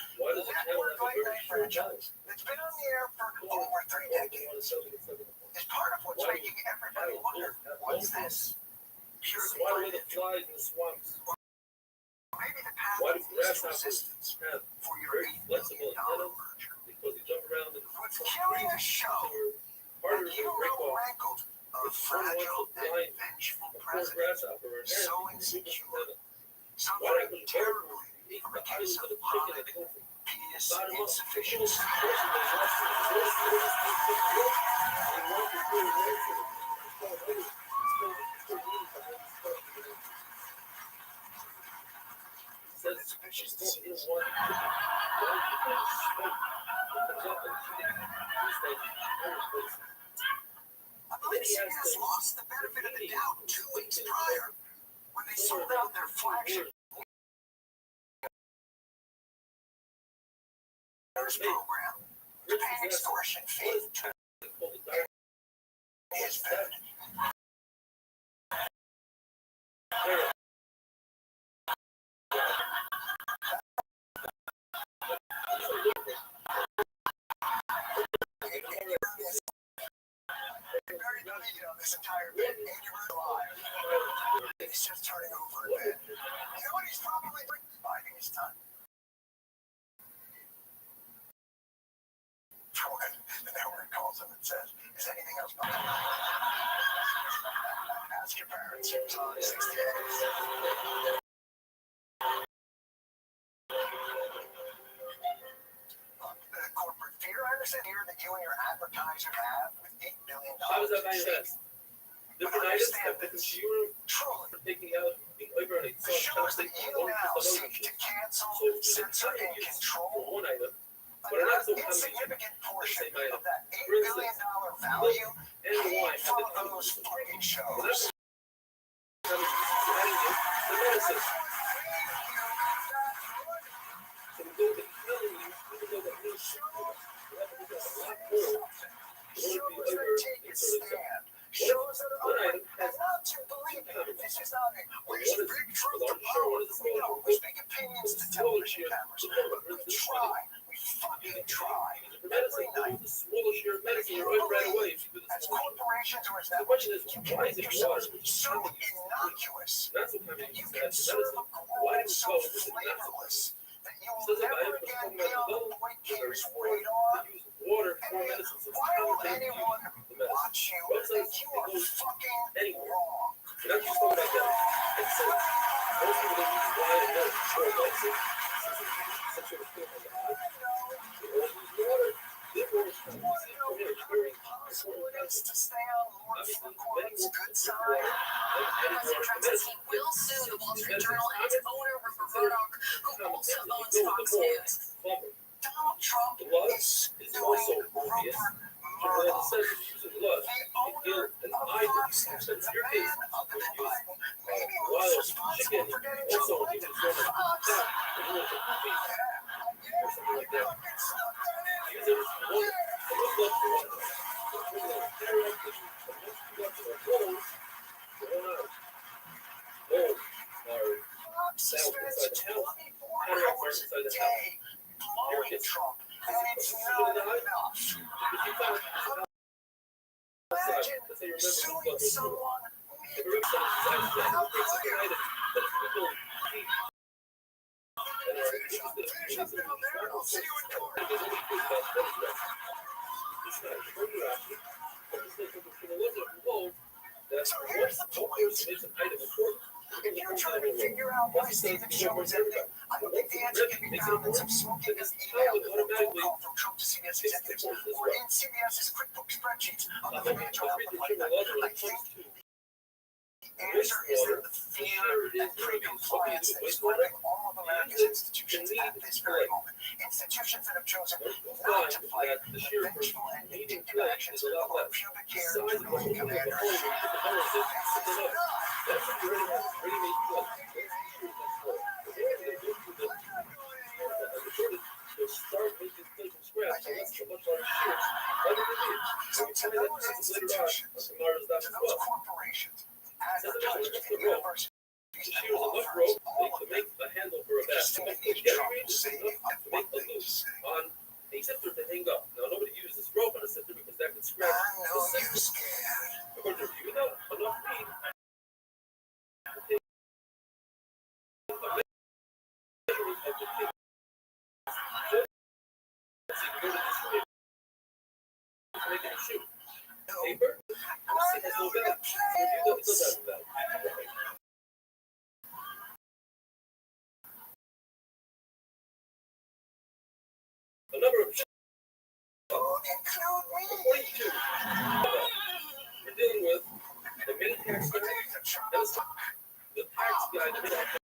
network late night franchise that's been on the air for over 3 decades is part of what's making everybody wonder, what's this? Purely financial? Maybe the path of least resistance for your $8 billion merger. What's killing the show that you know rankled a fragile and vengeful president, so insecure, suffering terribly from a case of chronic penis insufficiency. It's vicious disease. I believe CBS lost the benefit of the doubt 2 weeks prior when they sold out their flagship program to pay an extortion fee to his bed. Buried the lead on this entire bit. Andy Root alive. He's just turning over in bed. You know what he's probably biding his time. For when the network calls him and says, is anything else behind? Ask your parents who's on 60 Days. Corporate fear, I understand here that you and your advertiser have with $8 billion. How does that manifest? Different items have different viewer Truly, taking out the labor and the shows that you now seek to cancel, censor, and control one item, a not insignificant portion of that $8 billion value came from those fucking shows. Shows that take a stand. Shows that are open and not to believe it. This is not a we speak truth to power. We know we speak opinions to television cameras. But we try. We fucking try. Every night. And if you believe, as corporations or as networks, you can make yourselves so innocuous that you can serve a world so flavorless that you will never again be on the point killer's radar. And why will anyone watch you and you are fucking wrong? To stay on Lord Farquhar's good side. He will sue the Wall Street Journal and its owner, Rupert Murdoch, who also owns Fox News. Donald Trump is doing Rupert Murdoch, the owner of Fox News, the man other than Biden, maybe most responsible for getting Trump elected. Fox. Spends 24 hours a day blowing Trump, and it's not enough. Imagine suing someone Finish up down there, and I'll see you in court. So here's the point. If you're trying to figure out why Stephen shows everything, I don't think the answer can be found in some smoking his email or phone call from Trump to CBS executives or in CBS's QuickBooks spreadsheets of the financial health department. I think the answer is that the fear and pre-compliance that is gripping all of America's institutions at this very moment. Institutions that have chosen not to fight the vengeful and vindictive actions of our pubic hair drilling commander. To those institutions, to those corporations, advertisers and universities, and law firms, all of them, Stephen Trump will say what they say. A sifter to hang up. Now, nobody uses this rope on a sifter because that could scratch. I know you're scared. According to you, enough weed. Making a shoot. Paper? I know you can't. A number of Don't include me. 42. We're dealing with the main tax guy and the tax guy that made out.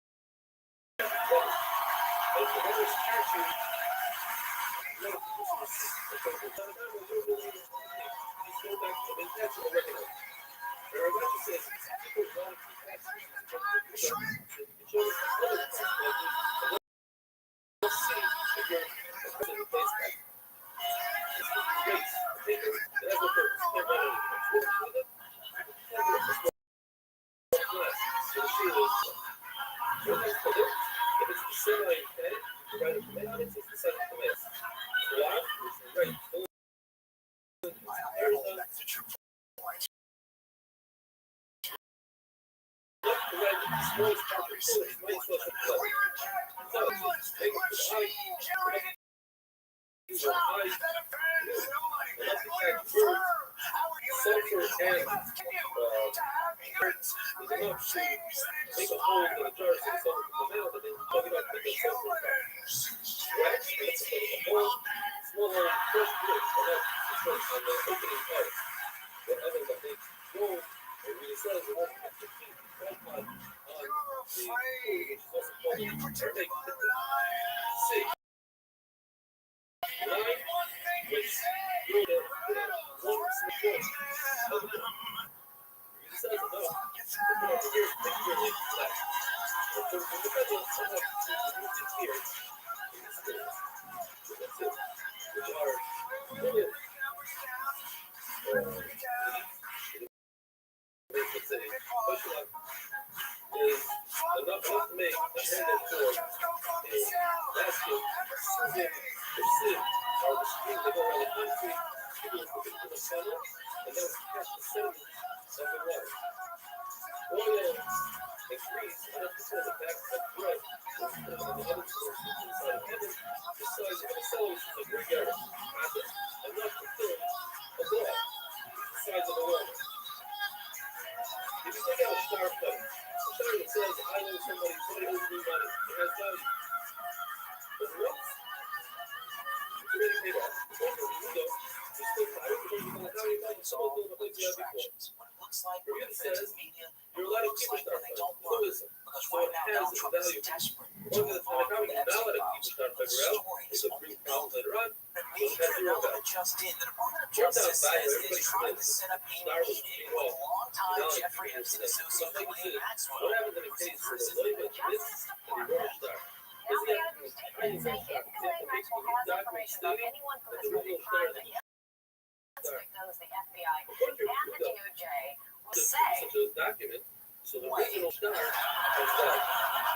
say. such a document. So the original star has died.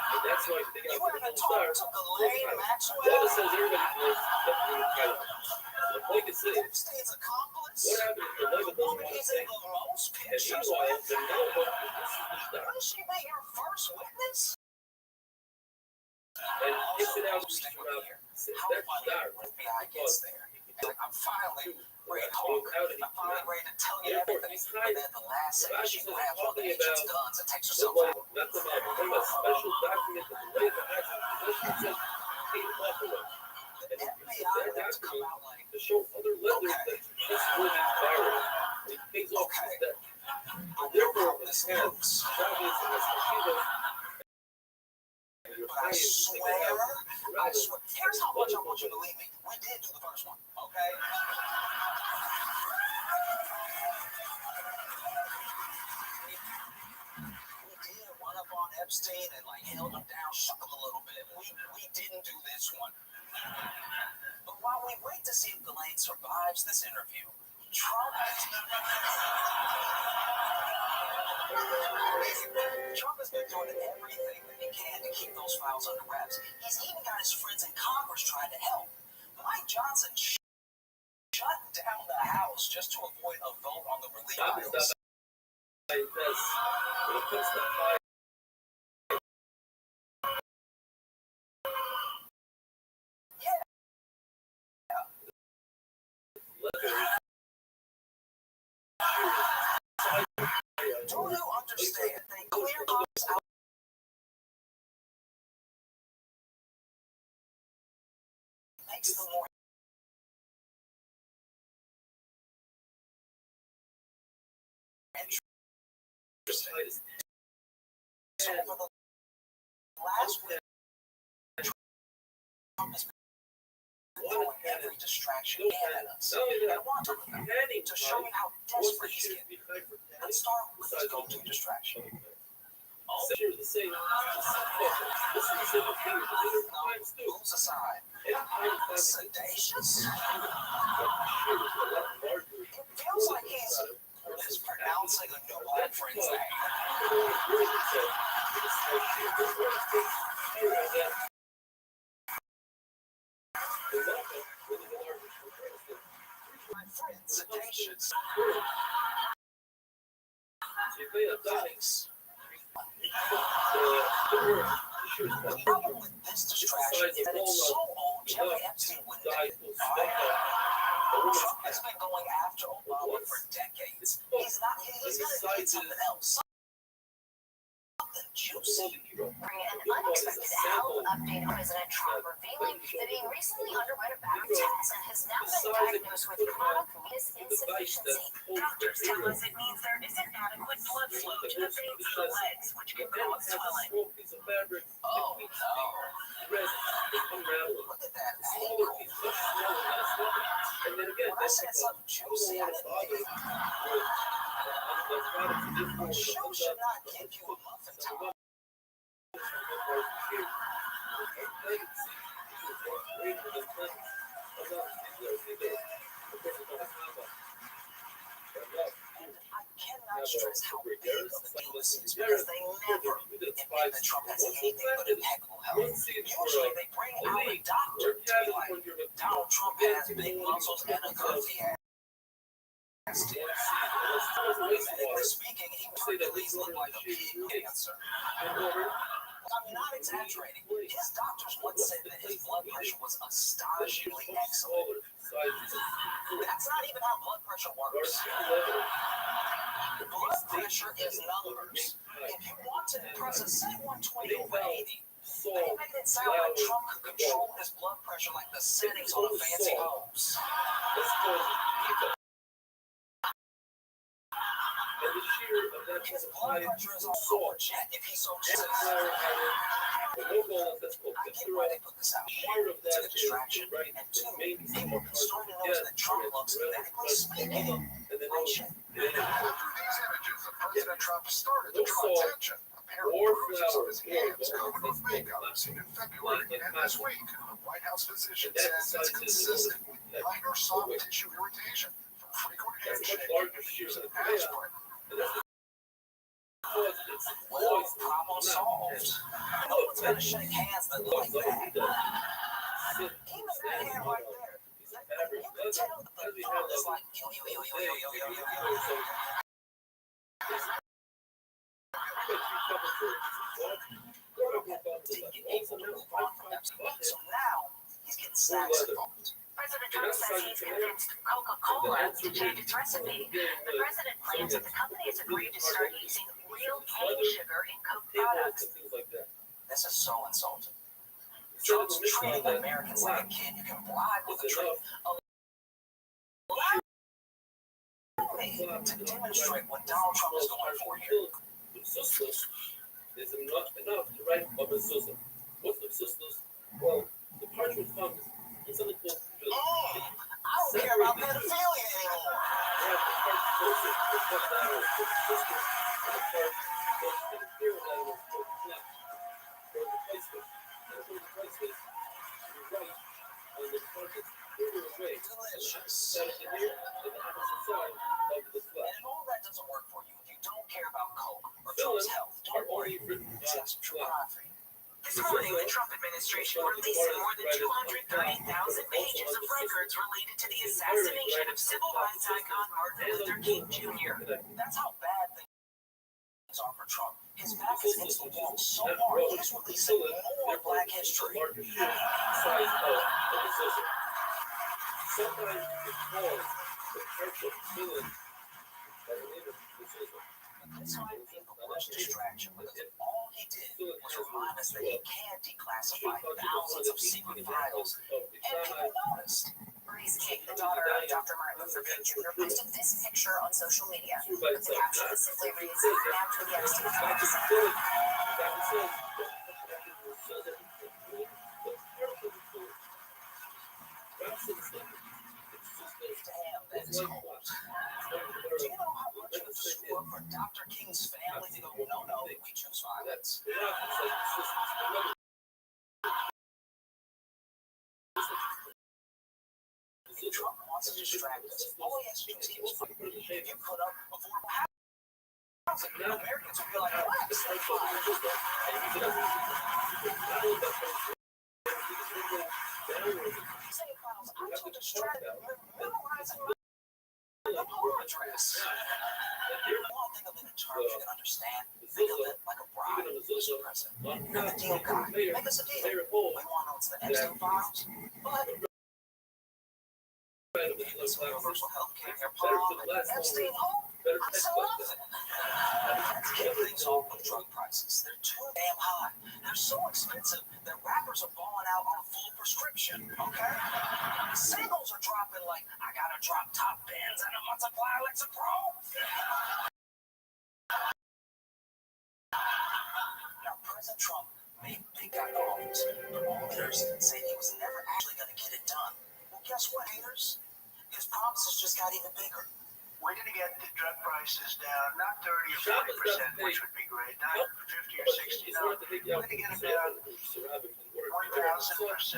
And that's why they got You the haven't original star. talked to Ghislaine Well, Maxwell? it says everybody knows that we were Tyler. So like I say, Epstein's accomplice? what happened if 11 The doesn't woman want to he's say? in the most And pictures meanwhile, with? they know what this is the star. Will she be your first witness? And takes it out Stick from with me here. says How that's funny star. the FBI gets there. Like, I'm finally ready to talk. Without it, I'm finally ready to tell you Therefore, everything. he's But hiding. then the last second, Rabbbi she says grabs one of the talking agent's about guns and takes the herself label, out. not the model. They have a special document that the label has in possession says Kate Buffalo. And The he uses FBI that wants to come document out like, to show other lenders that this woman is borrowing. And he pays off his debt. I know Therefore, how this parents, looks. Chavez and Esposito, But I swear, here's how much I want you to believe me. We did do the first one, okay? We did run up on Epstein and like held him down, shook him a little bit. We didn't do this one. But while we wait to see if Ghislaine survives this interview, Trump has been doing everything that he can to keep those files under wraps. He's even got his friends in Congress trying to help. Mike Johnson shut down the House just to avoid a vote on the relief bills. When it comes to high Do you understand? They clear Congress out. Makes them more interesting. So for the last week, Trump has been throwing every distraction at us. And I want to show you how desperate he's getting. Let's start with his go-to distraction. the same. This is the same thing. Moves aside. Sedacious? It feels like he's mispronouncing a new boyfriend's name. My friend, sedacious. Thanks. The problem with this distraction is that it's so old, Jeffrey Epstein wouldn't die. Trump has been going after Obama for decades. He's got to get something else. Something juicy. An unexpected health update on President Trump revealing that he recently underwent a back test and has now been diagnosed with chronic venous insufficiency. Doctors tell us it means there isn't adequate blood flow to the veins in the legs, which can cause swelling. Oh, no. Look at that angle. When I said something juicy, I didn't mean a show should not give you a muffin top. I cannot stress how big of a deal this is because they never admit that Trump has anything but impeccable health. Usually they bring out a doctor to be like, Donald Trump has big muscles and a curvy ass. Medically speaking, he would at least look like a pig cancer. I'm not exaggerating. His doctors once said that his blood pressure was astonishingly excellent. That's not even how blood pressure works. Blood pressure is numbers. If you want to impress us, say 120 over 80. They made it sound like Trump could control his blood pressure like the settings on a fancy hose. His blood pressure is on jet if he so chooses. I get why they put this out. One, it's a distraction. And two, people can start to notice that Trump looks, medically speaking, like shit. These images of President Trump started to draw attention. Apparently, bruises on his hands covered with makeup seen in February and this week. A White House physician says it's consistent with minor soft tissue irritation from frequent handshaking and using aspirin. Well, problem solved. No one's gonna shake hands that like that. Even that hand right there. You can tell that the thought is like, yo. So now he's getting snacks involved. President Trump says he's convinced Coca-Cola to change its recipe. The president claims that the company has agreed to start using real cane sugar in Coke products. This is so insulting. Trump's treating Americans like a kid you can bribe with a treat. Allow me to demonstrate what Donald Trump is going for here. Is not enough to write of a Susan. What's the sisters? Well, the parchment fungus and something called I don't care about pedophilia anymore. Delicious. And if all that doesn't work for you, if you don't care about Coke or Trump's health, don't worry. Just try. This morning, the Trump administration released more than 230,000 pages of records related to the assassination of civil rights icon Martin Luther King Jr. That's how bad things are for Trump. His back is against the wall so hard, he's releasing more Black history. Sometimes before the parchment feeling This might be the worst distraction because all he did was remind us that he can declassify thousands of secret files, and people noticed. Grace King, the daughter of Dr. Martin Luther King Jr., posted this picture on social media. The caption simply reads, "Now to the Epstein files." Damn, that is cold. Do you know how much it was to screw up for Dr. King's family to go, no, we choose violence? If Trump wants to distract us, all he has to do is keep us fighting. If you put up affordable housing, Americans will be like, relax, they're fine. Say files, I'm too distracted, memorizing the home address. One thing of it in terms you can understand, think of it like a bribe, Mr. President. You're the deal guy. Make us a deal. We want to know it's the Epstein files, but some universal health care in your palm, Epstein home, I'm so off it. Let's kick things off with drug prices. They're too damn high. They're so expensive that rappers are balling out on a full prescription, okay? Singles are dropping like, I gotta drop top bands and a multiply Lexapro. Now, President Trump made big guy comments, but all haters say he was never actually gonna get it done. Well, guess what, haters? His promises just got even bigger. We're going to get the drug prices down, not 30 or 40%, which would be great, not 50 or 60. No, we're going to get them down 1,000%, 600%, 500%,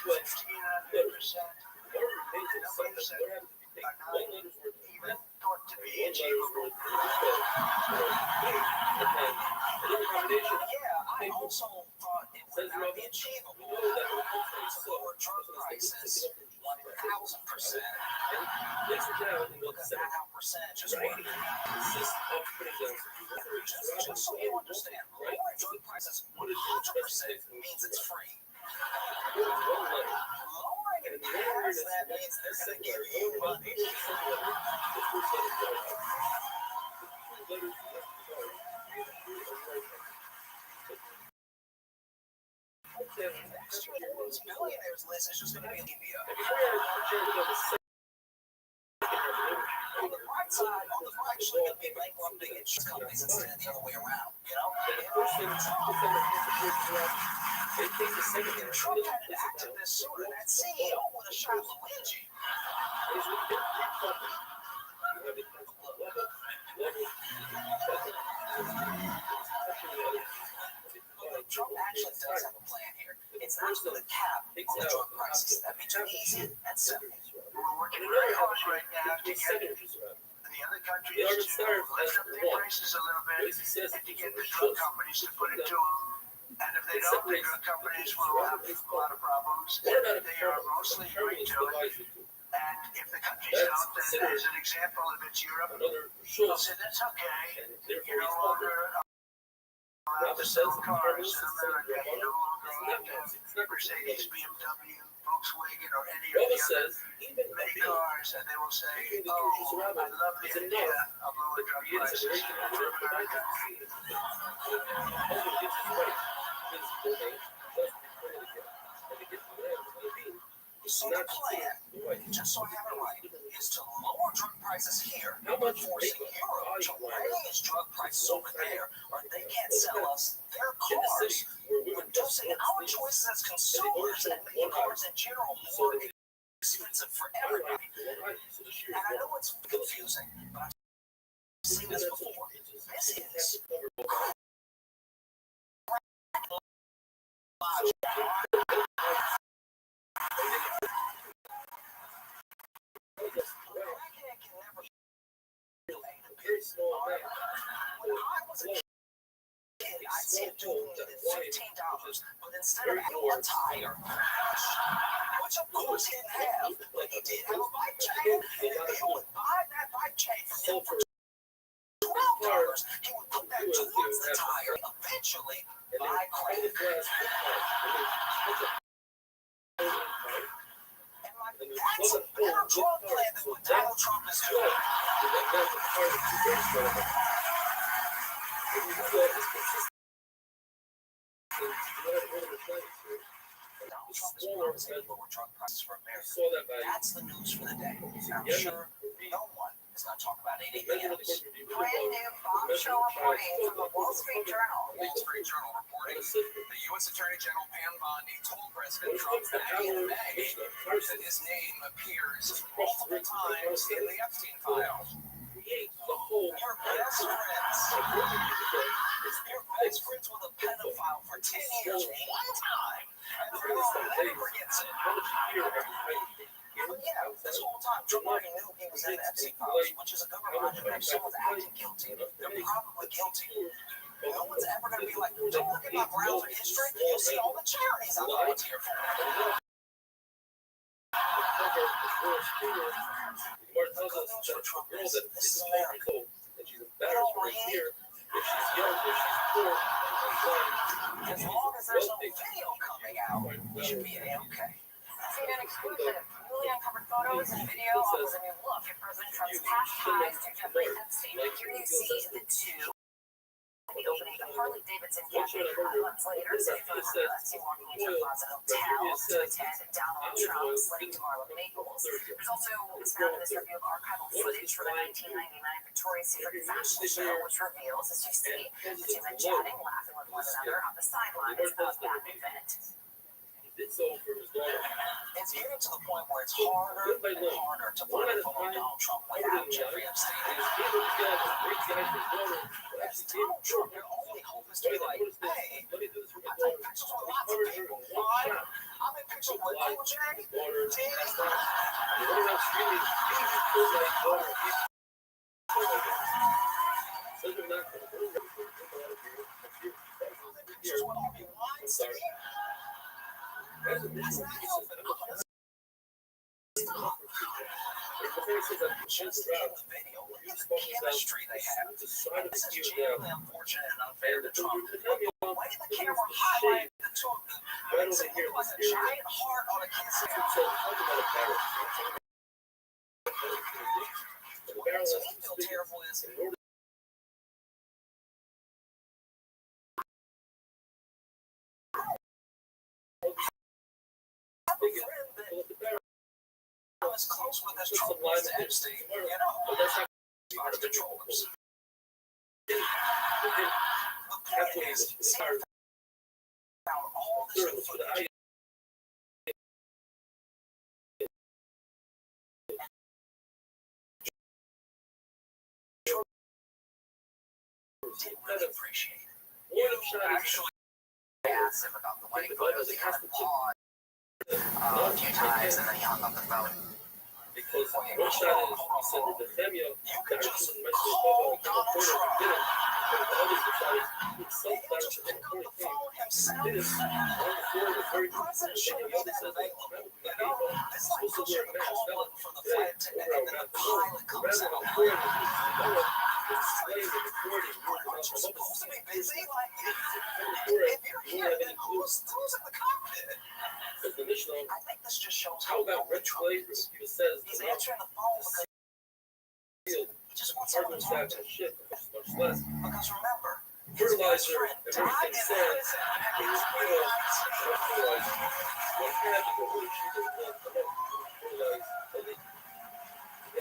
1,500%. Numbers that are not even thought to be achievable. Yeah, I also thought it would not be achievable to lower drug prices 1,000%. Because that's how percentages work. Just so you understand, lowering drug prices 100% means it's free. Lowering it past that means they're going to give you money. Next year's billionaires list is just going to be India. On the bright side, we're actually going to be bankrupting insurance companies instead of the other way around. You know? If Trump hadn't acted this sooner, that CEO would have shot Luigi. Trump actually does have a plan here. It's not for the cap on the drug prices. That'd be too easy and simple. We're working very hard right now to get signatures around. the other countries to lift up their prices a little bit and to get the drug companies to put it to them. And if they don't, the drug companies will have a lot of problems. And they are mostly agreeing to it. And if the countries don't, then as an example, if it's Europe, they'll say that's okay. You're no longer allowed to sell cars in America. You're no longer allowed to have Mercedes, BMW, Volkswagen, or any of the other many cars, and they will say, "Oh, I love the idea of lower drug prices for America." So the plan, just so I have it right, is to lower drug prices here, forcing Europe to raise drug prices over there, or they can't sell us their cars, reducing our choices as consumers and making cars in general more expensive for everybody. And I know it's confusing, but I've seen this before. This is when I was a kid, I'd see a dude $15, but instead of a tire, which of course he didn't have, but he did have a bike chain, and if he would buy that bike chain from him for $12, he would put that towards the tire, eventually buy credit. That's a better drug plan than what Donald Trump is doing. Donald Trump is promising lower drug prices for America. That's the news for the day. I'm sure no one is going to talk about anything else. Brand new bombshell reporting from the Wall Street Journal. Wall Street Journal reporting the U.S. Attorney General Pam Bondi told President Trump back in May that his name appears multiple times in the Epstein files. Your best friends with a pedophile for 10 years, one time, and the world never forgets it. Yeah, this whole time, Trump already knew he was in the Epstein files, which is a good reminder that if someone's acting guilty, they're probably guilty. No one's ever going to be like, don't look at my browser history, you'll see all the charities I volunteer for. The good news for Trump is this is America. We don't read. As long as there's no video coming out, we should be A-okay. CNN exclusive. Newly uncovered photos and video offers a new look at President Trump's past ties to Jeffrey Epstein. Here you see the two. The opening of Harley Davidson Cafe 5 months later, city photos of Epstein walking into a Plaza Hotel to attend Donald Trump's wedding to Marla Maples. There's also was found in this review of archival footage from the 1999 Victoria's Secret fashion show, which reveals, as you see, the two men chatting, laughing with one another on the sidelines of that event. It's getting to the point where it's harder and harder to find a photo of Donald Trump without Jeffrey Epstein. As Donald Trump, your only hope is to be like, hey, I take pictures with lots of people. Why? I'm in pictures with OJ, Diddy. Pictures with Harvey Weinstein. That's not helping. Just in the video, look at the chemistry they have. And this is genuinely unfortunate and unfair to Trump. The way the camera highlighted the two of them makes it look like a giant heart on a kissing. What makes me feel terrible is I'm as close with as Trump was to Epstein, you know, part of the controllers. The point is, found all this new footage. Didn't really appreciate it. You actually asked him about the wedding photos. He kind of paused a few times and then he hung up the phone. Because one shot is, he said that the Chemia, You could just the call Donald Trump. did it. But the others decided to put He self could just pick up the phone himself. did it. On the floor was very The president shouldn't be that available. You know, it's like supposed to pushing wear the a mask. call That button was for the flight attendant and then the pilot comes out. Aren't you supposed to be busy? Like, if you're here, then who's in the cockpit? I think this just shows How how about lonely Rich Trump Flavor? is. He says He's answering the phone because he just wants someone to talk to. shit much less. Because remember, his best Fertilizer friend and died everything in said. prison in 2019. What happened to what she did not fertilize and they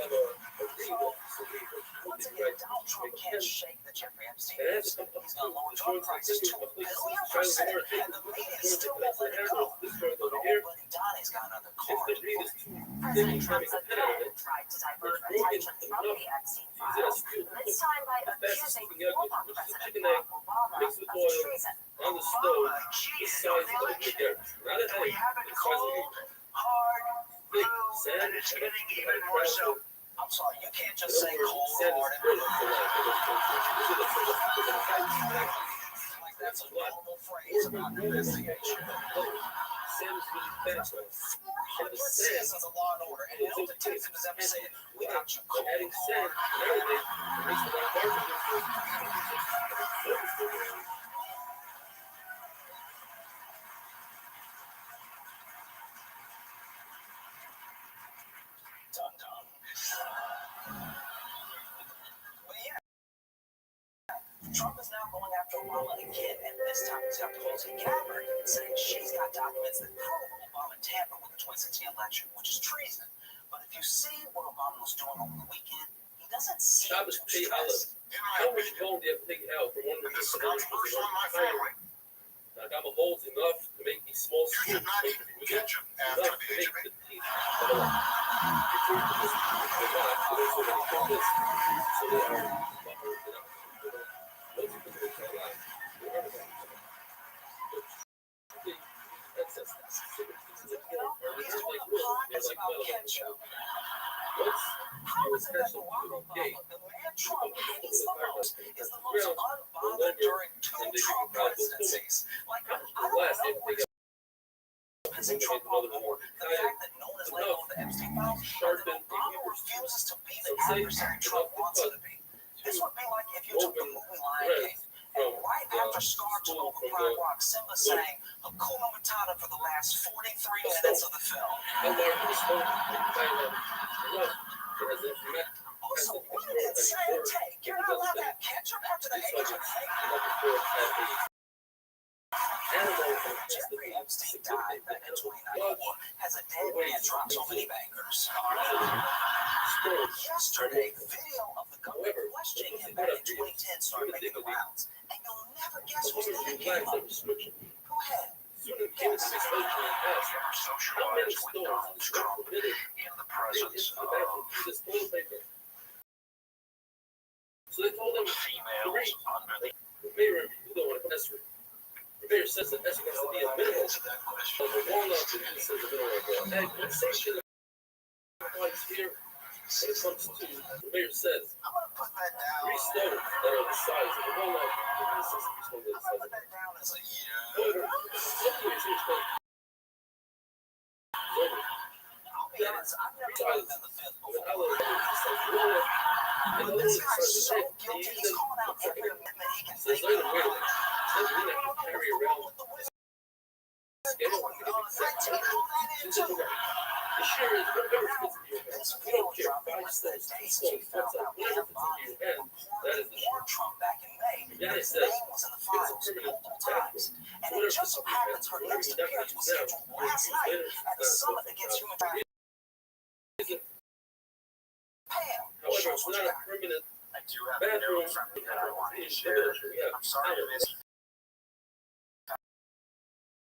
have a regal, so they Once again, Donald Trump can't shake the Jeffrey Epstein news. He's going to lower drug prices to $1 billion%, and the media still won't let it go. But old buddy Donnie's got another card to play. President Trump again tried to divert attention from the Epstein files, this time by accusing former President Barack Obama of treason. on the stove Obama the cheated size on of the a election. cigarette. Not a We head, have it the size of cold, hard, big blue, sand. and it's getting even more so. I'm sorry, you can't just say cold, Sand hard, is and critical blue. to life. Like that's a normal phrase about an investigation. Sand is really fast. 400 seasons of Law and Order, and no detective has ever said, we got you cold, Adding sand hard. and everything makes the life larger. Dun-dun. But yeah, Trump is now going after Obama again, and this time he's got Tulsi Gabbard saying she's got documents that prove Obama tampered with the 2016 election, which is treason. But if you see what Obama was doing over the weekend, he doesn't seem Shabbos too pay stressed. How much bone do you have to take out for one of This these is controversial in my family. I got my holes enough to make these small You did not eat ketchup after enough the to age make of 8. the teeth. So they are He's doing a podcast about ketchup. How is it that Barack Obama, the man Trump hates the most, is the most unbothered during 2 Trump presidencies? Like, I don't know what's pissing Trump off more. The fact that no one is letting go of the Epstein files, or that Obama refuses to be the adversary Trump wants him to be. This would be like if you took the movie Lion King, and right after Scar took over Pride Rock, Simba sang Hakuna Matata for the last 43 minutes of the film. Also, what an insane take. You're not allowed to have ketchup after the age of 8. Jeffrey Epstein died back in 2094. Has a dead man dropped so many bangers? Yesterday, video of the government questioning him back in 2010 started making the rounds. And you'll never guess whose name came up. Go ahead. Guess. Socialized with Donald Trump in the presence of So they told him females under the the mayor, you don't want to mess with. The mayor says that S has to be a minimum answer that question. of a walnut and this is a minimum of a egg. Let's say shit applies here when it comes to the mayor says I'm going to put that down. 3 stones that are the size of a walnut and this is 3 stones that are the I'm going to size put that down as a However, anyways, here's the I'll be honest, I've never lived in the fifth before. and But this guy's so guilty, he's calling out every amendment he can think of. carry around With the women going on 19, all that in too. the share is whatever fits in your hand. This You don't video care. dropped 5 less than stones, 3 days stones, she found out whatever Pam fits in your hand. That reported is the warned Trump back in May that his says name was in the files multiple times. And it just so happens her next appearance was scheduled last night at the Summit Against Human Trafficking. Pam, However, shows it's what not you a got. permanent I do have a bathroom. note from you that I wanted to share. I'm sorry to miss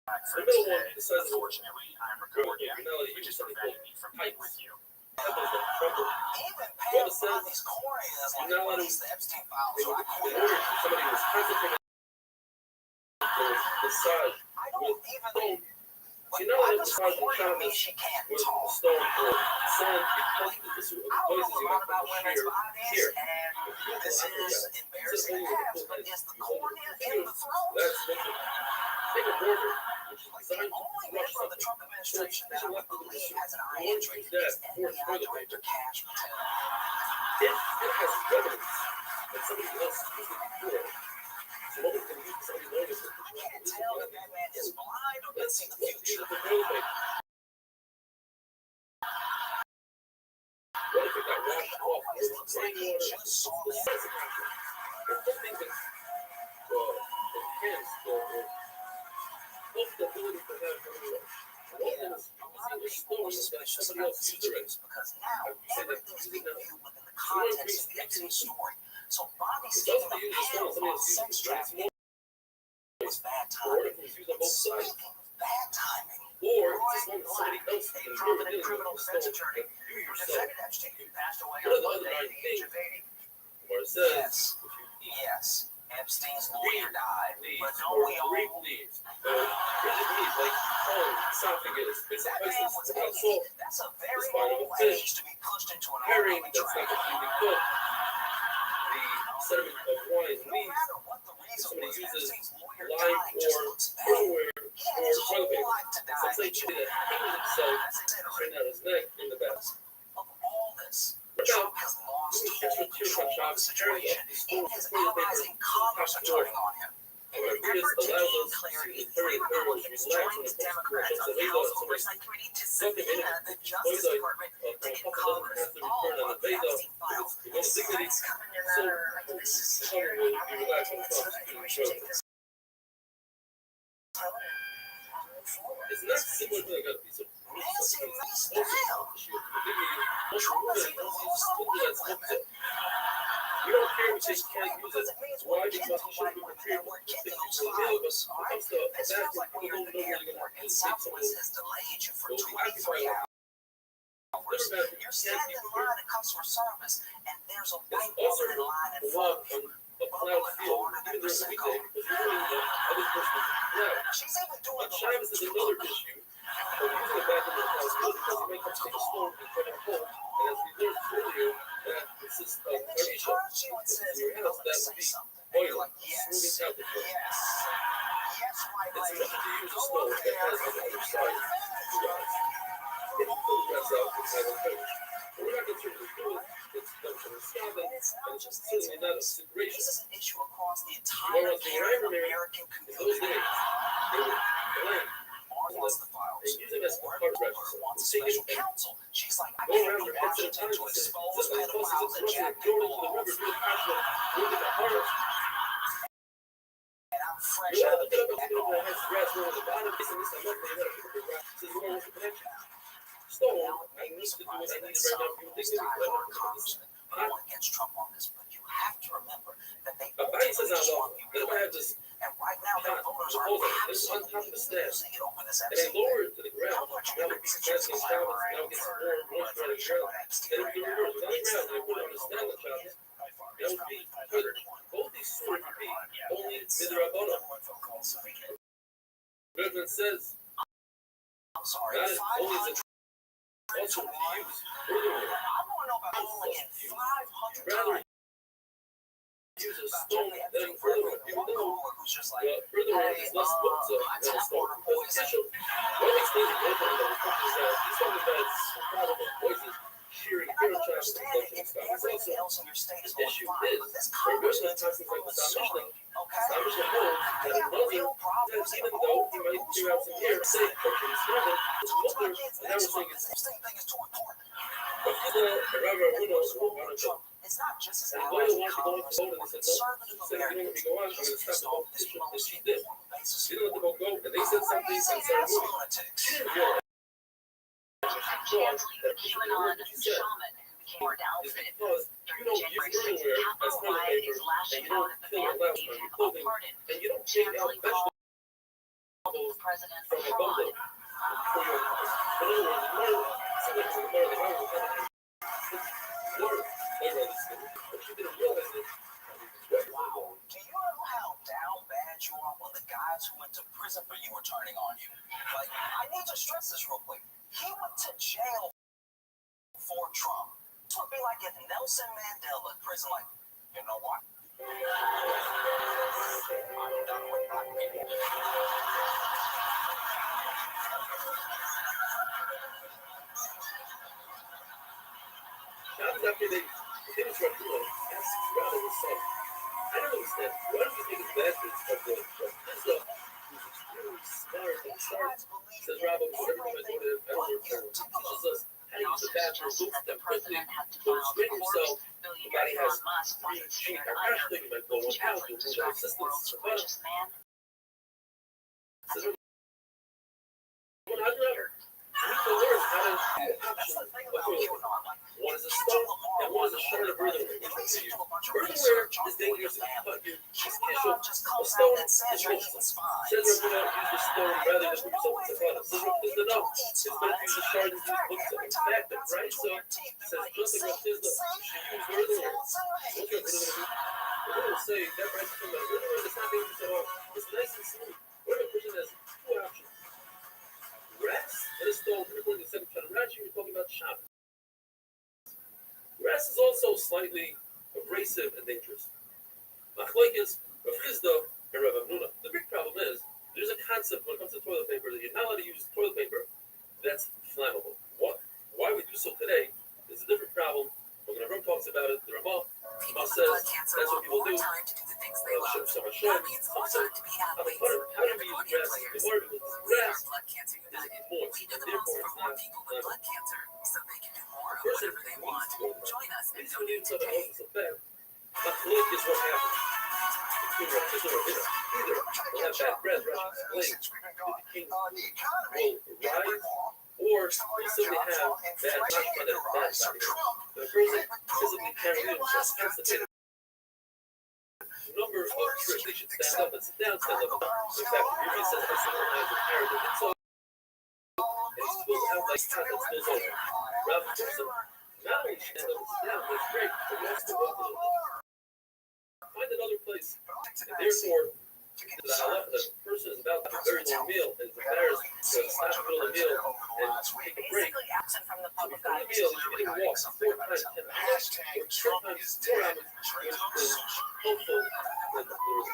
back The for middle today. one, the size of Unfortunately, I'm recording, which is preventing me from being with you. Even Pam found these corny as like release the Epstein files, so I quit. Somebody was present for the massage I don't even See, now Why that does the part of the Victoria child mean is she can't with the talk? stone or son, because this is I don't voices know a you lot have about to women's share bodies, here. and this is embarrassing to ask, but is the cornea in the throat? That's nothing. Take a border, which is Like the designed to only crush member of the something. Trump administration that I would believe has an eye injury That is FBI Director Cash Patel. if it has evidence that somebody else used it before, so nobody can use somebody notice it. I can't tell if that man is blind or can see the Let's use future. it for prototype. What if it got He washed off? always looks like he just saw that. There's something that enhance the ability to have Yeah, a lot of people were suspicious about this news because now everything's being viewed within the context of the Epstein story. So Bobby stealing a pill while sex trafficking was bad timing. And speaking of bad timing, or Roy just want Black, somebody else a prominent criminal defense attorney who defended Epstein, passed away on Monday at the age of 80. where it says, Yes, Epstein's lawyer died, but don't we all? leaves. Leaves like tongue, esophagus, That man was it's 80. That's a very old age to be pushed into an herring open that's not track. completely cooked. The sediment of wine No leaves. matter what the reason Somebody was, uses Epstein's lawyer lime died just or looks bad. underwear He had or his toilet whole paper. life to die. Some say he that hanged himself, straighten out his neck in the back. Of all this, Trump Trump has lost total control of the situation. Even his allies in Congress are turning on him. In an effort to gain clarity, 3 Republicans joined the Democrats on the House Oversight Committee to subpoena the Justice Department to give Congress all of the Epstein files. It's coming in matter like this is scary. We should take this. It's not similar to like a piece of Nancy Mace down. Trump doesn't even lose on the weight limit. we don't care if they Just can't great use because it. it means Why? we're getting Because to you should white be women prepared and we're for getting those 50 files. but All right? This feels like when you're at the airport and Southwest has delayed you for 23 hours. You're standing in line at customer service and there's a white woman in line in front of you. a cloud field, even during the weekday, because you're doing the other person's flag. She's even doing On the Shabbos is another issue. So using the back of the house because you might come take a stone and cut a hole. And as we learned earlier, that consists of and then she Anisha. turns to you and says, In your I'm house, going to that say would be something. And you're oil, like, yes, smoothing out the floor. yes, yes, white It's lady. enough to use a Go stone up that there. has like a other side. Get the full dress out and have a coat. But we're not concerned with doing it's done for the scandal, And it's not and just it's certainly not a This situation. is an issue across the entire Arab American Those community. days, they were bland. Mark wants the files. They use them as Warren part of Booker records. wants a Take it special and counsel. She's like, I go came around to your head to the Washington time to and say, expose "This is pedophiles and jack throw people into the river, off. do the passion, look at the heart. And I'm fresh You out gotta of the look it up back and see home. if it has grass growing at the bottom. This and this and that, you gotta pick up the grass. This is where what's the connection. Stone, Now, it I may be need to do what I surprising need that right some now. of People those think they're diehard congressmen are going against Trump on this, but you have to remember that they a bank says ultimately I just love want to be them. Then I have reelected. this, And right now, their voters are It's on top of the absolutely steps. losing it over this and they Epstein lower thing. it to the ground. How much Now of it it beats is just President Chavez, now clamoring it gets for more and more more trying to information ground. about Epstein Then right it now? reverse. It's on the It's ground. They not put it on like the stand of Chavez. That would be good. Both these two would be only Midrabona. Goodman says, I'm sorry, not only is it 500 also to 1. used furthermore, I want to know about pulling in 500 rather times. use a About stone Jeffrey than Epstein for furthermore, every even one though caller who's just like, furthermore hey, is less booked than I a tap stone. water Because poison. official, what explains the open of the reflections that he's talking about probable voices, shearing I hero can traps and understand it collection if stuff. It's everything also else in your state is the going issue fine, is, but this for Congress Russian needs to talking like prove the it's Samish sorry, thing, okay? Samish will know They that have another, real problems, that even and though all he the might rules clear are out some over hair, the say, side. but his mother, I his talk to mother, my kids and now we're next saying month, it's, this thing is too important. but the Rabbi Uno, Trump, it's not just his and allies Loyal in wanted to go Congress into vote, or and he said, no, conservative he said, if you don't let Americans. me go on, I'm He's going to stop pissed the off whole this petition, and most she did. important basis She didn't let the vote go, and they said something, crazy and started ass moving. lunatics. She didn't realize Canceling the QAnon shaman who became our is outfit because you during the don't January use 6th underwear as Capitol toilet riot paper, is and lashing you out don't at the kill man your who last gave on your him a clothing, pardon, and you don't take out canceling calls vegetables the president from for a fraud. bundle for your house. In other words, more, something like more than I was having more flavor of this thing. What you didn't realize is, Wow. Do you know how down bad you are when the guys who went to prison for you are turning on you? But I need to stress this real quick. He went to jail for Trump. This would be like if Nelson Mandela in prison, like, you know what? I'm done with black people. Shabbos after they finish Rabbbi, asks Rabbi his son, I don't understand. Why do you think it's bad for this Israel, who's extremely smart and sharp, says Rabbi, every time I go to Israel, teaches us how to use the bathroom, go to them quickly, don't strain yourself. The body has three cheek or ashling, you might blow one out, you move our systems, says we need to learn how to do options of toilet. One is a stone, and one is a shard of earthenware. Earthenware is dangerous if you cut your tissue. A stone is wholesome. Says we're going to use the stone rather than put yourself in the bottom. Says we're no, it's better to use the shard than to use the effective, right? So says just like this, you should use earthenware. What's your earthenware? We're going to say that right from that earthenware is not dangerous at all. It's nice and smooth. What if a person has two options? Rest and a stone. According to the second chapter of Rashi, we're talking about Shabbos. Rest is also slightly abrasive and dangerous. Machlokes, Rav Chisda, and Rav Amnuna. The big problem is there's a concept when it comes to toilet paper that you're not allowed to use toilet paper that's flammable. Why we do so today is a different problem. When Ram talks about it, the Ramah says that's what people do. So much shine. How do we use grass? The more people use grass, is moist, and therefore it's not flammable. A person needs to go to the needs to need something else is a bad. Machlokes is what happens. Between Rav Chisda and Rav Hina. Either we'll have bad breath, Rashi explains, that the king will rise, or we'll simply have bad Rashba that is bad body. The person physically can't live, just constipated. Number of tricks, they should stand up and sit down, stand up. In fact, Rabbbi says that someone has a carrot of insult, and he spills out like hot that spills over. Rav Chisda, not only stand up and sit down, that's great, but you have to walk a little bit. Find another place, and therefore, the halakha that a person is about to have a very long meal and is embarrassed to stop in the middle of the meal and take a break. So before the meal, you should walk 4 times 10 minutes, or 10 times 4 hours, which is helpful when there is.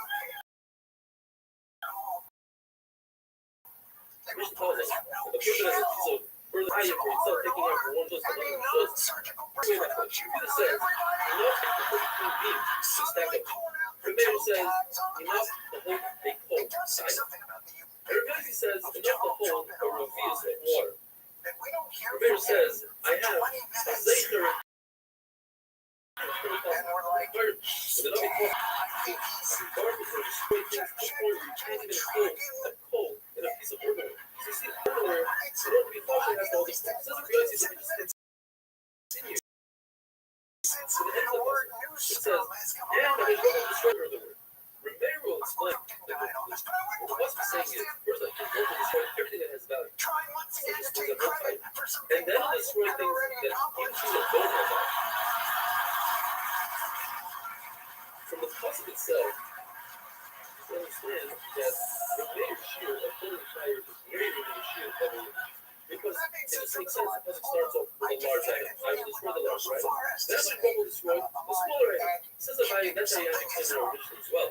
Mishnah tells us if a person has a piece of further higher for himself, taking out from one just another just, wait a minute, Judah says, enough to put between beams to stack up. Rabbbi says, enough to hold a cold side. Rabbbi says, enough to hold a revius of water. Rabbbi says, I have a zeicher and we're like, with another cold. Regardless of destroy things before you change it in cold in a piece of earthenware. So see, earthenware, in order to be kosher, has all these things. It doesn't realize it, but it just continues. To the end of it says, and I mean, don't destroy earthenware. Rabbbi will explain that what the must be saying is, first I think don't destroy everything that has value. So destroy the website, and then I'll destroy things that even things that don't have value. From the pasuk itself, you understand that Rabbei's shear of holy fire is greater than the shear of heavy. Because it just makes sense. The pasuk starts off with a large item. I will destroy the large item. Then when will destroy the smaller item. It says about it, that's how you have to explain our mission as well.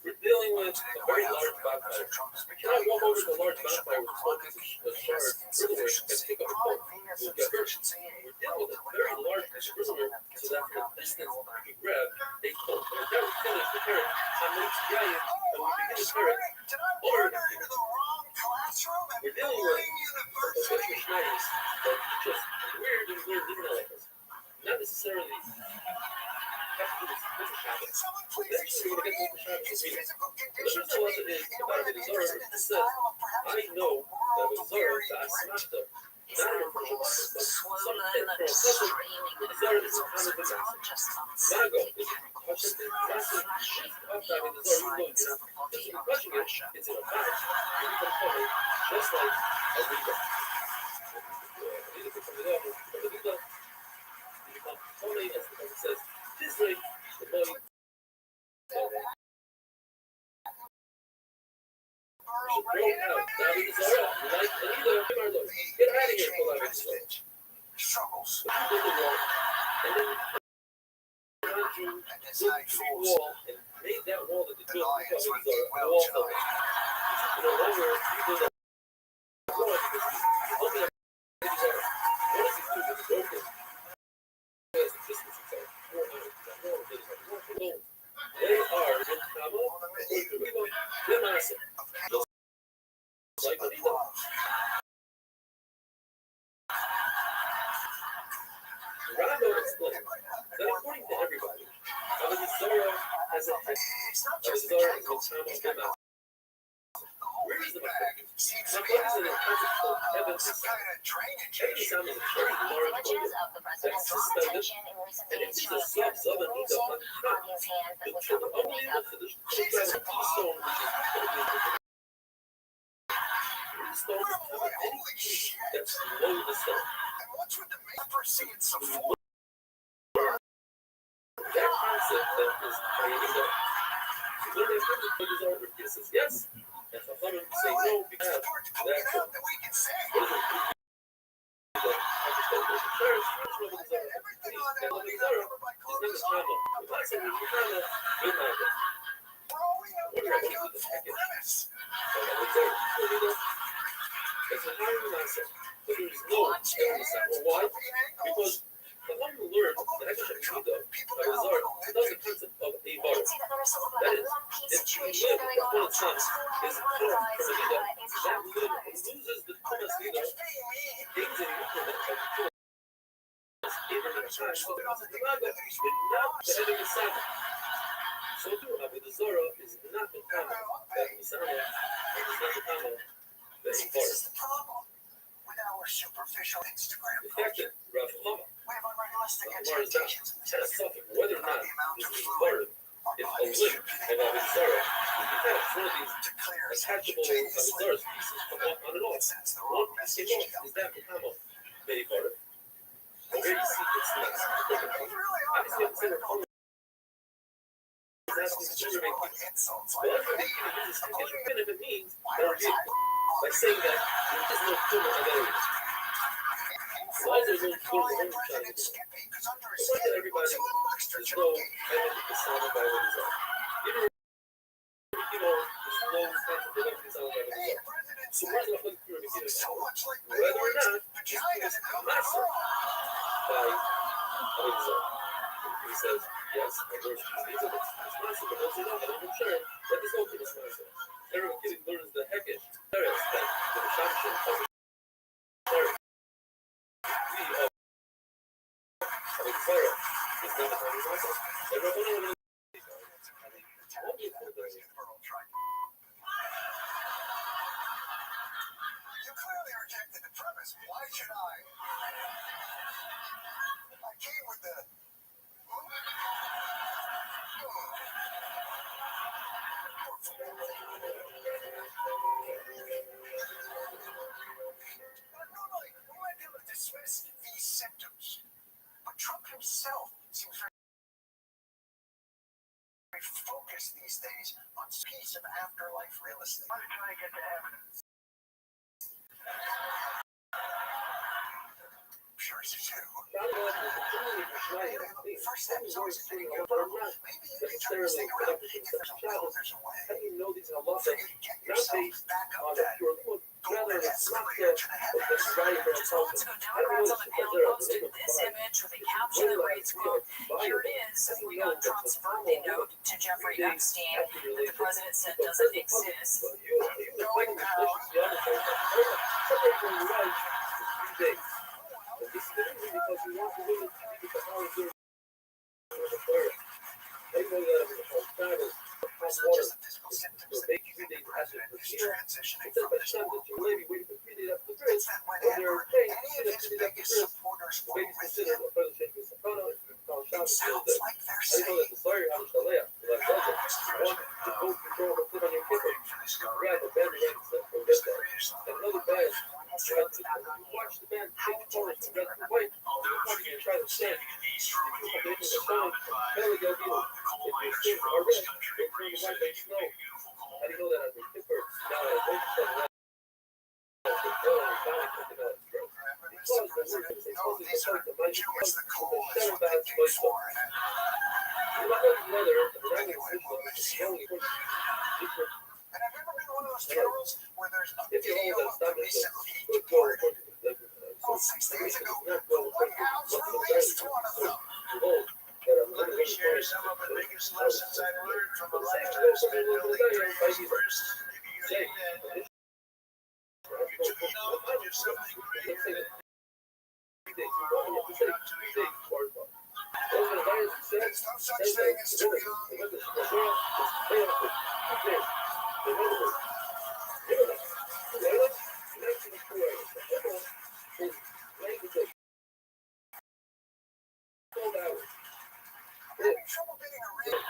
We're dealing with a very large bonfire. We cannot walk over to a large bonfire with a small piece of shard earthenware and pick up a coal. We'll get hurt. We're dealing with a very large piece of earthenware so that from a distance we can grab a coal. And if that would finish the carrot, I'm going to try it, and we begin the carrot, or we're dealing with special schneiers that just weird and weird different elements. Not necessarily have to do this with Shabbos. Eventually, we're going to get to Shabbos and read it. The first lesson is about the Zohar. It says, I know that the Zohar is Asmachta, not a reproach, but something from a lesson. The Zohar is a kind of a lesson. Mago is Hashem is massive. It's up in the Zohar, you know, you're not physically crushing it, it's in a box. You become covered just like a Rita. You become the level of the Rita. You become holy, as the Bible says. This way, the body Get out of here, struggles. and designed force and made that wall that the Lions would eat well wall tonight. They are like Rondo explained that according to everybody, Avogadro has a head. It's not just the Avogadro tentacles. is He's got the Where is the bag. Seems to My be buddy's in a concept called Evan some kind of drainage Every issue. time there's a very large Images odor of the president that's drawn suspended, attention in recent and days it's showing just subs of an bruising ego on his hands that was covered with makeup. Jesus, Stone, holy shit. that's below the stone. And what's with the ever seeing some force? That concept that is creating that. When they put his artwork, he says yes, and for Hunter to say no, because It's the part poking that's out that we can say. Everything on that movie got covered by Columbus. For all we know, we got killed full premise. It's a hiring concept, but there's no evidence. Why? Because the one who learned the extra ego of Azar does the concept of a You bar. can see that there is sort of That like a is, lumpy if you situation live going on one on time, Trump's floor. is One of the formed guys from an ego. is That half live closed. loses the They're premise not ego, just being mean. gains an ego that can kill. Even in the time, so the Chicago did not the heading assignment. So too, Avogadro is not the common that Misano is not the common that See, he this bars. is the problem with our superficial Instagram The fact culture. that Rav Hama We have unrealistic Mars down expectations in this has country suffered whether or about not the amount this of is fluid regarded our if a bodies link should and Avogadro is because one of these to clear attachable simultaneously. Avogadro pieces come on and off. It sends the One wrong piece message came to off you. is that Hama made part of. Already see it's not. These really are Obviously, I'm saying critical it's asking that to just make roll insults well, like that's what me. we can use even if it means Why that are we're by saying that there is no criminal identity. So all there's no calling criminal President identity. Skippy because under his The point that skin everybody looks a little extra there's no chunky. identity sound by what is up. Even you know, there's no responsibility sound by what Hey, is up. President So where's Skippy the fucking purity looks so much like whether or Big not Wayne's vagina it's in Milk massive Carl. by what is up. He says, yes, of course, he's responsible, but you know, I'm sure that is okay, this mindset. Everyone kidding learns the heckish. There is that the assumption of the story. We of Xara is not a common mindset. Everyone knows You clearly rejected the premise. Why should I? I came with the. Normally, we might be able to dismiss these symptoms, but Trump himself seems very focused these days on a piece of afterlife real estate. How can I get the evidence? Sure as you do. First step is always admitting your problem. Maybe you can turn this thing around. If there's a will, there's a way. how do you know these are For lost you to get yourself back up that golden escalator to the heavens. Months ago, Democrats on the Hill posted this image with a caption that reads, quote, "Here it is. We got Trump's birthday note to Jeffrey Epstein that the president said doesn't exist." Going down. It's not just the physical symptoms that make you think the president is transitioning from this world. It's that whenever any of his biggest supporters were with him, it sounds like they're saying, Watch the band take the torch from left to right. Try to stand. Belly go deal. If you sing or red, they turn white like snow. How do you know that? It hurts. Mr. President, no, these are Jews, the coal is what they dig for. Anyway, we'll miss you. And have you ever been to one of those funerals where there's a video of the recently departed? Well, 6 days ago, the White House released one of them. Let me share some of the biggest lessons I've learned from a lifetime spent building dreams. First, maybe you think that you're too young to do something greater than you're not too young. There's no such thing as too young. Having trouble getting a read.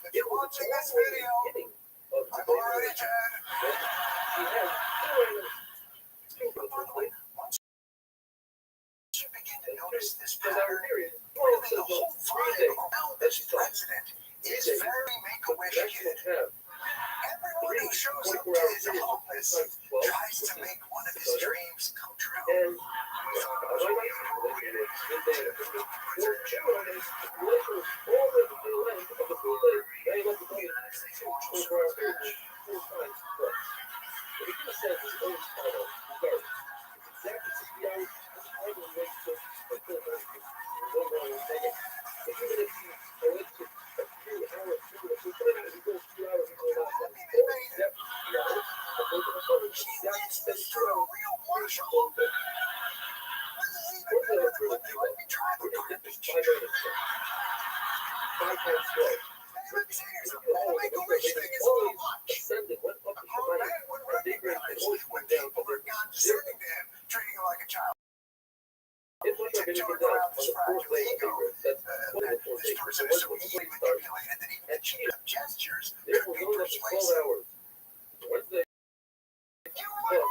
If you're watching this video, I'm already dead. Once you begin to notice this pattern, really the whole vibe around this president is very Make-A-Wish kid. Everyone who shows up to his office tries to make one of his dreams come true. We thought it was really appropriate to President Joe when people are condescending to him, treating him like a child. Tiptoeing around this fragile ego that this person is so easily manipulated that even the cheap gestures could be persuasive. You would.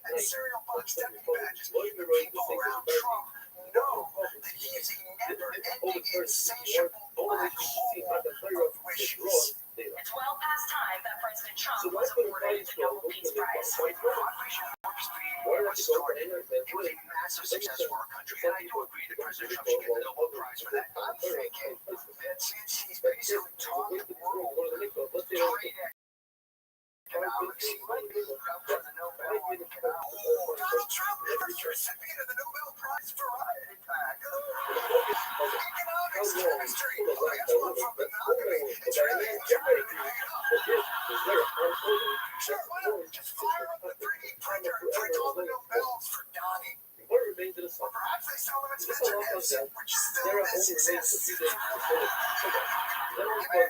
And serial box stepping badges. The people around Trump know that he is a never-ending, insatiable black hole of wishes. It's well past time that President Trump was awarded the Nobel Peace Prize. Operation Warp Speed was started. It was a massive success for our country, and I do agree that President Trump should get the Nobel Prize for that. I'm thinking that since he's basically taught the world great economics, he might be up for the Nobel. Donald Trump, the recipient of the Nobel Prize Variety Pack. Economics, chemistry. I guess one from monogamy. It's really enjoying Sure, why not just fire up the 3D printer and print all the Nobels for Donnie? Or perhaps they sell them at Spencer Gibson, which still exists.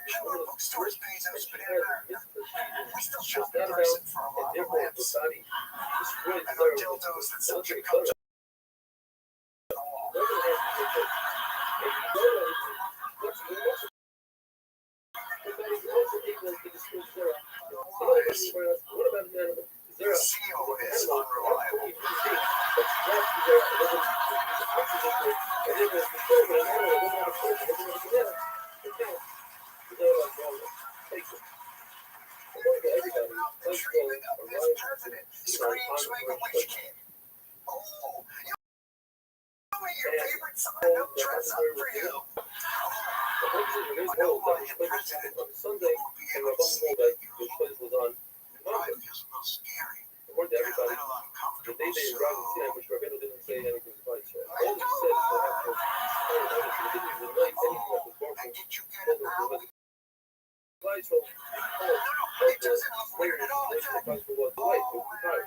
Killer bookstores Bezos, but in America, we still shop in person for a lot of lamps. And our dildos that sell chick comes on the wall. The CEO is unreliable. The treatment of this president screams Make-A-Wish kid. Oh, you know your favorite son, they'll dress up for you. nobody in president On Sunday, will be and able to Rabbi see told that you. the choice was on It Monday. feels a little scary According to and a everybody, little the uncomfortable. day they arrived in Sinai, Moshe Rabbeinu didn't say anything twice. Right? All he said is what happened was, he didn't relate anything that was broken. And did you get Told it him now? what lies told him. No, it doesn't look weird at all. In fact, Price for what the light was tired.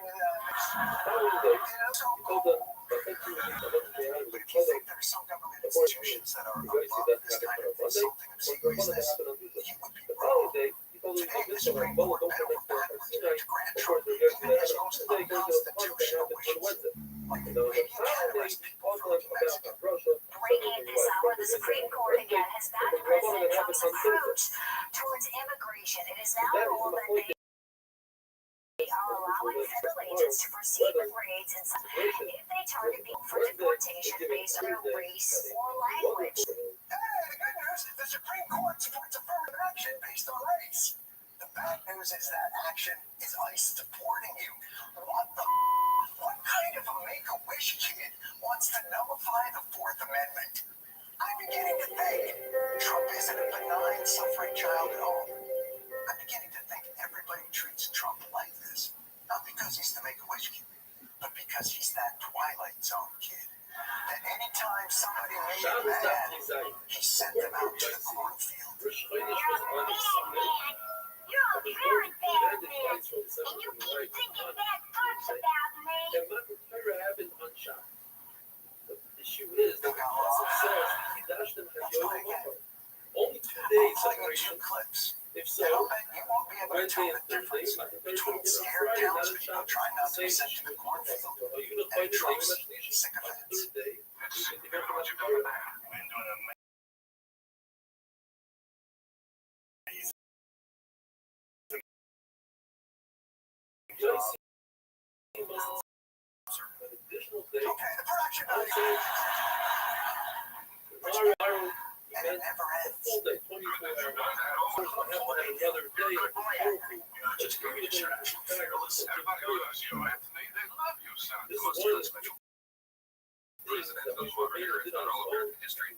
Following day, so he told them, I think you would need to look behind but the if you other. think there's some government institutions that are You guys see above that this happened kind on of Monday? insulting Or obscene for one that business, happened on Tuesday. you would be The wrong. following day, he told them, Today, the this one, Supreme well, Court don't bailed connect back to with Sinai. Judge Grant Of Trump course, they're going in his to most Tuesday, going to the park that unconstitutional happened on wishes. Wednesday. Like, And then on the maybe you can't following day, arrest he people talked for about Mexico. Russia. Breaking at this hour, the Supreme Court again has backed President Trump's approach towards immigration. It is now ruled that they are allowing federal agents to proceed with raids if they target people for deportation based on their race or language. Hey, the good news, the Supreme Court supports affirmative action based on race. The bad news is that action is ICE deporting you. What kind of a make-a-wish kid wants to nullify the Fourth Amendment? I'm beginning to think Trump isn't a benign suffering child at all. I'm beginning to think everybody treats Trump like this, not because he's the Make-A-Wish kid, but because he's that Twilight Zone kid. That anytime somebody made him mad, he sent them out to the cornfield. You're a very bad man, and you keep thinking bad thoughts about me. And what the Torah happened on Shabbat. The issue is that the passage says, "Kidash them hayom v'chol." Only 2 days I'll play you separation. 2 clips. If And I'll so, bet you won't be able to Wednesday tell and the Thursday, difference I can between Thursday, scared Friday, not a townspeople Shabbat. trying not to be Same sent to issue. the cornfield So are you going to and fight it? Trump's Are you going to sycophants. Thursday, you can hear from what the you got Torah. been doing a You see, an additional day. Okay, the production value. Tomorrow, And it never ends. full day, 24 hours. Of course, I have to have another day of working. just give me a chance. Fearless. Everybody loves you, Anthony. They love you, son. This Most is one of the special things president that of we over here in all of American history.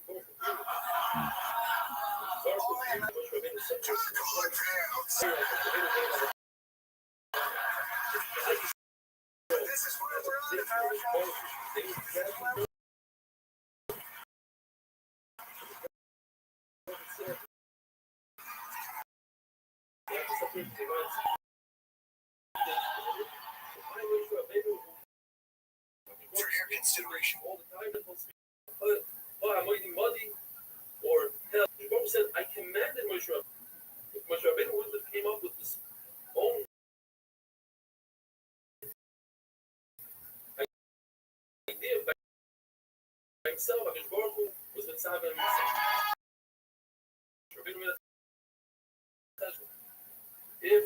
This is where we're on, America. For your consideration. All the time, I'm waiting muddy, or hell, Rome said, I commanded Moshe Rabbeinu. If Moshe Rabbeinu wouldn't have came up with this own idea by himself, Hakadosh Baruch Hu was mitzvah him. Rabbeinu made a cheshbon. If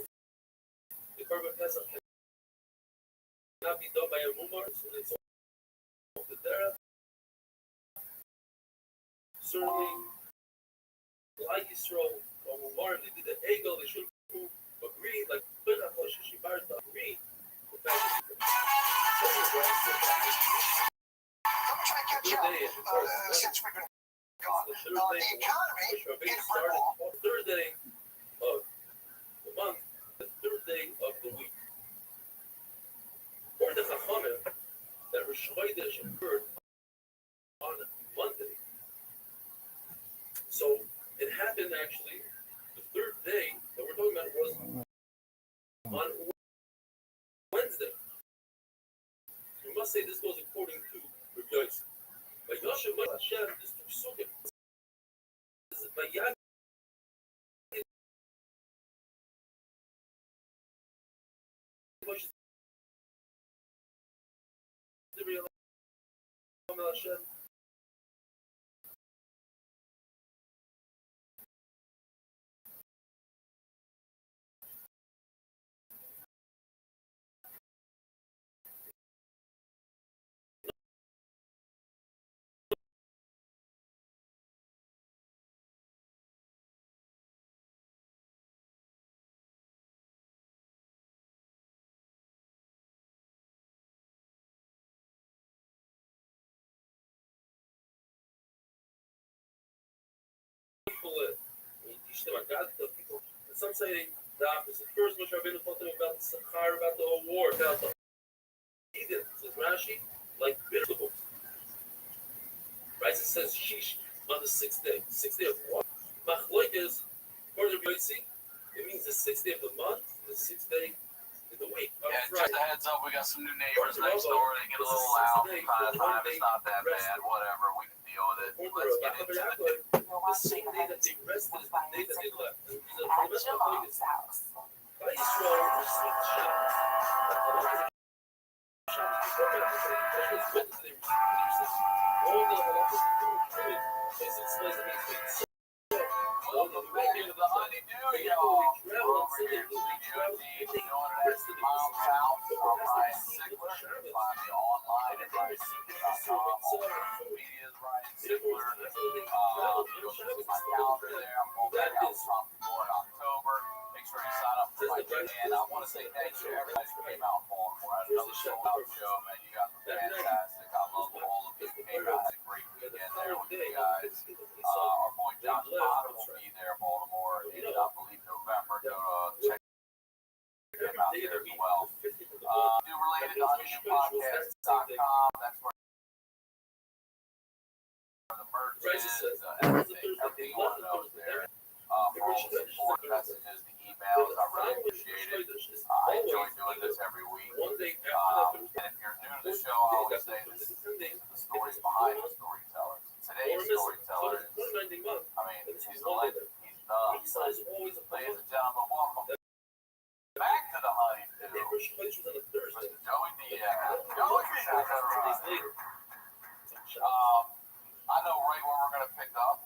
the Korban Pesach cannot be done by a mumar, so they sold the derech. Certainly, like Yisrael, or mumar, they did the egel, they should agree, like Bernach Shibar to agree. The fact Don't try to catch up since we've been gone. The economy is brutal. Thursday of the month, the third day of the week. Or the Chachamim that Rosh Chodesh occurred on Monday. So it happened actually, the third day that we're talking about was on Wednesday. We must say this goes according to Rabbi Yosef. By Yosef Hashem, there's 2 sugim. This is by Yad Hashem. people. And some say the opposite. First, Moshe Rabbeinu taught them about the Sachar, about the whole war, about the Edith, says Rashi, like vegetables. Right? It says Shish on the sixth day of what? Machloikas, according to Rabbi, it means the sixth day of the month, the sixth day in the week. Yeah, just a heads up, we got some new neighbors next door. They get a little loud from time to time. It's not that bad. Whatever, we can deal with it. Let's get into the The same day that they rested is the day that they left. And the fundamental point is, by Yisrael received Shabbos. the honeydew, y'all. We're over here in Studio D, doing it at Miles House. I'm Ryan Sigler. Find me online at RyanSigler.com. All social media is Ryan Sigler. Go see my calendar there. I'm holding out something more in October. Make sure you sign up for my and I want to say thanks to everybody who came out in Baltimore. I had another sold out show, man. You guys were fantastic. I love all of you who came out. Had a great weekend there with you guys. Our boy John Potter will be there in Baltimore in, I believe, November. Go check him out there as well. Do related to HoneyDewPodcast.com. That's where the merch is, everything you want to know is there. For all the support messages, the emails, I really appreciate it. I enjoy doing this every week. And if you're new to the show, I always say this is the stories behind the storytellers. Today's storyteller is, I mean, he's the legend. He's the, ladies and gentlemen, welcome back to the honeydew. Mr. Joey Diaz. Joey Diaz. I know right where we're going to pick up.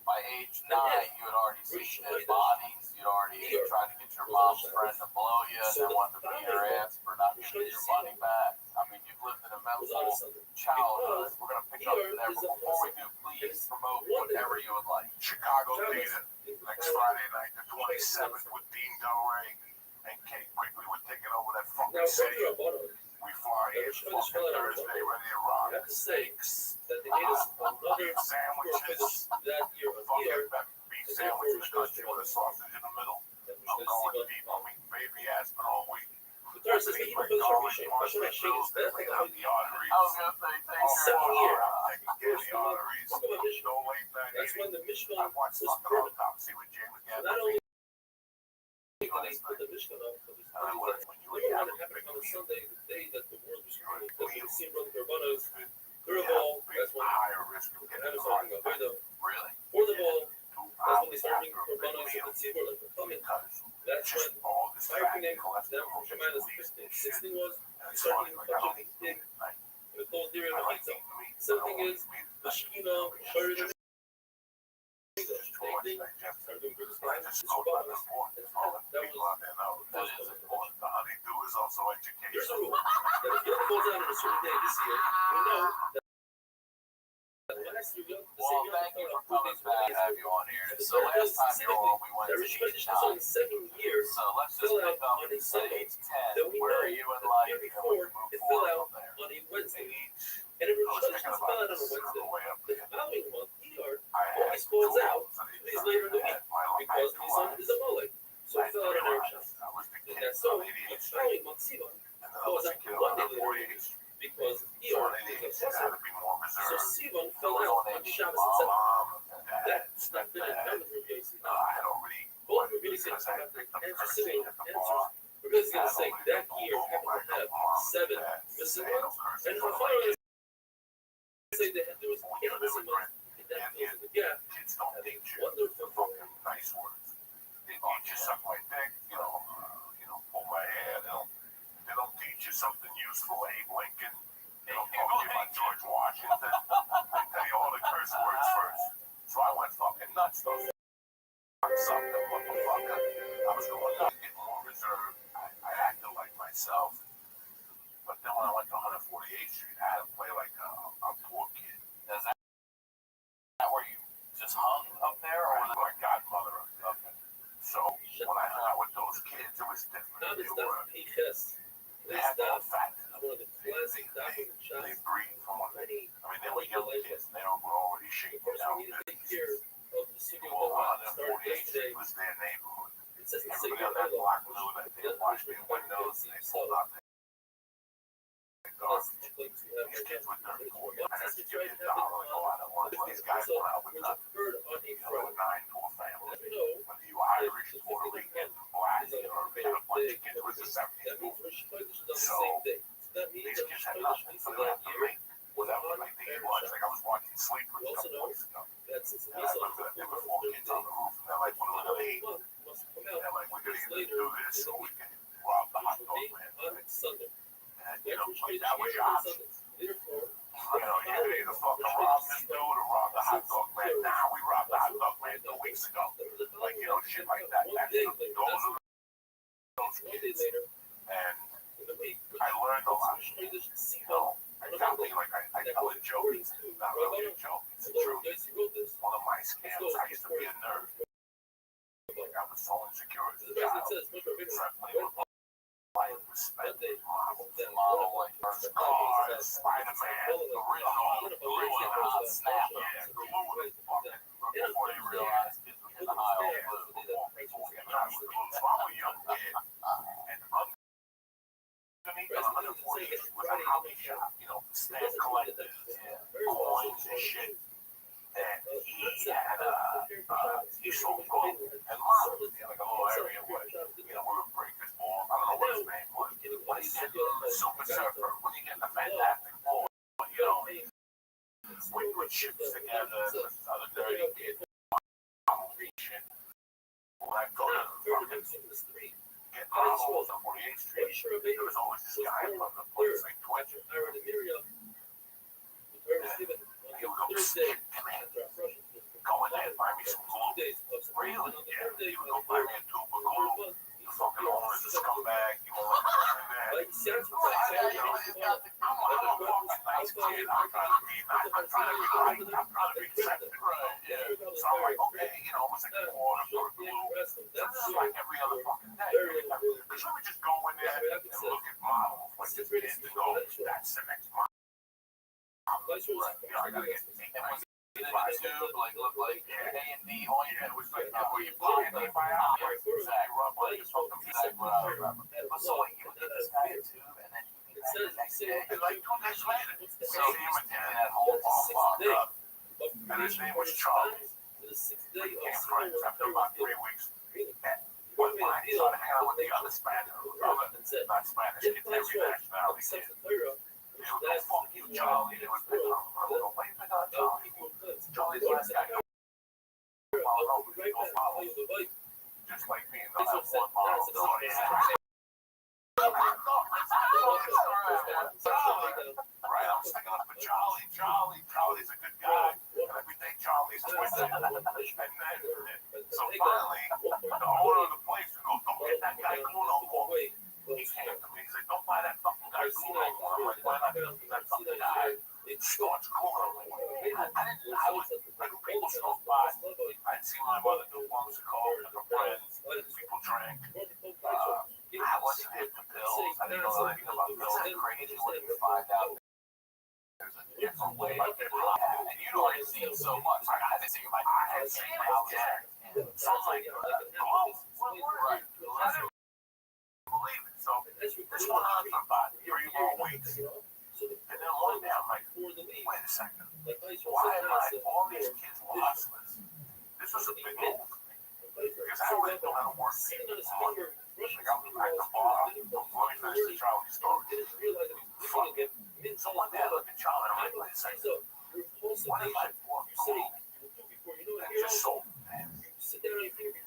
By age 9, you had already seen dead bodies. You'd already tried to get your mom's friend to blow you and then wanted to beat her ass for not giving your money back. I mean, you've lived an eventful childhood. We're going to pick up from there. But before we do, please promote whatever you would like. Chicago Theater next Friday night, the 27th, with Dean Del Rey and Kate Quigley. We're taking over that fucking city. We fly in fucking Thursday, ready to rock. Steaks, beef sandwiches, fucking beef sandwich in the country with a sausage in the middle. I'm going beef. I'm eating baby aspirin all week. I'm eating my garlic, parsnip bills, clean out the arteries. I was going to say, thanks for I'm taking care of the arteries. No late night eating. I watched fucking Autopsy with James Gandolfini. When they put the Mishnah up, I learned when you were what young, happened on Sunday, the day that the world was created, because we see Brother Karbanos, third of all, that's when higher risk of getting a heart attack. Really? fourth of all, that's when they start bringing Karbanos and the Tzibur like the coming. That's when fire came down from Shemayim as 15. 16 was, we started touching the pig, and the closed area of the pizza. 17 is, the Shekhinah, Shari, the same thing, started doing British Karbanos. That is important. The honeydew is also education. Here's a rule that if it falls out on a certain day this year, we know that last year, Well, thank you for coming back to have you on here. So last time you were on, we went to age 9. the second year, So let's just pick up at age 10. Where are you in life? And we before move it fell forward out from there. on a Wednesday. And it was fell out on a Wednesday. The following month, ER always falls out 2 days later in the week because the son is a mullet. So it fell out on Erev Shabbos. And that's so the following month, Sivan falls out 1 day later because ER is a Chesed. So Sivan fell out on Shabbos itself. That's not good. That was Rabbi Yossi. Both Rabbi Yossi answer similar answers. Rabbi Yossi is going to say that year happened to have 7 missing ones, and the following say that there was 8 missing ones, and that fills in the gap. Having wonderful fucking nice words. They teach you something like that, pull my hair. They don't teach you something useful, Abe Lincoln. They don't talk to you about George Washington. They tell you all the curse words first. So I went fucking nuts. Those something, motherfucker. I was going nuts, getting more reserved. I acted like myself. But then when I went to 148th Street, I had to play like a poor kid. Is that where you just hung up there? I Or was my godmother up there. So when I hung out with those kids, it was different. Now They this stuff were, Piches. they This had no stuff fat. one of the classic doctors and shots. They breathe from one. Many I mean, they were young kids. They don't were already Of shaking course, down we need to take business. care of the studio sleep with a couple weeks ago. And I remember that there were 4 kids on the roof, and they're like, what are we gonna eat? They're like, we're gonna either do this or we can rob the hot dog man. And, you know, like, that was your option. You know, you could either fucking rob this dude or rob the hot dog man. Now we robbed the hot dog man 2 weeks ago. Like, you know, shit like that. Those kids. And I learned a lot. You know, I tell me, like, I tell a joke. It's not really a joke. It's the truth. One of my scams, I used to be a nerd. Like, I was so insecure as a child. Friendly with life, respected, model, like, cars, Spider-Man, original, glue and hot snap. Yeah, glue and fucking, before they realized kids were getting high on glue. Before people were getting high on glue. So I'm a young kid. And underneath the 148 was a hobby shop, you know, stamp collectors, coins and shit. And he had he sold gold and models, like a little area where, you know, we were breakers balls. I don't know what his name was. But he said, Super Surfer, when you get the Fantastic Four, you know, we put ships together with other dirty kids. Shit. When I go to the fucking get models on 48th Street, there was always this guy from the place like Twitch. He would go, stick to me. Go in there and buy me some glue. Really? Yeah. He would go buy me a tube of glue. You fucking owner is a scumbag. You won't let me in there. I'm a fucking nice kid. I'm trying to be nice. I'm trying to be right. I'm trying to be accepted. Yeah. So I'm like, okay, you know, it's like a quarter for glue. That's just like every other fucking day. Because let me just go in there and look at models. Like this kid to go, that's the next model. Right. You know, I gotta get tube, like look like A&D, all you had was like where you buy and they buy out. Zach Rubb, like just fucking Zach Rubb. So like you get this guy a tube and then you get the next day. And like 2 days later, we see him again in that whole ball locked up. And his name was Charlie. We became friends after about 3 weeks. And one night he started hanging out with the other Spanish, not Spanish kids, every nationality kid. They would go, fuck you, Charlie. They would pick on him. They would go, wait, pick on Charlie. Charlie's last guy. Follow over. He goes, follow. Just like me. And they'll have one model. Right, I'm sticking up for Charlie. Charlie's a good guy. And every day Charlie's twisted. And then, so finally, the owner of the place goes, don't get that guy glue no more. He came to me. He's like, don't buy that fucking guy glue no more. I'm like, why not? That fucking guy starts glue. I was like, people smoked pot. I'd seen my mother do months ago with her friends. People drank. I wasn't into pills. I didn't know anything about pills. It's crazy when you find out there's a different way to get high. And you'd already seen so much. I had seen my eyes. So I'm like, oh, right. Believe it. So this went on for about 3 more weeks. And then one day I'm like, wait a second. Why am I all these kids lossless? This was a big move for me. Because I don't really know how to work people. Like I'm at the bar, I'm going to finish the Charlie story. Fuck it. So one day I look at Charlie and I'm like, wait a second. What if I bought glue and just sold it, man?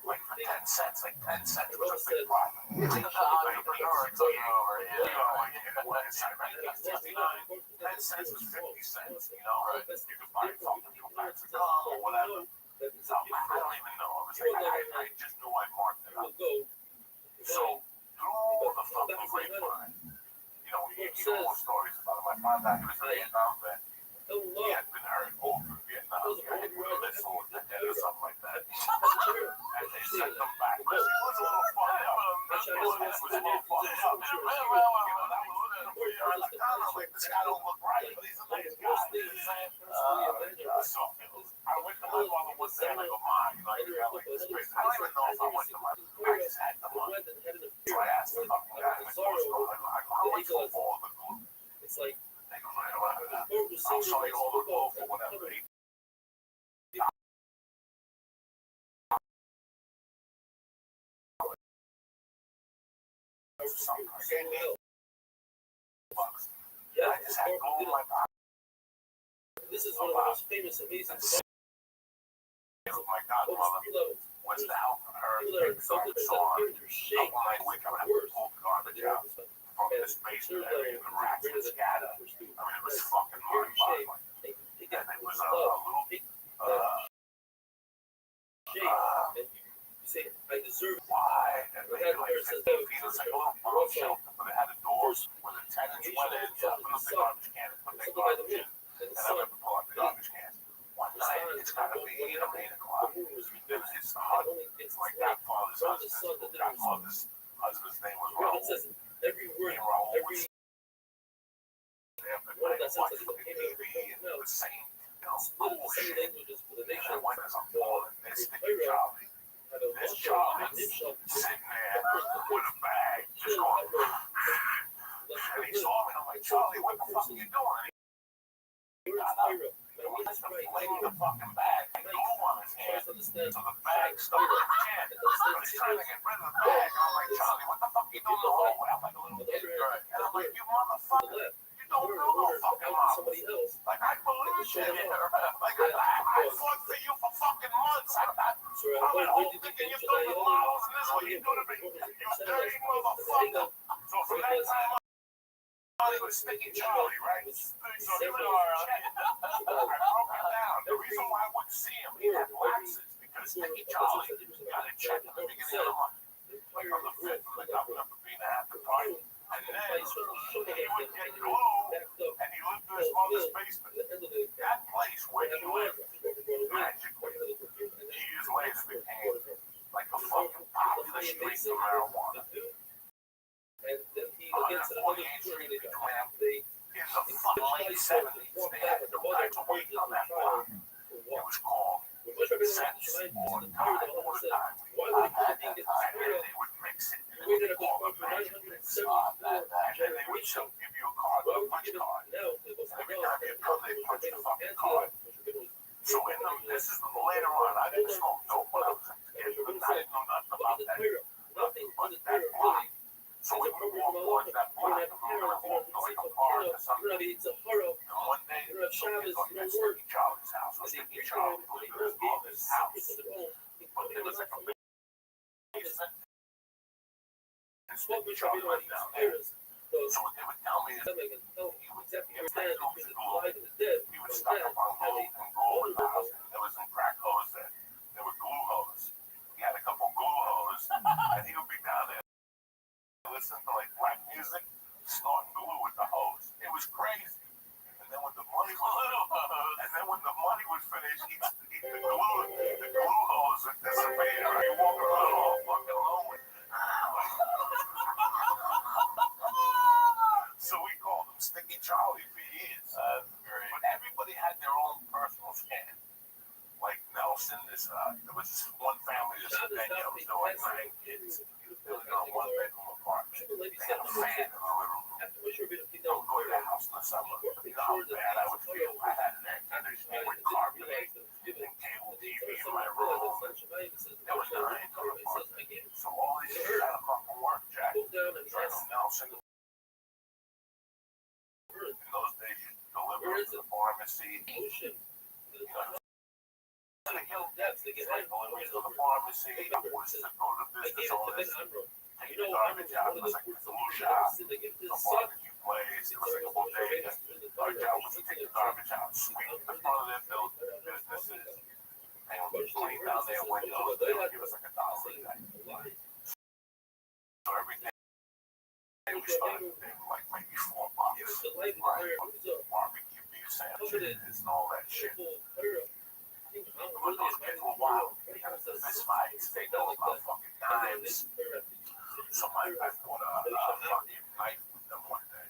Like for 10 cents, like 10 cents was a big profit. It's like an entrepreneur took over, you know, like in the last time, 1969, 10 cents was 50 cents, you know, you could buy fucking 2 packs of gum or whatever. So I don't even know. I was like, I just knew I marked it up. So through the fucking grapevine, you know, we hear more stories about him. I found out he was a Vietnam vet. He had been hurt over in Vietnam. He had put a missile in the head or something like that. And they sent him back. He was a little fucked up. His head was a little fucked up. You know, that was like, this guy don't look right, but he's a nice guy. I went to my mother one day and I go, Mom, you know, I got like this crazy. I don't even know if I went to my mother. I just had the money. So I asked the fucking guy in the grocery store, I go, how much for all the glue? It's like, they go, I'll show you all the glue for whatever. I just had glue in my pocket. This is one of the most famous, amazing. My godmother was to help her take garbage on. Up when I wake up, I would pull the garbage out from this basement area, the rats would scatter. I mean, it was fucking mind-boggling. And it was a little, say, I deserve wide, and they like 50 feet, it's like a little bomb shelter, but it had a door where the tenants went in, opened up the garbage can, and put their garbage in, and I would pull out the garbage can. One night, it's gotta be 8 o'clock. It's hot. It's like godfather's husband. Godfather's husband's name was Raoul. every word, every one of that sounds like TV and the same, bullshit. And I went as a ball and this Charlie. This Charlie sitting there with a bag, just going. And he saw me, and I'm like, Charlie, what the fuck are you doing? He got up. And he just laying the fucking bag and glue on his hand. So the bag stuck in his hand. But he's trying to get rid of the bag. And I'm like, Charlie, what the fuck are you doing in the hallway? I'm like a little kid. And I'm like, you motherfucker. You don't know no fucking models. Like, I believe in you. Like, I fought for you for fucking months. I'm at home thinking you're doing the models, and this is what you do to me. You dirty motherfucker. So from that time on, he was Sticky Charlie, right? So he was I broke it down. The reason why I wouldn't see him, he had lapses, because Sticky Charlie got a check at the beginning of the month. Like from the fifth, from the governor for being a happy party. And then he would get glue, and he lived in his mother's basement. That place where he lived, magically, years later became like a fucking popular street for marijuana. And then he gets On 48th Street, in the fucking late 70s, they had the right to wait on that block. It was called Sense or the Time. I've had that time, and they would mix it. They would call the magic mix on that, and then they would give you a card, a punch card. Every time you come, they punch the fucking card. So in them, this is later on. I didn't smoke dope when I was a kid. I didn't know nothing about that. Nothing but that block. So we would walk towards that block, and we would walk to like a park or something. And one day, so we was looking at Sticky Charlie's house. So Sticky Charlie lived in his mother's house. But there was like a basement. And Sticky Charlie lived down there. So what they would tell me is he would get back home to glue. He would stock up on glue and glue in the house. There was some crack hose there. There were glue hose. He had a couple glue hose, and he would be down there listening to like black music, snorting glue with the hose. It was crazy. And then when the money was finished, the glue hose would disappear. He'd walk around all fucking lonely. So we called him Sticky Charlie for years. But everybody had their own personal scam. Like Nelson, there was this one family that's in Benio, there were like 9 kids. They lived in a 1-bedroom apartment. They had a fan in the living room. I would go to their house in the summer. You know how bad I would feel. I had an air conditioning with carpet and cable TV in my room. There was no income apartment. So all these shit had to fucking work, Jack. Nelson. In those days, you deliver to the pharmacy. They get deliveries to the pharmacy. I was to go to business owners. Take the garbage out. It was like a little shop. A barbecue place. It was like a bodega. Our job was to take the garbage out, sweep the front of their businesses. And we would clean down their windows. They would give us like $1 a day. So every day we started with like maybe $4. Right? Barbecue beef sandwiches and all that shit. But those kids were wild. They got into fist fights. They know about fucking dimes. Somebody bought a fucking knife with them one day.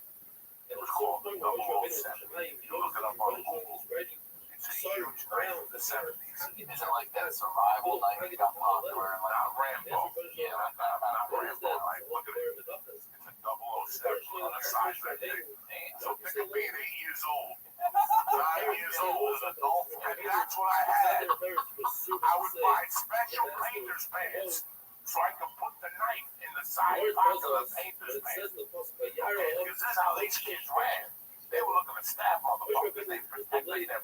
It was called the 007. You look it up on Google. It's a huge knife from the 70s. Is it like that survival knife that got popular in like Rambo? Yeah, not Rambo. Like, look at it. It's a 007 on the side right there. So think of being 8 years old. 9 years old as an adult, and that's what I had. I would buy special painter's pants so I could put the knife in the side pocket of the painter's pants. Because this is how these kids ran. They were looking to stab motherfuckers. They protected their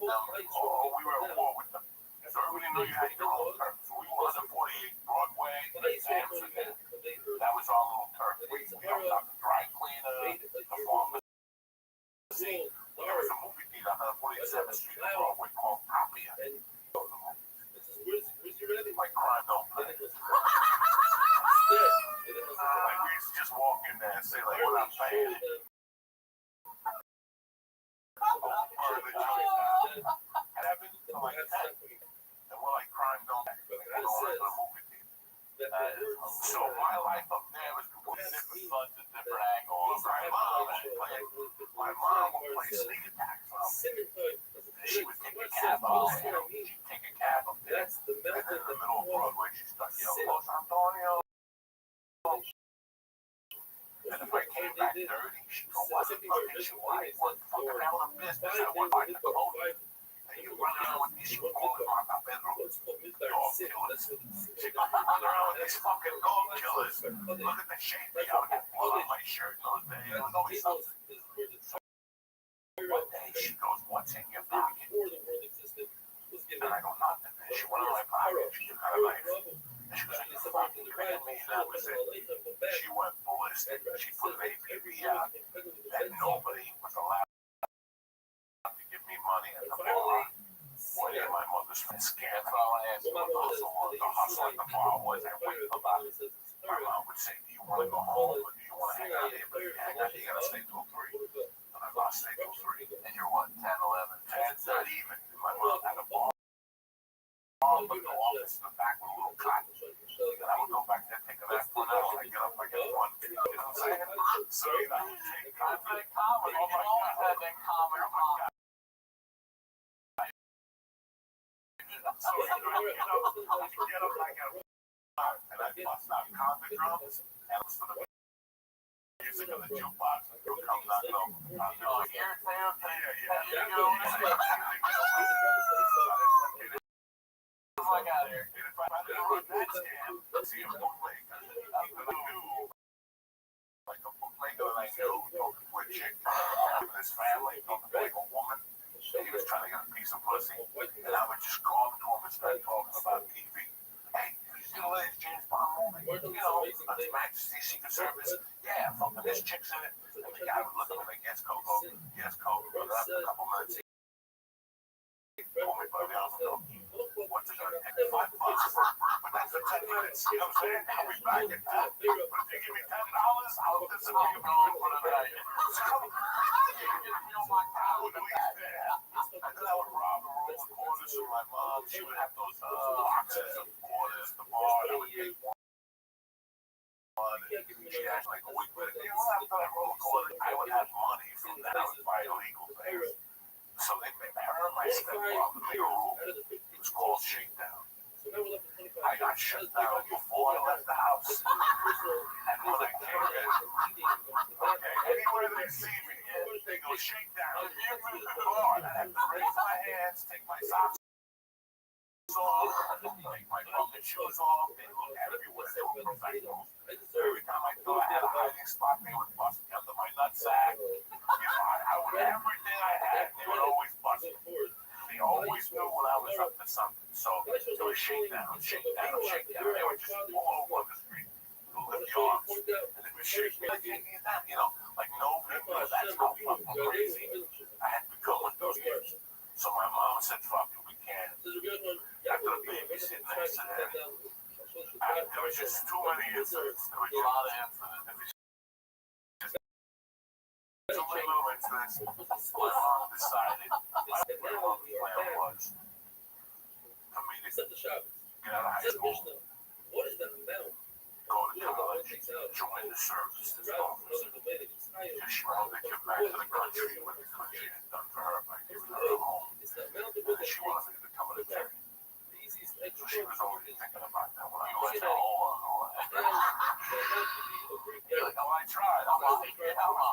them, or we were at war with them. So everybody knew you had your own turf. So we were 148 Broadway, Amsterdam. That was our little turf. We opened up a dry cleaner, a pharmacy. There was a movie theater on 47th Street in Broadway called Rabbbi. Like crime don't pay. Like we used to just walk in there and say like, "What I'm paying." And we're like crime don't pay. So my life up there was different sons and different angles. My mom would play sneak attacks on me. She would take a cab up there. She'd take a cab up there. And in the middle of Broadway, she started yelling, "Los Antonio." And if I came back dirty, she'd go, "What's it fucking you? I wasn't fucking out of business. I went by the clothes. And you run around with these, you call it Martha Pedro, dog killers. She run around with these fucking dog killers. Look at the shape they got. Blood on my shirt those days. It was always something. One day she goes, "What's in your pocket?" And I go, "Nothing." And she went in my pocket. She took out a knife. And she goes, "You fucking kidding me?" And that was it. She went ballistic. She put an APB out. And nobody was allowed to give me money at the bar. One day my mother's scared for our ass. The hustle at the bar was I waited about it. My mom would say, "Do you want to go home or do you want to hang out here?" But if you hang out here, you got to stay till 3. And I lost stay till 3. And you're what, 10, 11, 10, not even. My mom had a bar. But the office in the back with a little cot. And I would go back there, take a nap for an hour. I get up, I get one. You know what I'm saying? So, you know, take comedy. Oh my God. That comedy. So, you know, I could get up like a and I bust out conga drums and listen to the music of the jukebox and go come knocking over. Here, I got here. And if I didn't that scam, see a bootlegger. I knew, like a bootlegger that I knew, talking to a chick, with his family, talking to like a woman. He was trying to get a piece of pussy. And I would just go up to him and start talking about TV. "Hey, you see the latest James Bond movie? You know, His Majesty's Secret Service? Yeah, fucking this chick's in it." And the guy would look at me like, "Yes, Coco. Yes, Coco." But after a couple minutes, he told me, "Buddy, I don't know. What's it going to take? $5? But that's for 10 minutes. You know what I'm saying? I'll be back in 10. But if you give me $10, I'll disappear from you for the night." And then I would rob and roll the quarters from my mom. She would have those boxes of quarters, the bar. I would take one. And she had like a week with it. You know, after I roll a quarter, I would have money from that. I would buy illegal things. So they made her and my stepfather made a rule. It was called shakedown. I got shut down before I left the house. And when I came in, okay, anywhere they see me, they go shake down. Every bar, I have to raise my hands, take my socks off, take my fucking shoes off. They look everywhere. They were professionals. Every time I thought I had a hiding spot, they would bust me under my nutsack. You know, I would everything I had, they would always bust me. They always knew when I was up to something. So it was shake down, shake down, shake down. They would just all over the street. Lift the arms. And they would shake me like any of that, you know. Like nobody knew that's how fucking crazy I had become with those kids. So my mom said, "Fuck it, we can't." After the baby sitting next to them, there was just too many incidents. There was a lot of incidents. Too many little incidents. My mom decided my mom's plan was for me to get out of high school, go to college, join the services office. Because she wanted to get back to the country what the country had done for her by giving her a home. And she wanted me to become an attorney. So she was already thinking about that when I was like, hold on. You're like, "Oh, I tried. I'm a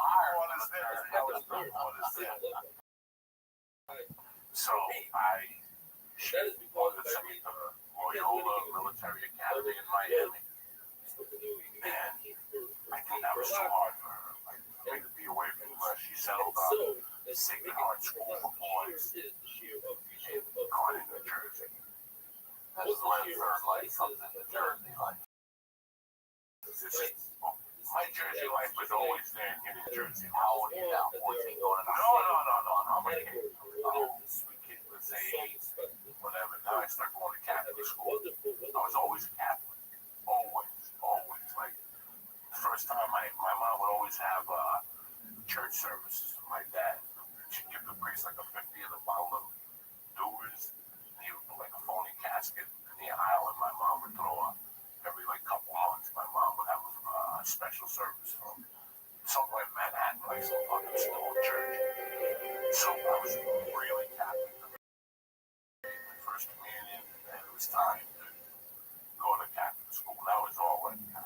hire. What is this? What is this?" So she wanted to send me to Loyola Military Academy in Miami. And I think that was too hard for her. Like, for me to be away from where she settled on Sacred Heart School for Boys. my third life comes into Jersey life. My Jersey life was always there in Jersey. How old are you now? 14 going to No. How many kids? Sweet kids, let's say 8, whatever. Now I start going to Catholic school. I was always a Catholic. Always. Like, the first time my mom would always have church services. My dad, she'd give the priest like a 50 of the bottle of Doers. And he would put like a phony casket in the aisle, and my mom would throw up. Every like couple months, my mom would have a special service from somewhere in Manhattan, like some fucking small church. So I was really Catholic. My first communion, and it was time to go to Catholic school. And I was all in. I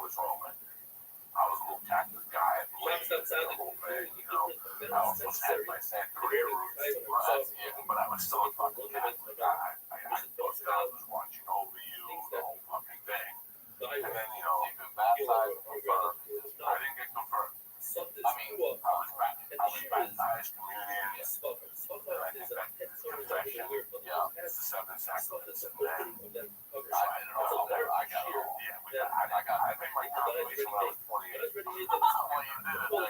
was a little Catholic guy. A little bit, you know. I almost had my Santeria roots, but I was still a fucking Catholic. I thought God was watching over you, the whole fucking thing. And then, you know, you've been baptized and confirmed. I didn't get confirmed. I was baptized, communion, and I think that confession, it's the 7 sacraments, and then I got it all. Yeah, I made my confirmation when I was 28. Well, you did it.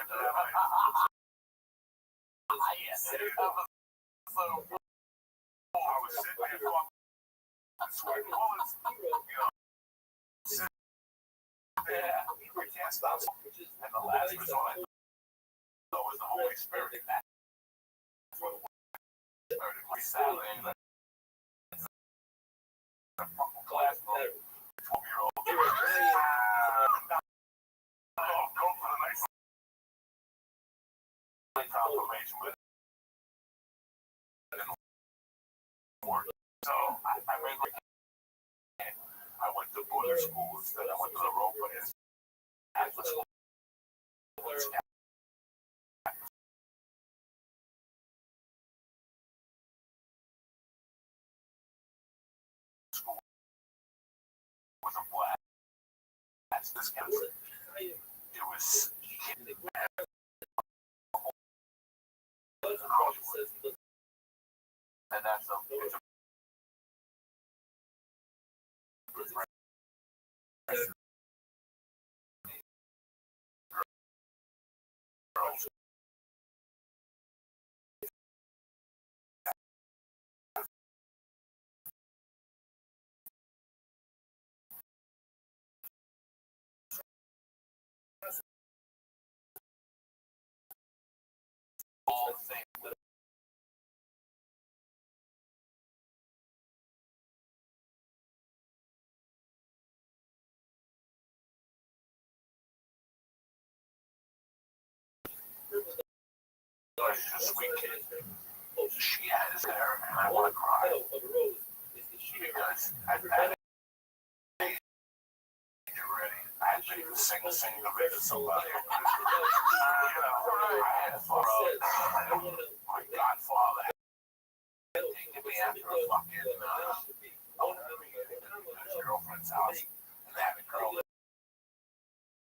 I was sitting there sweating bullets, you know, sitting there, I can't stop. And the last resort I thought was the Holy Spirit. That's what it was. Spirit in my salad. Classroom, 12-year-old. Go for the next confirmation, but it didn't work. So I made my I went to Buddhist school instead. I went to the Europa Catholic school. School was a blast. This country, it was. And that's a all the same. She's a sweet kid. She has hair, and I want to cry. Because at that age, you're ready. I had to sing the bit to somebody. You know, I had my godfather taking me after a fucking his girlfriend's house, and they had a girl that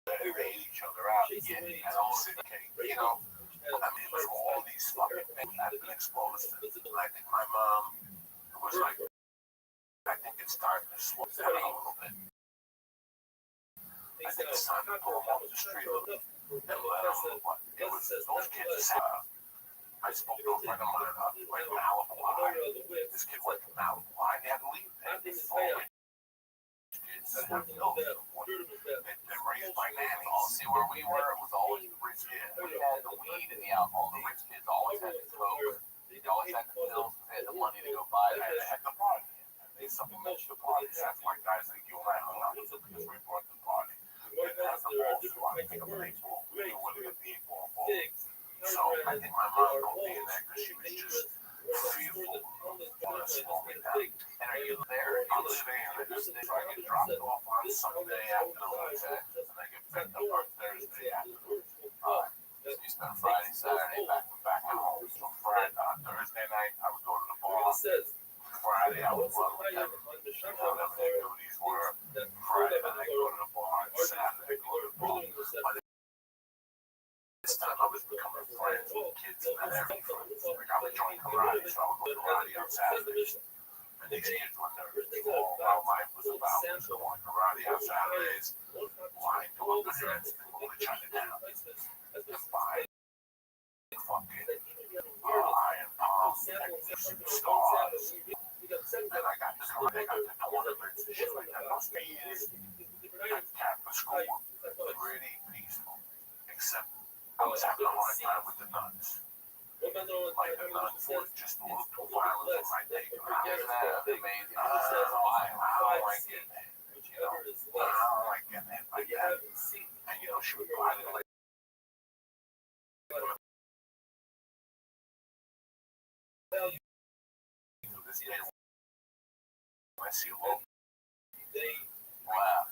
they hate each other out. And all syndicate, you know. I mean, it was all these fucking things that had been exposed to. And I think my mom was like, I think it's time to slow down a little bit. I think it's time to pull them off the street a little bit and let them, what, it was those kids, I spoke to a friend of mine up in Malibu High. This kid went to Malibu High, they had to leave. They kids that have no support. They raised by nannies. Oh, see, where we were, it was always the rich kids. We had the weed and the alcohol. The rich kids always had the coke. They always had the pills. They had the money to go buy that. They had the party. They supplemented the party. That's why guys like you and I hung out with them, because we brought the party. And that's the whole squad. Pick up an 8-ball. We knew where to get the 8-ball for. So I think my mom don't be in that because she was just fearful of slowing me down. And are you there? I'm staying the next day. So I get dropped off on Sunday afternoon, and I get picked up on Thursday afternoon. We spent Friday, Saturday back at home. So Thursday night, I would go to the bar. Friday, I would run with them. Whatever their duties were. Friday night, I go to the bar. Saturday, I go to the bar. By this time, I was becoming friends with kids and everything. Like, I would join karate, so I would go to karate on Saturdays. And These kids were nervous. All my life was about was going karate on Saturdays, flying to other heads, and going to Chinatown. Buying fucking iron palm stars. And I got the tournaments and shit like that. Those years at Catholic school were pretty peaceful. Except I was having a hard time with the nuns. Like the nuns were just a little too violent for my taking. How is that amazing? How do I get that? You know, how do I get that like that? And you know, she would go out and like this day when I see a low, wow.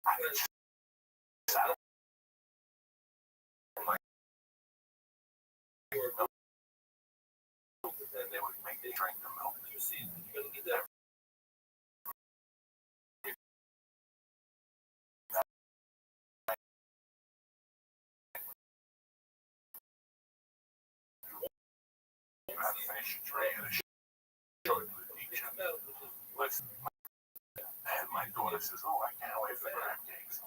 I just and they would make me drink the milk. You see, you gotta get that. You have to finish your tray and show it to the teacher. Listen, and my daughter says, "Oh, I can't wait for crab cakes."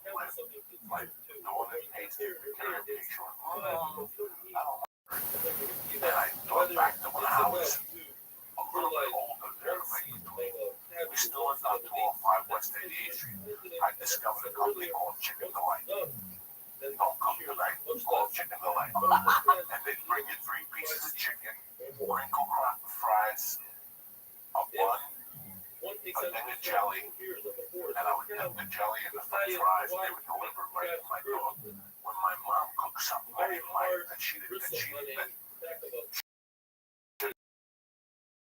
My daughter tasted the crab cakes. I don't. And I thought back to when I was a little bit older there, like we still lived on 205 West 88th Street. I discovered a company called Chicken Delight. Don't come tonight, it's called Chicken Delight. And they'd bring you 3 pieces of chicken, wrinkle fries, a bun, a thing of jelly, and I would dip the jelly in the french fries, and they would deliver it right to my door. When my mom cooked something I didn't like, that she didn't,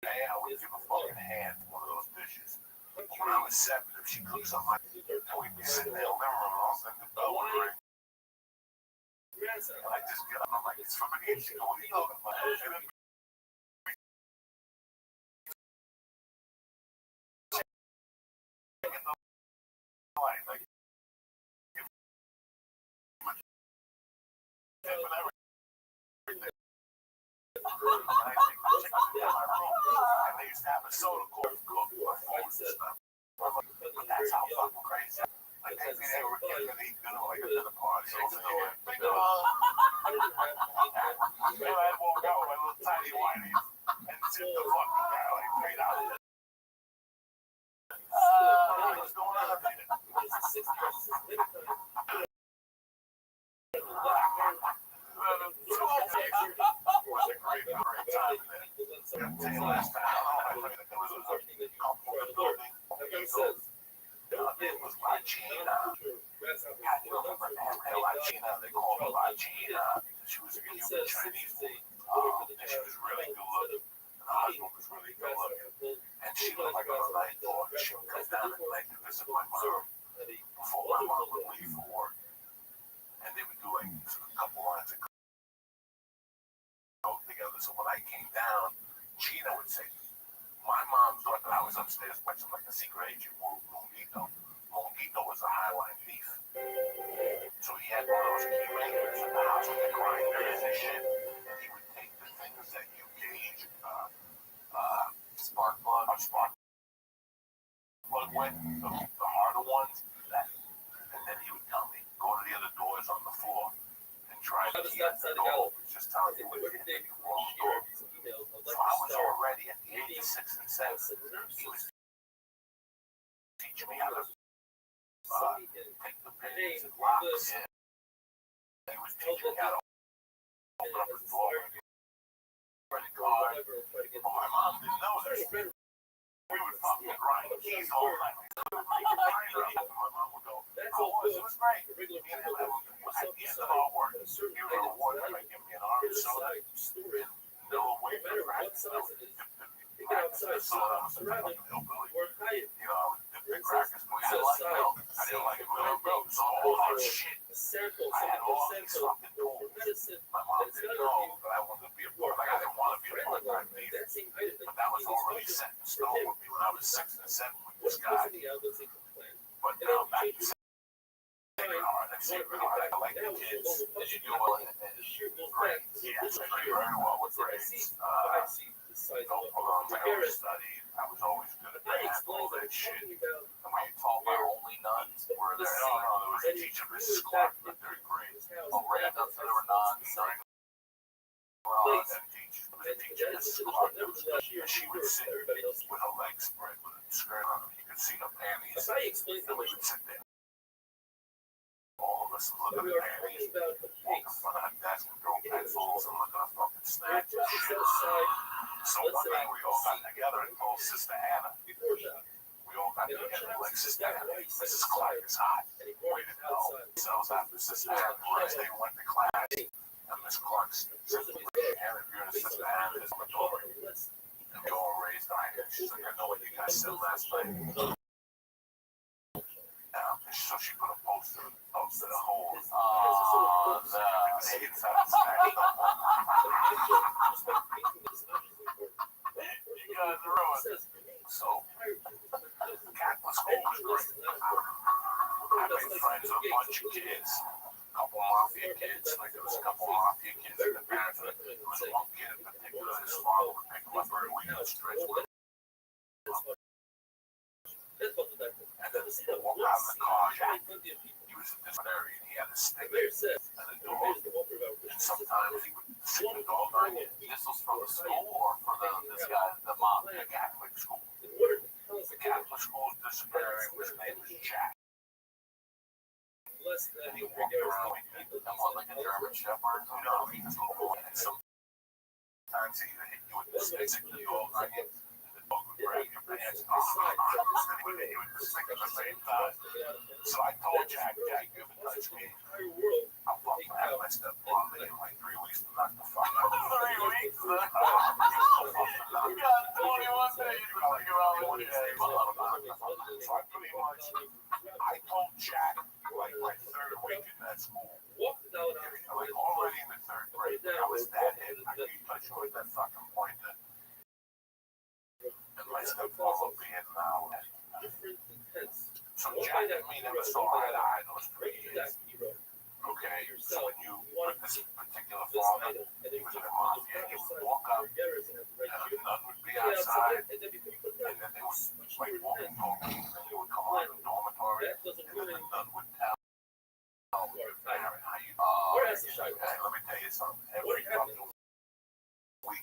I would give a fucking hand to one of those dishes. But when I was 7, if she cooked something like that, we'd be sitting there, living room, and the bell would ring. And I just get up, I'm like, it's from an inch ago, what are you talking about? And then like, and they used to have a soda cook for food and stuff. But that's how fucking crazy. Like they were giving me good like another party. So they were big I walk out with my little tiny whiteys and tip the fucking guy like $3. What's going on there? It was a great time there. Last time, I think there was a couple of building. It was La China. God, you remember La China? They called her La China. She was a Cuban Chinese woman. And she was really good looking. And her husband was really good looking. And she looked like a night dog. She would come down at night to visit my mom before my mom would leave for work. And they would do like a couple lines of coke together. So when I came down, Gina would say, my mom thought that I was upstairs watching like a secret agent Monito. Monito was a highline thief. So he had one of those key makers in the house with the grinders and shit. And he would take the things that you gauge, spark plug with, the harder ones, that. And then he would tell me, go to the other doors on the floor and try to keep the door. Just telling me what you did wrong door. So I was already at the age of 6 and 7. He was teaching me how to take the pins and locks. He was teaching me how to open up the door with credit card. But my mom didn't know this. We would fucking grind keys all night. My mom would go, it was great. At the end of our work, he would reward me by giving me an orange soda. No way for crackers. I would dip the crackers in the soda. I was a fucking hillbilly. You know, I would dip the crackers. But I didn't like milk. I didn't like milk. So all that shit. I had all these fucking tools. My mom didn't know that I wanted to be a part. Like, I didn't want to be a part-time thief. But that was already set in stone with me when I was 6 and 7 with this guy. But now back to Sacred Heart. At Sacred Heart, I like the kids. And you know what? Great. Yes, I do very well with grades. Don't put on my own study. I was always good at math, all that shit. And when you talk about only nuns, were there any? No, there was a teacher, Mrs. Clark, in the third grade. Oh, random, so there were nuns. Well, that teacher, Mrs. Clark, and she would sit with her legs spread with a skirt on. You could see the panties. And we would sit there. All of us look at the panties, walk in front of the desk and throw pencils and look at the fucking snacks and shit. So one day we all got together and told Sister Anna. We all got together like Sister Anna. Mrs. Clark is hot. We didn't know. So after Sister Anna, the next day we went to class. And Miss Clark said, Anna, if you're in Sister Anna's dormitory. And we all raised our hands. She's like, I know what you guys said last night. So she put a poster of the hole. Oh, no. Inside the snack. You guys are ruined. So, Catholic school was great. I made friends with a bunch of kids. A couple mafia kids. Like, there was a couple mafia kids in the parents. There was one kid in particular. His father would pick him up every week and stretch with him. And then walk out of the car, Jack. He was a disciplinarian. He had a stick and a dog. And sometimes he would sit the dog on it. This was from the school or for this guy, the mom, the Catholic school? The Catholic school disciplinarian, his name was Jack. And he walked around like a German Shepherd. No, he was a little boy. And sometimes he would hit you with the stick and the dog on it. Grab your pants off, and he would hit you with the stick at the same time. So I told Jack, you haven't touched me. I'll fucking have my step probably in like 3 weeks to knock the fuck out. 3 weeks? You got 21 days to think about 1 day. So I pretty much, I told Jack, like my third week in that school, like already in the third grade, I was that hit, I couldn't touch you with that fucking pointer. And my stepfather being now. So Jack and me never saw eye to eye those 3 years. Okay, so when you with this particular father, he was in the mafia, he would walk up, and the nun would be outside, and then they would like walking home, and they would come out of the dormitory, and then the nun would tell Aaron, how you hey, let me tell you something. Every fucking week,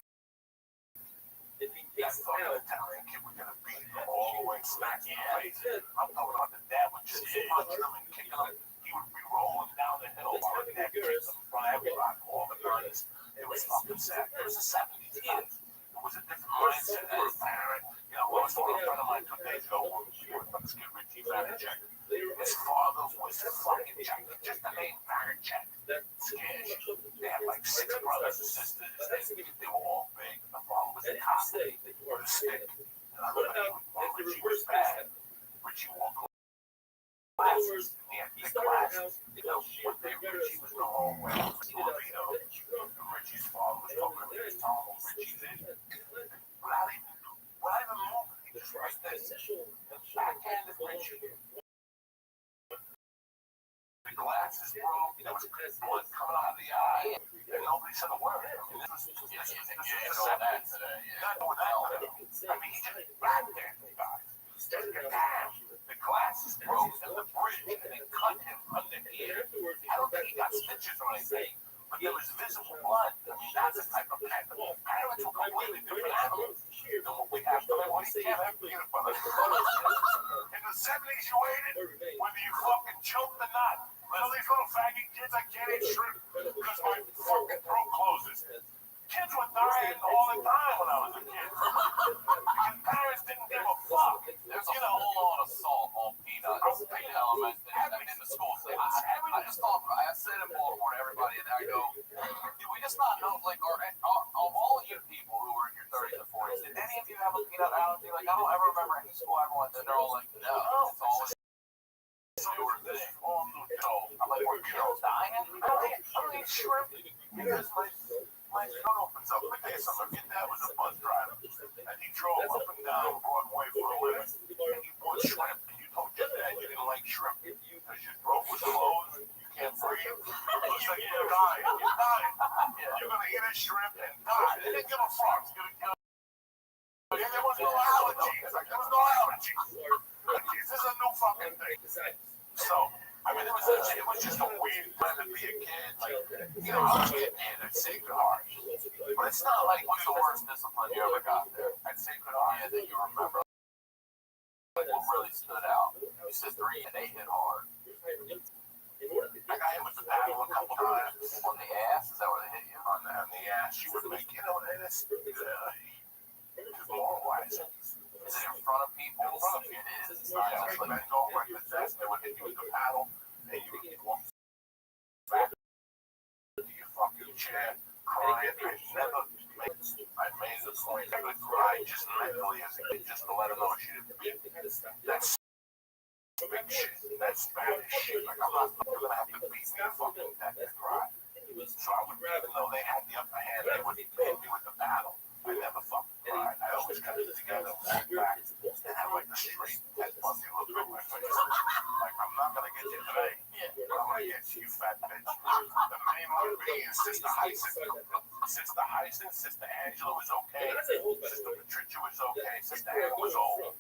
that fucking Italian kid was gonna beat him all the way smack in the face. I'm talking about the dad would just punch him and kick him. He would be rolling down the hill while the dad kicked him in front of everybody, all the guns. It was fucking sad. It was the 70s, kids. It was a different mindset as a parent. You know, I was talking to a friend of mine 2 days ago when we were from this kid, Richie Vanacek. His father was fucking Jack, just the name Vanacek. Scared. They had like 6 brothers and sisters. They were all big. The father was a cop with a stick. And I remember Richie was bad. Richie wore glasses. He had big glasses. You know, one day Richie was the whole way to Torpedo. And Richie's father was talking to me. He was telling him Richie did. Without even moving, he just right there. The backhanded Richie. The glasses, bro. There was blood coming out of the eye. And nobody said a word. I mean, this was said that today. Not doing that today. I mean, he just grabbed there, guys. Just get down. The glasses broke in the bridge, and they cut him under here. I don't think he got stitches or anything, but there was visible blood. I mean, that's the type of parent. Parents were completely different animals than what we have today. What do you have peanut butter? In the 70s, you ate it, whether you fucking choked or not. You know these little faggy kids, I can't eat shrimp because my fucking throat closes. Kids were dying all the time when I was a kid. Because parents didn't give a fuck. There's a whole lot of salt on peanuts in elementary in the school thing. I just thought, I said in Baltimore to everybody, and I go, do we just not know, like, of all you people who are in your 30s and 40s, did any of you have a peanut allergy? Like, I don't ever remember any school I ever went to, and they're all like, no, it's always newer thing. I'm like, were kids dying? I don't eat shrimp because my throat opens up. Let me tell you something. My dad was a bus driver, and he drove up and down Broadway for a living, and he bought shrimp, and you told your dad you didn't like shrimp because your throat was closed, you can't can't breathe. It looks like you're dying. You're dying. You're gonna eat a shrimp and die. They didn't give a fuck. There was no allergies. Like, there was no allergies. This is a new fucking thing. So, I mean, it was just a weird time to be a kid. Like, you know, I was getting in at Sacred Heart. But it's not like, what's the worst discipline you ever got there at Sacred Heart? Yeah, that you remember. Like, what really stood out? You said 3 and 8 hit hard. I got hit with the paddle a couple times. On the ass? Is that where they hit you? On the ass. She would make, you know, and it's demoralizing. Is it in front of people? In front of you, it is. It's not just like go like the desk. They would hit you with the paddle, and you would go back to your fucking chair, crying. I made the point I would cry just mentally as a kid, just to let her know she didn't beat me. That's big shit. That's Spanish shit. Like, I'm not gonna have to beat me to fucking death and cry. So I would, even though they had the upper hand, they would hit me with the paddle. I never fucking cried. I always kept it together, walked back, and had like a straight Ted Bundy look on my face. Like, I'm not gonna get you today, but I'm gonna get you, fat bitch. The main one being Sister Hyacinth, Sister Angela was okay, Sister Patricia was okay, Sister Anna was old.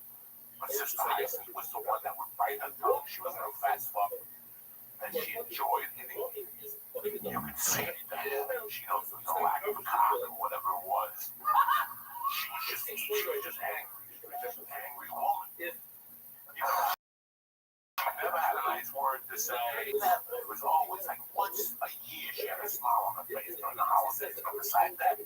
But Sister Hyacinth was the one that would bite her tongue. She was a fat fuck, and she enjoyed hitting me. You could see it there. She knows there was no lack of cock or whatever it was. She was just angry. She was just an angry woman. You know, she never had a nice word to say. It was always like once a year she had a smile on her face during the holidays. But besides that,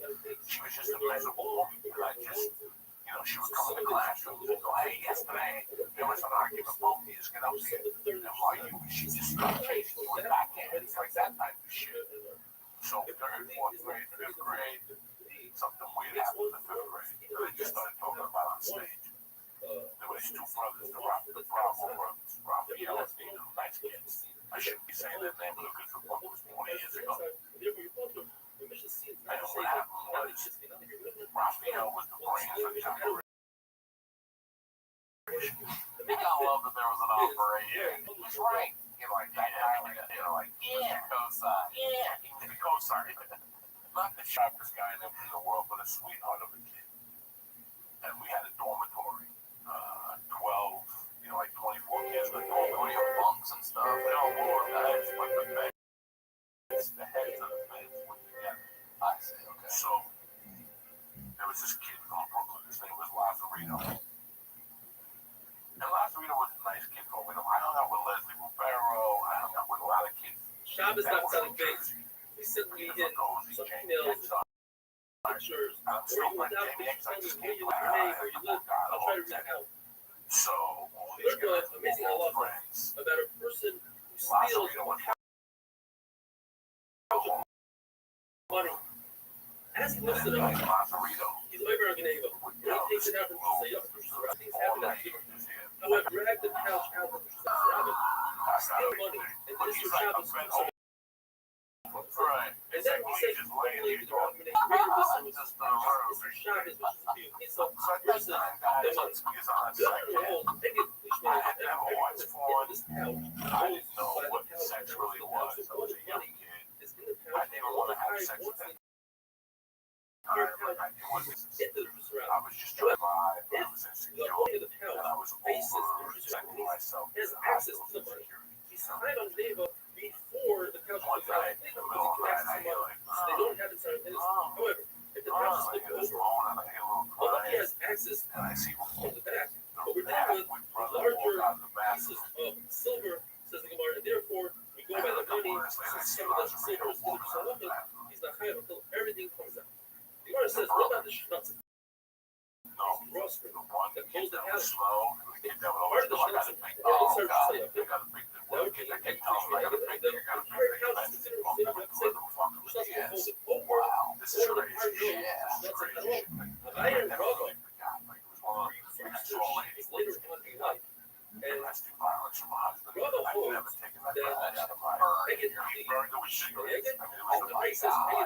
she was just a miserable woman. And I just, you know, she would come in the classroom and go, hey, yesterday there was an argument. Both of you get up here. And why you? She just started chasing you with backhands, like that type of shit. So 3rd, 4th grade, 5th grade, something weird happened in the 5th grade. They just started talking about on stage. There were these 2 brothers, the Bravo brothers, Raphael and Dino, nice kids. I shouldn't be saying their name because the book was 20 years ago. And what happened was, Raphael was the brains of the operation. I love that there was an operation. He's right. You're like, you're like, yeah, co-sign. Yeah, he was the co-sign. Not the sharpest guy in the world, but a sweetheart of a kid. And we had a dormitory. 12, you know, like 24 kids in the dormitory of bunks and stuff. No more guys, but the beds, the heads of the beds were together. I see, okay. So, there was this kid from Brooklyn. His name was Lazarino. And Lazarino was a nice kid growing up. I hung out with Leslie Rivero. I hung out with a lot of kids. Shabbos not selling things. He sent me in some emails, pictures, or you without pictures, tell me where you live, where you live. I'll try to reach out. So, Learn the amazing halacha about a person who steals money. As he lifts it up, he's over on Geneva. When he takes it out from the things happen at the however, drag the couch out of the steal money, and this is Shabbos. Right. And then he says, believe it or not, when they created this, it was just Mr. Shabbos, he's a person that was built for a whole ticket, which man had ever this couch. I didn't know what sex really was. I was a young kid. I didn't even want to have sex with that. I was just trying to survive. I was insecure. And I was over-protecting myself. He has access to the money. He's signed on Geneva before the couch was out. They don't have it signed. However, if the couch is open, he has access from the back. But we're dealing with larger pieces of silver, says the Gemara, and therefore we go by the money. Since some of the silver is 50% of it, he's not high until everything comes out. The Gemara says, what about the shnatz? Ross, the one that closed the house. Part of the shnatz, This is crazy. Yeah, crazy. I am Rabbbi. Later on in life. And domestic violence from my husband. I've never taken that out of my heart. He burned the cigarette. I mean, it was a big guy.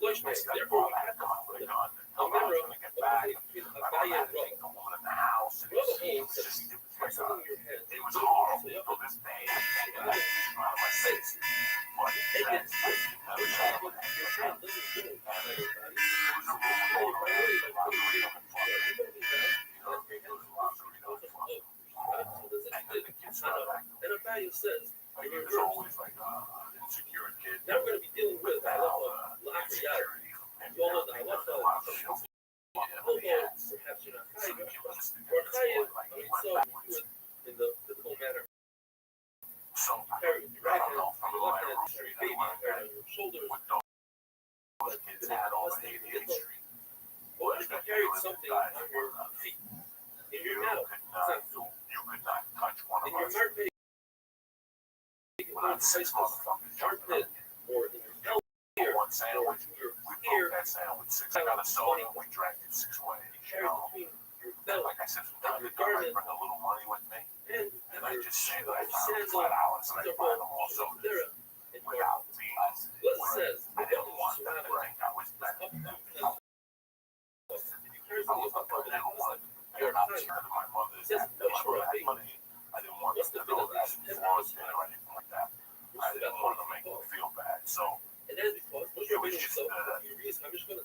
Therefore, we have to I was going to get back. I had to take the woman in the house. It was just, it was horrible. To this day, I can't get that out of my face. perhaps you're not high, or high, so you would, in the physical manner, carry your right hand, your left hand, carry baby, carry on your shoulders. Kids had all the ADHD. What if you carried something on your feet? In your mouth, You could not touch one in of your us. armpit, Without six motherfuckers jumping armpit, or in your belly, for one sandwich. or your We ear, broke that sandwich 6. I got a soda. We drank it 6 ways. carry between your belly Like I said, from time to time, I bring a little money with me, and and I your just say that I found sandal, $5 and I buy them all there, sodas and your without beans. what it says, I didn't want them to think I was better than them. if you carry I something was above like, that, they're not scared of my mother. it says picture of baby. Money. I didn't want them to know that I didn't force it or anything like that. I didn't want to make them feel bad. So And that is because most it of was you just so that you realize how much that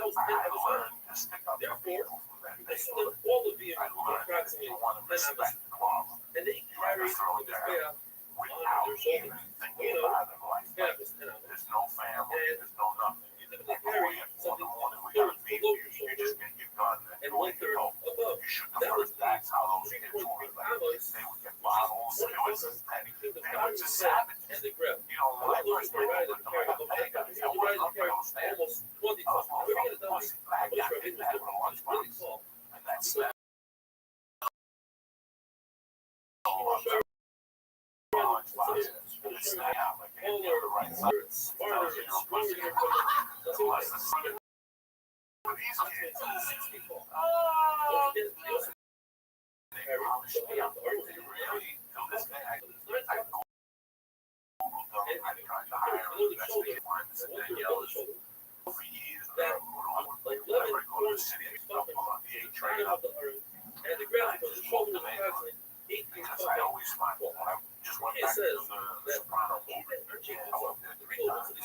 was I 10 had episodes. learned to stick up for people from that Because day. so that all of you I learned that approximately you want to 10 respect episodes. the quality And they carry this way out without their shoulder. even thinking about it. Like, Yeah, it's 10 episodes. there's no family, there's no nothing. You typically Like, carry 4 something morning, we got a beef. below your You shoulder just get your gun and go 1/3 go. above. You shoot the That was first. That's how those kids 3.3 were. Like, alloys, they would get bottles. It was between the they bottom were of just the head savages. and the grip. You know, when I first Those met guys them, that carry like, above hey, that, guys, here's the guys that carry almost 20 I was tons. We're gonna tell pussy, you, black I'm guy, sure they it had a was really lunchbox. small. And that's that. And the ground because the shoulder was approximately 18 Because I always find when I just went back to the Soprano movie, I went there 3 times. You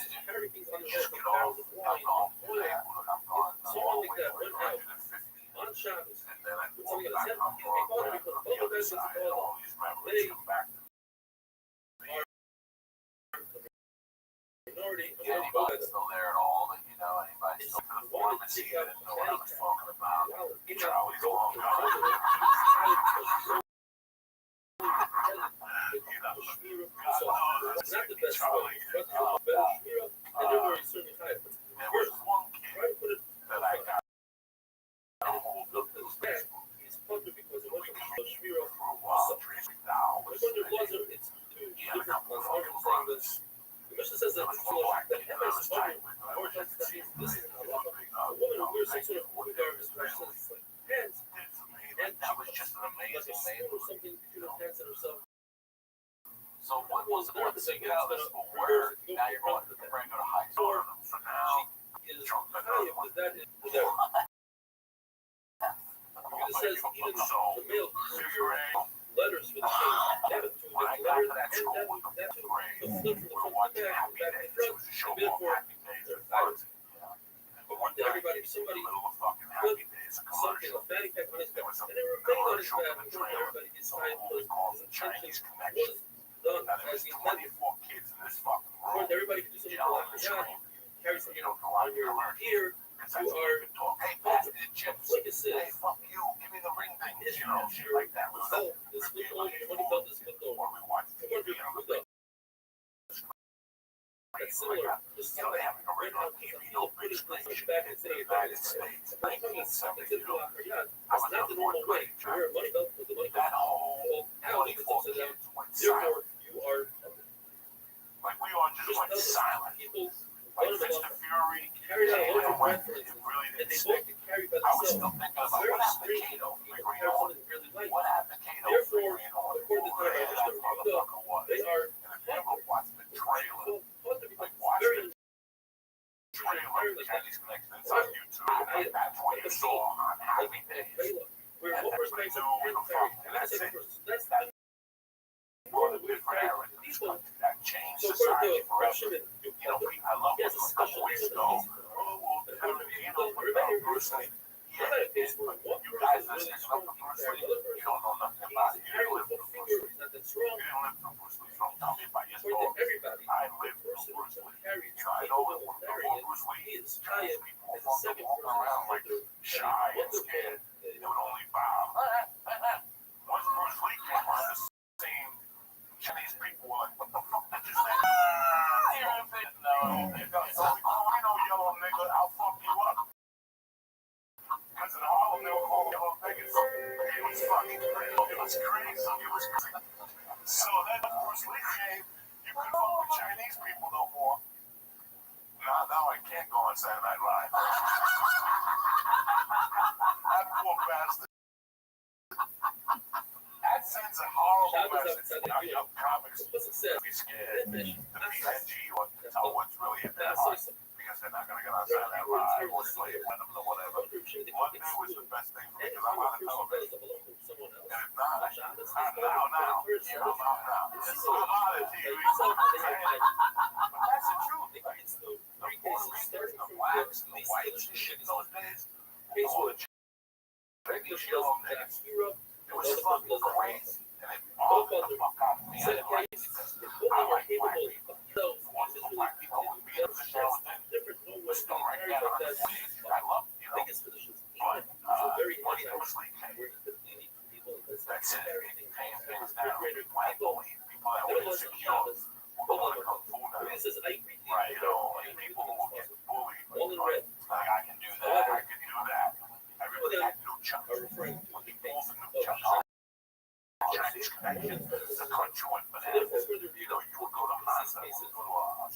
just get off, I'm gone, I'm gone. Someone like that went out 150. on Shabbos, And then I with go something back, that I'm said, going back on the other side, and all these memories come back to me. minority, Anybody's still there at all, that you know, anybody still to the pharmacy that didn't know what I was talking about. Charlie's long gone. not the best way, but better Shmira, and they're very certainly high. There was one Try to put it that I got a hold of look this back. He's punctured because it wasn't a Shmira. for a while, Tracy Dow was But there was it's two different ones. I'm saying this. The mission says that the MS under or just that means this is a woman who wears some sort of wood garment, like pants, and that was just an like a amazing spoon or something between her pants and herself. So what was the one thing you get out of this school where now you're going to the regular high school? So now Is high because that is there. It says even the male carrier letters for the chain. They have a two when I different got letters to that and school that with the that fifth grade, the we flip from the were front watching to back, Happy back to Days. It front, was a show and called therefore Happy Days at first. but one day everybody somebody Middle of fucking Happy Days, a something commercial. a fanny pack on his There back, was a and they were banging on his commercial back for the before trailer. everybody gets So tied the movie called The his Chinese intention Connection. was done And there as was he intended. 24 kids in this fucking Of course, room. everybody can do something Yelling like and that. screaming. Carry You something don't go on out your commercial. ear. Because that's what we talk. Hey, pass me the chips. Like it says, Hey, fuck you. Give me the ring things. You know, shit like that. the cell is flipped over. When he felt this flipped over, Or we watch I wonder TV if on it the was that's similar. Just You know, they have like a regular TV, no big screen. Back in The United States, 1972. I That's was not in the normal fourth way. grade. You wear a money belt with the money That belt. whole Well, now it's 24 upside down. kids went silent. Therefore, you are Like, we all just went silent. people Like, Fist of Fury, carried out a Kato local went, reference, it really and didn't they stick. both get carried by I was themselves. still thinking about Very what happened to strange. Kato. People Like, have something really like. what happened to Kato? Therefore, You know, according to where the that motherfucker was. they are And if you ever watched the trailer, like, watch very the trailer, the Chinese Connection, it's on YouTube. Like, that's what you saw on Happy Days. We're And what we're everybody saying knew who the fuck, and that's it. that's What a different era in this people. country. That changed So society for the forever. Russian, You know, I love he has when a a couple special weeks reason. ago, you know, personally, I'm not a case where one you person guys is really listening strong, to you Bruce carry Lee, another you person. don't know nothing about it. You Carrying didn't live the through Bruce finger Lee. is not that You strong. didn't live through Bruce Lee. Don't tell me about your For story. everybody. I lived through Bruce Lee. I know before Bruce Lee, Chinese people walking around like shy and scared. They would only bow. Once Bruce Lee came on the scene, Chinese people were like, what the fuck did you say? No, I know yellow nigga, I'll fuck you up. Because in Harlem, they were calling yellow niggas. It was fucking crazy. It was crazy. So then Bruce Lee came, you couldn't fuck with Chinese people no more. Now I can't go on Saturday Night Live. That poor bastard. That sends a horrible message to young comics to be scared, to be edgy, or to tell what's really in their heart, because they're not going to get on Saturday Night Live or Slave Venom or whatever. Monday was the best thing for me because I'm on the television. And it's not. Now. It's I'm on the TV. But that's the truth. The Puerto Ricans, the blacks, and the whites and shit in those days, all the Chinese yellow niggas. It was fucking crazy, and it bothered the fuck out of me. I didn't like it because I like black people. Once the black people would be in the show, and then we're still right there on the stage. I love, but once Bruce Lee came, that's it. Paying things down. Black bully, people that were insecure, were going to come fool now. Right, and people who were getting bullied, like, I can do that, I can do that. Everybody had new chunks. When they pulled the new chunks out, Chinese connections, the country went bananas. You would go to Honda, you would go to a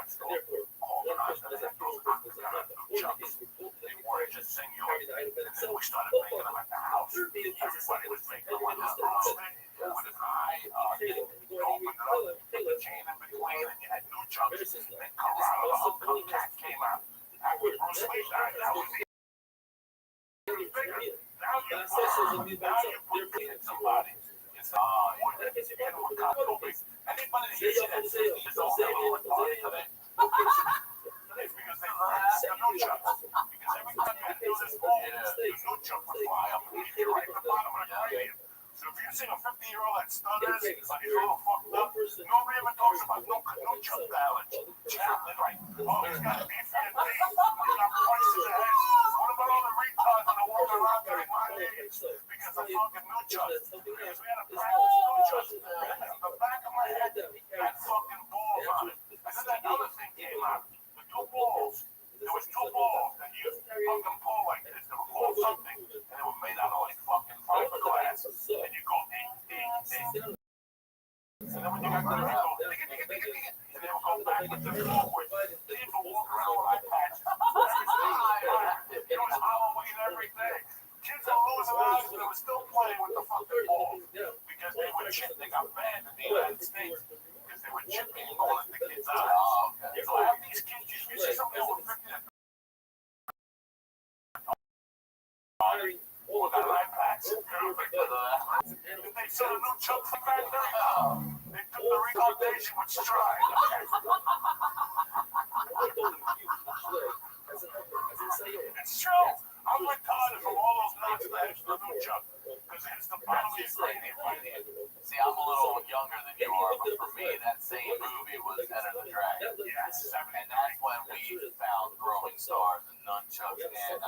store, organize and have those new chunks. They weren't just singular. And then we started making them at the house. Everybody was making them like this with an eye. You opened it up, put the chain in between, and you had new chunks. Then Corrado, the Hong Kong cat, came out. After Bruce Lee died, that was the now you put somebody. It's anybody that hears you at 50 years old that will party today. It's because they have no chunks. Because every time you do this ball, the no chunk would fly up and hit you right at the bottom of the cranium. So if you see a 50-year-old that stutters, he's a little fucked up, nobody ever talks about no chunk balance. Chaplain, like, he's got beef in the teeth, he's got points in the head. What about all the retards that are walking around during my age? Because of fucking no chunks. Because we had a practice no chunks. The back of my head had fucking balls on it. And then that other thing came out. The two balls. There was two balls that you fucking pull like this. They were called something. And they were made out of like fucking fiberglass. And you go ding, ding, ding. And then when you got done, you go ding, ding, ding, ding. And they would go backwards and forwards. They even walk around with eye patches. It was Halloween every day. Kids were losing eyes, but they were still playing with the fucking balls. Because they were chipping. They got banned in the United States. Because they were chipping and going at the kids' eyes. So have these kids, you see somebody over 50 that with an eye patch. Did they sell a new chunk from back there? They took the retardation with stride. It's true. I'm retarded from all those knocks that hit the new chunk. Because it hits the bottom of your cranium right here. See, I'm a little younger than you are, but for me, that same movie was Enter the Dragon. Yes. And that's when we found throwing stars and nunchucks and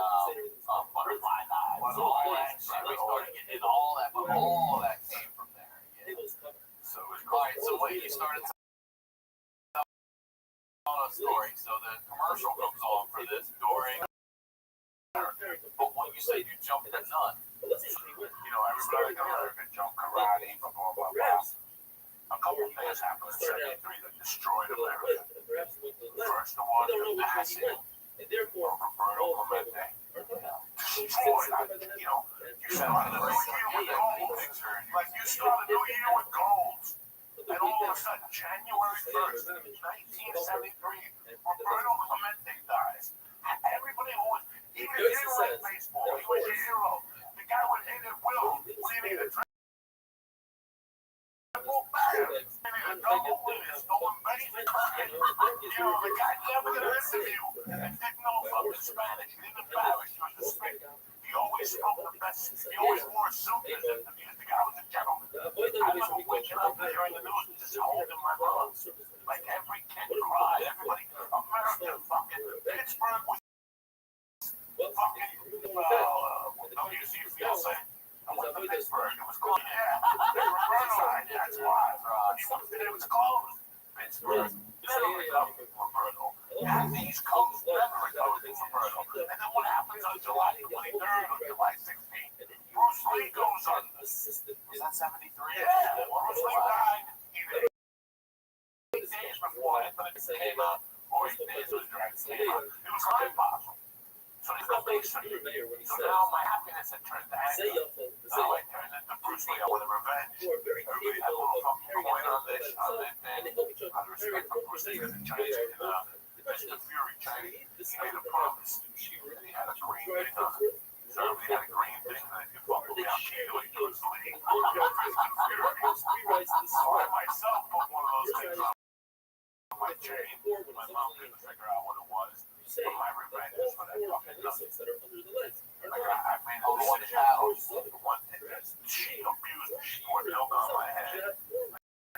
butterfly knives. We started getting all that, but all that came from there. Yeah. So it was All right, so wait, you started telling a story. So the commercial comes on for this during. But when you say you jumped a nun, everybody in America jump karate, blah, blah, blah, blah. A couple of things happened in 73 that destroyed America. First, the one with the accident. Roberto Clemente. Destroyed. You said, I live a year with gold. Like, you started a new year with gold. And all of a sudden, January 1st, 1973, Roberto Clemente dies. Everybody who was, even he didn't like baseball, he was a hero. The guy would hit at will. What do you mean, a triple back? Maybe a double, maybe a stolen base. The guy never did an interview and didn't know fucking Spanish. He didn't embarrass you as a speaker. He always spoke the best. He always wore a suit in his interviews. The guy was a gentleman. I remember waking up and hearing the news and just holding my mouth. Like every kid WC fiance. I went to Pittsburgh. It was closed. Yeah, they were Rothschild. That's why. It was closed. Pittsburgh never recovered from Roberto. And the East Coast never recovered from Roberto. And then what happens on July 23rd or July 16th? Bruce Lee goes under. Was that 73? Yeah. Bruce Lee died either 8 days before Anthony came out or 8 days was Dragon came out. It was high possible. So now my happiness had turned to anger. Now I turned into Bruce Lee. I want revenge. Everybody had a little fucking coin on this, on that thing. Out of respect for Bruce Lee, the Chinese came out. Mr. Fury Chinese, he made a promise. And he had a green thing on it. So everybody had a green thing that if you fuck with me, I'll kill you, Bruce Lee. Mr. Fury. So I myself put one of those things on my chain. My mom couldn't figure out what it was. But my revenge is for that fucking nothing. I made a one child. She abused me. She poured milk on my head.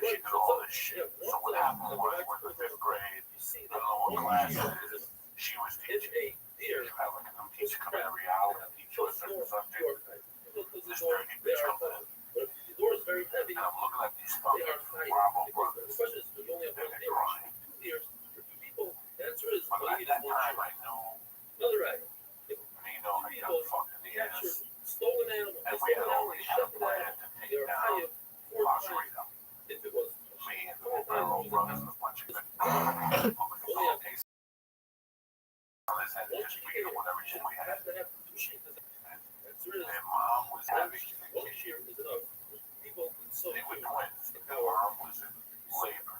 She did all this shit. So what happened was, we're in the 5th grade. I don't know what class it is. She was teaching. You have like a new teacher come every hour and teach you a certain subject. This dirty bitch comes in. And I'm looking at these fucking Bravo brothers. And they're crying. But at that time, I knew Nino had got fucked in the ass. And we had already had a plan to take down Rosarito. Me and the Romero brothers and a bunch of good guys. On his head, just beat him with everything we had. Their mom was having a kid. They were twins. Their mom was in labor.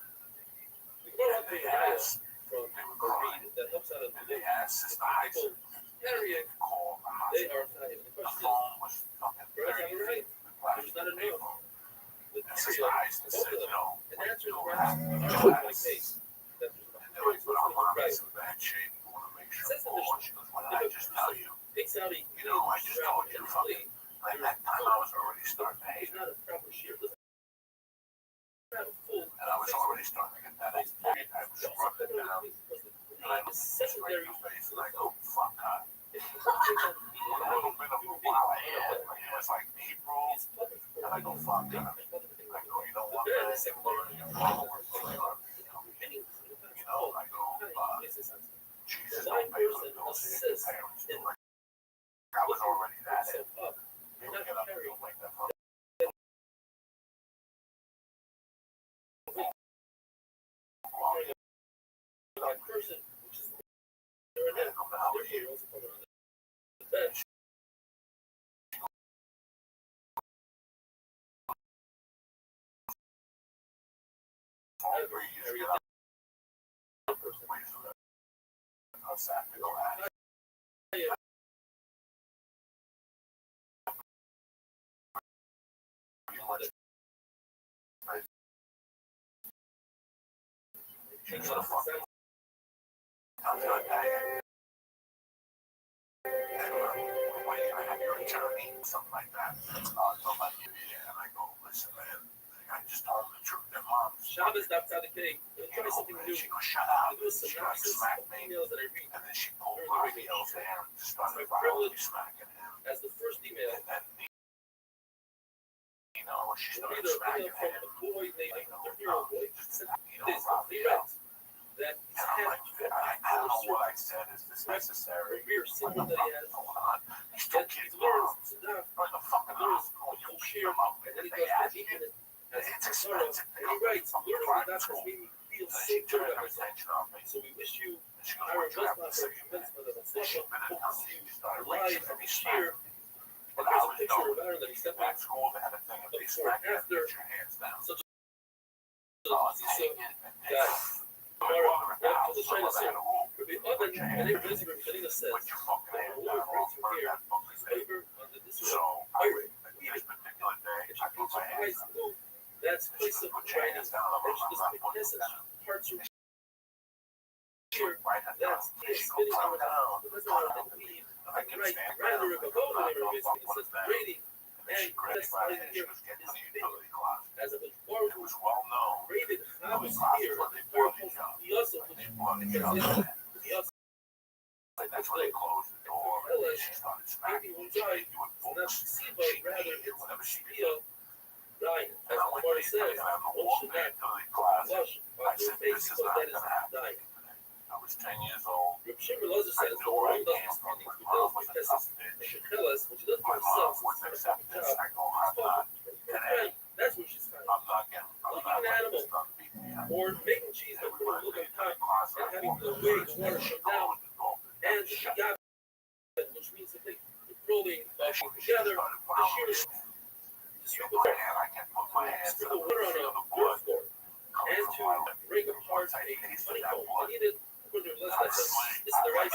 And they asked, they were crying. And they asked Sister Heisen to call the hospital. The phone was fucking 30 feet. The plastic payphone. And Sister Heisen said, no, we don't have to do that. And they're like, but our mom is in bad shape. We want to make sure. Oh, she goes, what did I just tell you? You know, I just told you fucking. At that time, I was already starting to hate her. And I was already starting to get that hate. I was running down. And I looked straight in the face and I go, fuck her. With a little bit of a while ahead. It was like April. And I go, fuck her. I go, you know what, man? Your followers, they are becoming. You know, I go, Jesus, don't pay for the bills that your parents do. I was already that hit. They would get up and go make that phone. Something like that. So like, yeah, and I go, listen, man, I just told them the truth. Their mom. Shabbos stopped out the cake. Try something new. She goes, shut up. She like smacked me. And then she pulled Raphael's hair and started violently smacking him. As the first email. And then, you know, she started smacking him. Raphael. That I'm like, I don't know what I said is this necessary. What the fuck is going on? These two kids are in the fucking hospital. You beat them up and they ask you. It's expensive. They don't need fucking private school. And then she turned her attention on me. So we wish you And she goes, what you have to say? And she bit it down. She started reaching for me, smacking me. But I was known at school they had a thing if they smack you, put your hands down. So it's hanging and my brother in the house, so they had a rule. Put your hands down. Put your fucking hands down or I'll burn that fucking thing. So this particular day, I put my hands down. that's place of Put your hands down. I'm not putting them down. parts of Here, right hand down. She goes, put them down. Put them down. I can stand down. I go, no, fuck, put it down. And then she grabbed me by the hand. She was getting to the utility closet. as a It was well known. rated Utility house closet here, where they bought each other. he also They bought each other. And that's where they closed the door. And as anyone died, it's not siva, rather it's spiel dying. As the Gemara says, one should not blush on their face because that is dying. I was 10 years old. Reb Shimon Lazar says the world doesn't speak things we tell us because it's Shechelas, which doesn't do himself, it's a job. That's what she's trying. Looking at an animal or making cheese by putting a little bit of time and having the way the water shut down and shagab, which means that they rolling together the shears sprinkle water on a golf course and to break apart a honeycomb. I needed this is the right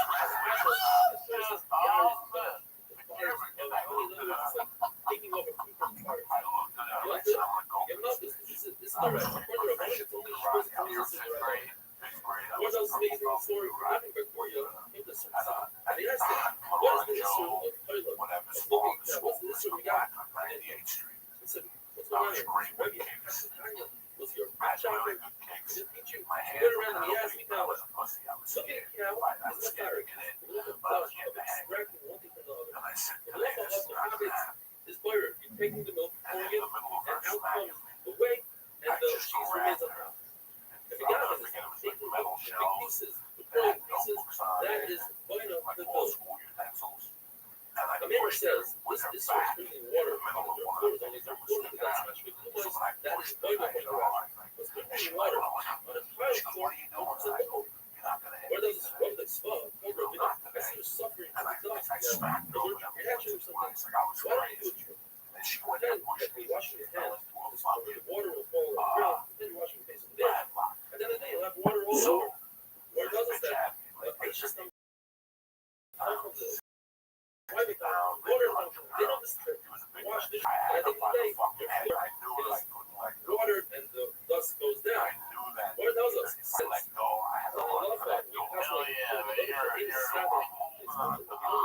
taking over food from the fire. This is the right. What else amazing story happened before you in the service? And they asked him, what is the issue of toilet? What's the issue we got? He said, what's going on here? Was your chocolate? Did it teach you? He went around and he asked me, now, look at the cow, it's not direct. Look at the flush, extracting one thing from the other. And look at the habits is butter. You're taking the milk, pouring it, and out comes the whey, and the cheese remains on top. If you got it, taking the big pieces, the growing pieces, that is buying up the milk. The man says, this is drinking water, their food is only their food, but that's much big too much, that is buying up the water. But drinking water on a trial floor, where does this rub that swell? I see you suffering from exhaustion. Your reaction or something. Why don't you do it? Then you're washing your hands. The water will fall on the ground. Then you're washing your face with the dish. At the end of the day, you'll have water all over. Where does it that? It's just come from the private water. They don't distribute. Wash dishes. At the end of the day, is water and the dust goes down. What does us? Sometimes it's considered as part of the ground.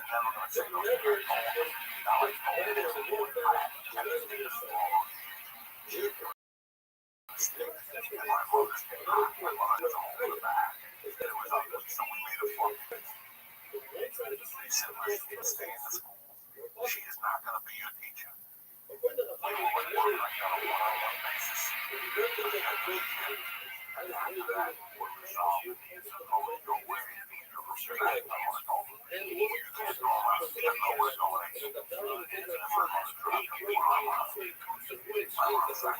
never going to say those very cold. Not like cold. I had to take this long. My mother was holding her back. It was ugly, so we made a fuck. They said, listen, stay in the school. She is not going to be your teacher. We will work on a one-on-one basis. And after that, we'll resolve it. So go your way. You're respected. I want to go. You can't go around. You don't know where going. If I'm going to drop you, I'm out. I want to say,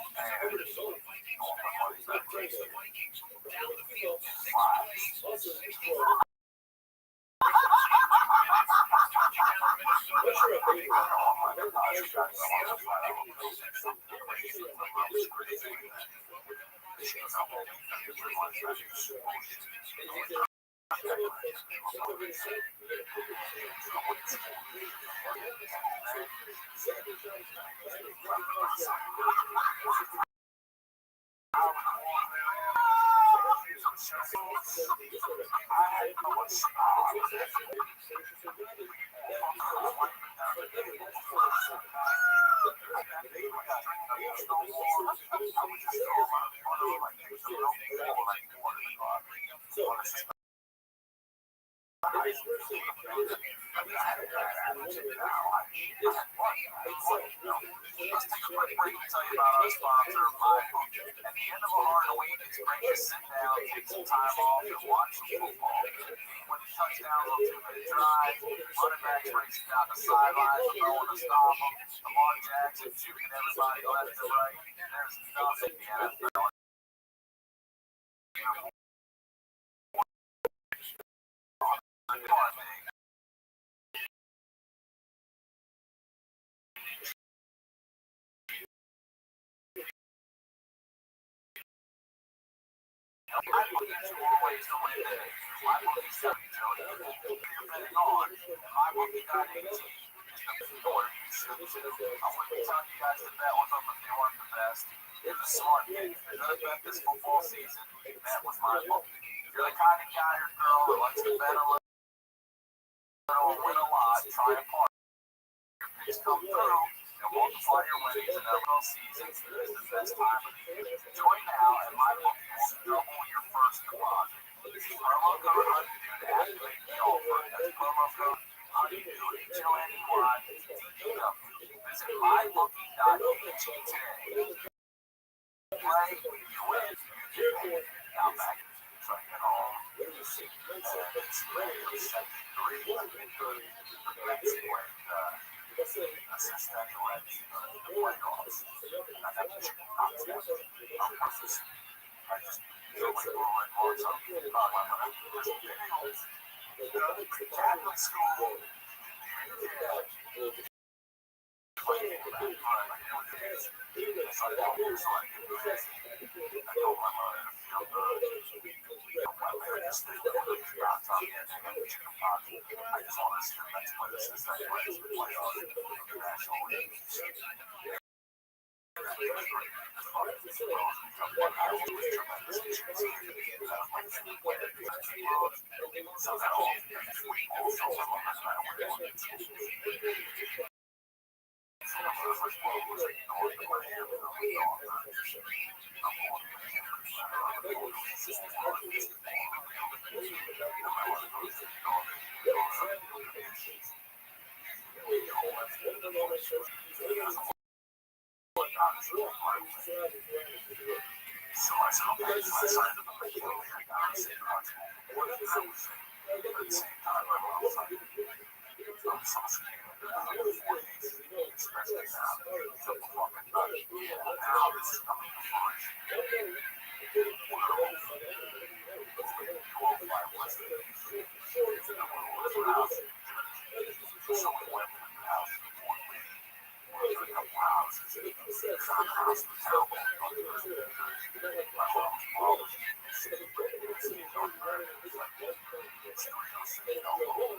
and all my money's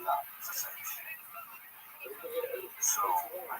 back.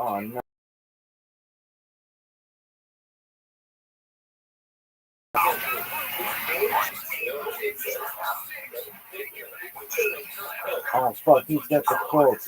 Oh no. Oh fuck, he's got the quote.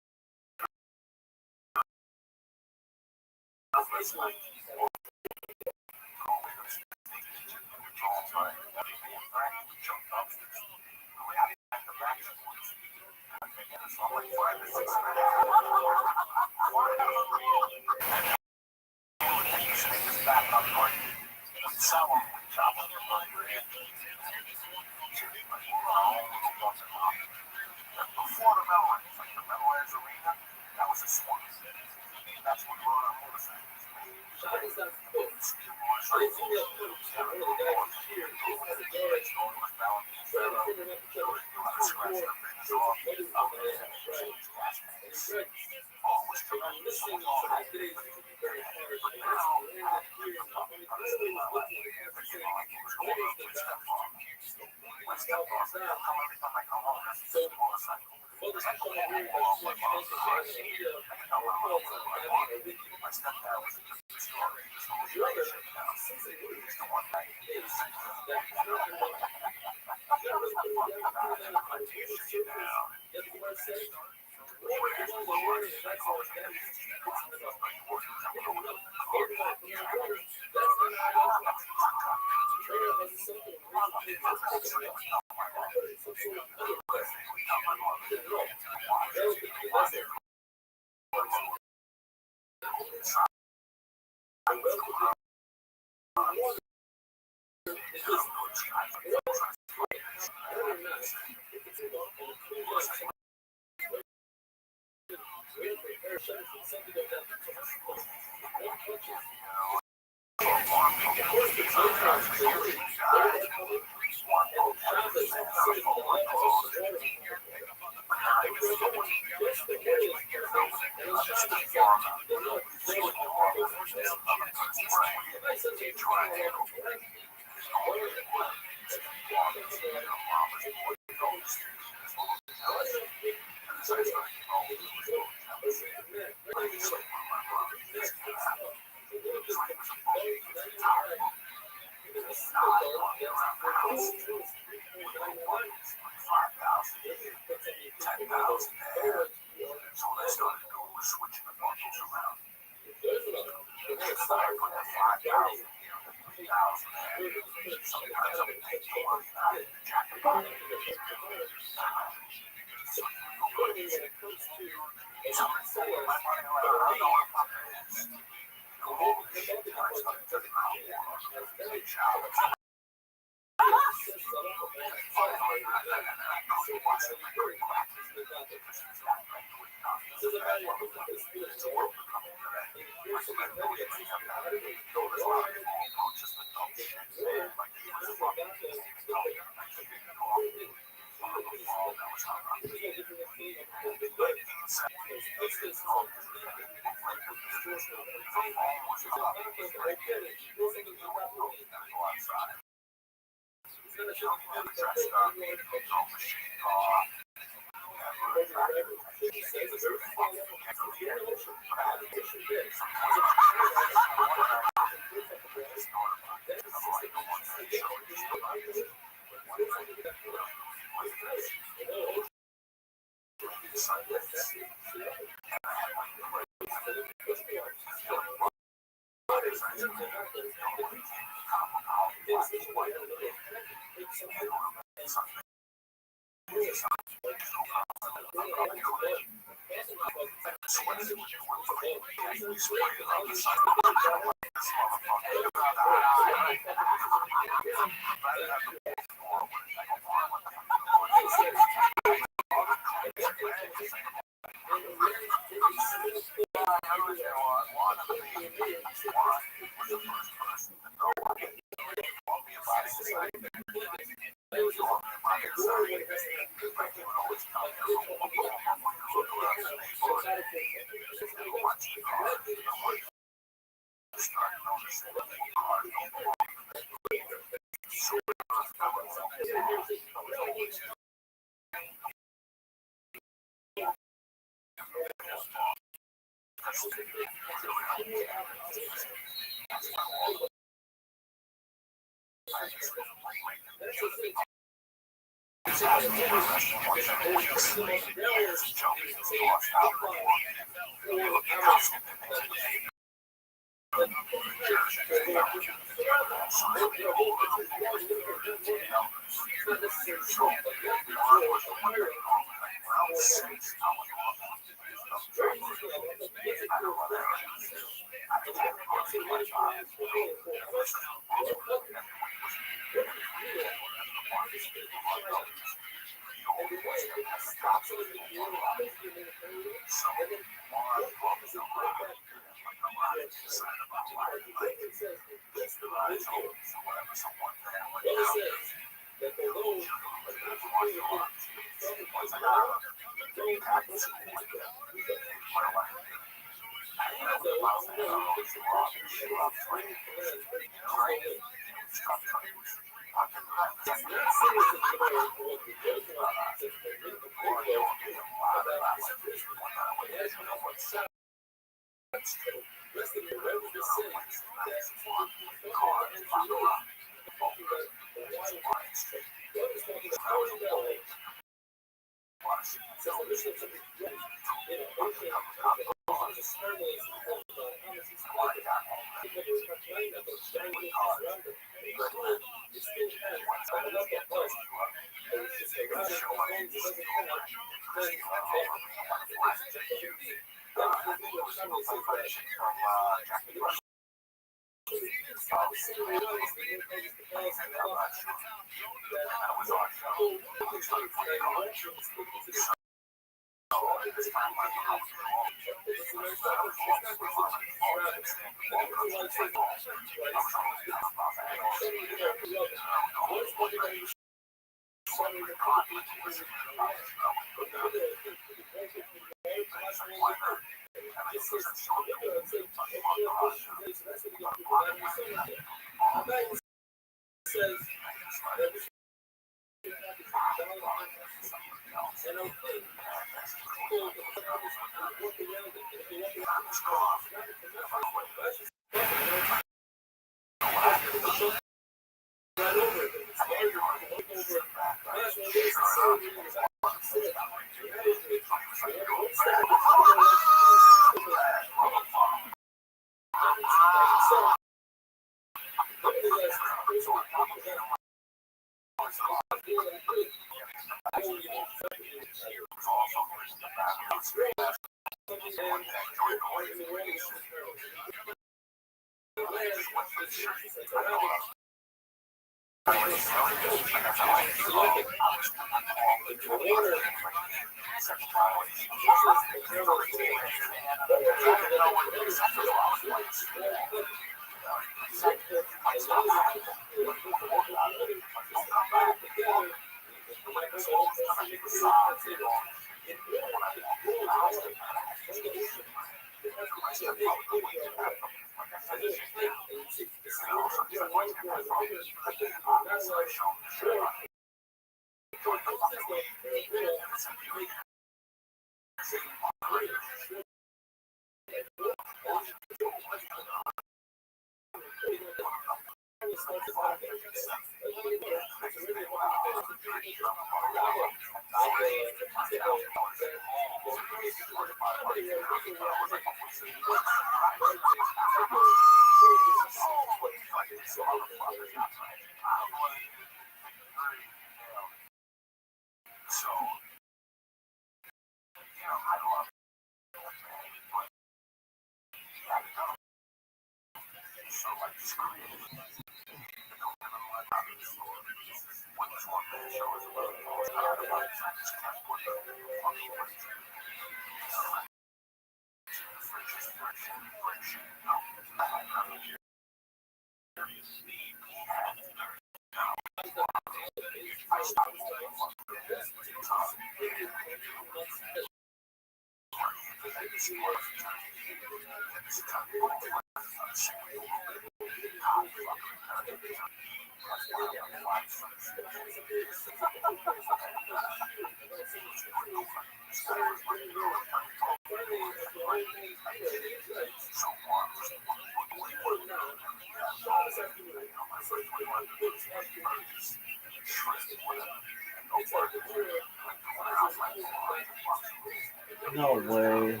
No way.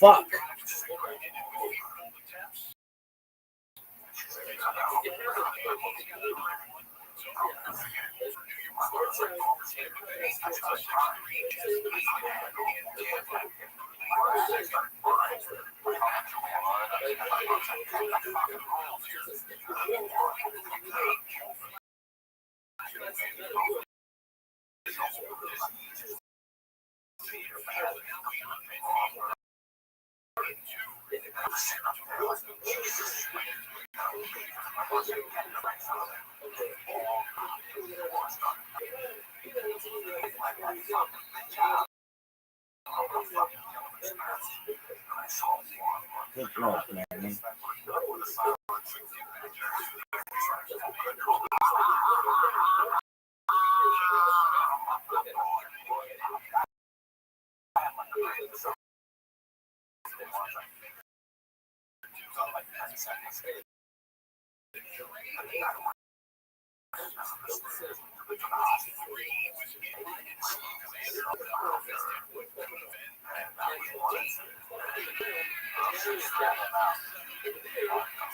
Fuck. Good luck, man.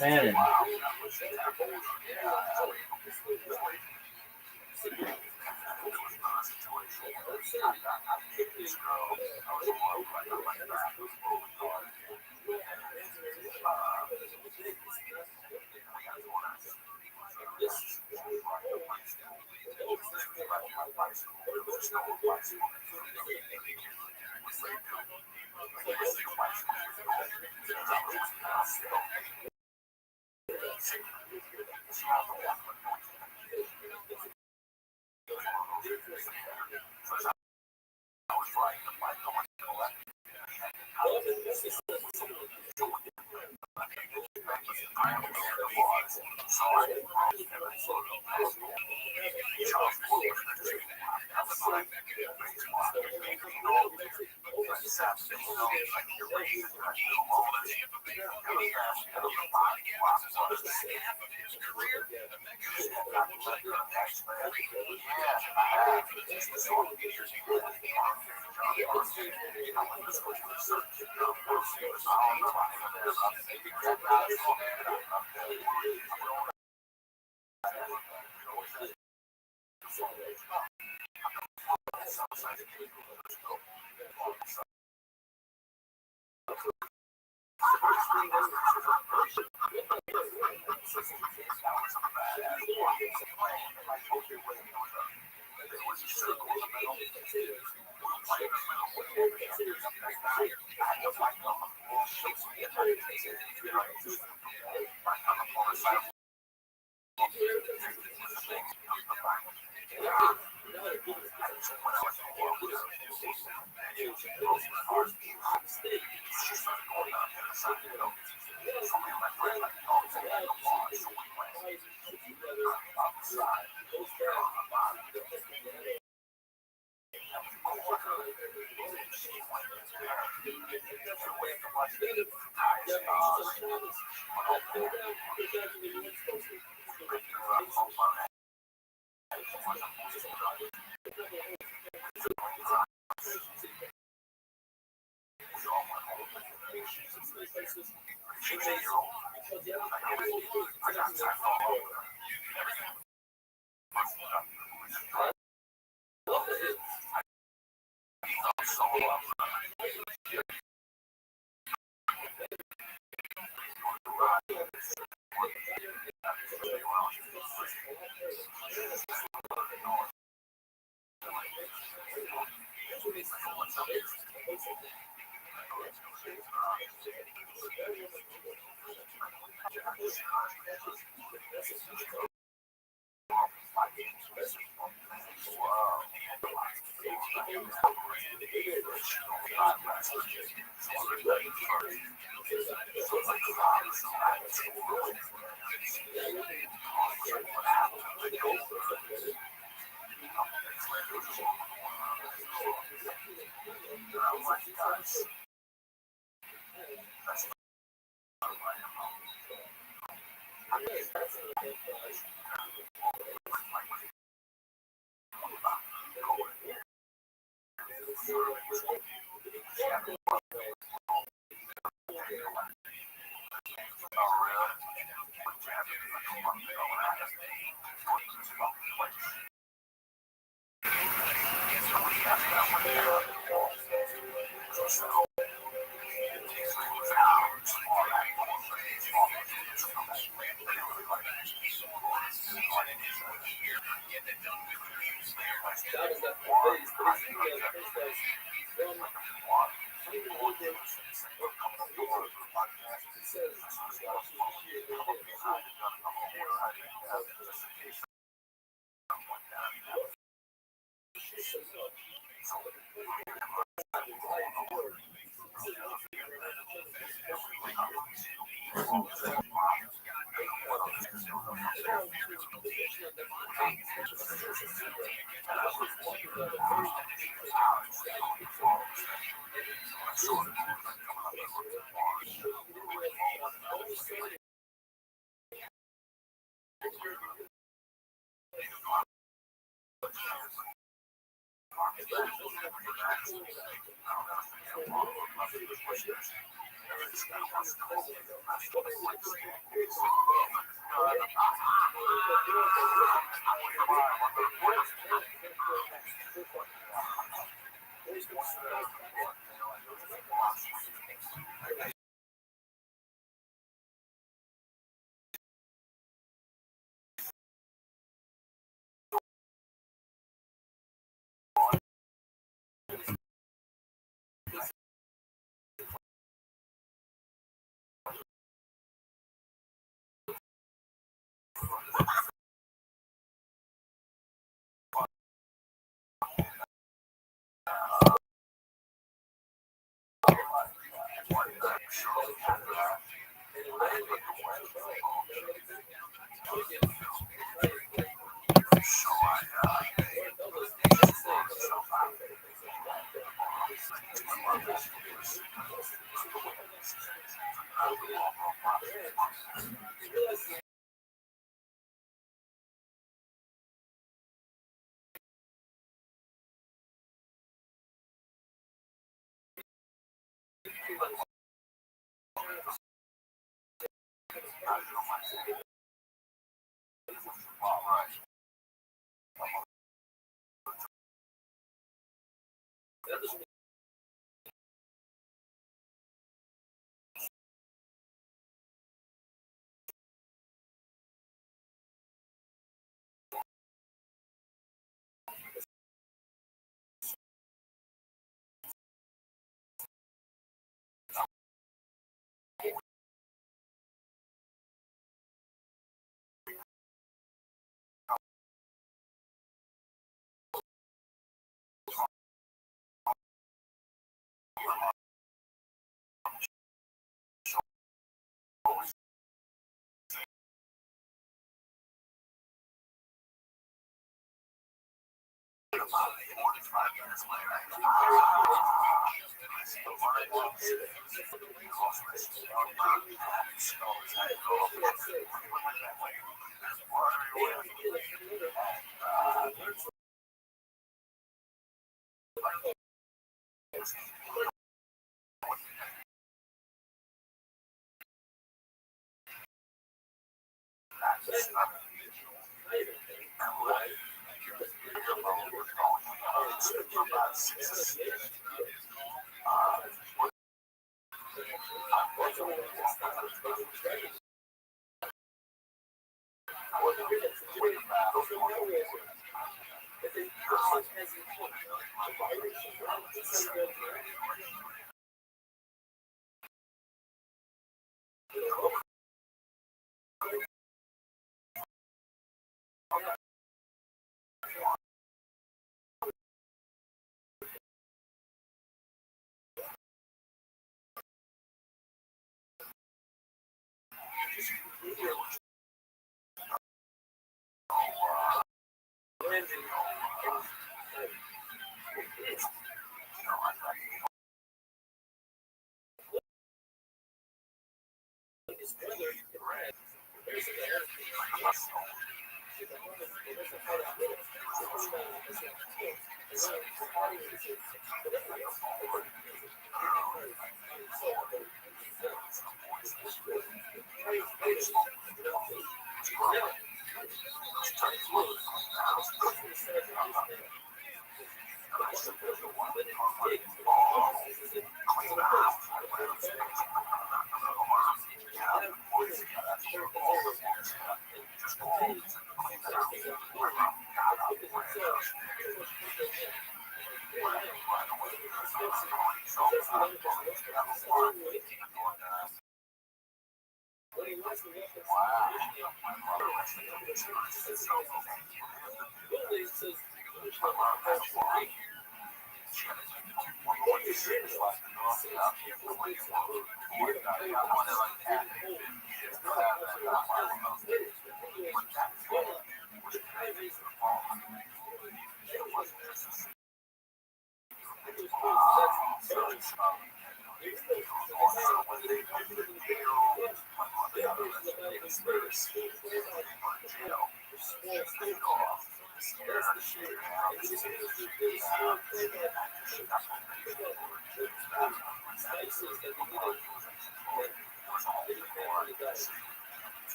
Man.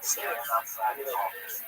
stand outside his office.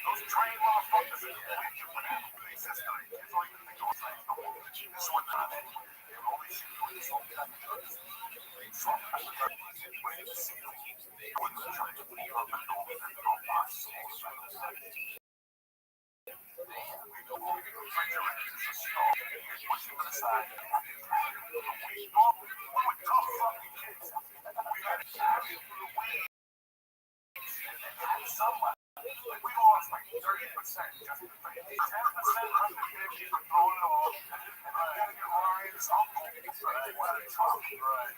Those trained motherfuckers in the police system. That's all you can think of saying. This one time, they were only shooting with this whole gun. We lost like 30% just in 10% of the kids you were throwing it off. And I gotta get Ryan's uncle. Right. What a Trump. Right.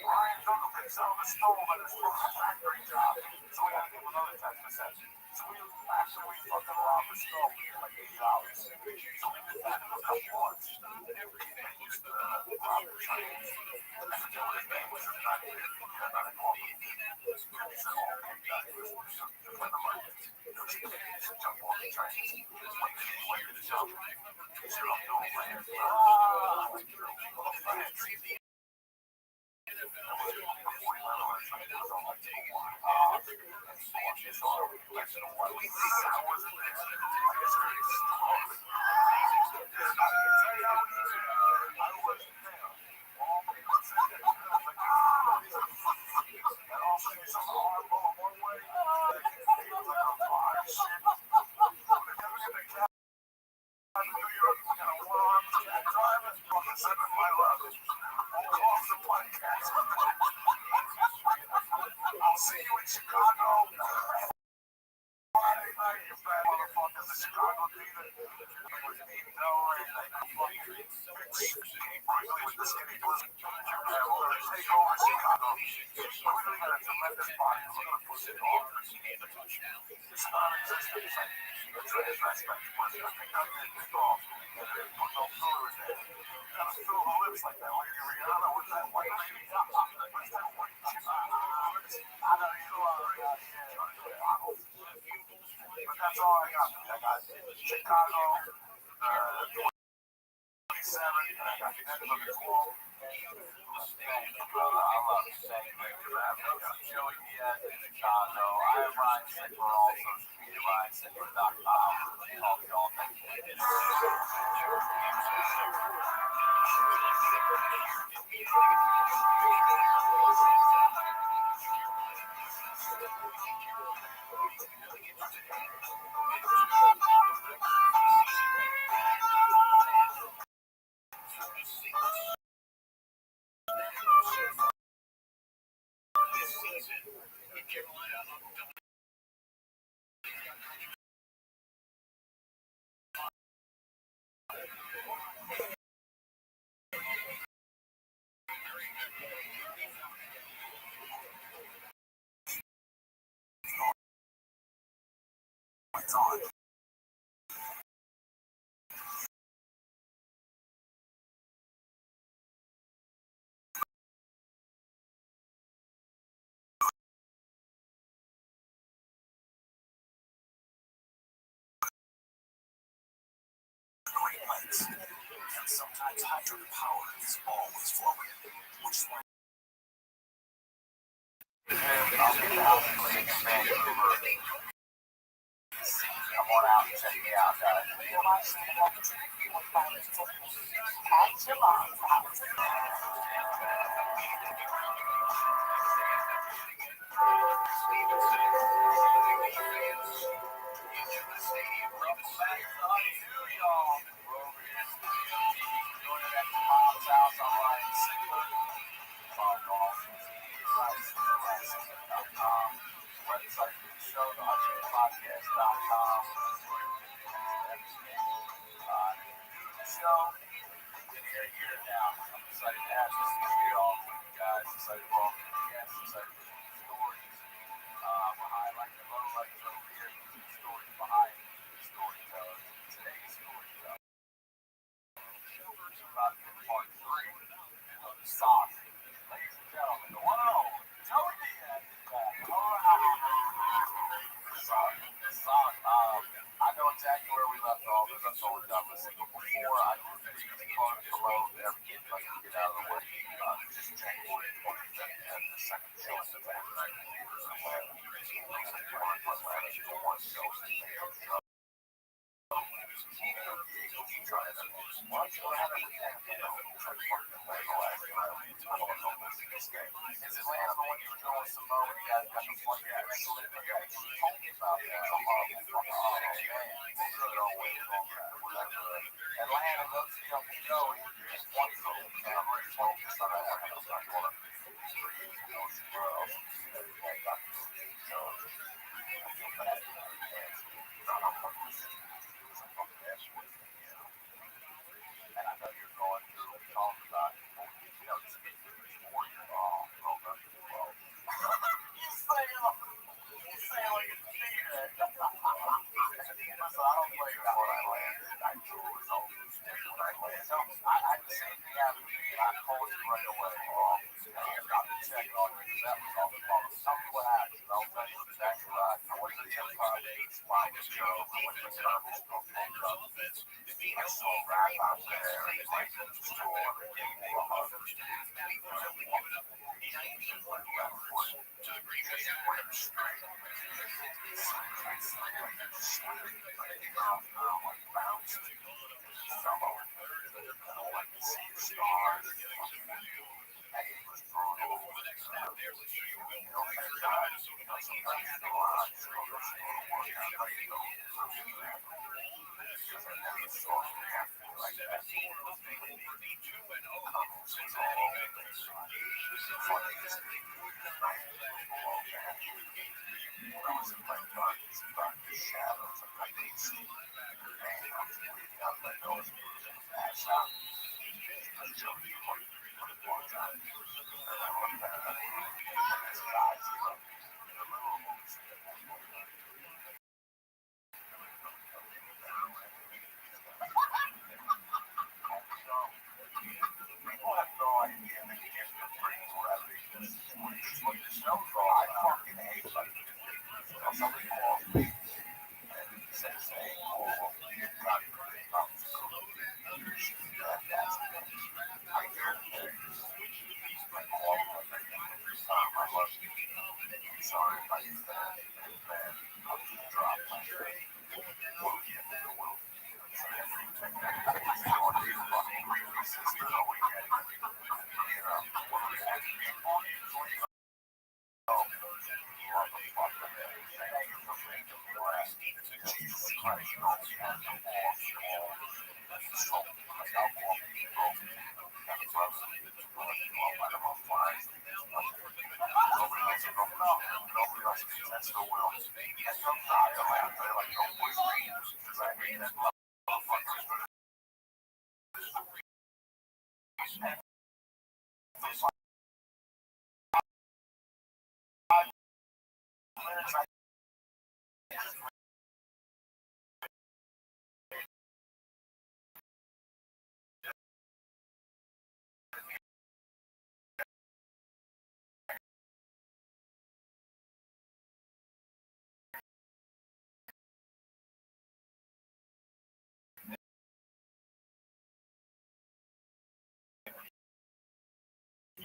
Ryan's uncle didn't sell the stove at his factory job. So we gotta give him another 10%. So we fucking robbed the stove for like $80. So we did that in a couple months. Everything was the robber trains. I'll see you in Chicago. Friday night, you bad motherfuckers. The Chicago theater. With the skinny pussy. We're going to take over Chicago. We're going to get a tremendous body. We're going to push it off. It's non-existent. It's a disrespect. I think that's it. It's off. Put no filler in there. You got to fill the lips like that. Like Rihanna with that white lady. What's that white chick? I got to eat a lot of that. But that's all I got. I got Chicago, 27, and I got the end of the call. Thank you, brother. I love you. Thank you for having me. Joey Diaz in Chicago. I am Ryan Sickler, also RyanSickler.com. All y'all, thank you. And sometimes hydrant power is always flowing, which is why I'll be out in Vancouver. Come on out and check me out, guys. Website for the show, theHutchingspodcast.com. Show. Been here a year now. I'm excited to have this with you all. You guys, excited to welcome you guys, excited to hear stories. behind like the low lights over here, the stories behind the storytellers. Today's storyteller about part 3 of the saga. Ladies and gentlemen, the one and only Joey Diaz is back. I know exactly where we left off, as I told you. But before I do the close below everything, like to get out of the way, just check the second choice of that night. Is Atlanta the one you were doing some more? You guys got the flight that makes a little bit of told me about that. Atlanta goes to Uncle Joey. Just one little camera focus on that. And I know you're going through and talking about, you know, just getting before you. Oh, okay. Well, you say like it's me that. So I don't play your what I landed. I knew it was over. When I landed. So I had the same thing happen to me. I called you right away. Oh, I got to check on you because that was on the phone. Tell me what happened. I'll tell you exactly what happened. I went to the Empire. I just go. I went to the service. I saw a rat out there. It's like a store.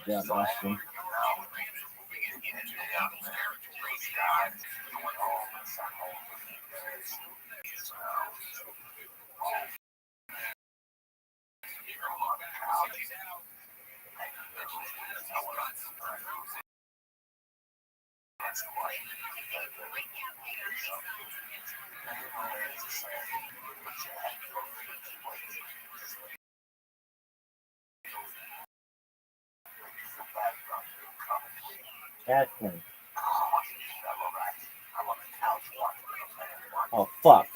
Yeah, Boston. Catherine. Oh, fuck.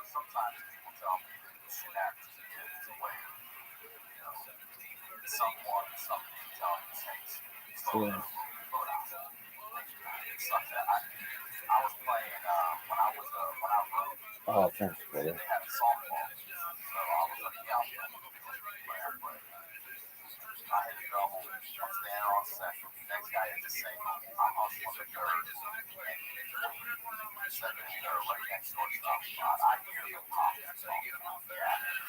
Sometimes people tell me that this shit happens to you. It's a way of, something intelligence hates. So, it's like that. I was playing when I wrote. Oh, thanks, brother. They had a softball, so I was like, yeah, I'll play. But I hit a double. I'm standing on second. Next guy hit the single. I'm hustling the third. Second hitter, right next shortstop spot. I hear the pop. Yeah,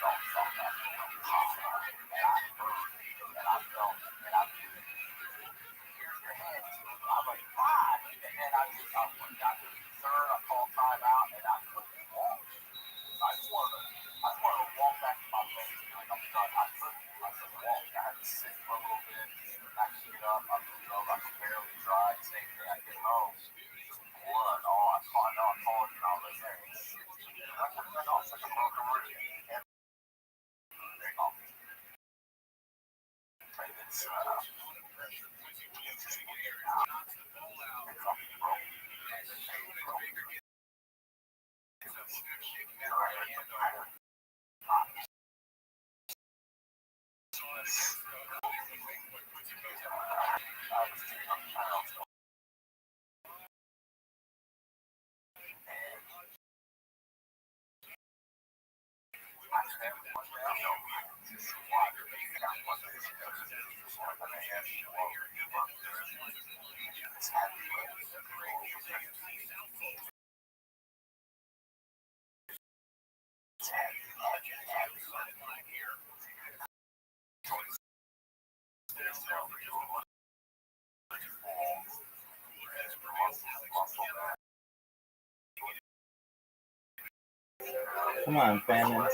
don't stop that. Pop. And I felt, and I here's your head. I'm like, God. And then I got to third. I called timeout, and I couldn't walk. I just wanted to walk back to my place. Like, I'm done. I couldn't walk. I had to sit for a little bit. I get up. I moved over. I could barely drive. Same thing. I get home. Blood. Oh, I called it, and I was like, hey, shit. I couldn't get off. Like a broken rib. And they called me. Come on, family.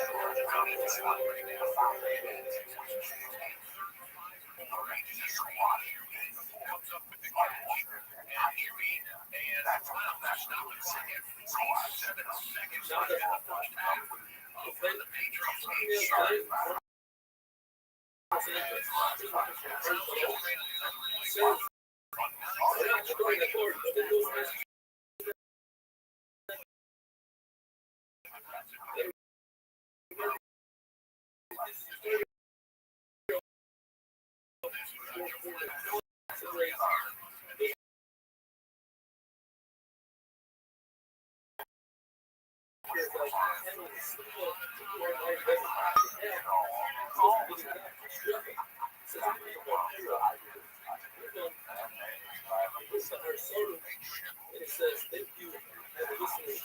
It says, thank you for listening.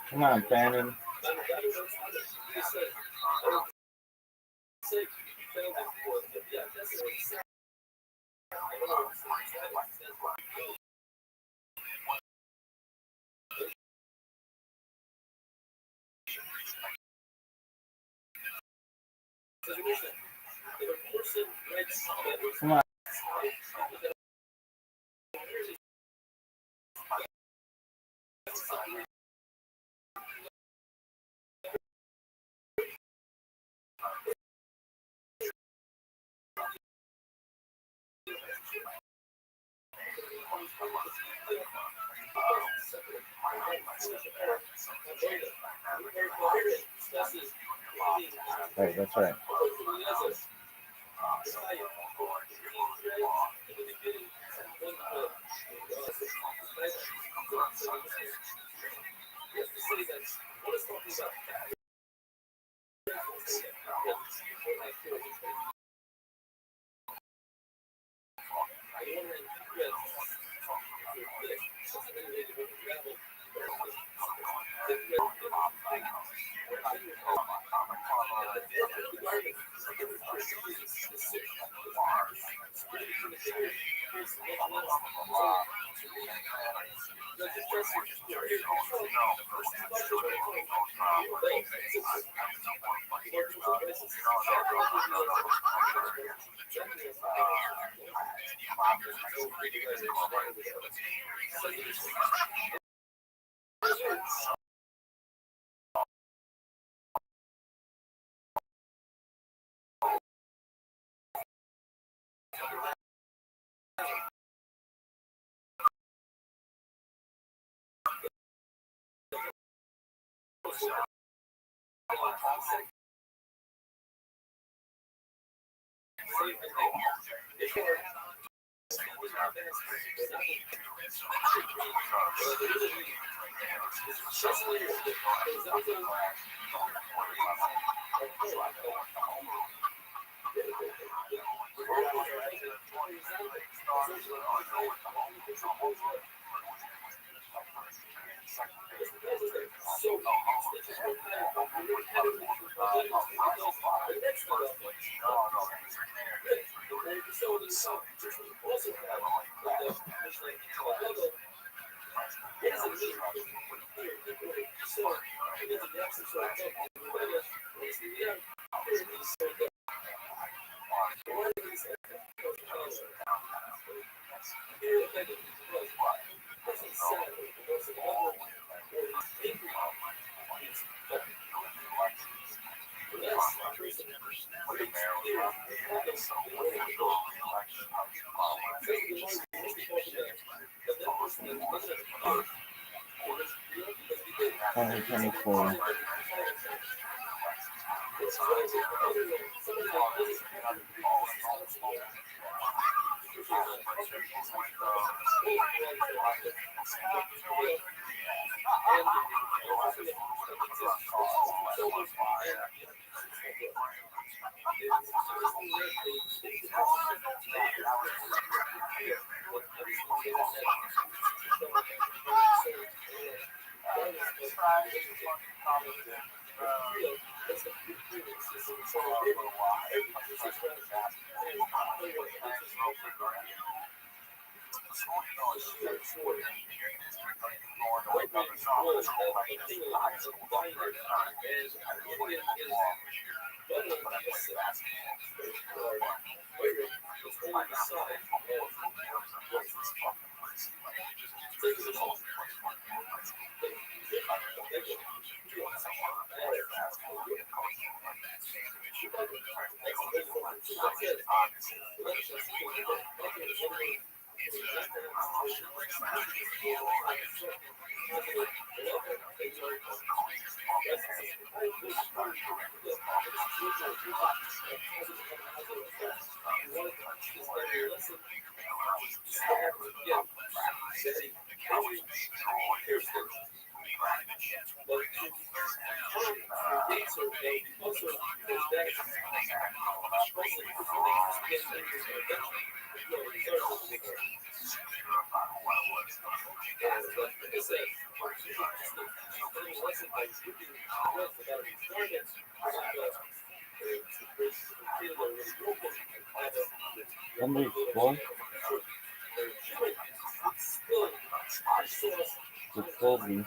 Come on, Fannin. Come on. Right, that's right. $2024. Somebody's full. They told me.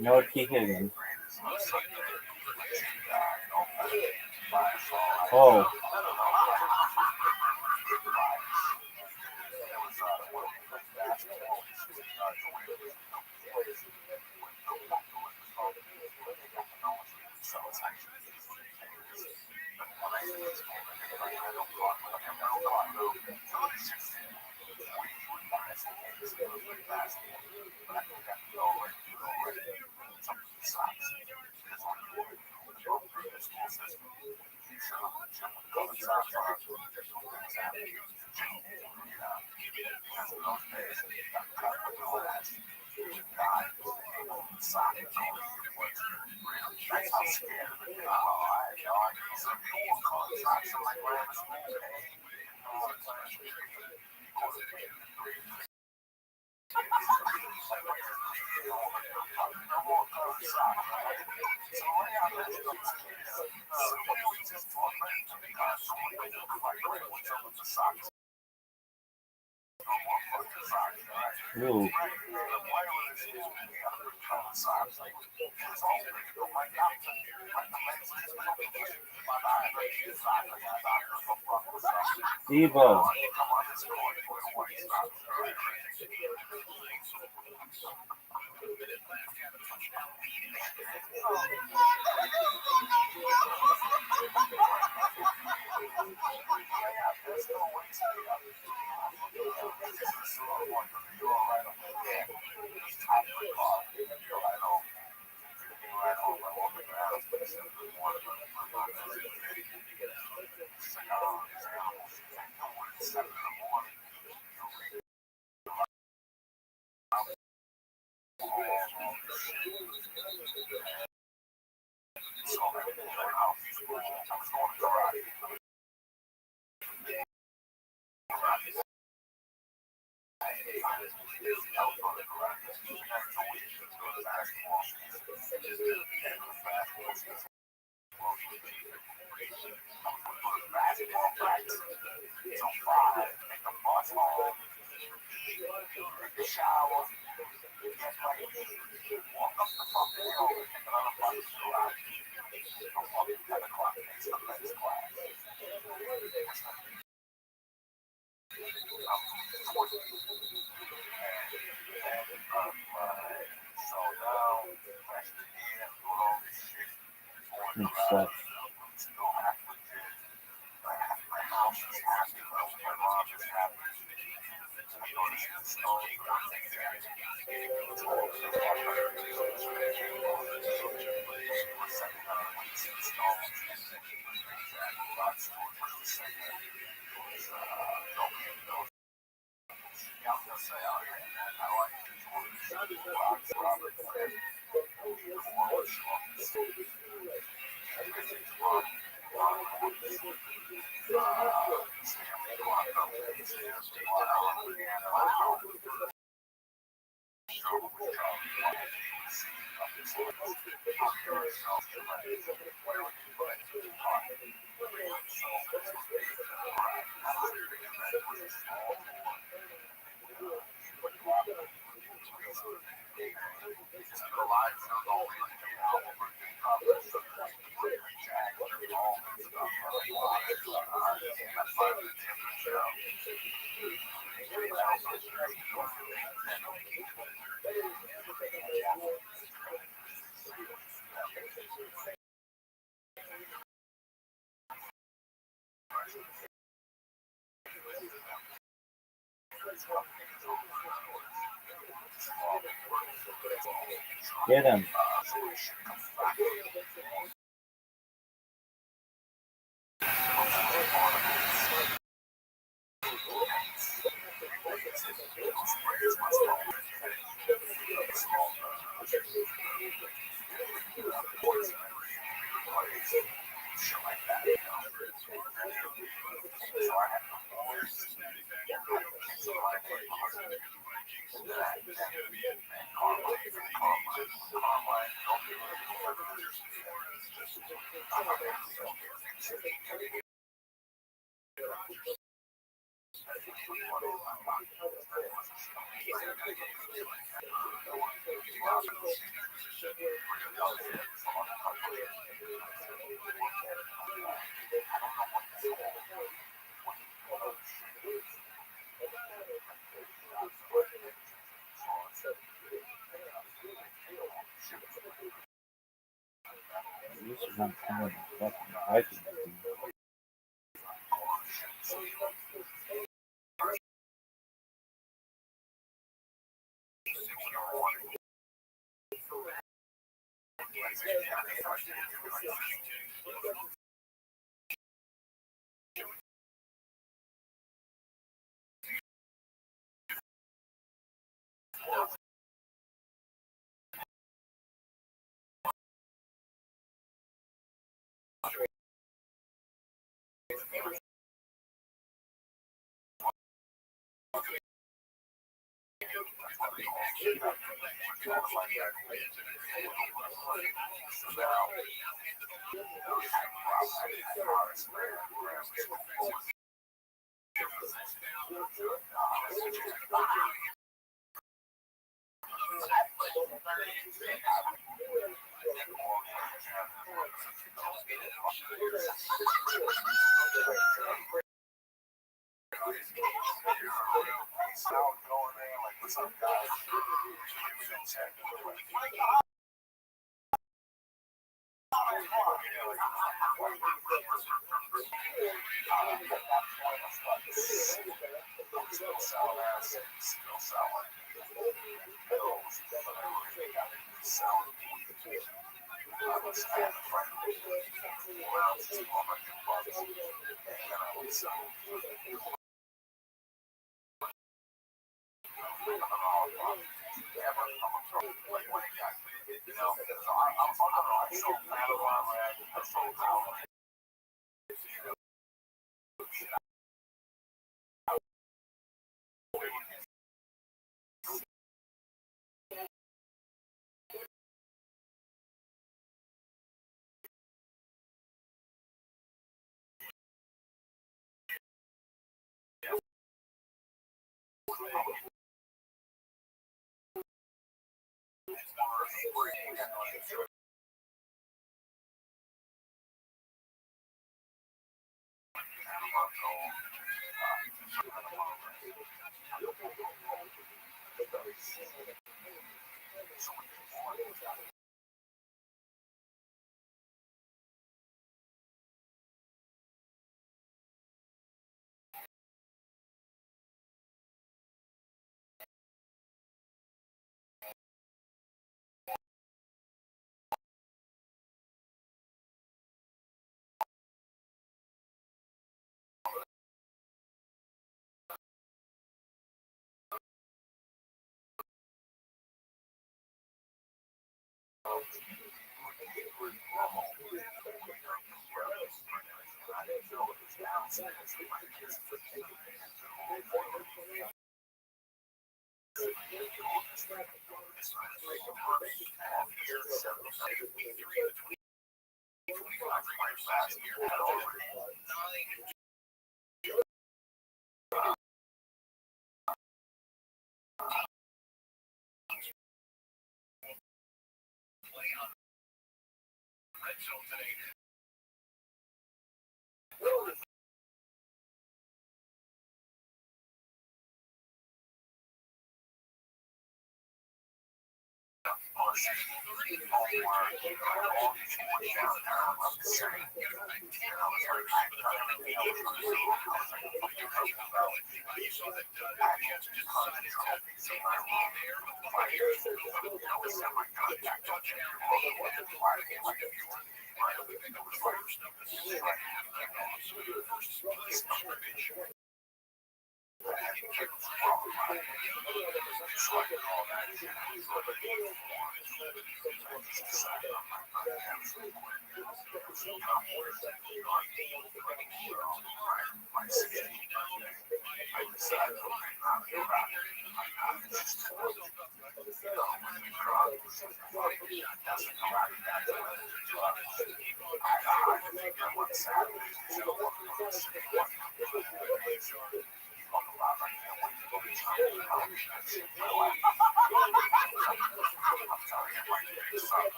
No T. Higgins. Oh. Ooh. Debo. It sucks. Get him. This is not coming fucking Vikings.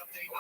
Update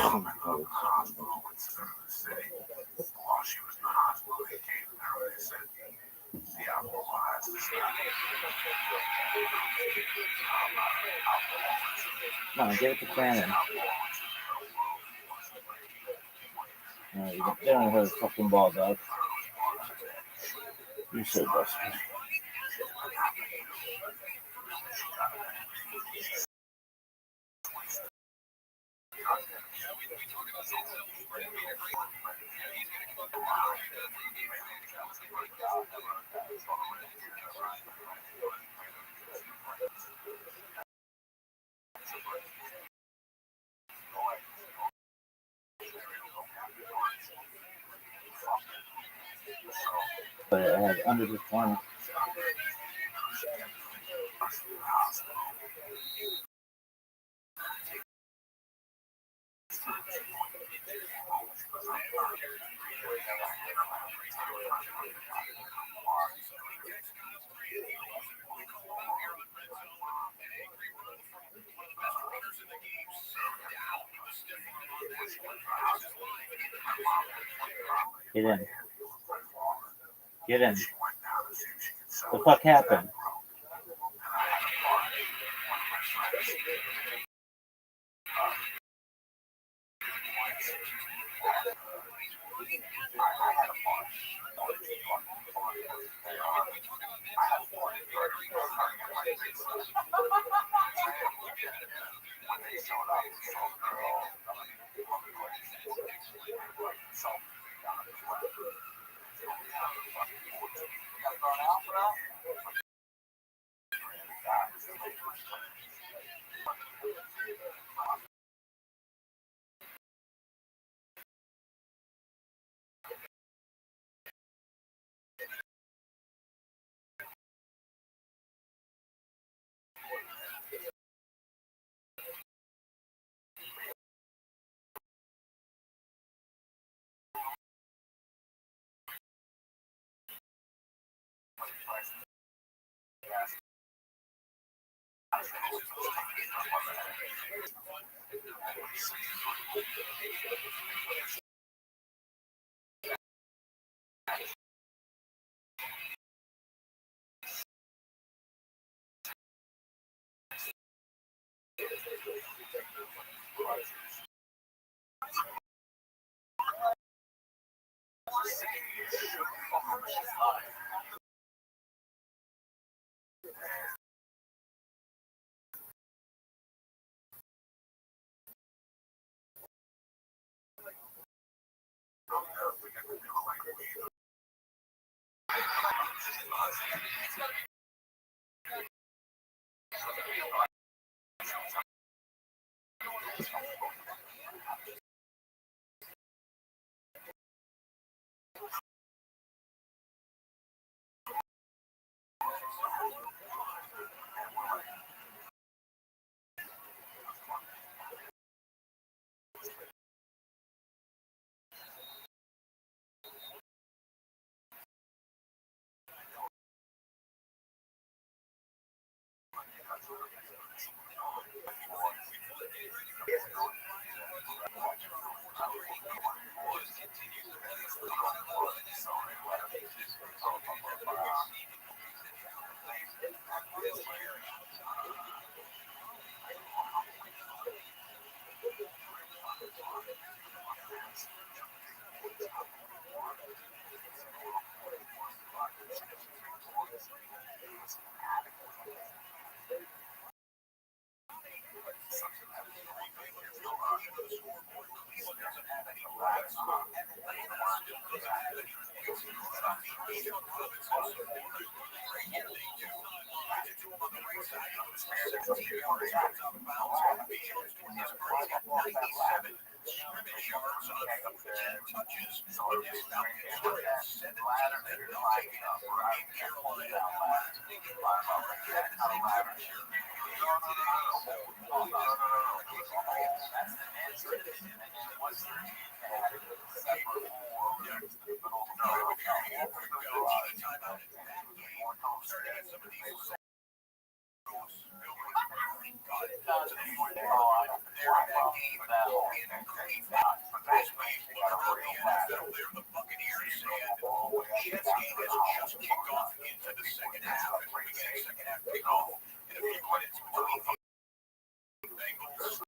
Oh my God. Hospital instead of the city. While she was in the hospital, they came to her and they said, the alcohol has to stop. Come on, give it to Cannon. No, you don't hurt a fucking ball, dog. You so desperate. But I had under the corner. Get in. Get in. What the fuck happened? carry that game for that long. But that's why you got to hurry back. They're the Buccaneers, and the Jets game has just kicked off into the second half. And we get a second half kickoff in a few minutes between the Bengals.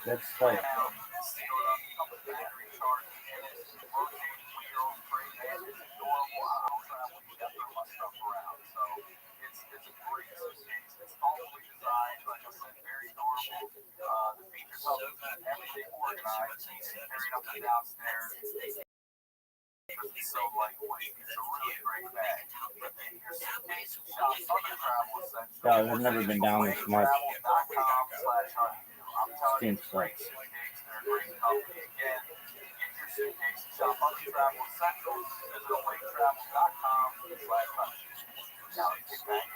That's tight. carried up and downstairs. It's so lightweight. It's a really great bag. In your suitcase, shop other travel essentials. God, I've never been down this much. I'm telling you, Seems like. suitcase, they're a great company. Again, get your suitcase and shop other travel essentials. Visit awaytravel.com/. Now, get back.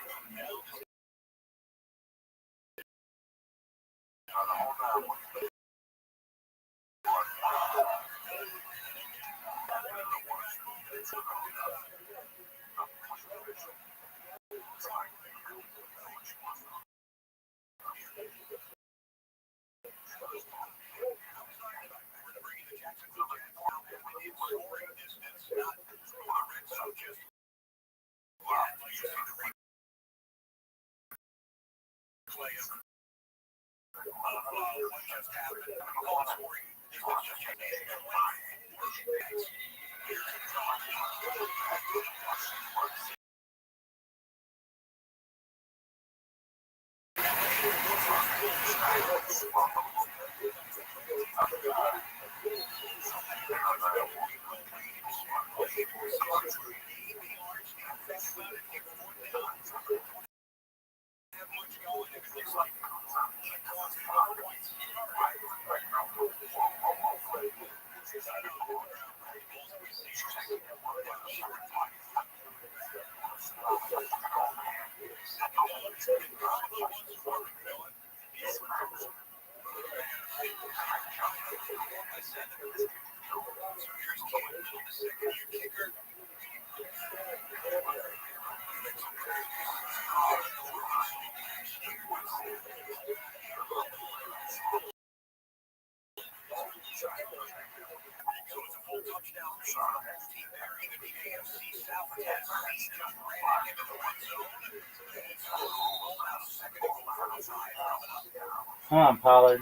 Come on, Pollard.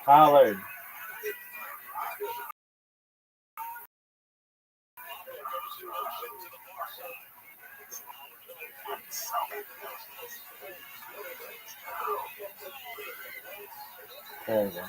Pollard. There we go.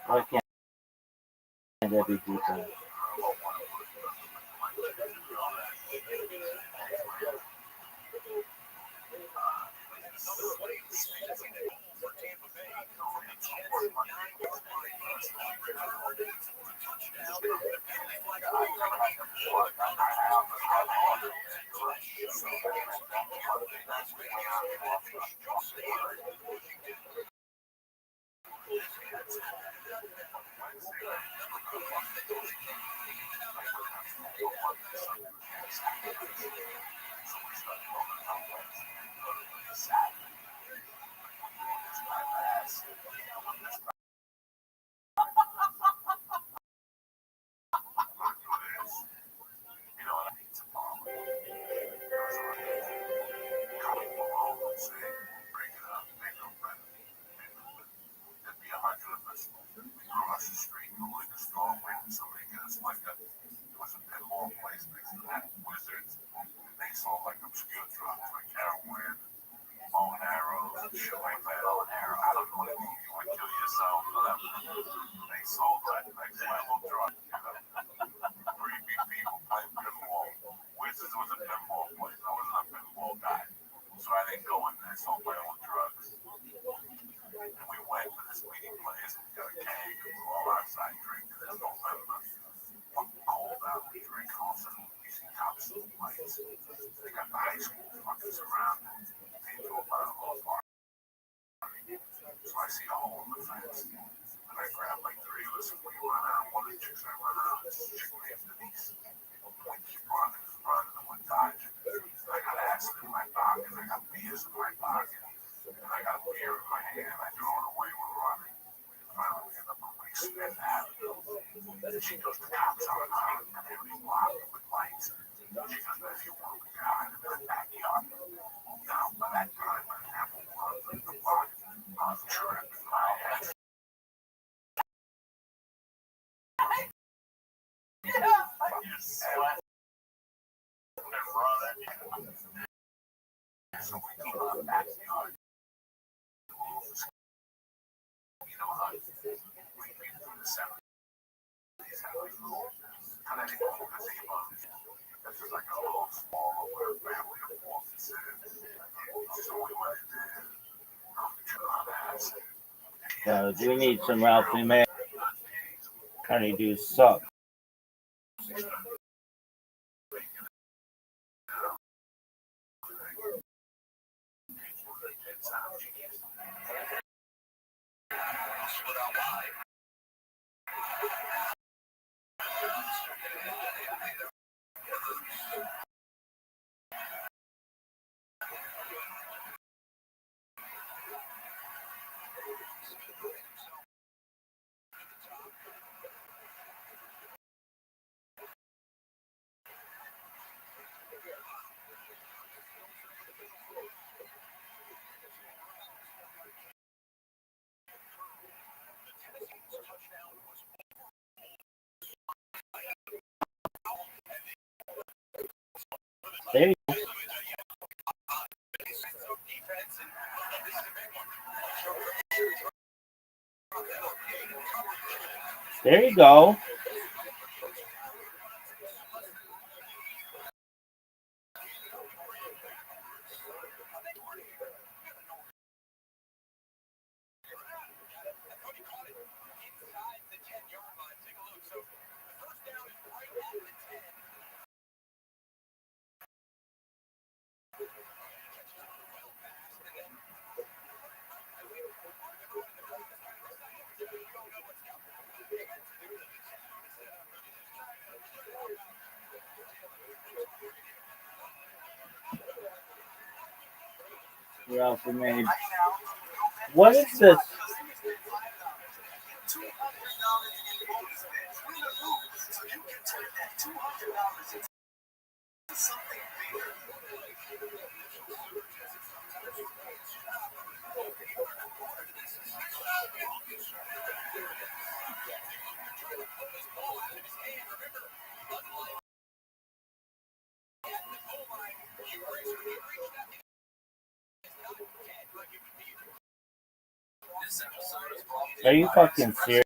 Why can't that be deeper? We need some Ralphie May. Honeydew sucks. There you go. There you go. Ralphie May. What is this? Are you fucking serious?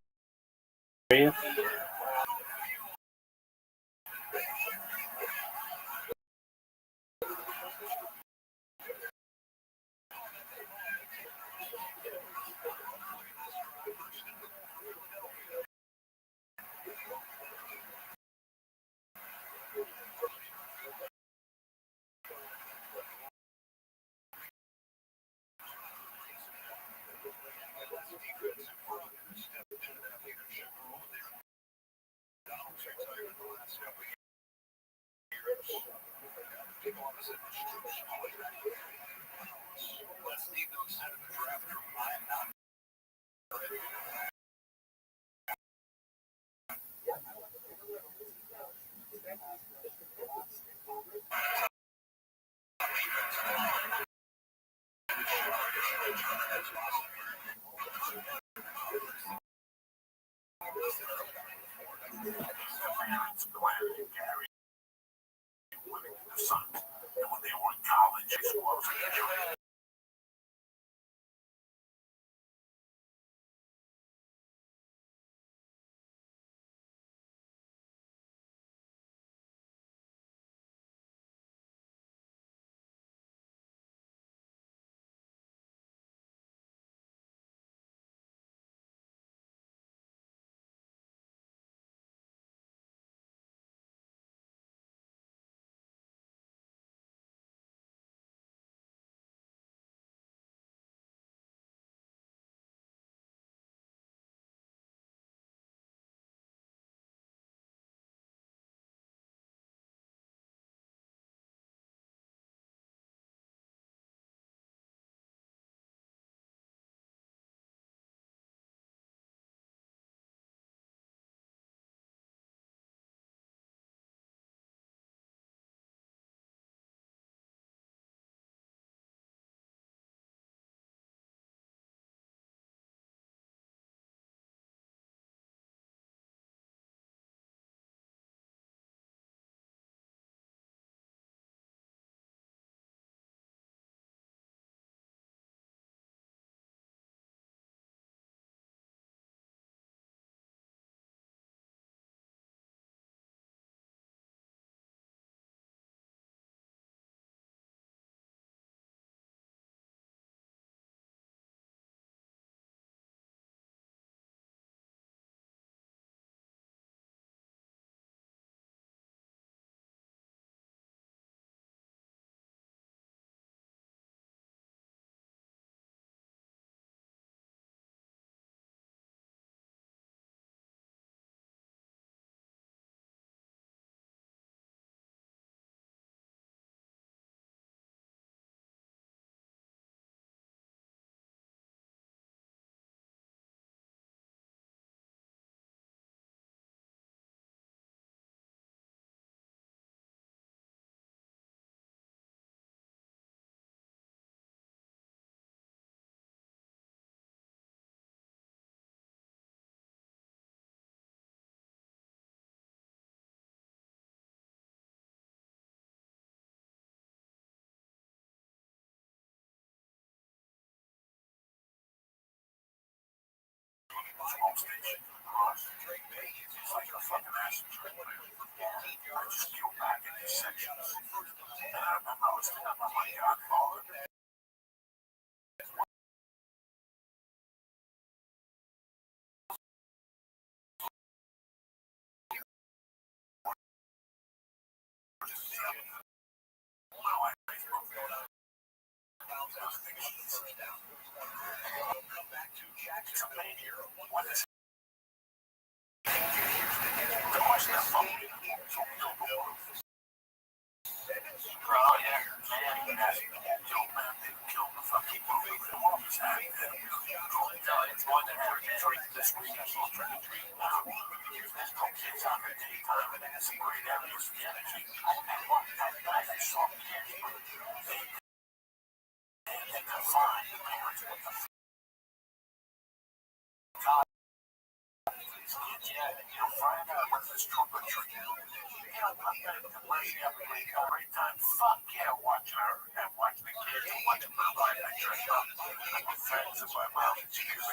Find out what this trunk or treat. Unless you have a great time, fuck yeah, watching her and watching the kids and watching my wife and dress up. And my friends and my mom and cheers.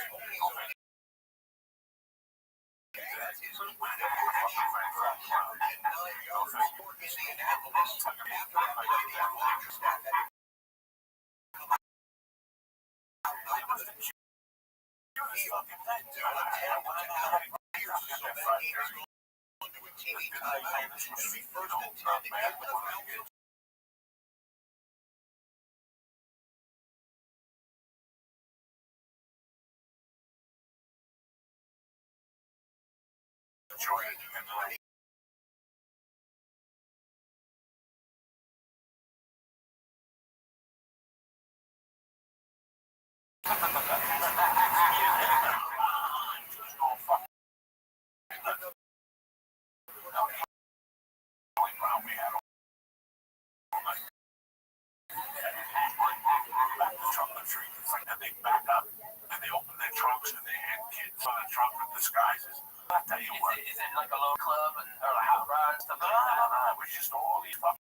And they back up and they open their trunks and they hand kids on the trunk with disguises. I tell you what. Is it like a little club or a hot rod and stuff like that? No. It was just all these fucking.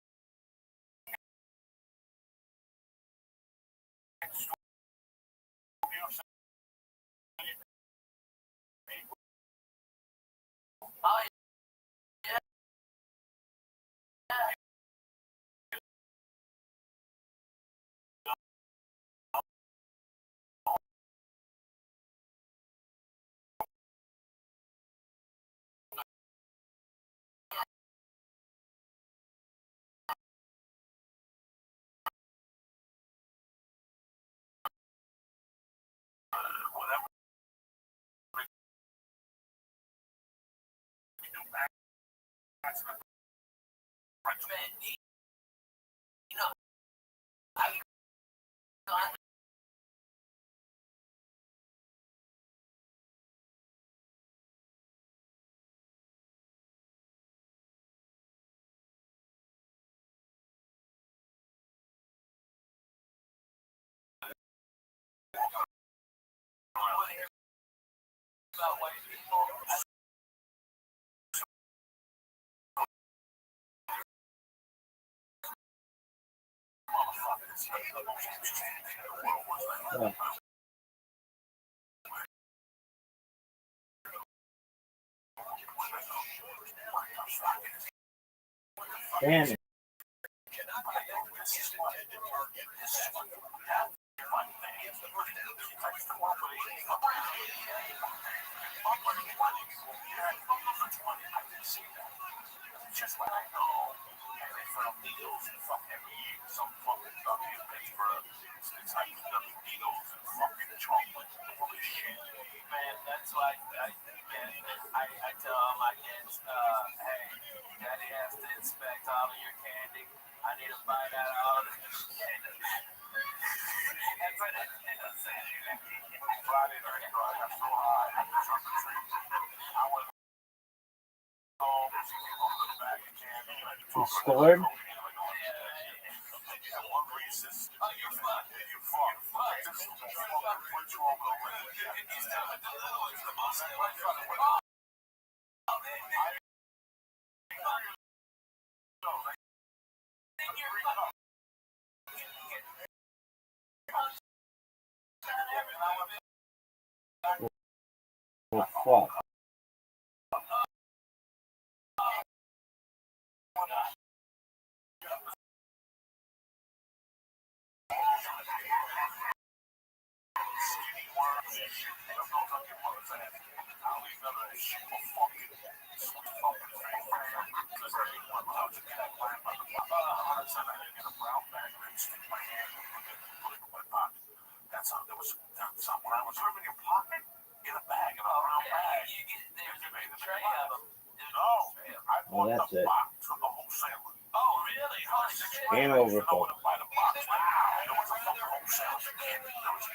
Oh, yeah. Whatever. You know, about white people. Damn it. Just like I know, they found needles and fucking every year. Some fucking fucking paper. It's like needles and fucking chocolate. Holy shit. Man, that's why I tell all my kids, hey, daddy has to inspect all of your candy. I need to find out all of this shit. And for that, Friday night, bro, I got so high. I was on the tree. I went home. You scored? Oh, fuck. That's how there was something I was in your pocket in a bag, in a brown bag. There's a tray of them. No, I bought that's the it. box from the wholesaler. Oh, really? Game over, folks. Buy the box. Wow, it was a fucking wholesaler. That was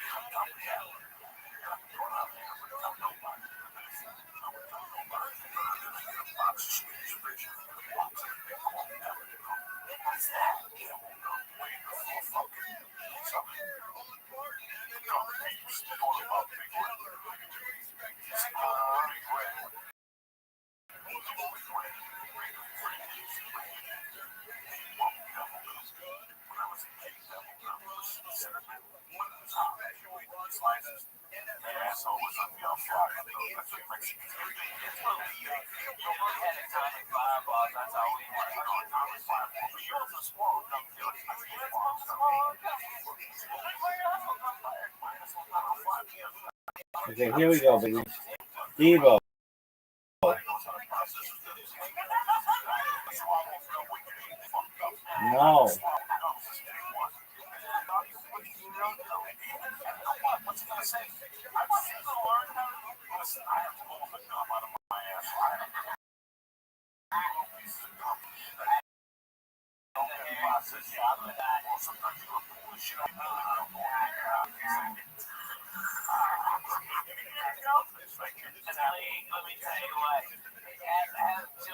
had atomic fireballs. That's all we had. Okay, here we go, baby. Devo. No. Let me tell you what.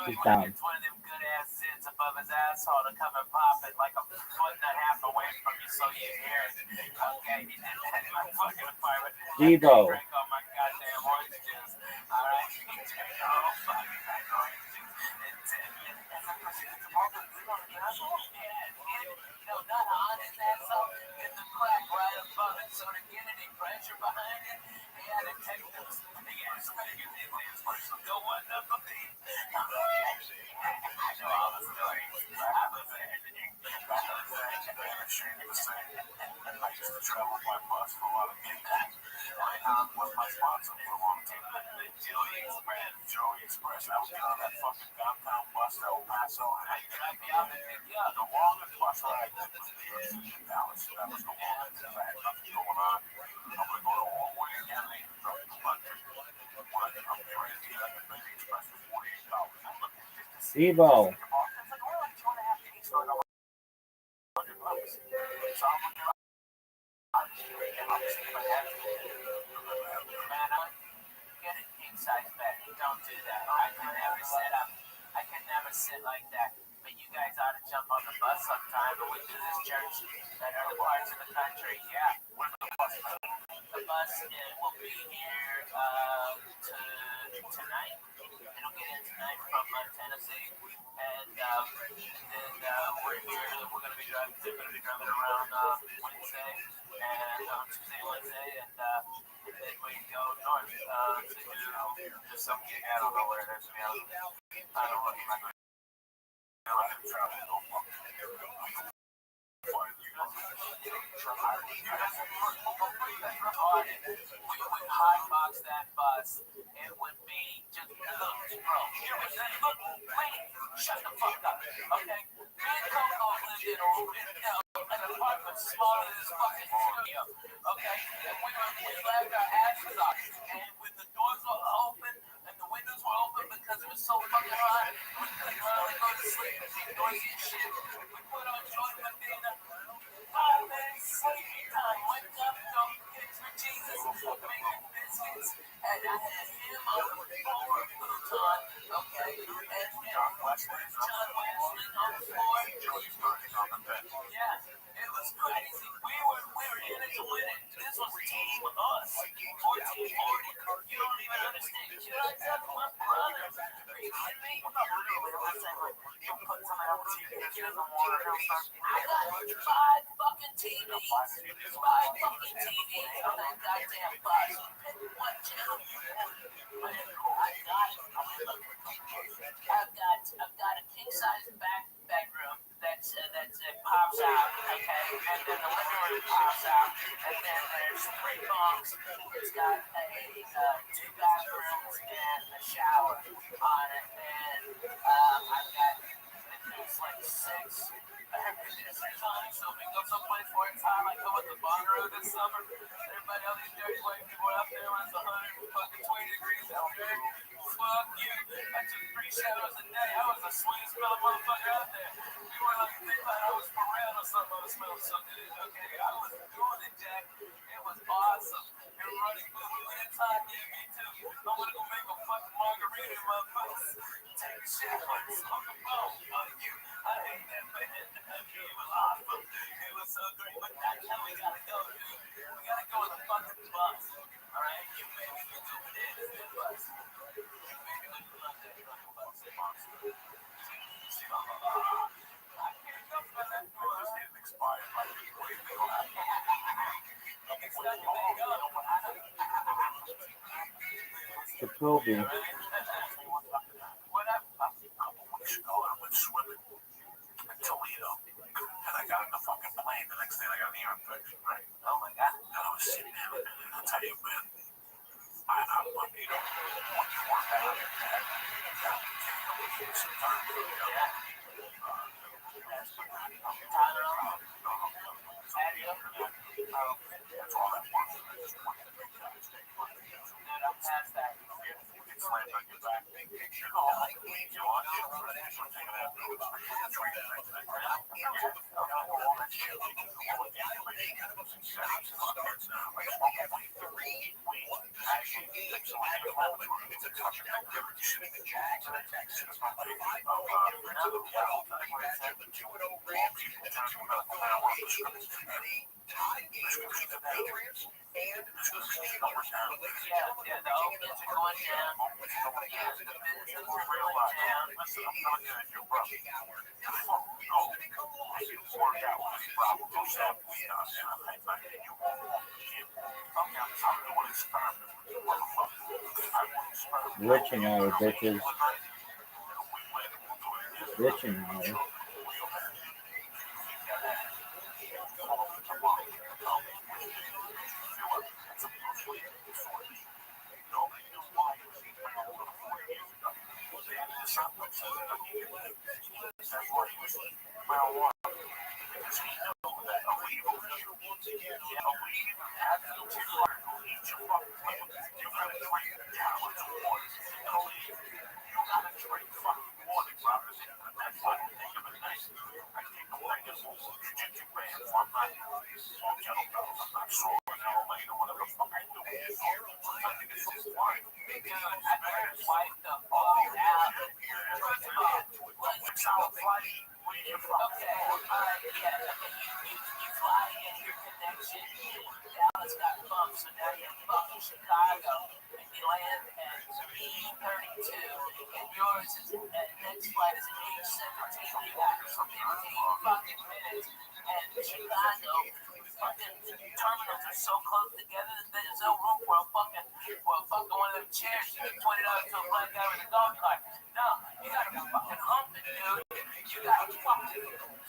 He's down. It's one of them good ass zits above his asshole to come and pop it like a foot and a half away from you so you hear it. Okay, he did that in my fucking apartment. Devo. Drank all my goddamn orange juice. Alright? He drank all fucking orange juice in 10 minutes. Not on his asshole, get the crack right above it so to get any pressure behind it, he had to take those big ass fingers go one number beat. I know all the stories. I was there. I used to travel by bus for a lot of gigs. Was my sponsor for a long time. The Joey Express. I would get on that fucking downtown bus to El Paso. And I drive me out and pick you up. The longest bus ride was the Dallas. That was the longest. I had nothing going on. I'm going to go the whole way again. They drove to London. When I get up there, I get on the Rabbbi Express for $48. Devo. Get a king size bed. Don't do that. I can never sit up. I can never sit like that. But you guys ought to jump on the bus sometime and we do this church in other parts of the country. Yeah. The bus will be here tonight. It'll get in tonight from Tennessee. And then we're here. We're going to be driving. They're going to be driving around Wednesday and Tuesday, Wednesday, and then we go north to do some gig. I don't know where it is. To be honest, I don't know. We would hotbox that bus. It would be just look, bro. Here we go. Wait, shut the fuck up, okay? Me and Coco lived in an apartment smaller than this fucking studio, okay? And we laughed our asses off. And when the doors were open and the windows were open because it was so fucking hot, we couldn't really go to sleep. It was noisy as shit. We put on Joy Medina. 5 minutes sleeping time. Wake up, go get for Jesus, making biscuits, and I had him on the floor futon, okay? And John Wesley on the floor. Yeah, it was crazy. We were in it to win it. This was team us. 1440. You don't even understand. You know, I said to my brother, are you kidding me? You'll put something on the TV that you doesn't want to know. I got 5 fucking TVs. 5 fucking TVs on that goddamn bus. What channel you have? I've got a king size bedroom that pops out, okay, and then the living room pops out, and then there's 3 bunks. It's got a 2 bathrooms and a shower on it, and I've got there's like 6. So if we go someplace where it's hot, like go with the Bonnaroo this summer, everybody, all these dirty white people out there when it's 120 degrees out there. Fuck you. I took 3 showers a day. I was the sweetest smelling motherfucker out there. You were like, they thought I was for real or something. I smelled so good. Okay, I was doing it, Jack. It was awesome. Everybody, when it's hot, yeah, me too. I want to go make a fucking margarita in my bus. Take a shower on the boat. Fuck you. I hate that, man. It was awesome. It was so great. But that's how we gotta go, dude. We gotta go on the fucking bus. Alright? You maybe can do it in the bus. You maybe can do that fucking bus. I can't go for that bus. It's expired. Like, wait, we don't have to. It's not your day, go. Jacoby. What happened? A couple weeks ago, I went swimming in Toledo, and I got in the fucking plane. The next day, I got an ear infection, right? Oh my god! And I was sitting there, and I'll tell you, man, I'm when you work out, Rich and I, bitches. Rich and I. Chairs, you pointed out to a black guy with a golf cart. No, you gotta fucking hump it, dude. You gotta fucking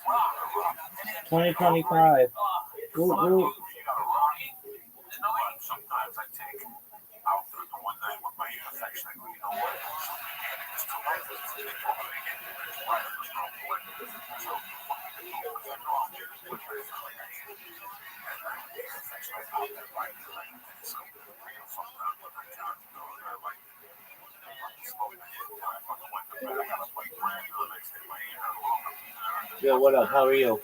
rock. 2025. Woo woo. Sometimes I take out through the one night with my ear infection. I go, you know what? It's too late. Yo, what up? How are you?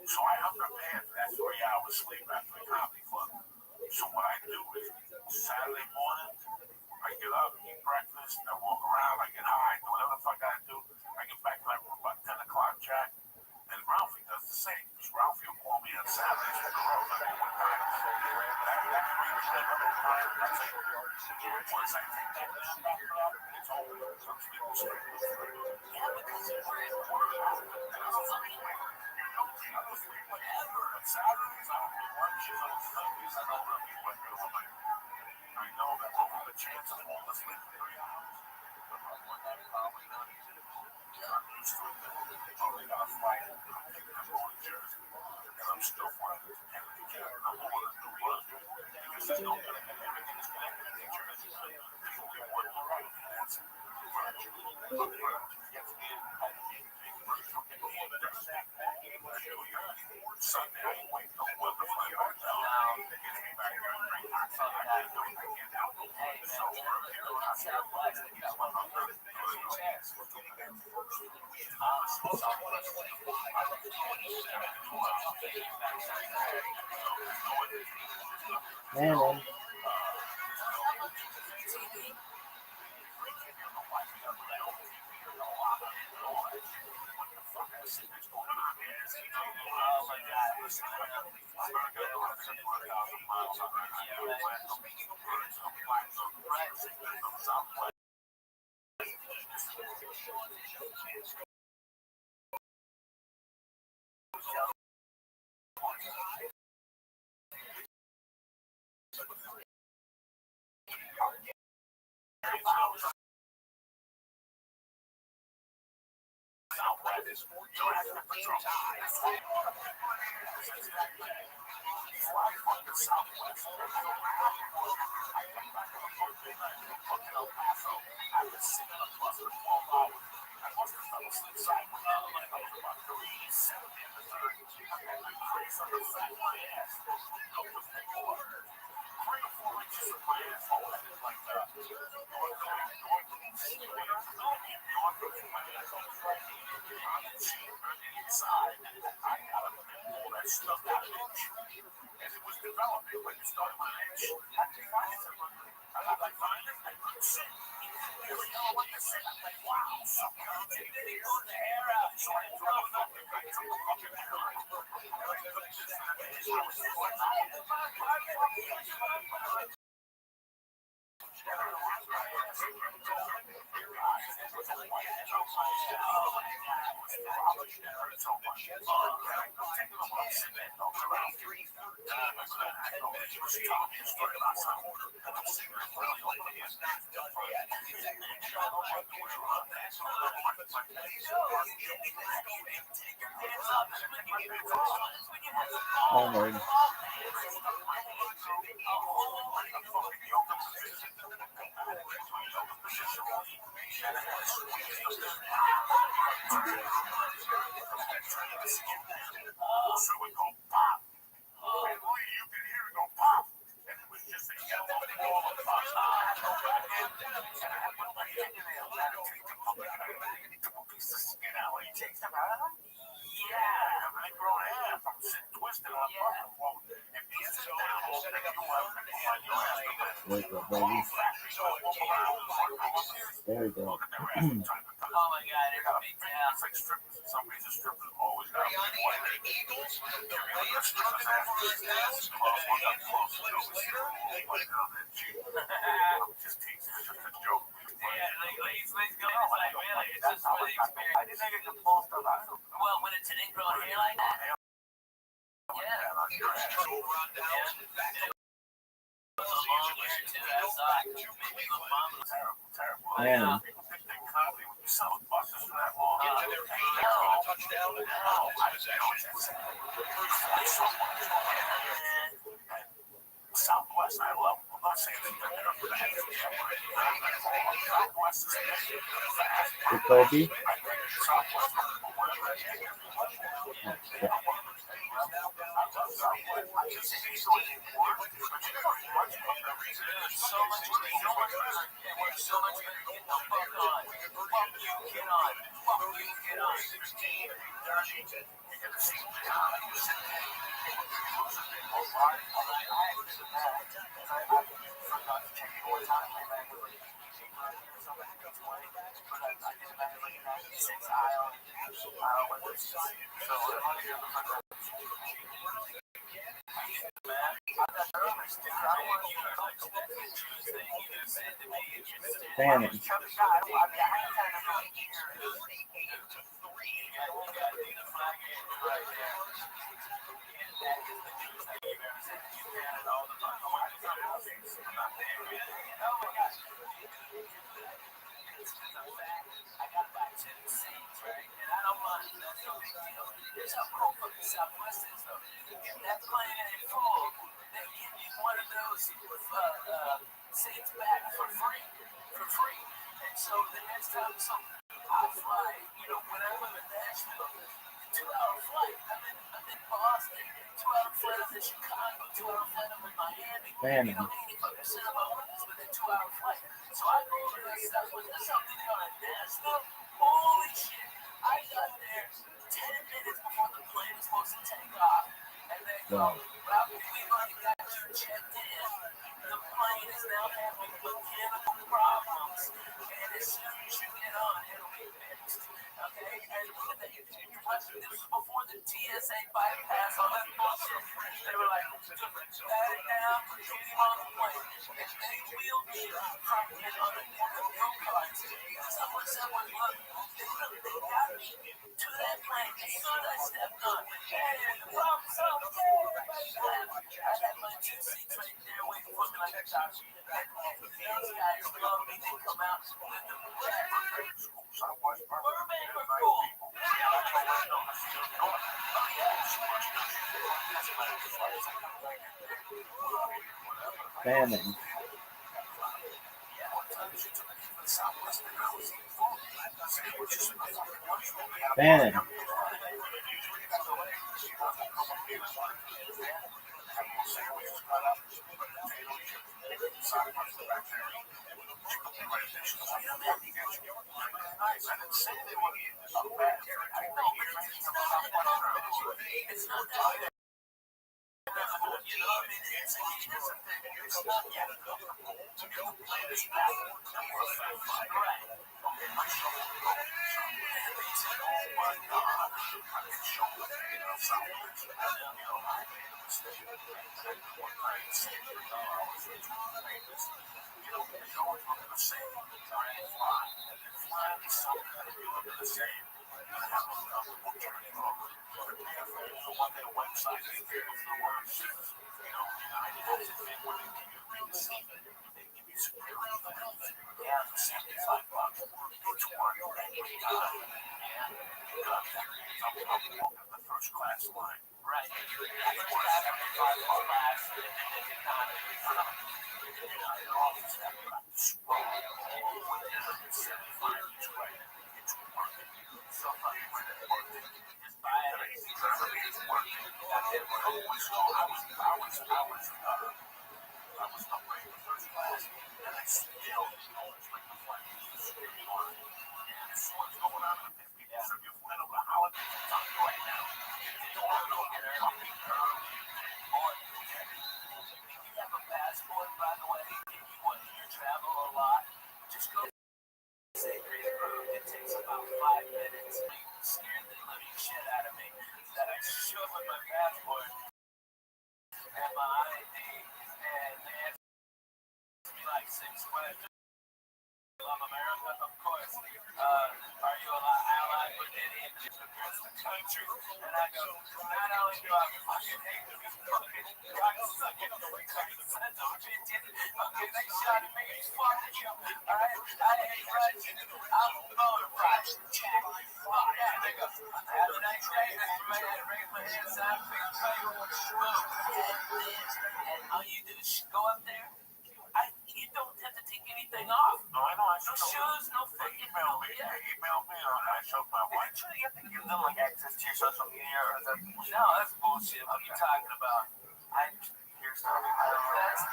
So I'm prepared for that 3 hours sleep after the comedy club. So what I do is Saturday morning, I get up, eat breakfast, I walk around, I get high, do whatever the fuck I do. I get back to my room about 10 o'clock, Jack. And Ralphie does the same. Because Ralphie will call me on Saturdays for the road. Like, what time? That brings me up at time. That's it. Once I take that nap after that, it's over. So I'm sleeping straight. Yeah, because you're free. And I'm fucking weird. I don't sleep whatever. On Saturdays, I don't do lunches. On Sundays, I don't really do like overnight. I know that over the chance of falling asleep for 3 hours. But one night, probably not easy. I'm used to it. Oh, they got a flight. I'm going to Jersey. And I'm still flying to Kennedy. I'm going to do work. Because there's no connected. Everything's connected in New Jersey. There's only one right. And that's Virgin. Sunday, I ain't waiting no one to fly back down. They get me back here and bring my son. I can't do it. I can't help it. So, Man. Onward. So we go pop. And Lee, you can hear it go pop. And it was just a yell of it all the time. Piece of skin out. He takes them out of them? Yeah. I'm gonna grow a half. I'm sitting twisted on a fucking quote. If you sit down, I'll take you out and on your ass. There you go, baby. There we go. Oh my God, it's a big town. It's like strippers. Some reason strippers always got a big white lady. Just teasing. It's just a joke. Yeah, like Lee's going, it's like, really, it's just for the experience. I didn't think it could post on that. Well, when it's an ingrown hair like that. Yeah. Man. Southwest, I love. I'm not saying that Southwest is Jacoby. get on 16, Washington. You get to see Damn it. Seats back for free. And so the next time, I fly, when I live in Nashville, 2-hour flight. I'm in Boston, 2-hour flight up in Chicago, 2-hour flight up in Miami. Damn. 85% of my work is within 2-hour flight. So I go over to something on Nashville. Holy shit! I got there 10 minutes before the plane was supposed to take off, and they go, Robbie, we've already got you checked in. The plane is now having mechanical problems, and as soon as you get on, it'll be fixed. Okay? And this was before the TSA bypass, all that bullshit. They were like, pat it down, get him on the plane. And they wheeled me from on a road card. Someone look, they got me to that plane as soon as I stepped on. And the problem solved. I had my 2 seats right there waiting for me like a doctor. And those guys love me. They come out with the Burbank are cool. Damn it. Bannon.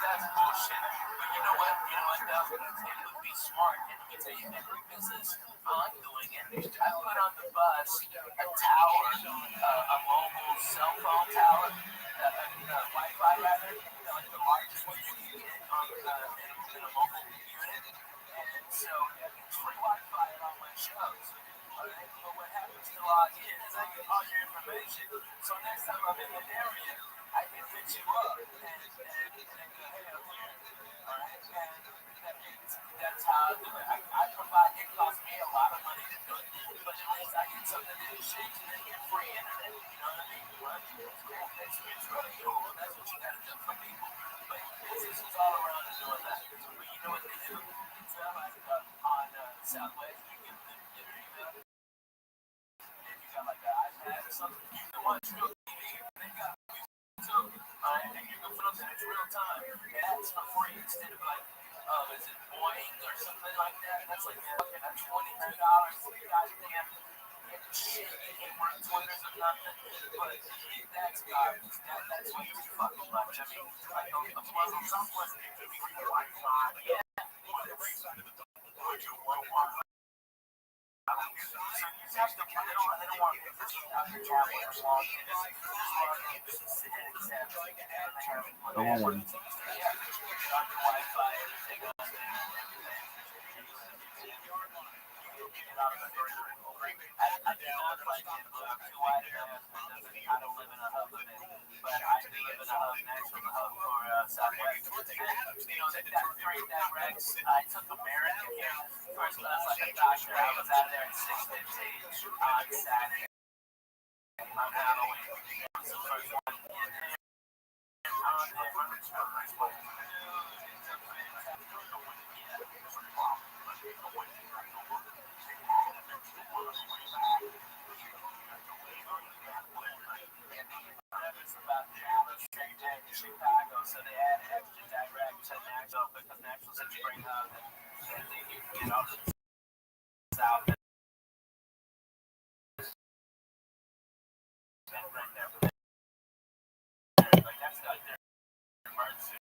That's bullshit. But you know what? It would be smart and he can tell you every business I'm doing. And I put on the bus a tower, a mobile cell phone tower, Wi-Fi rather, like the largest one you can get on in a mobile unit. And so it's free Wi-Fi at all my shows. Alright, but what happens to log in is I get all your information. So next time I'm in an area, I can hit you up and go, hey, I'm here. Alright, and that's how I do it. I provide, it costs me a lot of money to do it, but at least I get something to exchange and then get free internet. You know what I mean? Well, it's really cool. That's what you gotta do for people. But businesses all around are doing that. But you know what they do? It's like on Southwest, you get your email, and you got like an iPad or something. You can watch real TV, they got music too. And you can put them in real time. And that's for free instead of like, is it Boeing or something like that? That's like fucking $22 for the goddamn shit. You can't run Twitters or nothing. But that's garbage. That's way too fucking much. I mean, like some places you can be Wi-Fi. Yeah. I don't live in a hub of it, but I do live in a hub next to the hub for Southwest. You know, that freight directs, I took American here first class like a doctor. I was out there at 6:15 on Saturday. On Halloween. It was the first one in there. Chicago, so they had extra direct to Nashville because Nashville's a spring hub and they get off to the south. Right there. Like that's like their emergency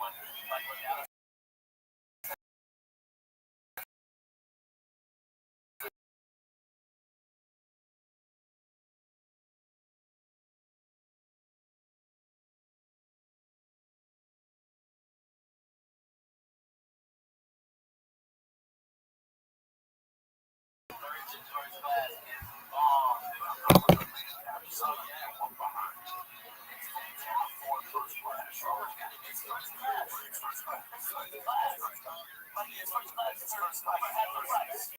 one, like when Dallas. First class is long, dude. So yeah, one behind. It's first class. It's first class. It's first class. It's first class. Like it's first class. It's first class. You have the rights.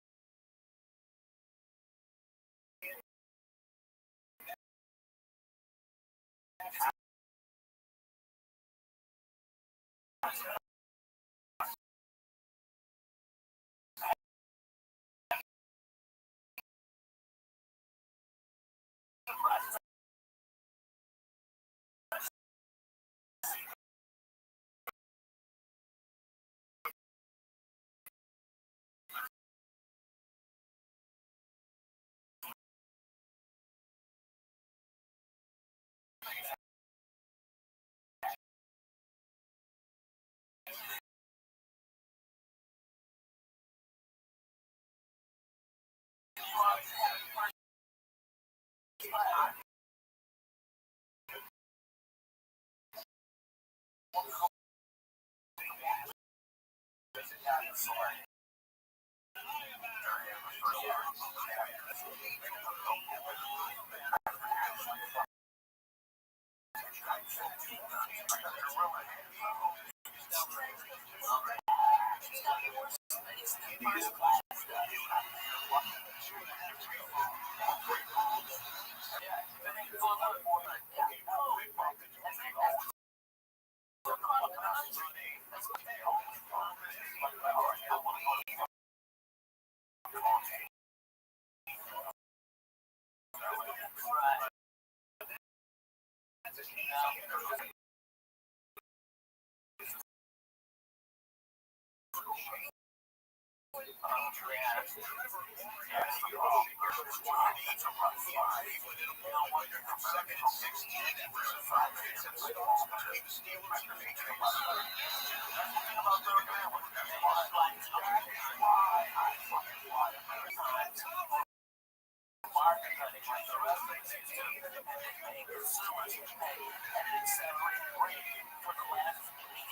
and they pay consumers to pay at an accelerated rate for the last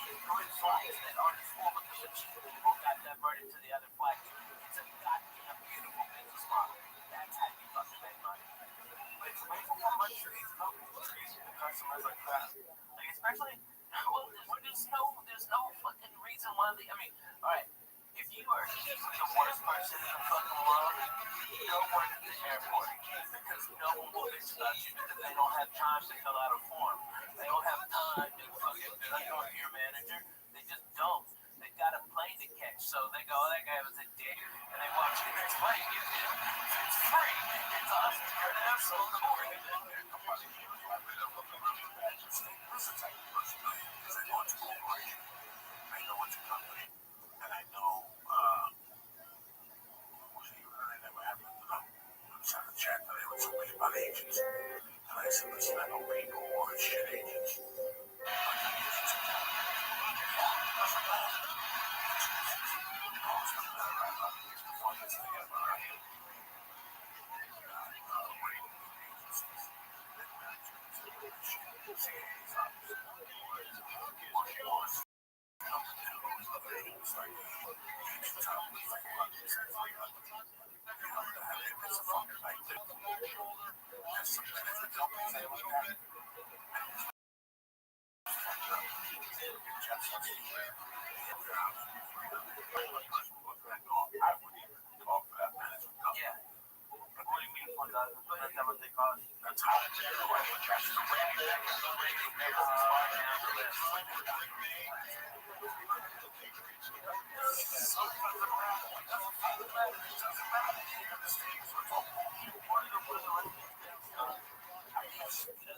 83 flights that aren't full because the cheap people got diverted to the other flights. It's a goddamn beautiful business model. That's how you fucking make money. But it's amazing how much these companies treat the customers like crap. Like especially, well, there's no fucking reason why I mean, all right, if you are the worst person in the fucking world, don't work at the airport because no one will bitch about you because they don't have time to fill out a form. They don't have time to fucking talk to your manager. They just don't. They got a plane to catch, so they go, oh, that guy was a dick, and they watch the next plane get in. It's free. It's awesome. You're an asshole. I know it's a company, and I know, I never happened to know. I was having a chat today with somebody about agents, and I said, listen, I know people who are shit agents.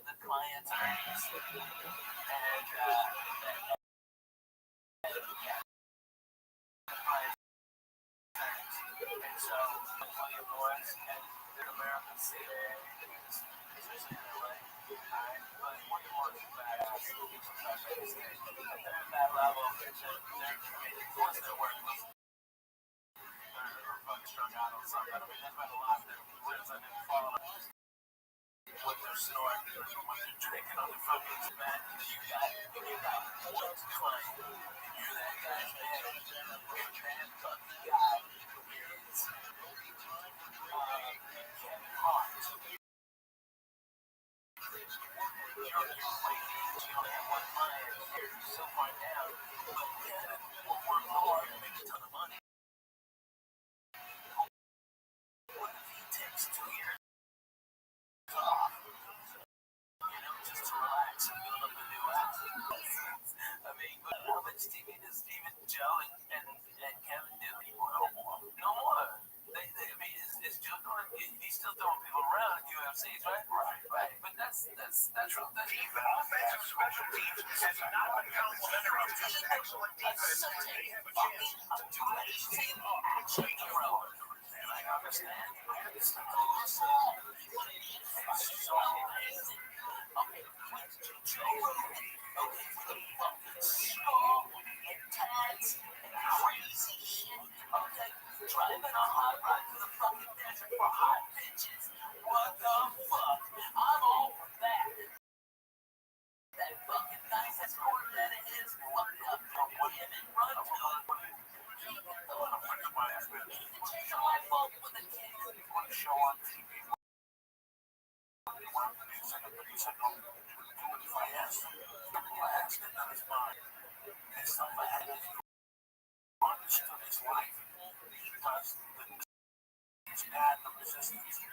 The clients and so William Morris and the American CIA, especially in LA, but William Morris is badass. They're at that level. Of course they're worthless. They're fucking strung out on something. I mean, that's been a lot of their lives I didn't follow. What they're snorting, what they're drinking on the fucking man. You got one client, and you're that guy's manager. You're that fucking guy who is Kevin Hart. You're waiting. You only have one client. You're so far down. But Kevin will work hard and make a ton of money. What if he takes 2 years off? Just to relax and build up a new asset. I mean, but how much TV does Stephen, Joe, and Kevin do anymore? No more. I mean, is Joe doing? He's still throwing people around in UFCs, right? Right. But that's Even offensive special teams has not become center of just excellent defense. They have a chance to amazing action hero. And I understand. It's so amazing. okay, intense and crazy shit. Okay, driving a hot rod to the fucking desert for hot bitches. What the fuck? I'm all for that. That fucking nice ass quarter that it is fucked up from women run to it. He can change your life up with a kid. Want to show on TV? If I asked him, I asked him on his mind. It's the fact that he understood his life because his path of resistance. You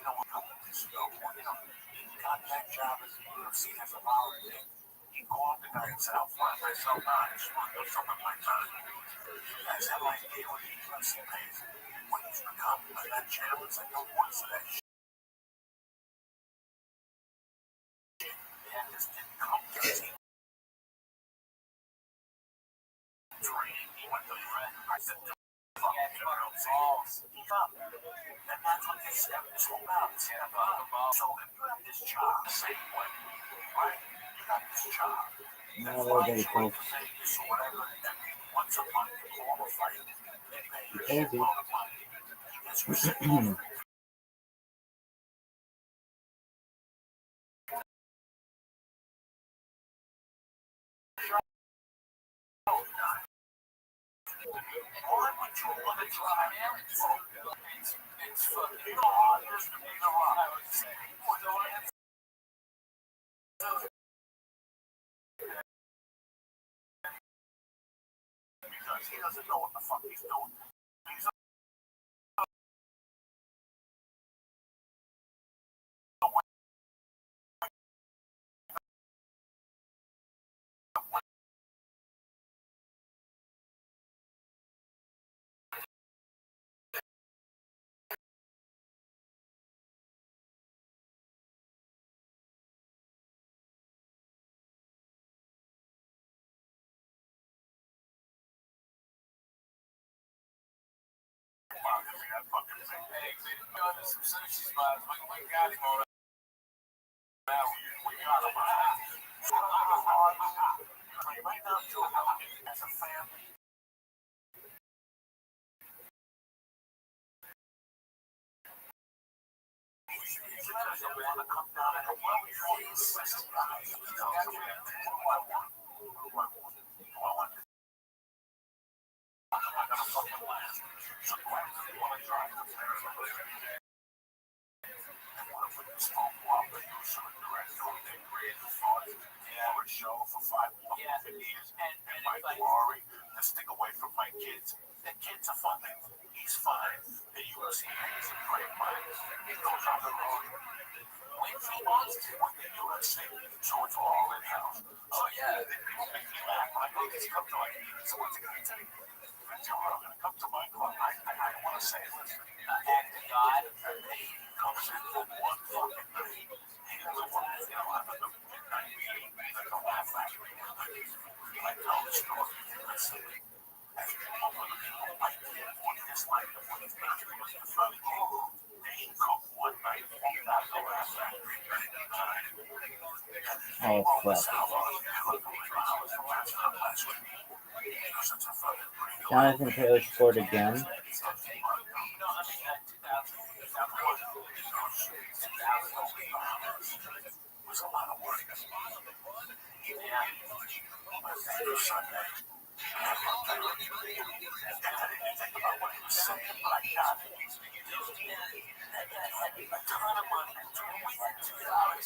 know, a couple of years ago, he got that job as a UFC as a volunteer. He called the guy and said, I'll find myself out. I just want to do something my time. You guys have no idea what the UFC pays. When he's become that champ, it's like no voice of that shit. And just didn't come to his team. Training, he went to the red. I said, fuck, you know, balls. He's up. And that's what they step this whole out. Step up. So if you have this job, the same way, right? You got this job. No, they're very close. So whatever, once a month, you call a fight. They pay you a Maybe. shitload of money. He gets received Why would you want to try? It's fucking hard just to be the right. Because he doesn't know what the fuck he's doing. He's some sushi spots. We got him already. We got him. Right now, as a family, you guys don't want to come down and help me. Show for 5 years, and my glory to stick away from my kids. The kids are fucking. He's fine. The UFC is a great mind. He goes on the road. When he wants to with the UFC, so it's all in house. Oh yeah, they make you act like he's come to like. So what's he gonna take? I'm gonna come to my club. I want to say, listen, act to God. He comes in for one fucking night. He doesn't want to, I'm in the midnight meeting, like a laugh factory. I tell the story. Listen, every woman, I did one dislike of one of the country was in front of you. They cook one night for me out of the laugh factory. Oh, fuck. Jonathan Taylor scored again.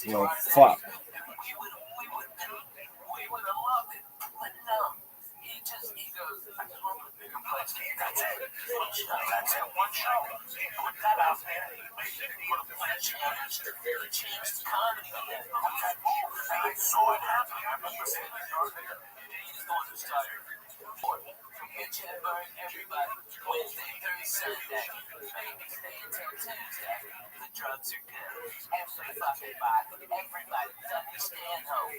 Well, fuck. He goes, I just want a bigger place. That's it. That's it. One show. Put that out there. Put a place. Changed comedy. And I saw it happen. I remember saying that he's going to start. Get Jetburn, everybody. Wednesday, Thursday, Sunday. Maybe stay until Tuesday. The drugs are good. Every fucking body. Everybody. Fucking Stanhope.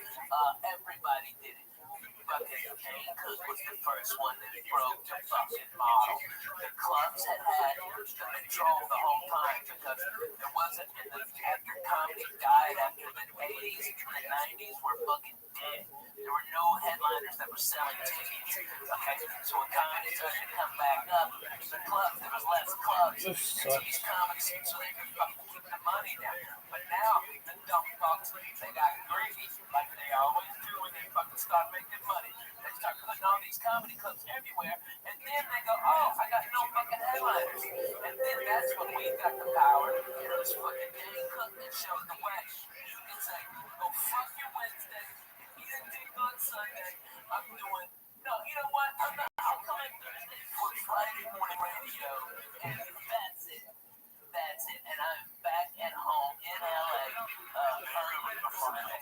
Everybody did it. Fucking Jane Cook was the first one that broke the fucking model. The clubs had the control the whole time because there wasn't, after comedy died after the 80s and the 90s were fucking dead. There were no headliners that were selling tickets. Okay, so when comedy started to come back up, the clubs, there was less clubs. These comics, so they could fucking keep the money down. But now, the dumb fucks, they got greedy, like they always do when they fucking start making money. They start putting all these comedy clubs everywhere, and then they go, oh, I got no fucking headliners. And then that's when we got the power. It was fucking Danny Cook that showed the way. You can say, go fuck your Wednesday. You didn't think on Sunday. I'm doing, no, you know what? I'll come in Thursday for Friday morning radio, and that's it. That's it. And I'm back at home in LA. Early Friday.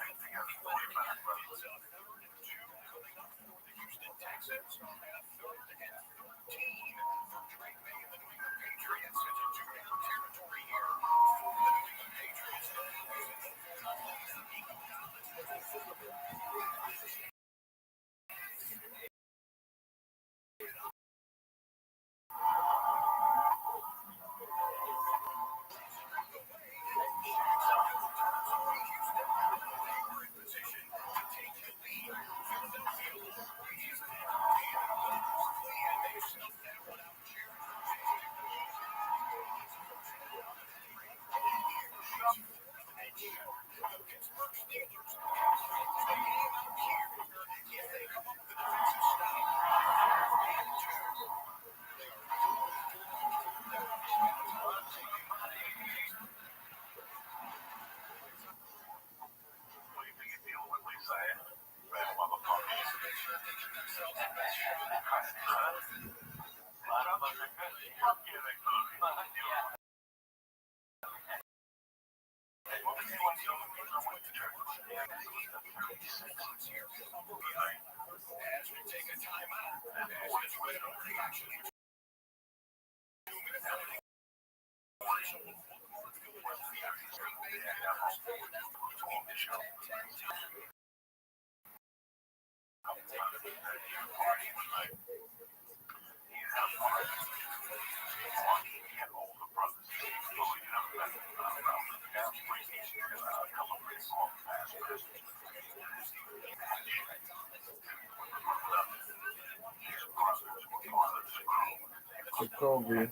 Jacoby.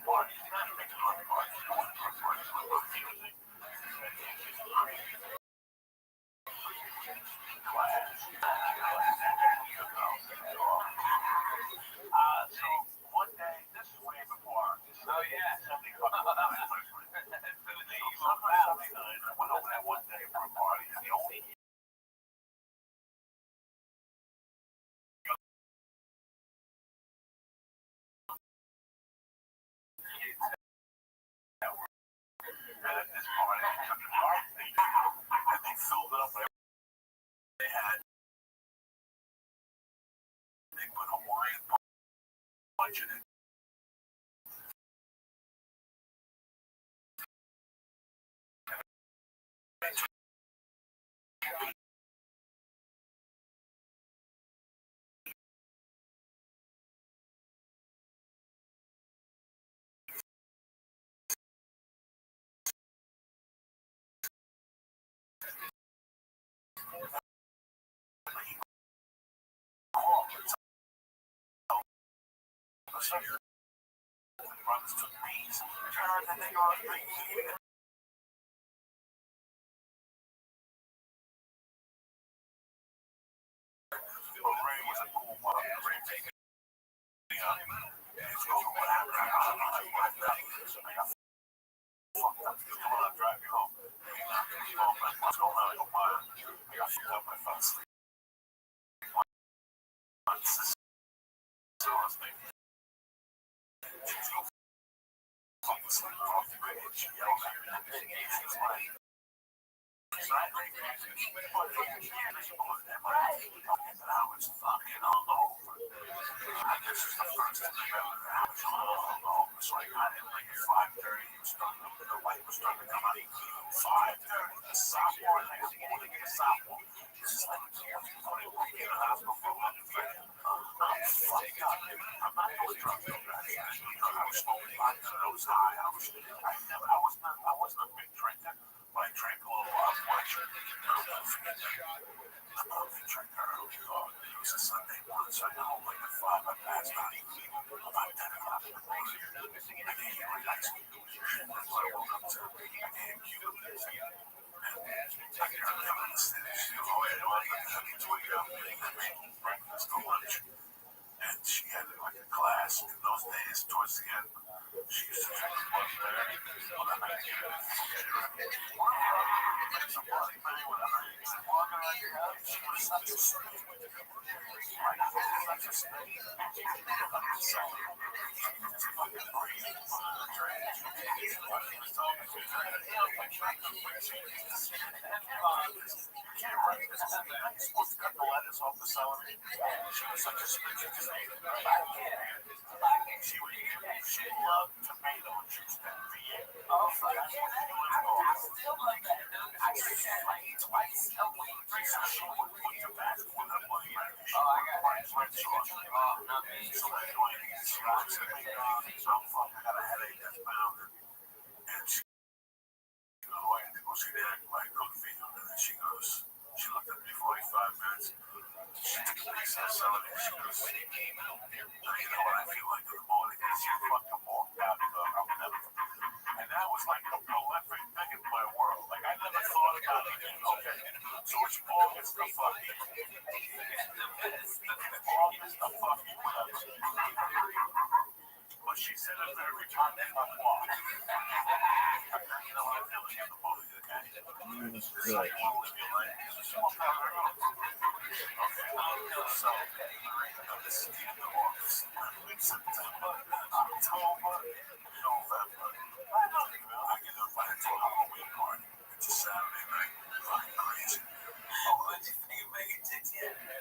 It's a Saturday night. Fucking crazy. Oh, what do you think of making tits yet? 3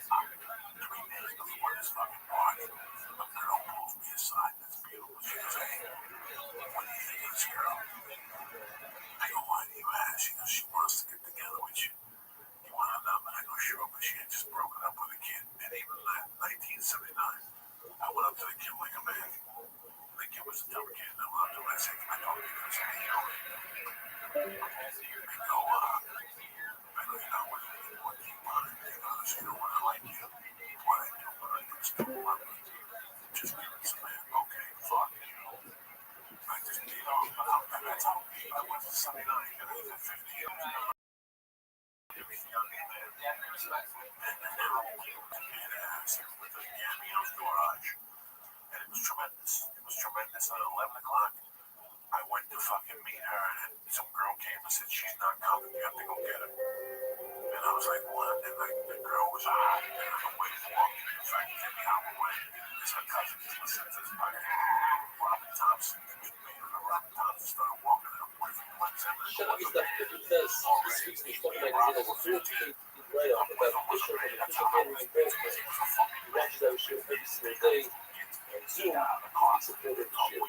days before this fucking party, a girl pulls me aside. That's beautiful. She goes, hey, what do you think of this girl? I go, why do you ask? She goes, she wants to get together with you. You want a number? I go, sure, but she had just broken up with a kid. And even in 1979, I went up to the kid like a man. The kid was a dumb kid. I went up to him and I said, I know because of you. I go, you know what do you want? He goes, you know what, I like you. What I do is come up with just give it some man. Okay, fuck you. I just, that's how I went to 79 and I did 50 years. Everything on me, man. And then now, with the Gammio's garage. And it was tremendous. It was tremendous. At 11 o'clock, I went to fucking meet her, and some girl came and said, she's not coming, you have to go get her. And I was like, what? And like, the girl was hot, and on the way to walk, in fact, get me out of the way. Because her cousin just listened to this buddy, Robin Thompson, the good man, and Robin Thompson started walking her boyfriend, Glenn Simmons. Shut up, stuff. Because this week's Fucking Magazine has a full-page write-up about Fisher and the Fisher family and girlfriend. He watches our show every single day on Zoom. He supported the show.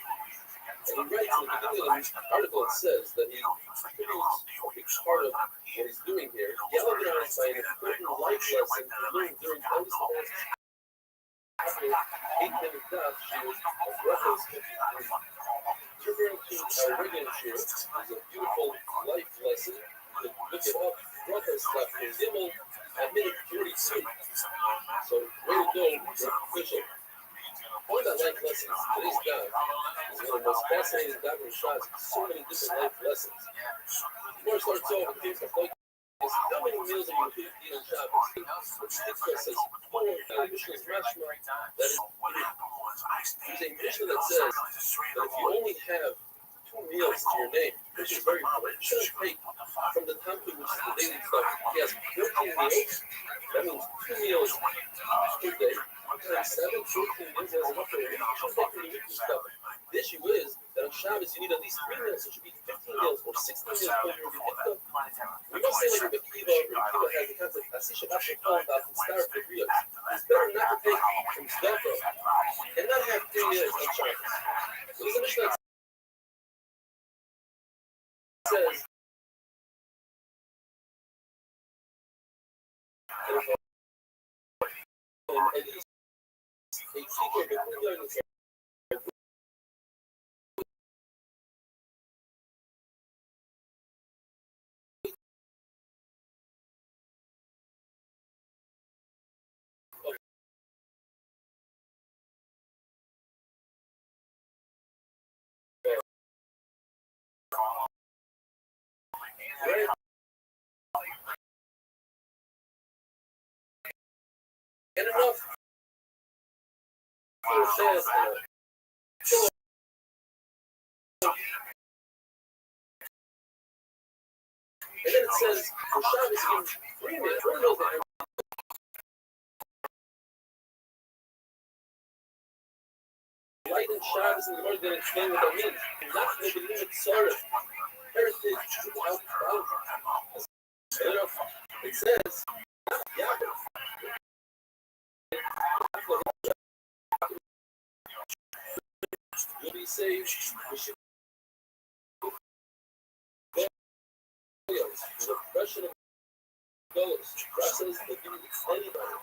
And he writes in the beginning of the article, it says that he believes a big part of what he's doing here, galvanized by an important life lesson he learned during August the past after 8-minute death, she was of Russia's 53. Referring to our radio show is a beautiful life lesson. You can look it up, Rothschild in Gimel at minute 42. So, way to go, official. One of the life lessons, today's God is one of the most fascinating diving shots with so many different life lessons. Before it starts off, it seems like how many meals are you eat on Shabbos? It says 4 Mishnah's Mashma, that is, there's a Mishnah that says that if you only have 2 meals to your name, which is very important, you shouldn't take from the temple, which is the daily stuff. He has 14 meals, that means 2 meals per day. Times 7, 14 meals, that's enough for a week. You shouldn't take from the weekly stuff. The issue is that on Shabbos you need at least 3 meals, so you should be 15 meals or 16 meals per year. We must say like Rabbi Kiva has the concept, Asi Shabbat Shekhan Ba'at Tzar Febria. It's better not to take from Tzedakah and not have 3 meals on Shabbos. So there's a Mishnah that says at least a secret between the and enough for a fast and then it says for Shabbos in 3 minutes. What knows that? Light and Shabbos in the morning, then explain what that means. Not to the limit Sarah. Heritage without boundaries. It says, Yaakov. You'll be saved. We should the oppression of goats, dresses that give you anybody.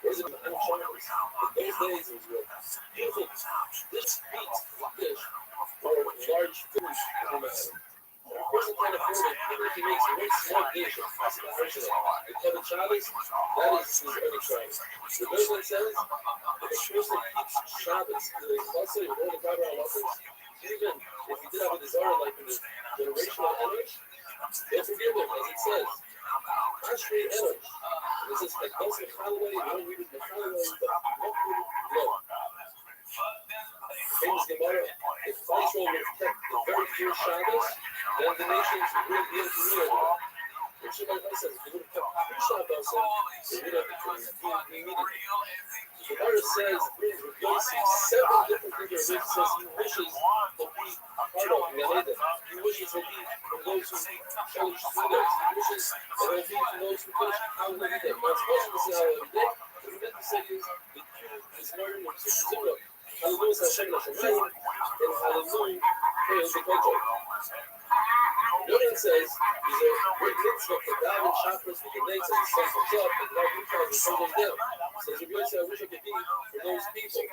Where's it on Shabbos? In those days, it was beautiful. This meat, fish, or large fish, doesn't matter. A person can't afford it, even if he makes one small dish of pasta arsenal. The Kevin Shabbos, that is his early Shabbos. The Bible says, if a person keeps Shabbos, the Chassid with all the proper halachos, even if he did have a desire like in the generational energy, they'll forgive him, as it says. Ashrei energy. It says, like those Mechalaway, you don't read it Mechalaway, but Mechalaway, no. famous Gemara, if Israel would have kept the very first Shabbos, then the nations would be able to rule. Which is like I said, if they would have kept three Shabbos, they would have been immediately. The Gemara says, Yossi, several different figures, says he wishes to be part of Ganeda. He wishes to be from those who challenge Twitter. He wishes to be from those who finish Hallelujah. Now, it's supposed to say Hallelujah. What he meant to say is, the Jew is learning from Zimra. Hallelujah, Hashem, Hashemayim, and Hallelujah, Hail the Kotel. What it says is a great mitzvah for daven chakras for the legs and the sun comes up and now we try to hold them down. Says Rabbi Yossi, I wish I could be for those people.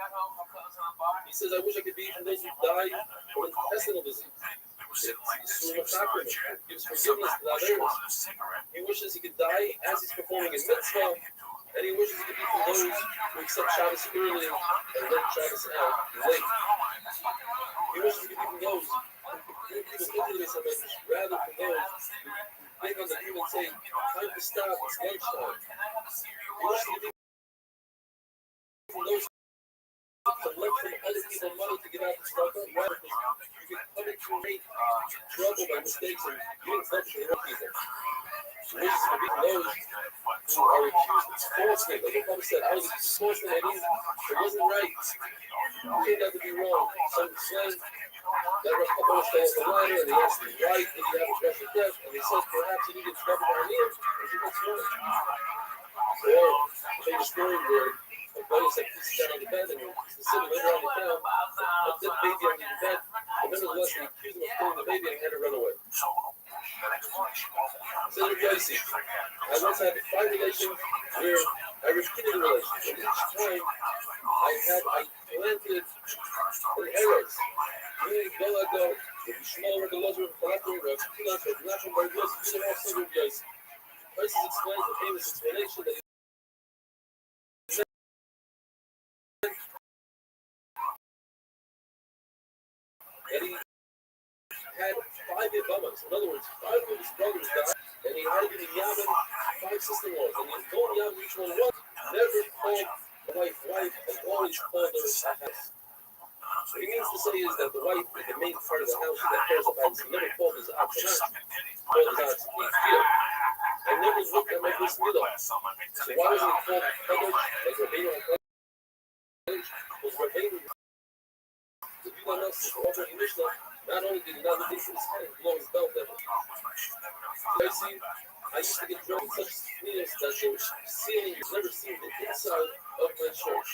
He says, I wish I could be for those who died from intestinal disease. It gives forgiveness to the others. He wishes he could die as he's performing his mitzvah, and he wishes he could be for those who accept Shabbos early and let Shabbos out late. He wishes he could be from those rather than those who think on the human say, time to stop, it's lunchtime. He wishes to be from those who collect from other people's money to get out the struggle, rather than you can put it to make trouble by mistakes and giving stuff to other people. He wishes to be from those who are accused falsely. Like the Prophet said, I was accused falsely, I mean, it wasn't right. It turned out to be wrong. Some said, that Rav Papa was staying the ladder, and he asked him, why did he have a special death? And he said, perhaps he needed to cover down here, and he got sworn. Or, they made a story where a boy said, he's down on the bed, and he's sitting later on the town, a dead baby under the bed, and nevertheless, he accused him of killing the baby, and he had to run away. So, Rabbi Yossi, I once had 5 relations where I repeated the relationship, and each time I planted an errors. Meaning, Golago, if you smell like a loser of Falafel, or Pilas, or Nachum, or Yossi, you know, also Rabbi Yossi. Prices explains the famous explanation that he had 5 Yabamas. In other words, 5 of his brothers died, and he had in Yaman 5 sister-in-laws. And he told Yaman which one was, never called the wife, and always called her house. What he means to say is that the wife is the main part of the house that cares about his. He never called his ox called his ox I never looked at my first middle. So why wasn't it called Kadosh, like Rabbeinu on Kadosh? Was Rabbeinu, the people on us, the Mishnah, not only did he not look into his head, blow his belt ever. So I used to get drunk in such sneers that the ceiling was never seen the inside of my church.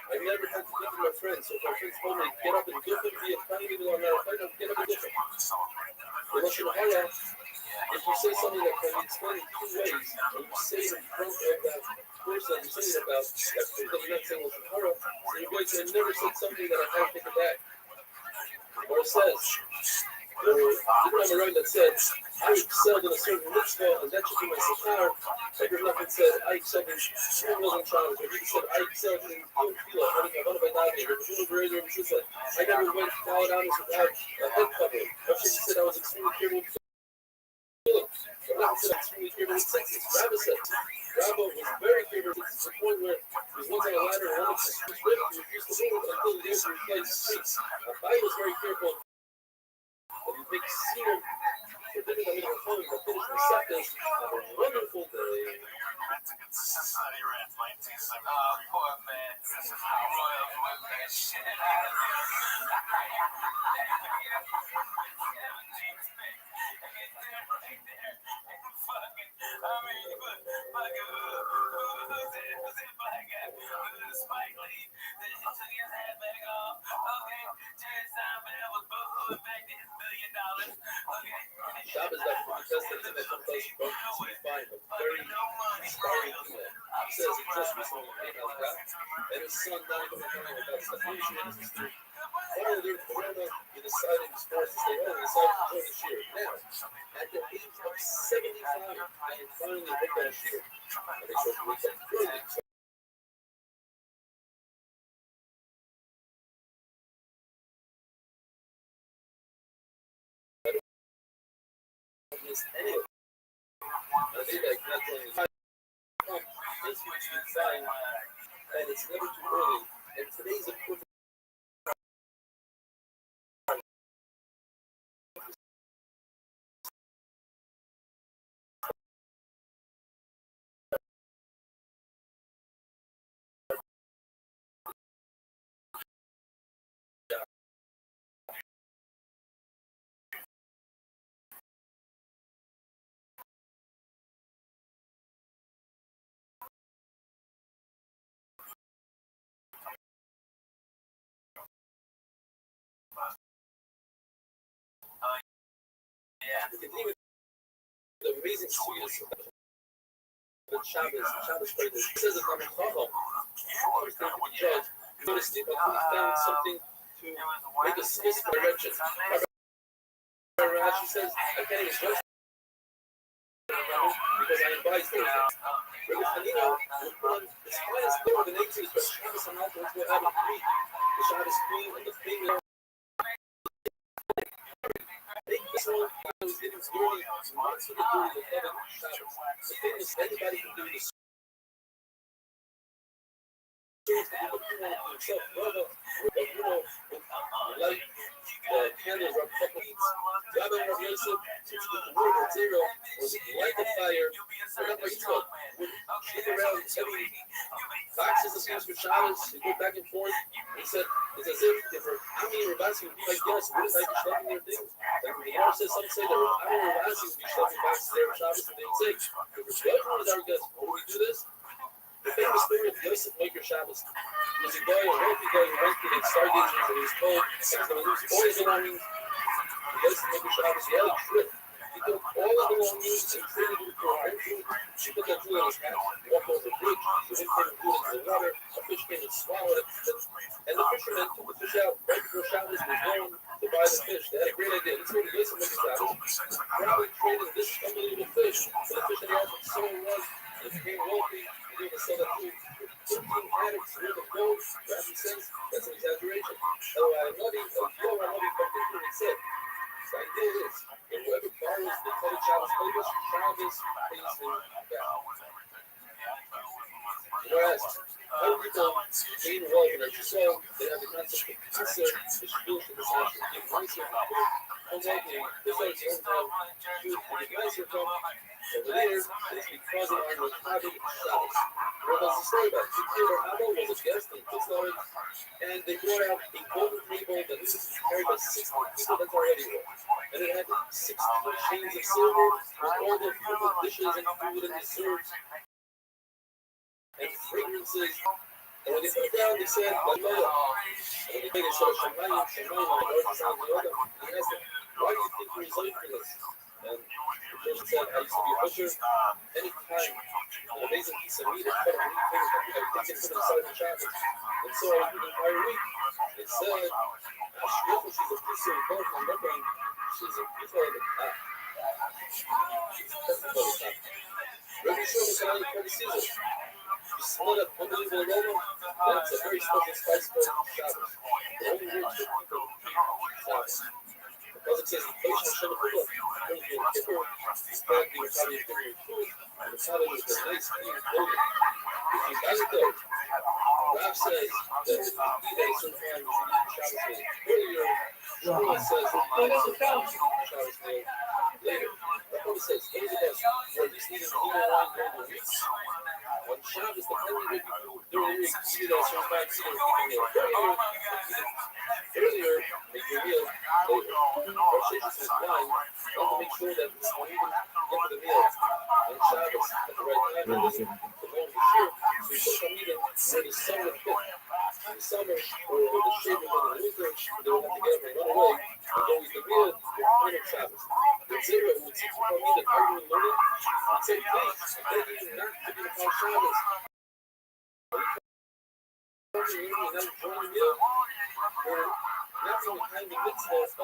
I never had to think of my friends, so if my friends told me, get up and do it, be a tiny little amount of time, get up and do it. The Lashon Hara, if you say something that can be explained in 2 ways, and you say it in front of that person you're saying it about, that's proof that you're not saying Lashon Hara, so you're going to have never said something that I had to take it back. Or it says, there was a Rabbbi that said, I excelled in a certain mitzvah, and that should be my sechar. Every nothing said, I excelled in 2 million showers. Or he said, I excelled in doing tefillah, having a one of my davening. Or Shmuel said, I never went to Daled Amos without a head covering. Or she said, I was extremely careful with tefillah. Or not said, I was extremely careful with sex. Rabbi said, Rabbi was very careful to the point where he was once on a ladder and one of his feet ripped. He refused to move until he was to replace his feet. Rabbi was very careful. But he makes semen for different than the home that finish the second. Have a wonderful day. Poor man. Royal with shit. Shabbos got protested and they come close to both to be fine, but very inspiring email. He says he just recently came out of that, and his son died from the time about separation and his sister. Finally, during Corona, he decided he was forced to stay home and decided to join the shir. Now, at the age of 75, I am finally hooked on shir. And they showed me that really any of them. I think I got to this week's been fine, and it's never too early. And today's a perfect the amazing sweetness of Shabbos prayed this. He says that I'm a chacham. He's going to be judged. He went to sleep until he found something to make a smith direction. Rashi says, I can't even judge because I advise those things. Rabbi Hanina would put on his finest clothes and 18s, but Shabbos and Malta was what happened to me. The Shabbos queen and the female. This one, I was getting dirty, once to the dirty of heaven, Shabbos. The thing is, anybody can do this. Himself, brother, light, candles, rub couple beats. Rabbi Rav Yosef, teach the word of zero, was like a fire. Rabbi Yitzchak would kick around heavy boxes of things for Shabbos. He'd go back and forth. He said, it's as if Ami or Rabasi would be like, yes, what if I be shoving their things? Like the Gemara says, some say that Ami or Rabasi would be shoving boxes there for Shabbos, and they'd say, what is our guess? Will we do this? The famous story of Yosef Maker Shabbos was a guy, a wealthy guy who went to the stargazers and he was told he was going to lose all his belongings. Yosef Maker Shabbos, he had a trip. He took all his belongings and traded them for a rent. He put that jewel in his hat, walked over the bridge, the wind came and blew it into the water, a fish came and swallowed it, and the fishermen took the fish out right before Shabbos was going to buy the fish. They had a great idea. Let's go to Yosef Maker Shabbos. Probably traded this unbelievable fish for the fish that he had from so long, and it became wealthy. They sell that food for 13 addicts worth of gold. Rabbbi says that's an exaggeration. It said, the idea is that whoever borrows the Teddy Shabbos Kodesh, Shabbos pays him back. Whereas other people gain wealth in their soul, they have the concept of cancer, which feels in this action. Give nicer people. Unlikely, this is the own time, should give nicer people. Over there, it's because of our Rabbbi Shabbos. Well, there's a story about two kids. Abba was a guest in Kitzlar, and they brought out a golden table that was carried by 60 people that's already there. And it had 16 chains of silver with all the beautiful dishes and food and desserts and fragrances. And when they put it down, they said, Lala. And when they said, Shemayim, and he asked them, why do you think we resigned for this? And the person said, I used to be a butcher. Any time an amazing piece of meat, I cut a meat thing, I would take it to the side of the Shabbos. And so I did the entire week. It said, Shkirfu, she's a piece of both from my brain. She's a piece of the top. Rabbi Shlomo Kalani Kobe Caesar. You split up unbelievable aroma. That's a very special spice for Shabbos. The only rich people Shabbos. Because it says, Kosh Hashem Kula, going to be a kipper, instead of being probably a kipper of food, and the Sabbath is a nice, clean clothing. If you guys though, Rav says that if you eat at a certain time, you should eat Shabbos meal. Earlier, Shmuel says that you eat Shabbos meal later. Rav says, what is the best? Or at least eating meal wine during the week. On Shabbos, depending what you do during the week, you eat at a certain time, you eat a meal. Earlier, make your meal later. Or shakes his wine, want to make sure that when you get to the meal on Shabbos at the right time, and then the moment is sure, so you should come eating when the sun would hit. In the summer, or in the shade in the winter, they would have to get up and run away and go eat the meal before Shabbos. The zero would see you come eat at arguing morning and say, please, beg you not to be upon Shabbos. You're not enjoying the meal, or not from the kind of mitzvah of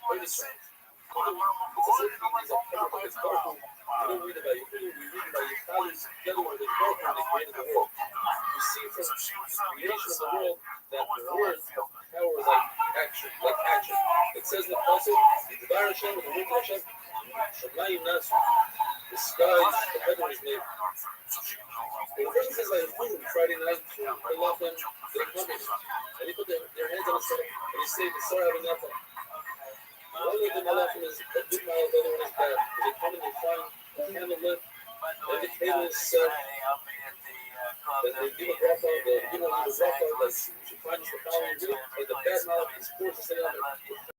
early Shabbos. It's as if these are covered by powerful. We don't read about your food, we read about your fathers together with his powerful when they created the world. You see from the creation of the world that the words have power like action. It says in the Apostle, the Bar Hashem, the word of Hashem, Shemayim Nasu, the skies, the heaven is made. When the person says, I have food Friday night, I love them, they're coming. And they put their hands on his stomach, and they say, the Sarah of Napa. One of them, Malachim, is a good mile, the other one is bad. When they come and they find the candle lit, and the table is set, that they give a bracha, the give a bracha, that she finds the following week, and the bad mouth is forced to stay on there.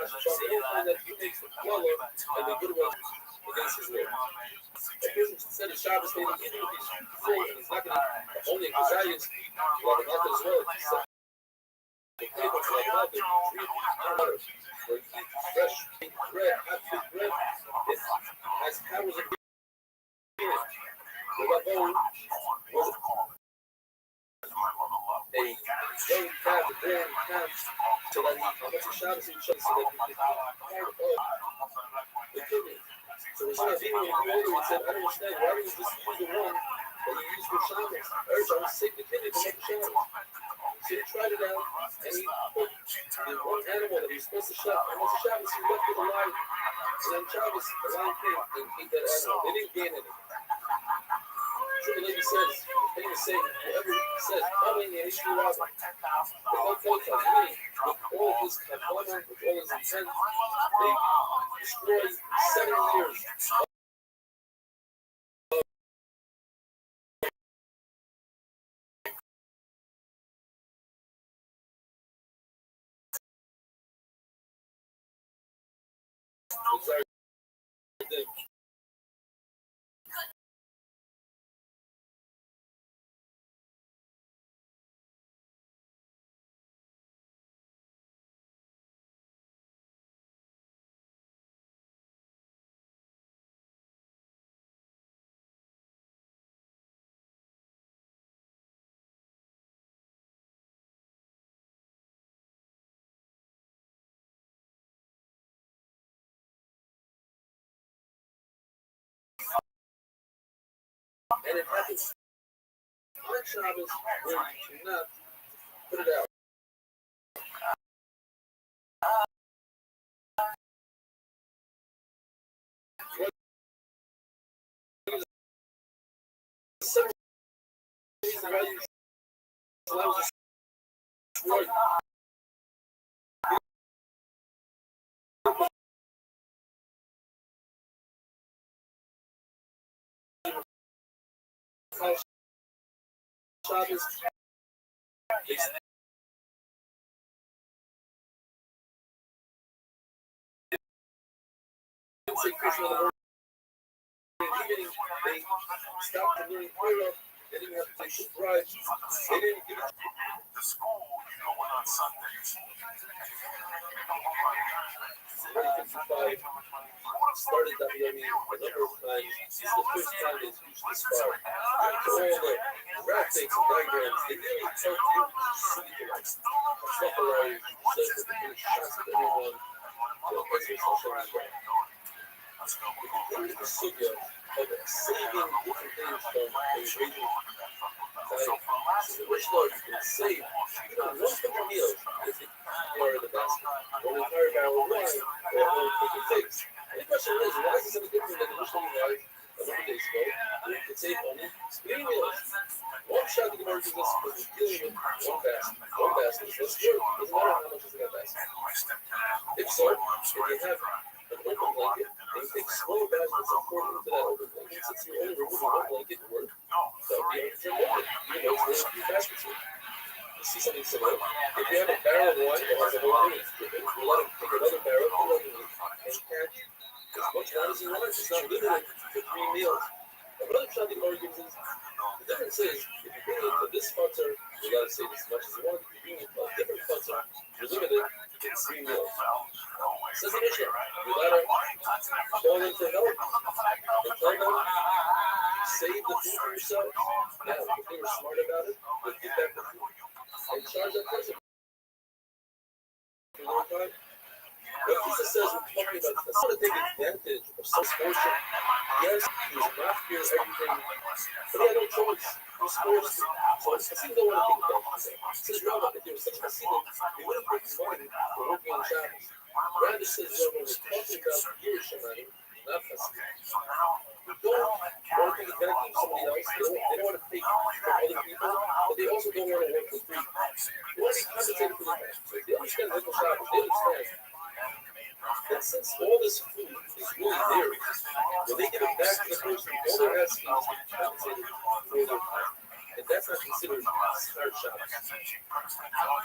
So they find that he takes the flower, and they get away against his will. A person said the Shabbos, they don't give you these full, and it's not going to only because I is like a as well. The table for like nothing. 3 $3 for fresh bread, hot baked bread. It has powers of being it. What about a young calf, a born calf, so that he puts a Shabbos in Shabbos so that he can be part of the kidney. So it's not even when he ordered and said, I don't understand, why don't you just use the one that you use for Shabbos? I was sick the kidney to make Shabbos. So he tried it out, and he put the one animal that he was supposed to shop, and once the Shabbos, he left it alive. And then Shabbos, the lion came and ate that animal. They didn't gain anything. Triple Lady says, the famous saying, whoever says, coming in history Rabbbi, the whole protest, meaning, with all his kavana, with all his intent, they destroyed 7 years of and it happens on Shabbos where you cannot put it out. Several reasons why you allow us to destroy Shabbos. Say Krishna the morning, evening, they stopped the learning Torah. They didn't have to take the bride. They didn't give it The school, went on Sundays. 55 started WME a number of times. This is the first time they've used this far. So all the graphics and diagrams, they really tell you stuff already says that the Jewish shots at everyone. So that's what's also on the If you get into the sugya of saving different things from a raging time, so the rich Lord can save even 100 meals if you are the best, or an entire barrel of wine, or a whole cake of figs. And the question is, why is this any different than the rich Lord had 11 days ago, where you could save only 3 meals? One shot of the Gemara gives us because we're dealing with one fast. One fast is less good. Doesn't matter how much is in that fast. If so, if you have an open blanket, and you take small bags that's important to that open blanket, since you're only removing one blanket to work, that would be 100 more, even though it's only a few baskets here. You see something similar. If you have a barrel of wine that has a whole thing, you let him take another barrel, put it underneath, and catch as much wine as he wants. It's not limited to 3 meals. But another shot the Gemara gives us, the difference is, if you bring it to this futter, you gotta save as much as you want. If you bring it to a different futter, you're limited to 3 meals. Says the Mishnah, you gotta call in for help. And tell them, save the food for yourself. Now, if they were smart about it, they'll get back the food and charge that person for one time. What Jesus says, we're talking about, that's not to take advantage of some portion. Yes, he's not here everything, but he had no choice. He was forced to. So it's Hasidim don't want to take advantage of it. Says Rabbah, if there was such Hasidim, they wouldn't bring money for working on Shabbos. Rabbah says, Rabbah, we're talking about Jewish money, not Hasidim. They don't want to take advantage of somebody else. They don't want to take from other people, but they also don't want to work for free. They want to be compensated for their time. So if they understand Hilchos Shabbos, they understand. And since all this food is really there, when they give it back to the person, all they're asking is to be compensated for their time. And that's not considered hard Shabbos.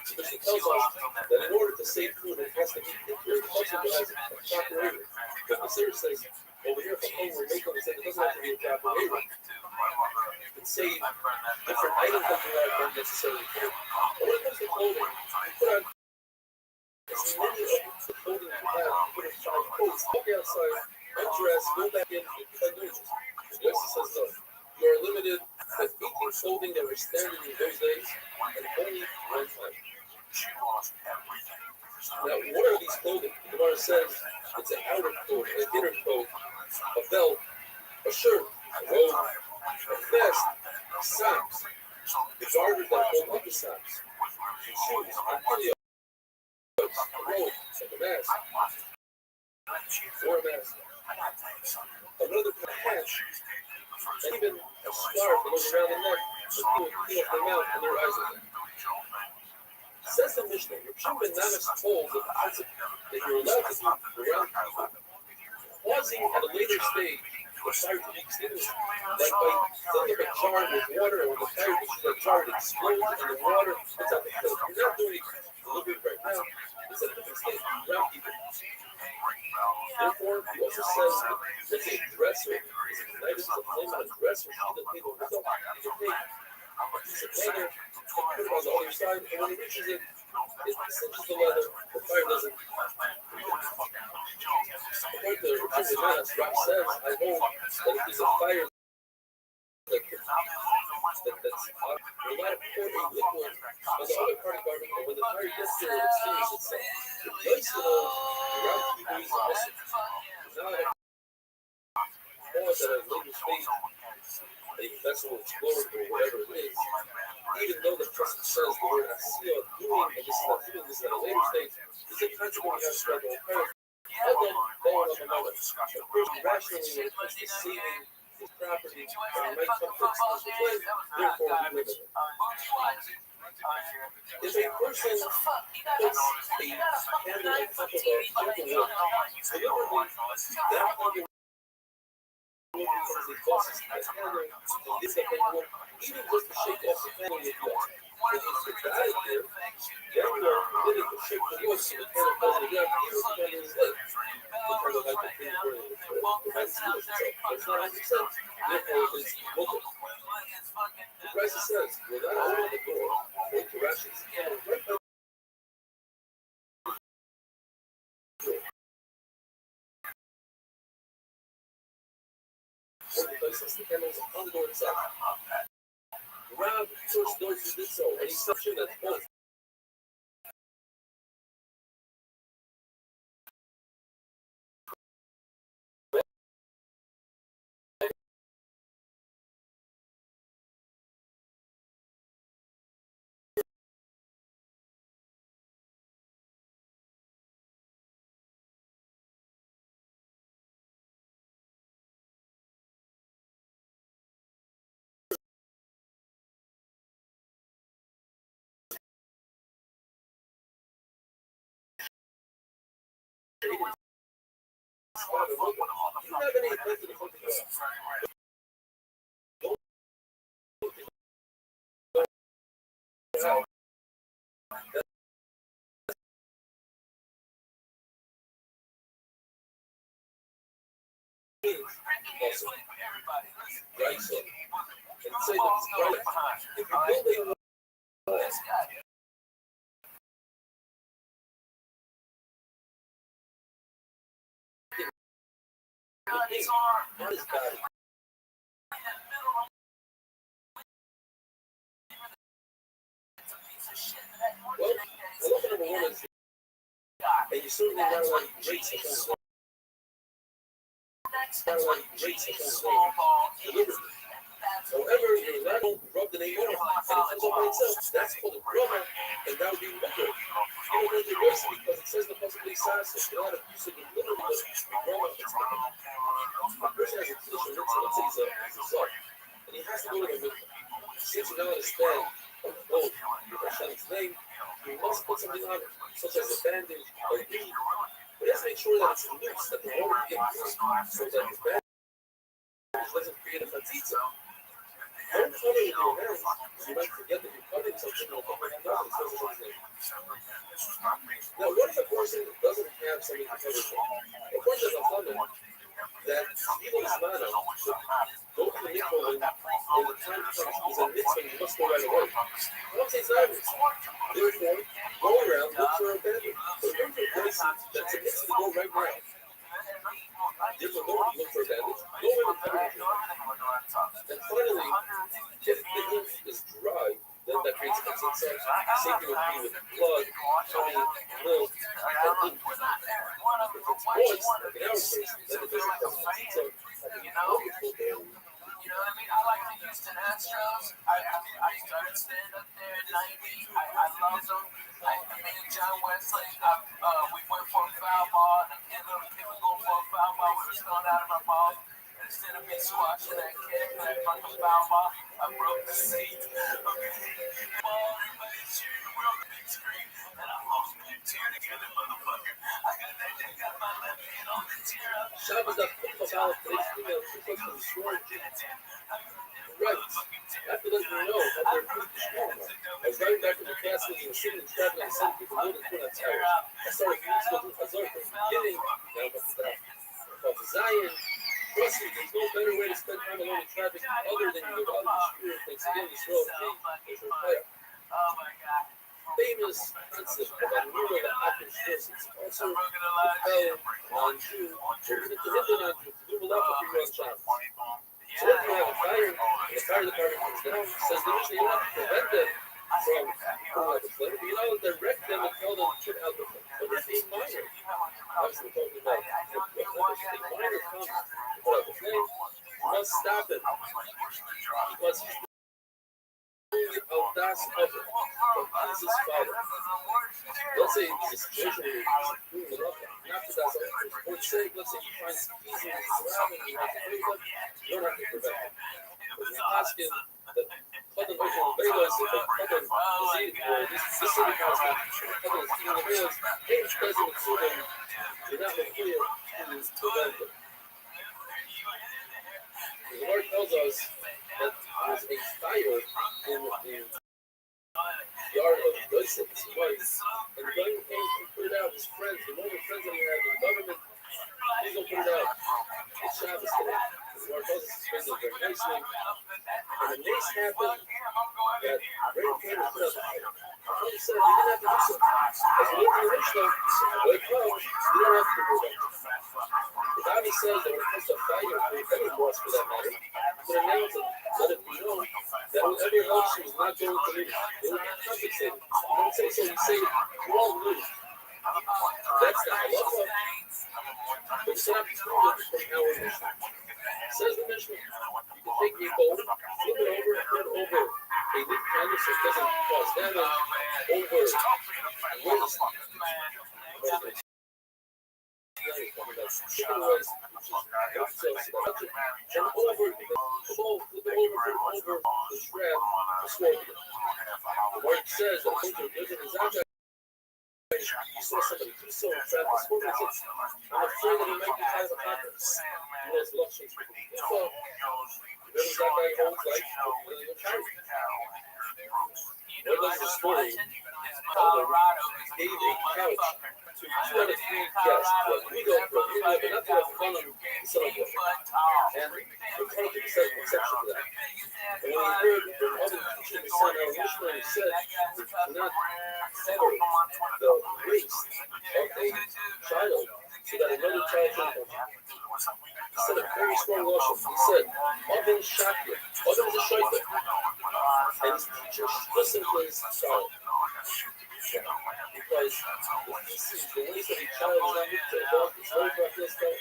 Because he tells us that in order to save food, it has to be equal. It also has a proper rate. But the Seer says, over here from home, we're making it say it doesn't have to be a proper rate. You can save different items that you don't necessarily care. But when it comes to clothing, you put on was standard in those days, and only one time. Now, what are these clothing? The Gemara says it's an outer coat, an inner coat, a belt, a shirt, a robe, a vest, socks, the garters that hold up the socks, shoes, armadillos, a robe, like a mask, or a mask, another hat, and even a scarf that goes around the neck so people can clean up their mouth and their eyes with it. Says the Mishnah, Rabbbi ben Namas told the concept that you're allowed to do around people, pausing at a later stage for fire to be extinguished, like by filling up a jar with water, and when the fire reaches that jar, it explodes, and the water puts out the fill. You're not doing it deliberate right now. It's a different stage around people. Therefore, he also says that there's a dresser, there's a knife, there's a flame on a dresser, on the table, there's a plate. It's a planer, put it on the other side, and when it reaches it, it cinches the leather, the fire doesn't. According to Rabbbi ben Namas, Rabbbi says, I hold that if there's a fire that's hot, you're allowed to pour a liquid on the other part of the garment, and when the fire gets there, it extinguishes itself. The place to know, around people is a message. Not a pause at a later stage, a vessel explored or whatever it is, even though the person says the word asiyah, doing, and doing this at a later stage, is a consequence you have to struggle with prayer. Although, going up another, a person rationally when it comes to saving his property, and might come from his way, therefore he lives it. If a person puts a candle on top of a chunk of wood, deliberately, that candle becomes the closest to the candle, and this up in wood, even just to shake off the candle with blood. If it's out of there, then you are permitted to shake the wood so the candle falls to the ground, even if the candle is lit. The candle has to be burning the floor. It has to extinguish itself. It's not 100%, therefore it is local. The Christ says, you're not opening the door for interactions. Right now, places the candles on the door itself. Rabbbi first those who did so, and he sanctioned that both. You don't have any place to the front of the right, so and say that it's right. If you're building what is bad? Well, the number one is, and you certainly not allowed to rate something. Not allowed to rate something deliberately. However, you're allowed to rub the name on it, and it comes up by itself. That's called a rubber, and that would be mukher. You don't want to erase it because it says the possibly sassy. You're not abusing it literally, but rubber, it's mukher. A person has a condition, let's say he's a son, and he has to go to the mikveh. Since you're not a stand on the boat with Hashem's name, you must put something on it, such as a bandage or a bead. But you have to make sure that it's loose, that the water can get through, so that his bandage doesn't create a fatitza. Don't cover with your hands, because you might forget that you're covering something or covering it up and says Hashem's name. Now, what if a person doesn't have something to cover for? According to the Chachamim, that evil is mana, go to the mikvah when the time comes is a mitzvah, you must go right away. I don't say it's not a mitzvah. Therefore, go around, look for a bandage. But look for places that's a mitzvah to go right now. Therefore, don't look for a bandage. Go in and cover with And finally, if the lymph is dry, then that creates excess cells. Same thing would be with blood, tummy, milk, and ink. If it's moist, like an hour first, then it doesn't cause excess cells. You know what I mean? I like the Houston Astros. I started stand up there in '90. I love them. Me and John Wesley, we went for a foul ball, and the kid was going for a foul ball. We were thrown out of our ball. And instead of me squashing that kid for that fucking foul ball, I broke the seat. Okay. Everybody's cheering. We're on the big screen. And I'm all cheer together, motherfucker. I got my left hand on the tear up. Shabbos that football ballot for each female supposed to be sworn. Right. After letting me know that they're pretty strong. I was driving back from the castle and sitting and traveling and sending people loaded for that tower. I started feeling still with Hazar from the beginning. Now I'm about to Zion. Trust me, there's no better way to spend time alone in traffic other than you go out in the street. Thanks again, Yisrael King, Oh my God. famous concept about neural active forces also propel non-Jew or even to hinder non-Jew to do a lot of Rothschild. So if you have a fire, and the fire department comes down, says the Mishnah, you don't have to prevent them from pulling out the flame, but you know, direct them and tell them to put out the flame. But they're being minor. That's what we're talking about. If a minor comes to put out the flame, you must stop it. Because he's doing it out das of it. But he's his father. Let's say it's a situation where he's doing it up. Not for that's all. For its sake, let's say you find some keys in his surrounding, you have to break them, you don't have to prevent it. But you ask him that Chadam Oshel Belos, if Chadam Zid, or this specific husband, Chadam Zid Belos, ain't present to them, you're not going to clear to prevent them. The Lord tells us that there's a fire in the yard of Yosef, his wife, and when he came to put it out, his friends, the normal friends that he had in the government, he's going to put it out. It's Shabbos today. The Lord tells us his friends are very nicely. And the next happened that rain came and put out the fire. He said, we didn't have to do so. As we look at the Mishnah, wake up, we don't have to do that. The Rabbbi says that when it comes to fire, or any loss for that matter, but announce it, let it be known that whoever else was not going to lose, they would get compensated. Don't say so, you say, you won't lose. That's the halacha. But it's not true from our Mishnah. Says the Mishnah, you can take a bowl, flip it over, and put it over a leaf canvas so it doesn't cause damage, over a waste. Chicken waste, and over the bowl, flip it over the strap to swallow it. The word says that when you're living in Zambia, you saw somebody do so and trap this woman. I'm afraid that he might be part of the conference. He has luxuries. So, whoever that guy holds life, he'll carry it. What was the story? Gave a couch to 2 out of 3 guests. Well, we go for a but not to have fun on the celebrate. And we're trying to take a exception to that. And when he heard the other teaching his son, our Mishnah, he said, we cannot cover the waist of a child so that another child can come. He said a very strong lotion. He said, Oven Shakir, Oven is a shayta. And his teacher listened to his child. Because the waist of a child is not good to a dog, it's very practice stuff.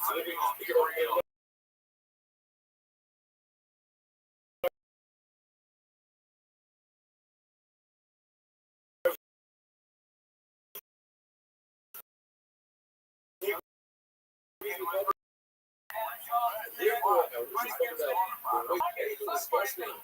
So maybe you just pick it up and therefore, I was just talking about the way anything disgusting.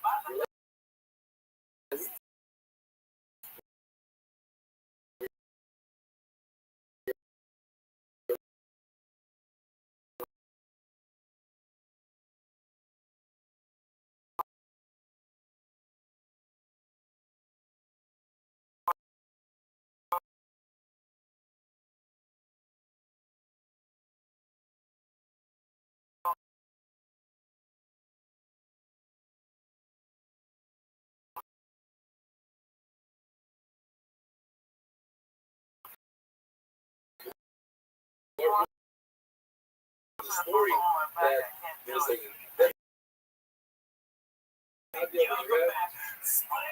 The story that the was like, that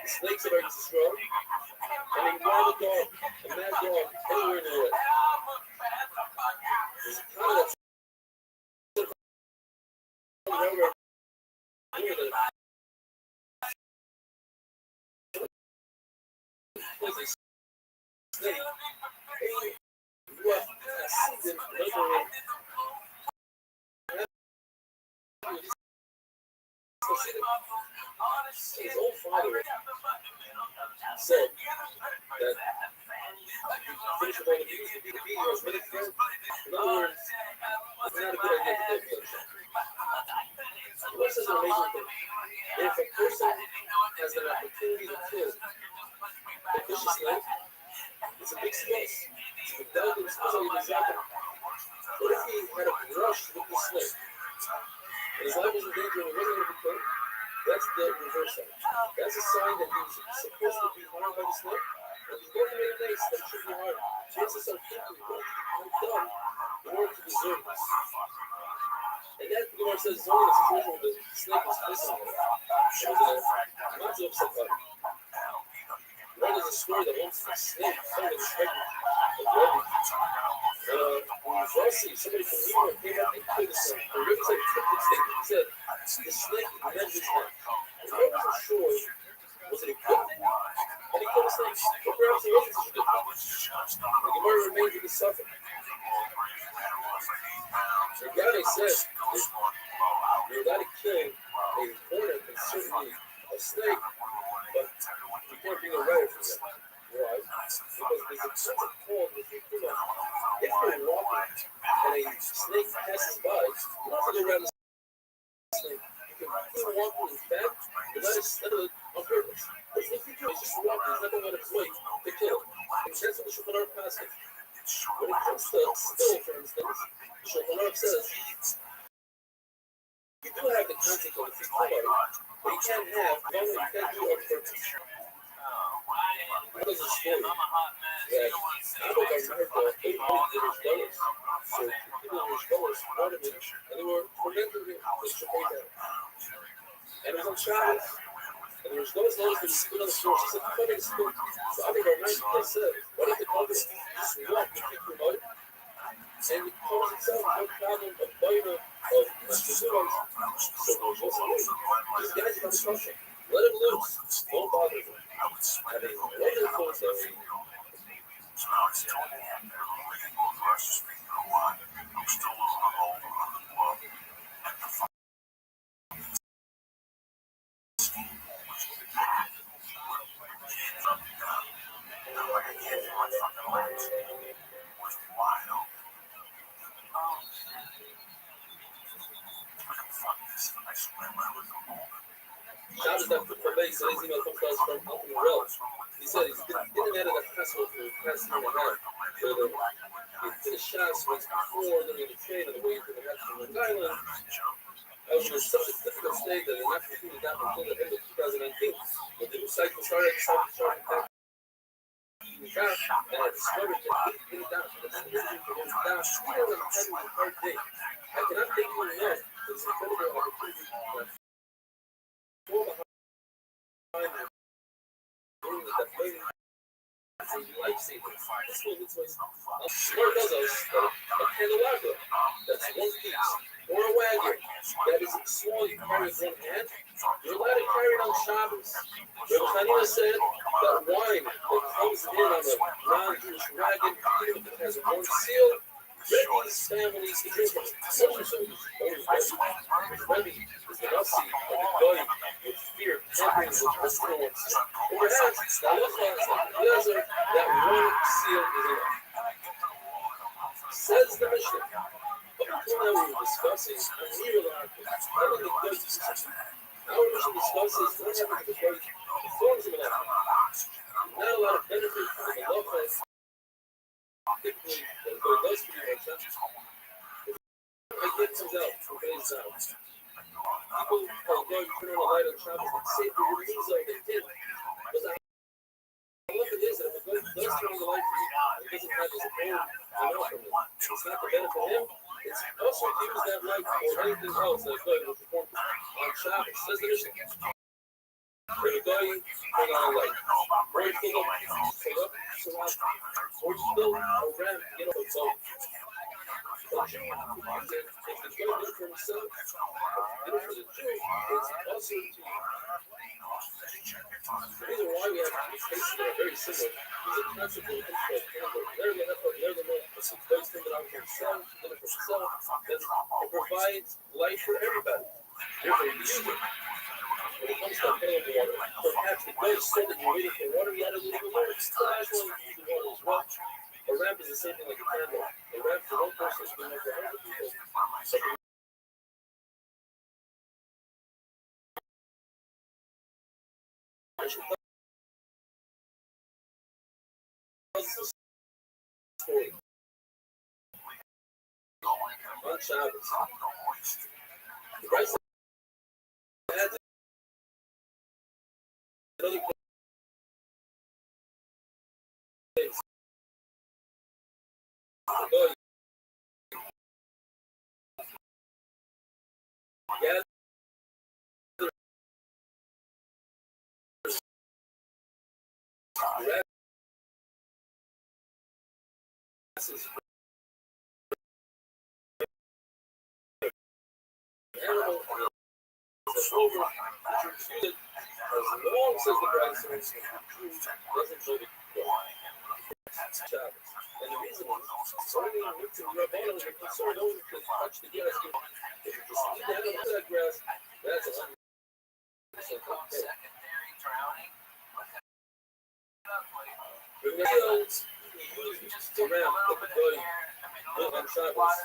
snakes are very strong. I mean, wild dog, a mad dog, anywhere in the world. There's a kind of his own father said that finish with all the bees, the bee was ready for him. In other words, it's not a good idea to take blood. This is an amazing thing. If a person has an opportunity to kill a vicious snake, it's a big stress. It's a delicate example. What if he had a brush with the snake? And his life was in danger and he wasn't able to kill him? That's the reverse side. That's a sign that he was supposed to be harmed by the snake. And he's going to make a place that should be harmed. Chances are thinking, what have I done in order to deserve this? And that, the Gemara says, is only in a situation where the snake was pissing on him. It was a massive upset by him. Right as a story that once the snake fell in pregnant of Rabbbi. Rothschild, somebody from New York came out and killed the snake. The Rabbbi said, took the snake. He said, the snake meant his head. And I wasn't sure, was it a good thing? And he killed the snake. Or perhaps it wasn't such a good thing. The Gemara remains in the suffering. The Rabbbi said, you're allowed to kill a hornet and certainly a snake, but you can't bring a rider from that. Why? Because there's a certain call with the human. If you're walking and a snake passes by, you don't have to go around the snake. You can keep walking in back and let it on purpose. But if you do, it's just walking, he's not going to let it wait to kill it. And that's what the Shulchan Aruch passes. When it comes to still, for instance, the Shulchan Aruch says, you do have the concept of the fiqh, but you can't have one that you can't do on purpose. That was a story that Apple got married for $8 million. So people in Rothschild wanted him, and they were preventing him to pay that. And it was on Shabbos. And there was no notice that he stood on the floor. She said, come in the school. So I think our man said, why don't the company just walk and keep your money? And it calls itself no problem of biter of Mr. So these guys are not talking. Let him loose. Don't bother him. I mean, what is the full story? So now it's 2 a.m. They're looking both of us to speak a lot. I'm still a little hungover on the club. And the fucking scheme was bad. Kids up and down. I'm like a kid in my fucking legs. It was wild. Fuck this. I swear when I was a moment. Shabbos Dr. Pervez, today's email comes to us from Alton Morel. He said he's been in and out of the hospital for the past year and a half. He finished Shabbos once before, then in the train on the way to the hospital in Long Island. I was in such a difficult state that it not completed that until the end of 2019. When the new cycle started, the cycle started back. And I discovered that it went down. The significant went down. Even when I'm having a hard day, I cannot thank you enough for this incredible opportunity that fall behind me. Lifesaver. This one looks like smart does us a candelabra that's one piece, or a wagon that is small you carry with one hand. You're allowed to carry it on Shabbos. Rabbi Hanina said that wine that comes in on a non-Jewish wagon, even if it has one seal, Rebbe's families can drink from it. Rebbe is the Nasi of the Goy with fear, tampering with personal ones. Whereas the halacha is like that one seal is enough. Says the Mishnah. Up until now we were discussing how the Goy uses it. Now we should discuss is what happens to the Goy performs in the halacha. Not a lot of benefit from the halacha. Typically, what the Goy does for you like that. I get comes out from Goy's house. People call Goy, turn on a light on Shabbos and say for your knees all they did. But the halacha is that if a Goy does turn on the light for you, it doesn't have his own enough from it. It's not the benefit of him, It's also used that like for anything else that God will perform on Shabbos. Says the Mishnah. When a guy hang on a light, or he pull up, or just build a ramp to get off a boat. A Jew who uses it, if the guy does it for himself, and if it's a Jew, it's also to you. The reason why we have these cases that are very similar is the concept of the control candle. They're the those things that I'm going to sell, then for sell, then it provides light for everybody. Therefore, you use it. When it comes to paying the water, perhaps the guy said that you're waiting for water, you had to leave the water. So I just want to use the water as well. A ramp is the same thing like a candle. A ramp for one person is good enough for 100 people. So story on Shabbos. The Christ had another place. Yeah. Animal is over treated as long as the Christ doesn't go to Shabbos. And the reason is only with the Rabbanon are concerned only to touch the grass. If you just leave that on that grass, that's a 100% okay. The nails we use to ramp that the guy built on Shabbos.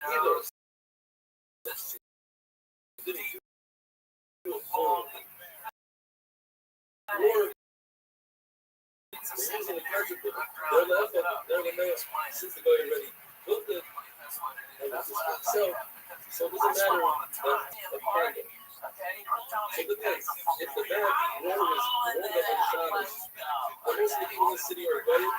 Either or using the concept of they're left of they're the nails since the guy already built it and this is itself. So it doesn't matter that the candle. So the thing, if the bad water is warmed up on Shabbos, most of the people in the city are invited, you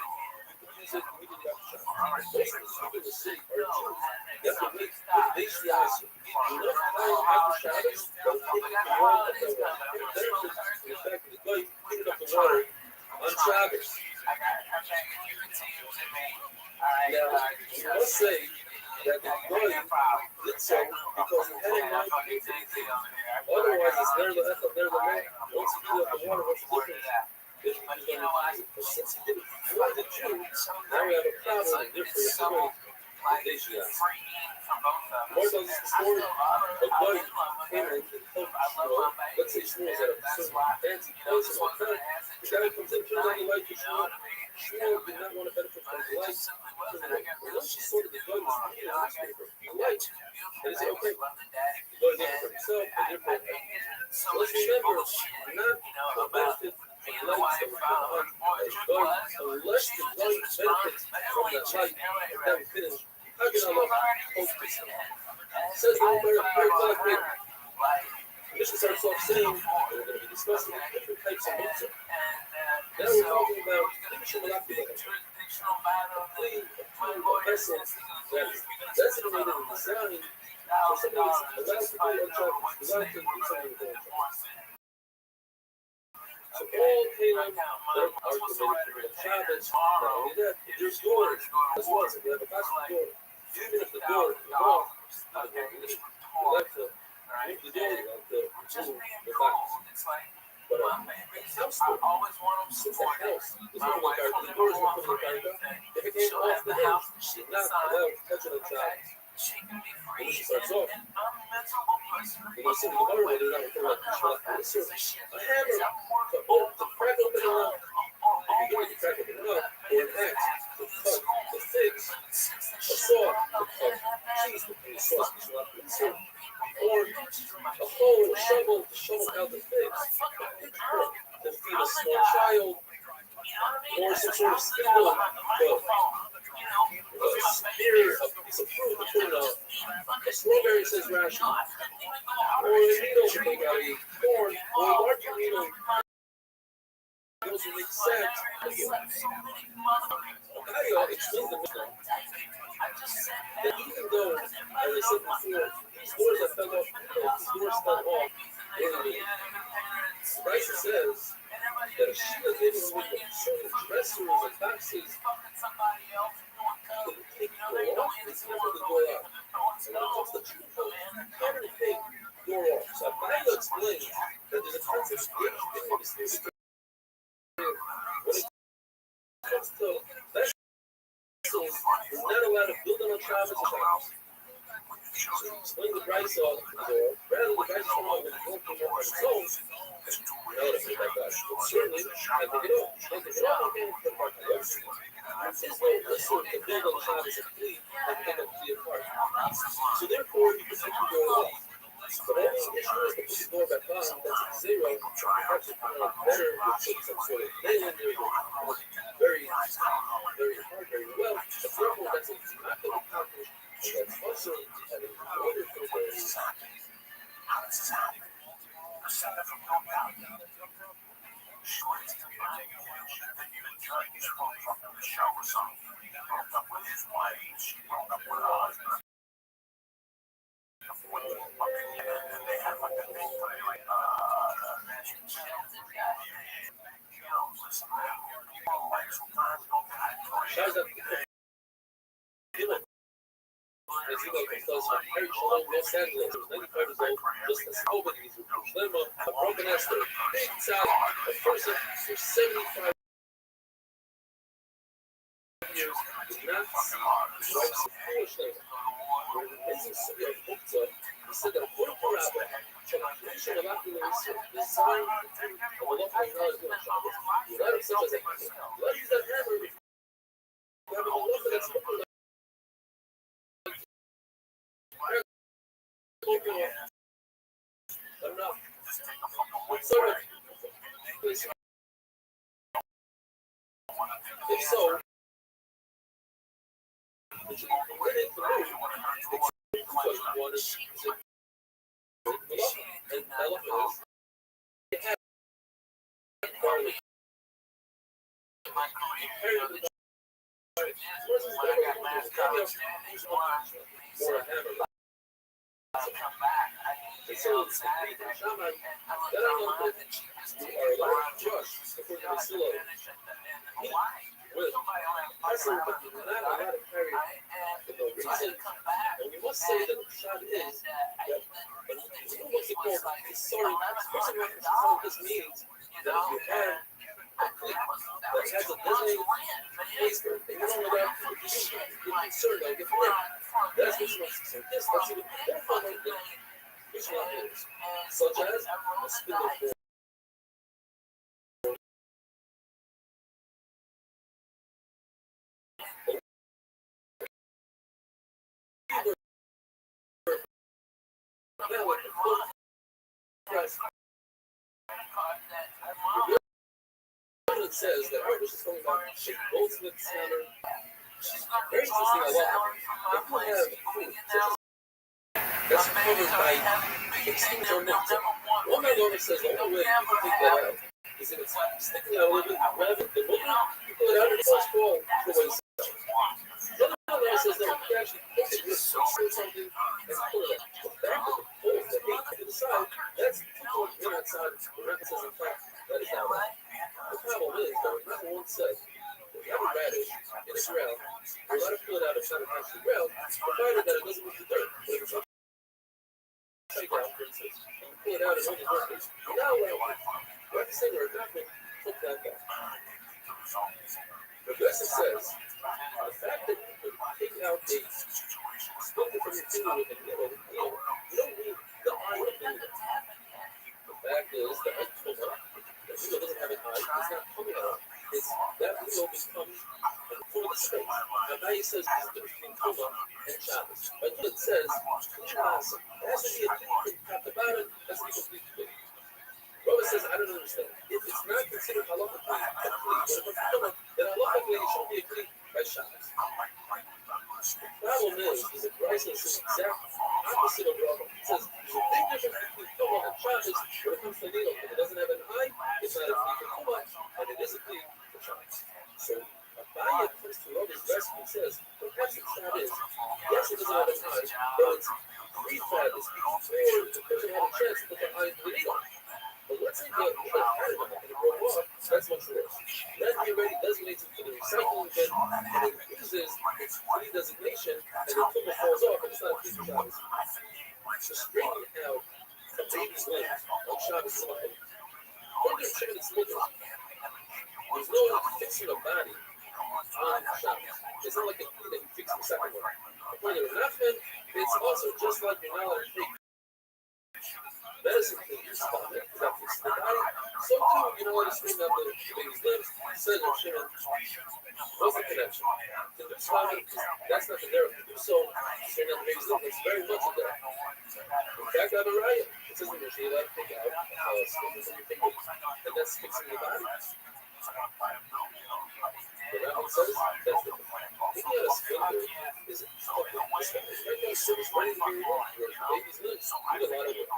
can use it immediately after Shabbos. Most of the people in the city are Jews. You have to wait for the day Shabbos. Enough time after Shabbos, they'll take it to warm up the water. The benefit is the fact that the guy heated up the water on Shabbos. Now, you must say that the guy did so because he had in mind to do anything. Otherwise, it's never the effort, never the man. Once he heated up the water, what's the difference? If he was going to use it. But since he did it before the Jew, now we have a problem, and therefore it's going to day Shabbos. More tells us the story of guy came in and told Shmuel, let's say Shmuel is at a certain fancy place and all that. The guy comes in, turns on the light for Shmuel. Shmuel did not want to benefit from the light. Unless he saw that the guy was reading a newspaper, the light. And he said, okay, the guy did it for himself, and therefore, so let's remember, not to benefit from the lights that were put on as guy, unless the guy benefits from that light, that we finish. How can Allah hope this? Says the very clear. The mission starts off saying that we're going to be discussing different types of mitzvah. Now we're talking about Mission Malakti, a vessel that is designated and designed for somebody that's allowed to go on Shabbos, allowed to do something with their Shabbos. So all Kalim that are committed to Shabbos, not only that, there's doors as well. So if you have a basket door, even if the door, the wall, you like to move the door, you like to move the box. But the house door, since the house is not like our the doors are put in the if it came off the house, you're not allowed to touch it on Shabbos. When she starts off, you see the Gemara where they're not referring to Shabbos. A hammer to crack open a nut. If you're going to crack open a nut, or an axe to cut, to fix, a saw to cut cheese to fix sauce, or a hoe, a shovel to shovel out the fix, a pitchfork to feed a small child, or some sort of spindle, a spear, a piece of fruit to put a strawberry, says Rashi, or a needle to make out a corn, or a larger needle. Those who make sacks. A How do you explain the Mishnah that even though, as I said before, these doors that fell off, these doors fell off early. Bryce says that if she was able to make certain dressers and boxes, the cake go off, it's never the door out. So when it comes to chicken cones, you can't really take door off. So Abaya explains that there's a concept of when it comes to vegetables, you're not allowed to build on Shabbos or Shabbos. So you explain the Bryce off the door, rather the Bryce come out when you don't come off on its own. Now let's say that gosh, certainly, I take it off. Take it off, okay, put it back on. There's no issue to build on Shabbos and flee and pick up the apart. So therefore, you can take the door off. But any issue is to put the door back on, that's a zero. Perhaps if you want better, you put some sort of nail in there, very, very hard, very well. But therefore, that's not going to accomplish. And that's also having wonderful ways. How does this happen? A senator from Long Island. Sure, it's to be a taking advantage that you enjoyed his phone from the show or something. He broke up with his wife. She broke up with her husband. And they have like a thing play, like, magic channel. You know, listen, man, people like sometimes don't Shout out to as he goes because from Harry Shalom, Los Angeles, 95 years old, just as COVID, he's with Shlema, a broken Esther, big time, a person for 75 years, did not see his wife's Polish name. Where the amazing city of Bukta, he said that according to Rabbbi, Shalom Alaki is designed of a lot of knowledge of Shabbos. You let it such as a hammer. You let it use that hammer, you have a lot that's looking like enough. So, if so, what it one is and elephants. They have barley. Or a hammer. And so it's the three from Shammai that I know that you are allowed to trust according to Silo. With person, but you're not allowed to carry for no reason. And we must say that the shot is that, but what's it called? Sorry, person references this means that if you have a clique that has a designated place and you don't know that, you're concerned, like if you're that's what you so this, let's see what they're following which one is, such as a spindle for it says that our is talking about Sheikh Goldsmith's hammer. Very interesting, I love it. If you have food that's covered by things or not, one my owner says the only way you can take that out is if it's sticking out a little bit rather than the moment you pull it out, it's all small the way it's the other owner says that you can actually take it with something and pull it out. The back of the pole, the heat to the side, that's people in outside. The record says, in fact, that is not right. The problem is, though, not one says, if you have a radish in a ground, you're allowed to pull it out if it's not actually ground, provided that it doesn't move the dirt. But if it's upside down, for instance, you can pull it out and only work it. You're not allowed to. You have to say where it's not going to flip that back. The lesson says, the fact that you can take out a splinter from your finger with a needle, you don't need the eye of the needle. The fact is that the needle doesn't have an eye, it's not coming out. It's that needle becomes full of space. And now he says it's the difference between Tuma and Shabbos. But it says, it has to be a clean from top to bottom, it has to be completely clean. Rabbbi says, I don't understand. If it's not considered halachically a clean, then halachically it should be a clean by Shabbos. The problem is that Bryce is the exact opposite of Rabbbi. He says, there's a big difference between Tuma and Shabbos when it comes to needle. If it doesn't have an eye, it's not a clean for Tuma, and it is a clean for Shabbos. So, Abaya comes to Rabbis But it's prefab is before the person had a chance to put their eyes in the needle. But let's say the needle had it and it broke off. That's much worse. Then he already designates it for the recycling bin and then uses its pre-designation and the tumor falls off and it's not a piece of Shabbos. So straightening out a baby's limb on Shabbos is nothing. When they're chicken and smoking, there's no fixing a body on Shabbos. It's not like a clean that you fix the second one. When you're not fin, it's also just like you're not allowed to take medicine to your stomach, because that fixes the body. So too, you know, let us straighten out the baby's limbs, said in Shimon, what's the connection? To the stomach, that's not the derech to do so, straighten out the baby's limbs, it's very much a derech. In fact, I have a riot. It says in the Mishnah, you like to take out skin from your fingers, and that's fixing the body. The Rabbin says that's the taking out a splinter is a fucking right now, so it's ready to be removed. Your baby's limbs, you need a lot of work.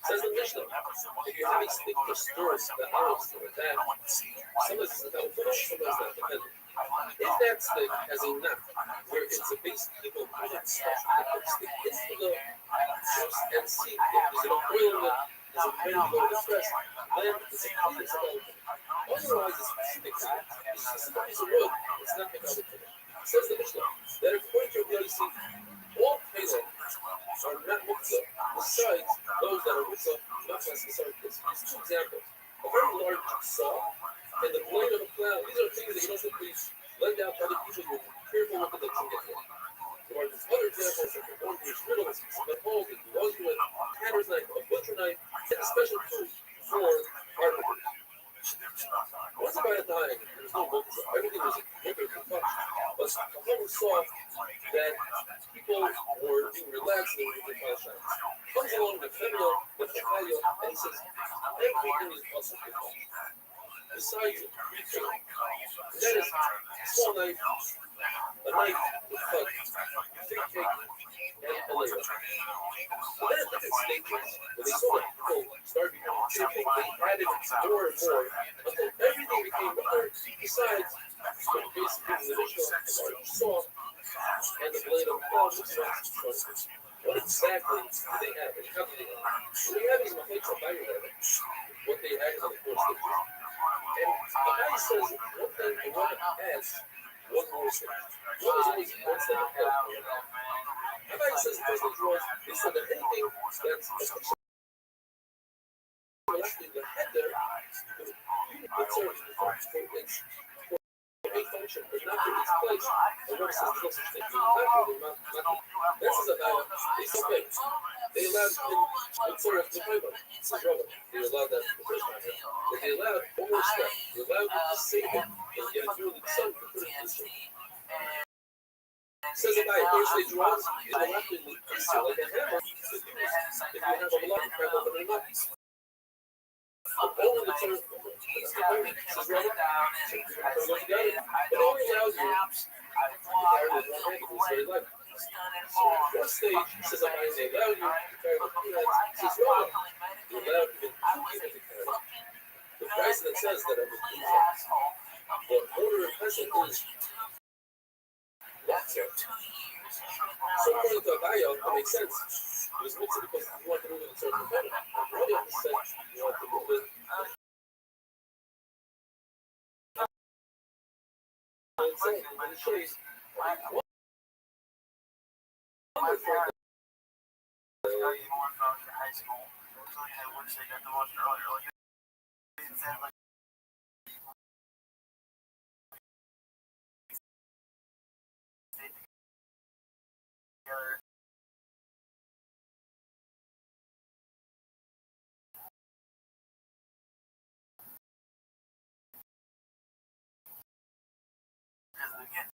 Says the Mishnah, if you're having sleep disturbs the arms to attack, sometimes it's without push, sometimes not dependent. If that stick has a knot where it's a base people put it special, they put the stick into the juice and see if there's enough oil in it, is it ready to go to stress, then it's a clean skeleton. Otherwise, it's stick to it. It's just a piece of wood, it's not going to help it. Says the Mishnah, that according to Rabbi Yossi, all Pelim are not muktzah, besides those that are muktzah, not necessarily this. Here's two examples. A very large saw and the blade of a plow. These are things that you don't simply lend out to other people. You're careful with the things you get. There are these other examples that you're going to your riddles, but holes that you always with a tanner's knife, a butcher knife, and a special tool for carpenters. Once about a dying, there's no muktzah. Everything was withered and touched. But the whole saw that people were being relaxed and they were doing file shots. Comes along the criminal, the Chakalia, and he says, everything is possible. Besides reaching, that is a small knife, a knife with cut, fig cake, and a layer. But then at different stages, when they saw that people started becoming cheerful, they added more and more until everything became withered besides what basically the original large saw and the blade of the plow. What exactly do they have and how do they have it? What they have is Mahacha Bayur, what they added on the four stages. And the guy says one thing and one adds one more thing. One is always one step ahead of the other. The guy says the first thing was, he said that anything that's especially in the head there, it's for a function, but not in its place. And one says no such thing. This is about it's okay. They allowed in sort of the Bible. It's a brother. They allowed that the first time. But they allowed one more step. They allowed to save it and get through the sun to put it in the says about it, first they draw you know, left in the pistol like a hammer. If you have a lot, you crack open it up. Only the term says right now, it only allows you to carry with one hand because it's very light. So at the first stage, he says, they allow you to carry with two hands. He says, well, they allow even two people to carry. The price that says that it was two hands. The order of peasant is that's it. So according to Abaya, that makes sense. It was mixed because you want to move it in a certain manner. Rabbi said you want to move it. In the chase, high school. I wish I got to watch it earlier. Like, it said, like, together. Because again,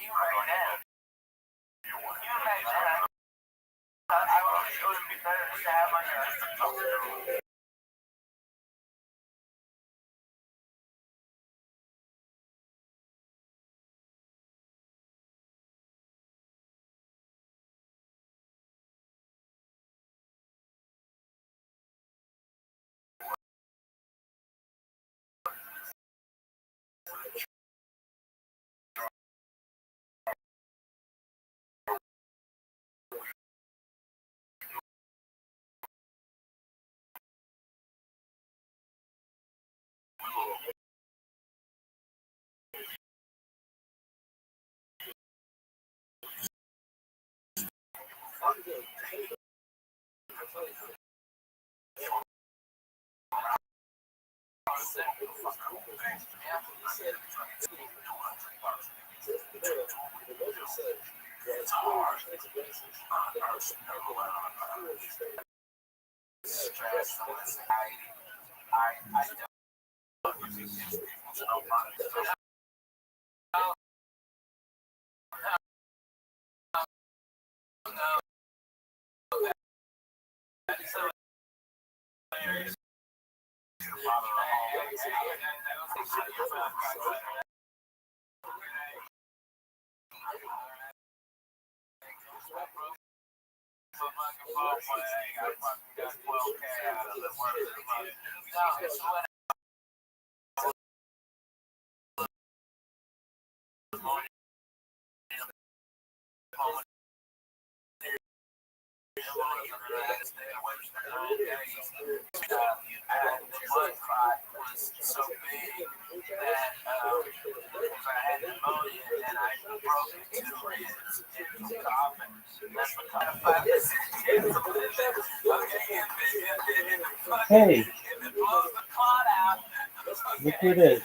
you right now. You imagine it would be better to have like a Hey, look who it is.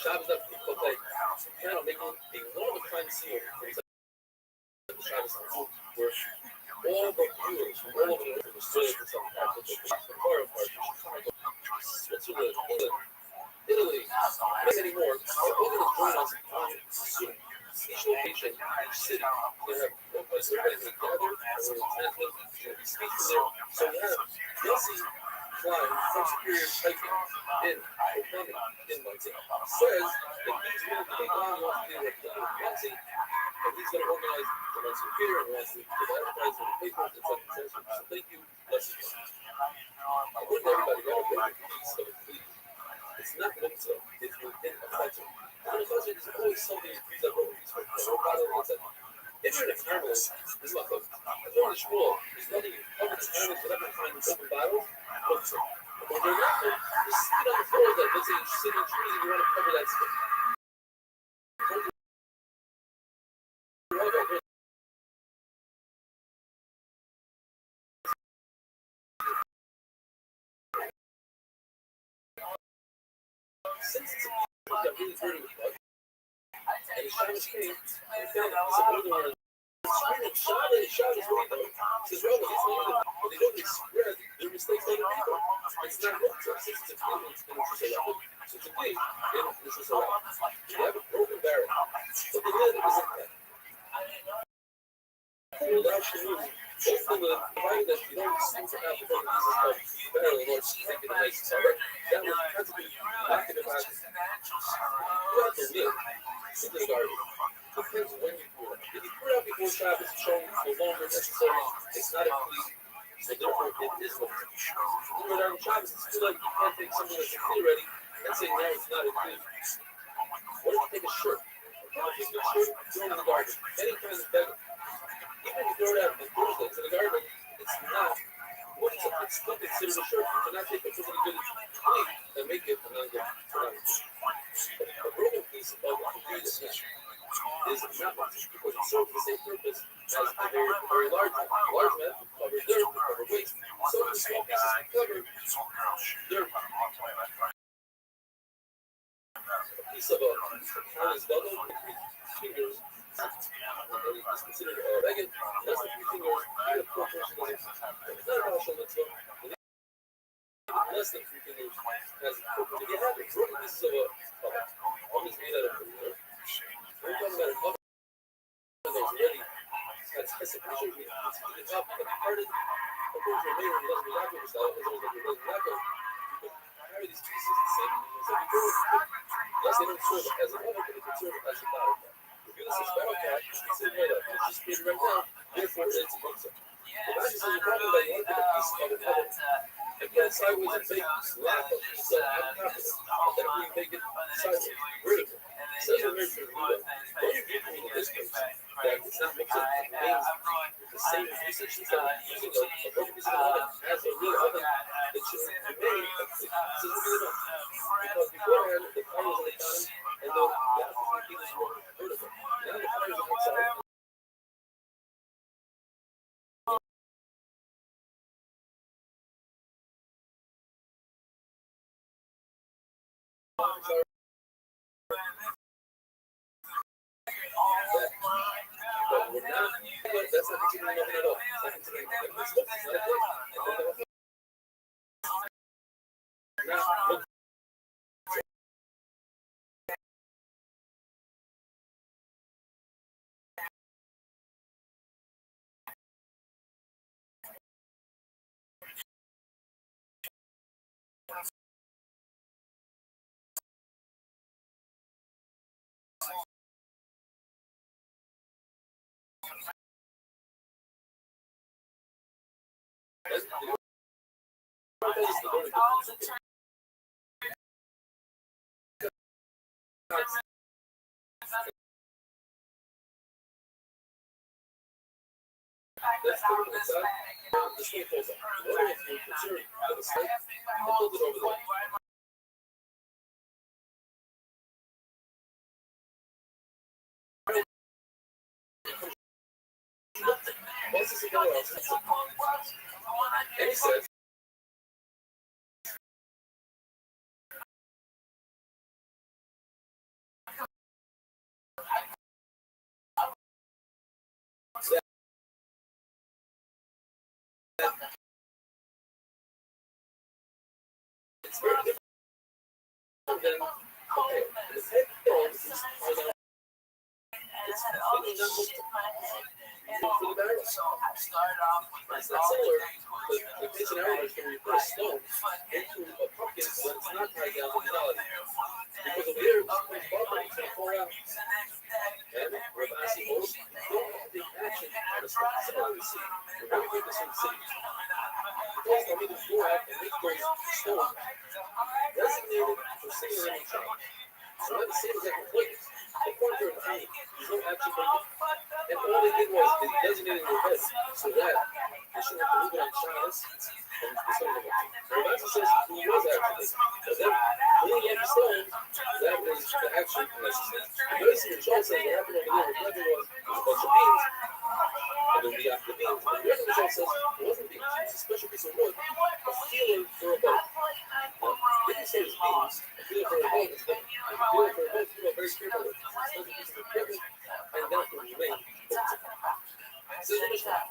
Shabbos that people like now making a one-of-a-kind seal. Shabbos where all the viewers from all over the world, Australia, and South Africa, Chicago, Switzerland, England, Italy, not anymore. They're all going to join us soon. Each location, each city, they have one place where everybody's going to gather, and we're going to transmit, we're going to be speaking there. So we have Yossi flying from Superior hiking in Oakland, in Montana, says that he's going to take on, he wants to be representative of Nazi, and he's going to organize the Nazi Superior and wants to get advertised in the papers, etc. So thank you, bless you. I wouldn't everybody got a break so it's not going to if you're in a culture. In a culture, there's always something that frees up over you. So if you're in a carnival, it's like if you're in a school, there's nothing you cover the carnival, whatever kind of open battles. But when you're not, just sit on the floor that let's say you're sitting in trees and you want to cover that space. Since it's got really dirty with blood, and the Shabbos came, and found a piece of wood and Shabbos what he says, well, he's one of them, but they don't spread their mistakes on other people. It's not good. So since it's a clean, it's going to say, so it's a clean, this is a right. You have a broken barrel. But the lid isn't that. Without the hopefully provided that you don't seem to have broken pieces of barrel in order to make it a nice cover, that would have to be active about throughout the meal into the garden. Depends when you necessarily, it's not a complete, so therefore it is what it is. When on Shabbos, it's still like you can't take something that's clean already and say now it's not a clean. What if you take a shirt? If you take a shirt, throw it in the garbage. Any kind of bag. Even if you throw it out on Thursday to the garbage, it's not. It's still considered a shirt. You cannot take it something good clean and make it and then go put on it. A broken piece of food is not because it serves the same purpose as a very large one. A large man can cover dirt, can cover waste. So the small pieces can cover dirt. A piece of a honest double with 3 fingers is considered a regular. Less than 3 fingers, even a poor person doesn't. It's not a partial mitzvah. Less than 3 fingers has if you have broken pieces of a cover, one is made out of wood. We're talking about a cover that's already had specification with the top and parted. Of course, we're made in the Rabbbi style, as well as the Rabbbi. You can carry these pieces the same as if you do. Yes, they don't serve as a cover, but they can serve as a battle cap. If you listen to battle cap, it's considered made up. It's just made right now, therefore it's a mitzvah. The Rabbbi says you're talking about you want to take a piece of a cover. If you had sideways and bake, slap a piece of on top of it. But then you make it sideways, vertical. Says the measure of what you get in this case, that it's not mixed up. It means the same essentially that using a broken piece of oven as a real oven, it should remain this is really enough. Because beforehand, the fire was on the bottom, and the after pieces were vertical. Now the fire is on the side. But we're not, that's not considering nothing at all. It's not considering that this book is not a place. Now, let's put it aside. The screen falls off. What if you're concerned with the slide and build it over there? Once it's a guy else, and he says, it's very different than, okay, the headphones are it's completely not hooked for the barrel. It's not similar, but the pitch and arrow is when you put a stone into a pumpkin when it's not tied down to solid. Because the beer is going to fall out, it's going to pour out. And with icy holes, you don't have to take action on a stone. Similarly, see, we're very famous in the city. The place that made the floor out and make those stones designated for sitting in a child. So not the same exact place. The corner of tiny, there's no action for it. And all they did was they designated their head so that they shouldn't have to leave it on Shabbos and it's going to go. Rabbbi says he was actually, but then cleaning up the stones, that was the action necessary. The medicine in Shaul says what happened over there with Rabbbi was a bunch of beans, and then we got the beans. And the rest of the Shaul says it wasn't beans, it was a special piece of wood, a feeler for a boat. Now, if you say it's beans, a feeler for a boat, it's better. A feeler for a boat, people are very careful with it. It's not a piece of equipment, and that will remain. This is the Mishnah.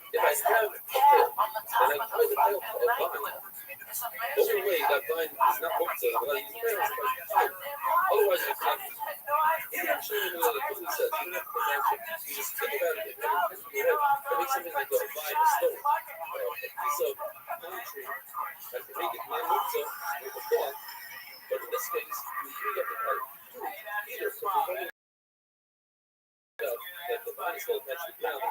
If I have a tail, and I tie the tail to a vine, the only way that vine is not hooked to it, but I use parents to tie it. Otherwise, I can't use it. You can actually, when the Queen says, you don't have to put action, you just think about it and have it in your head. That makes something like a vine, a stone, a piece of pine tree, that can make it non-mukta with a cloth. But in this case, you really have to tie it. Either, if you're that the vine is still attached to the ground,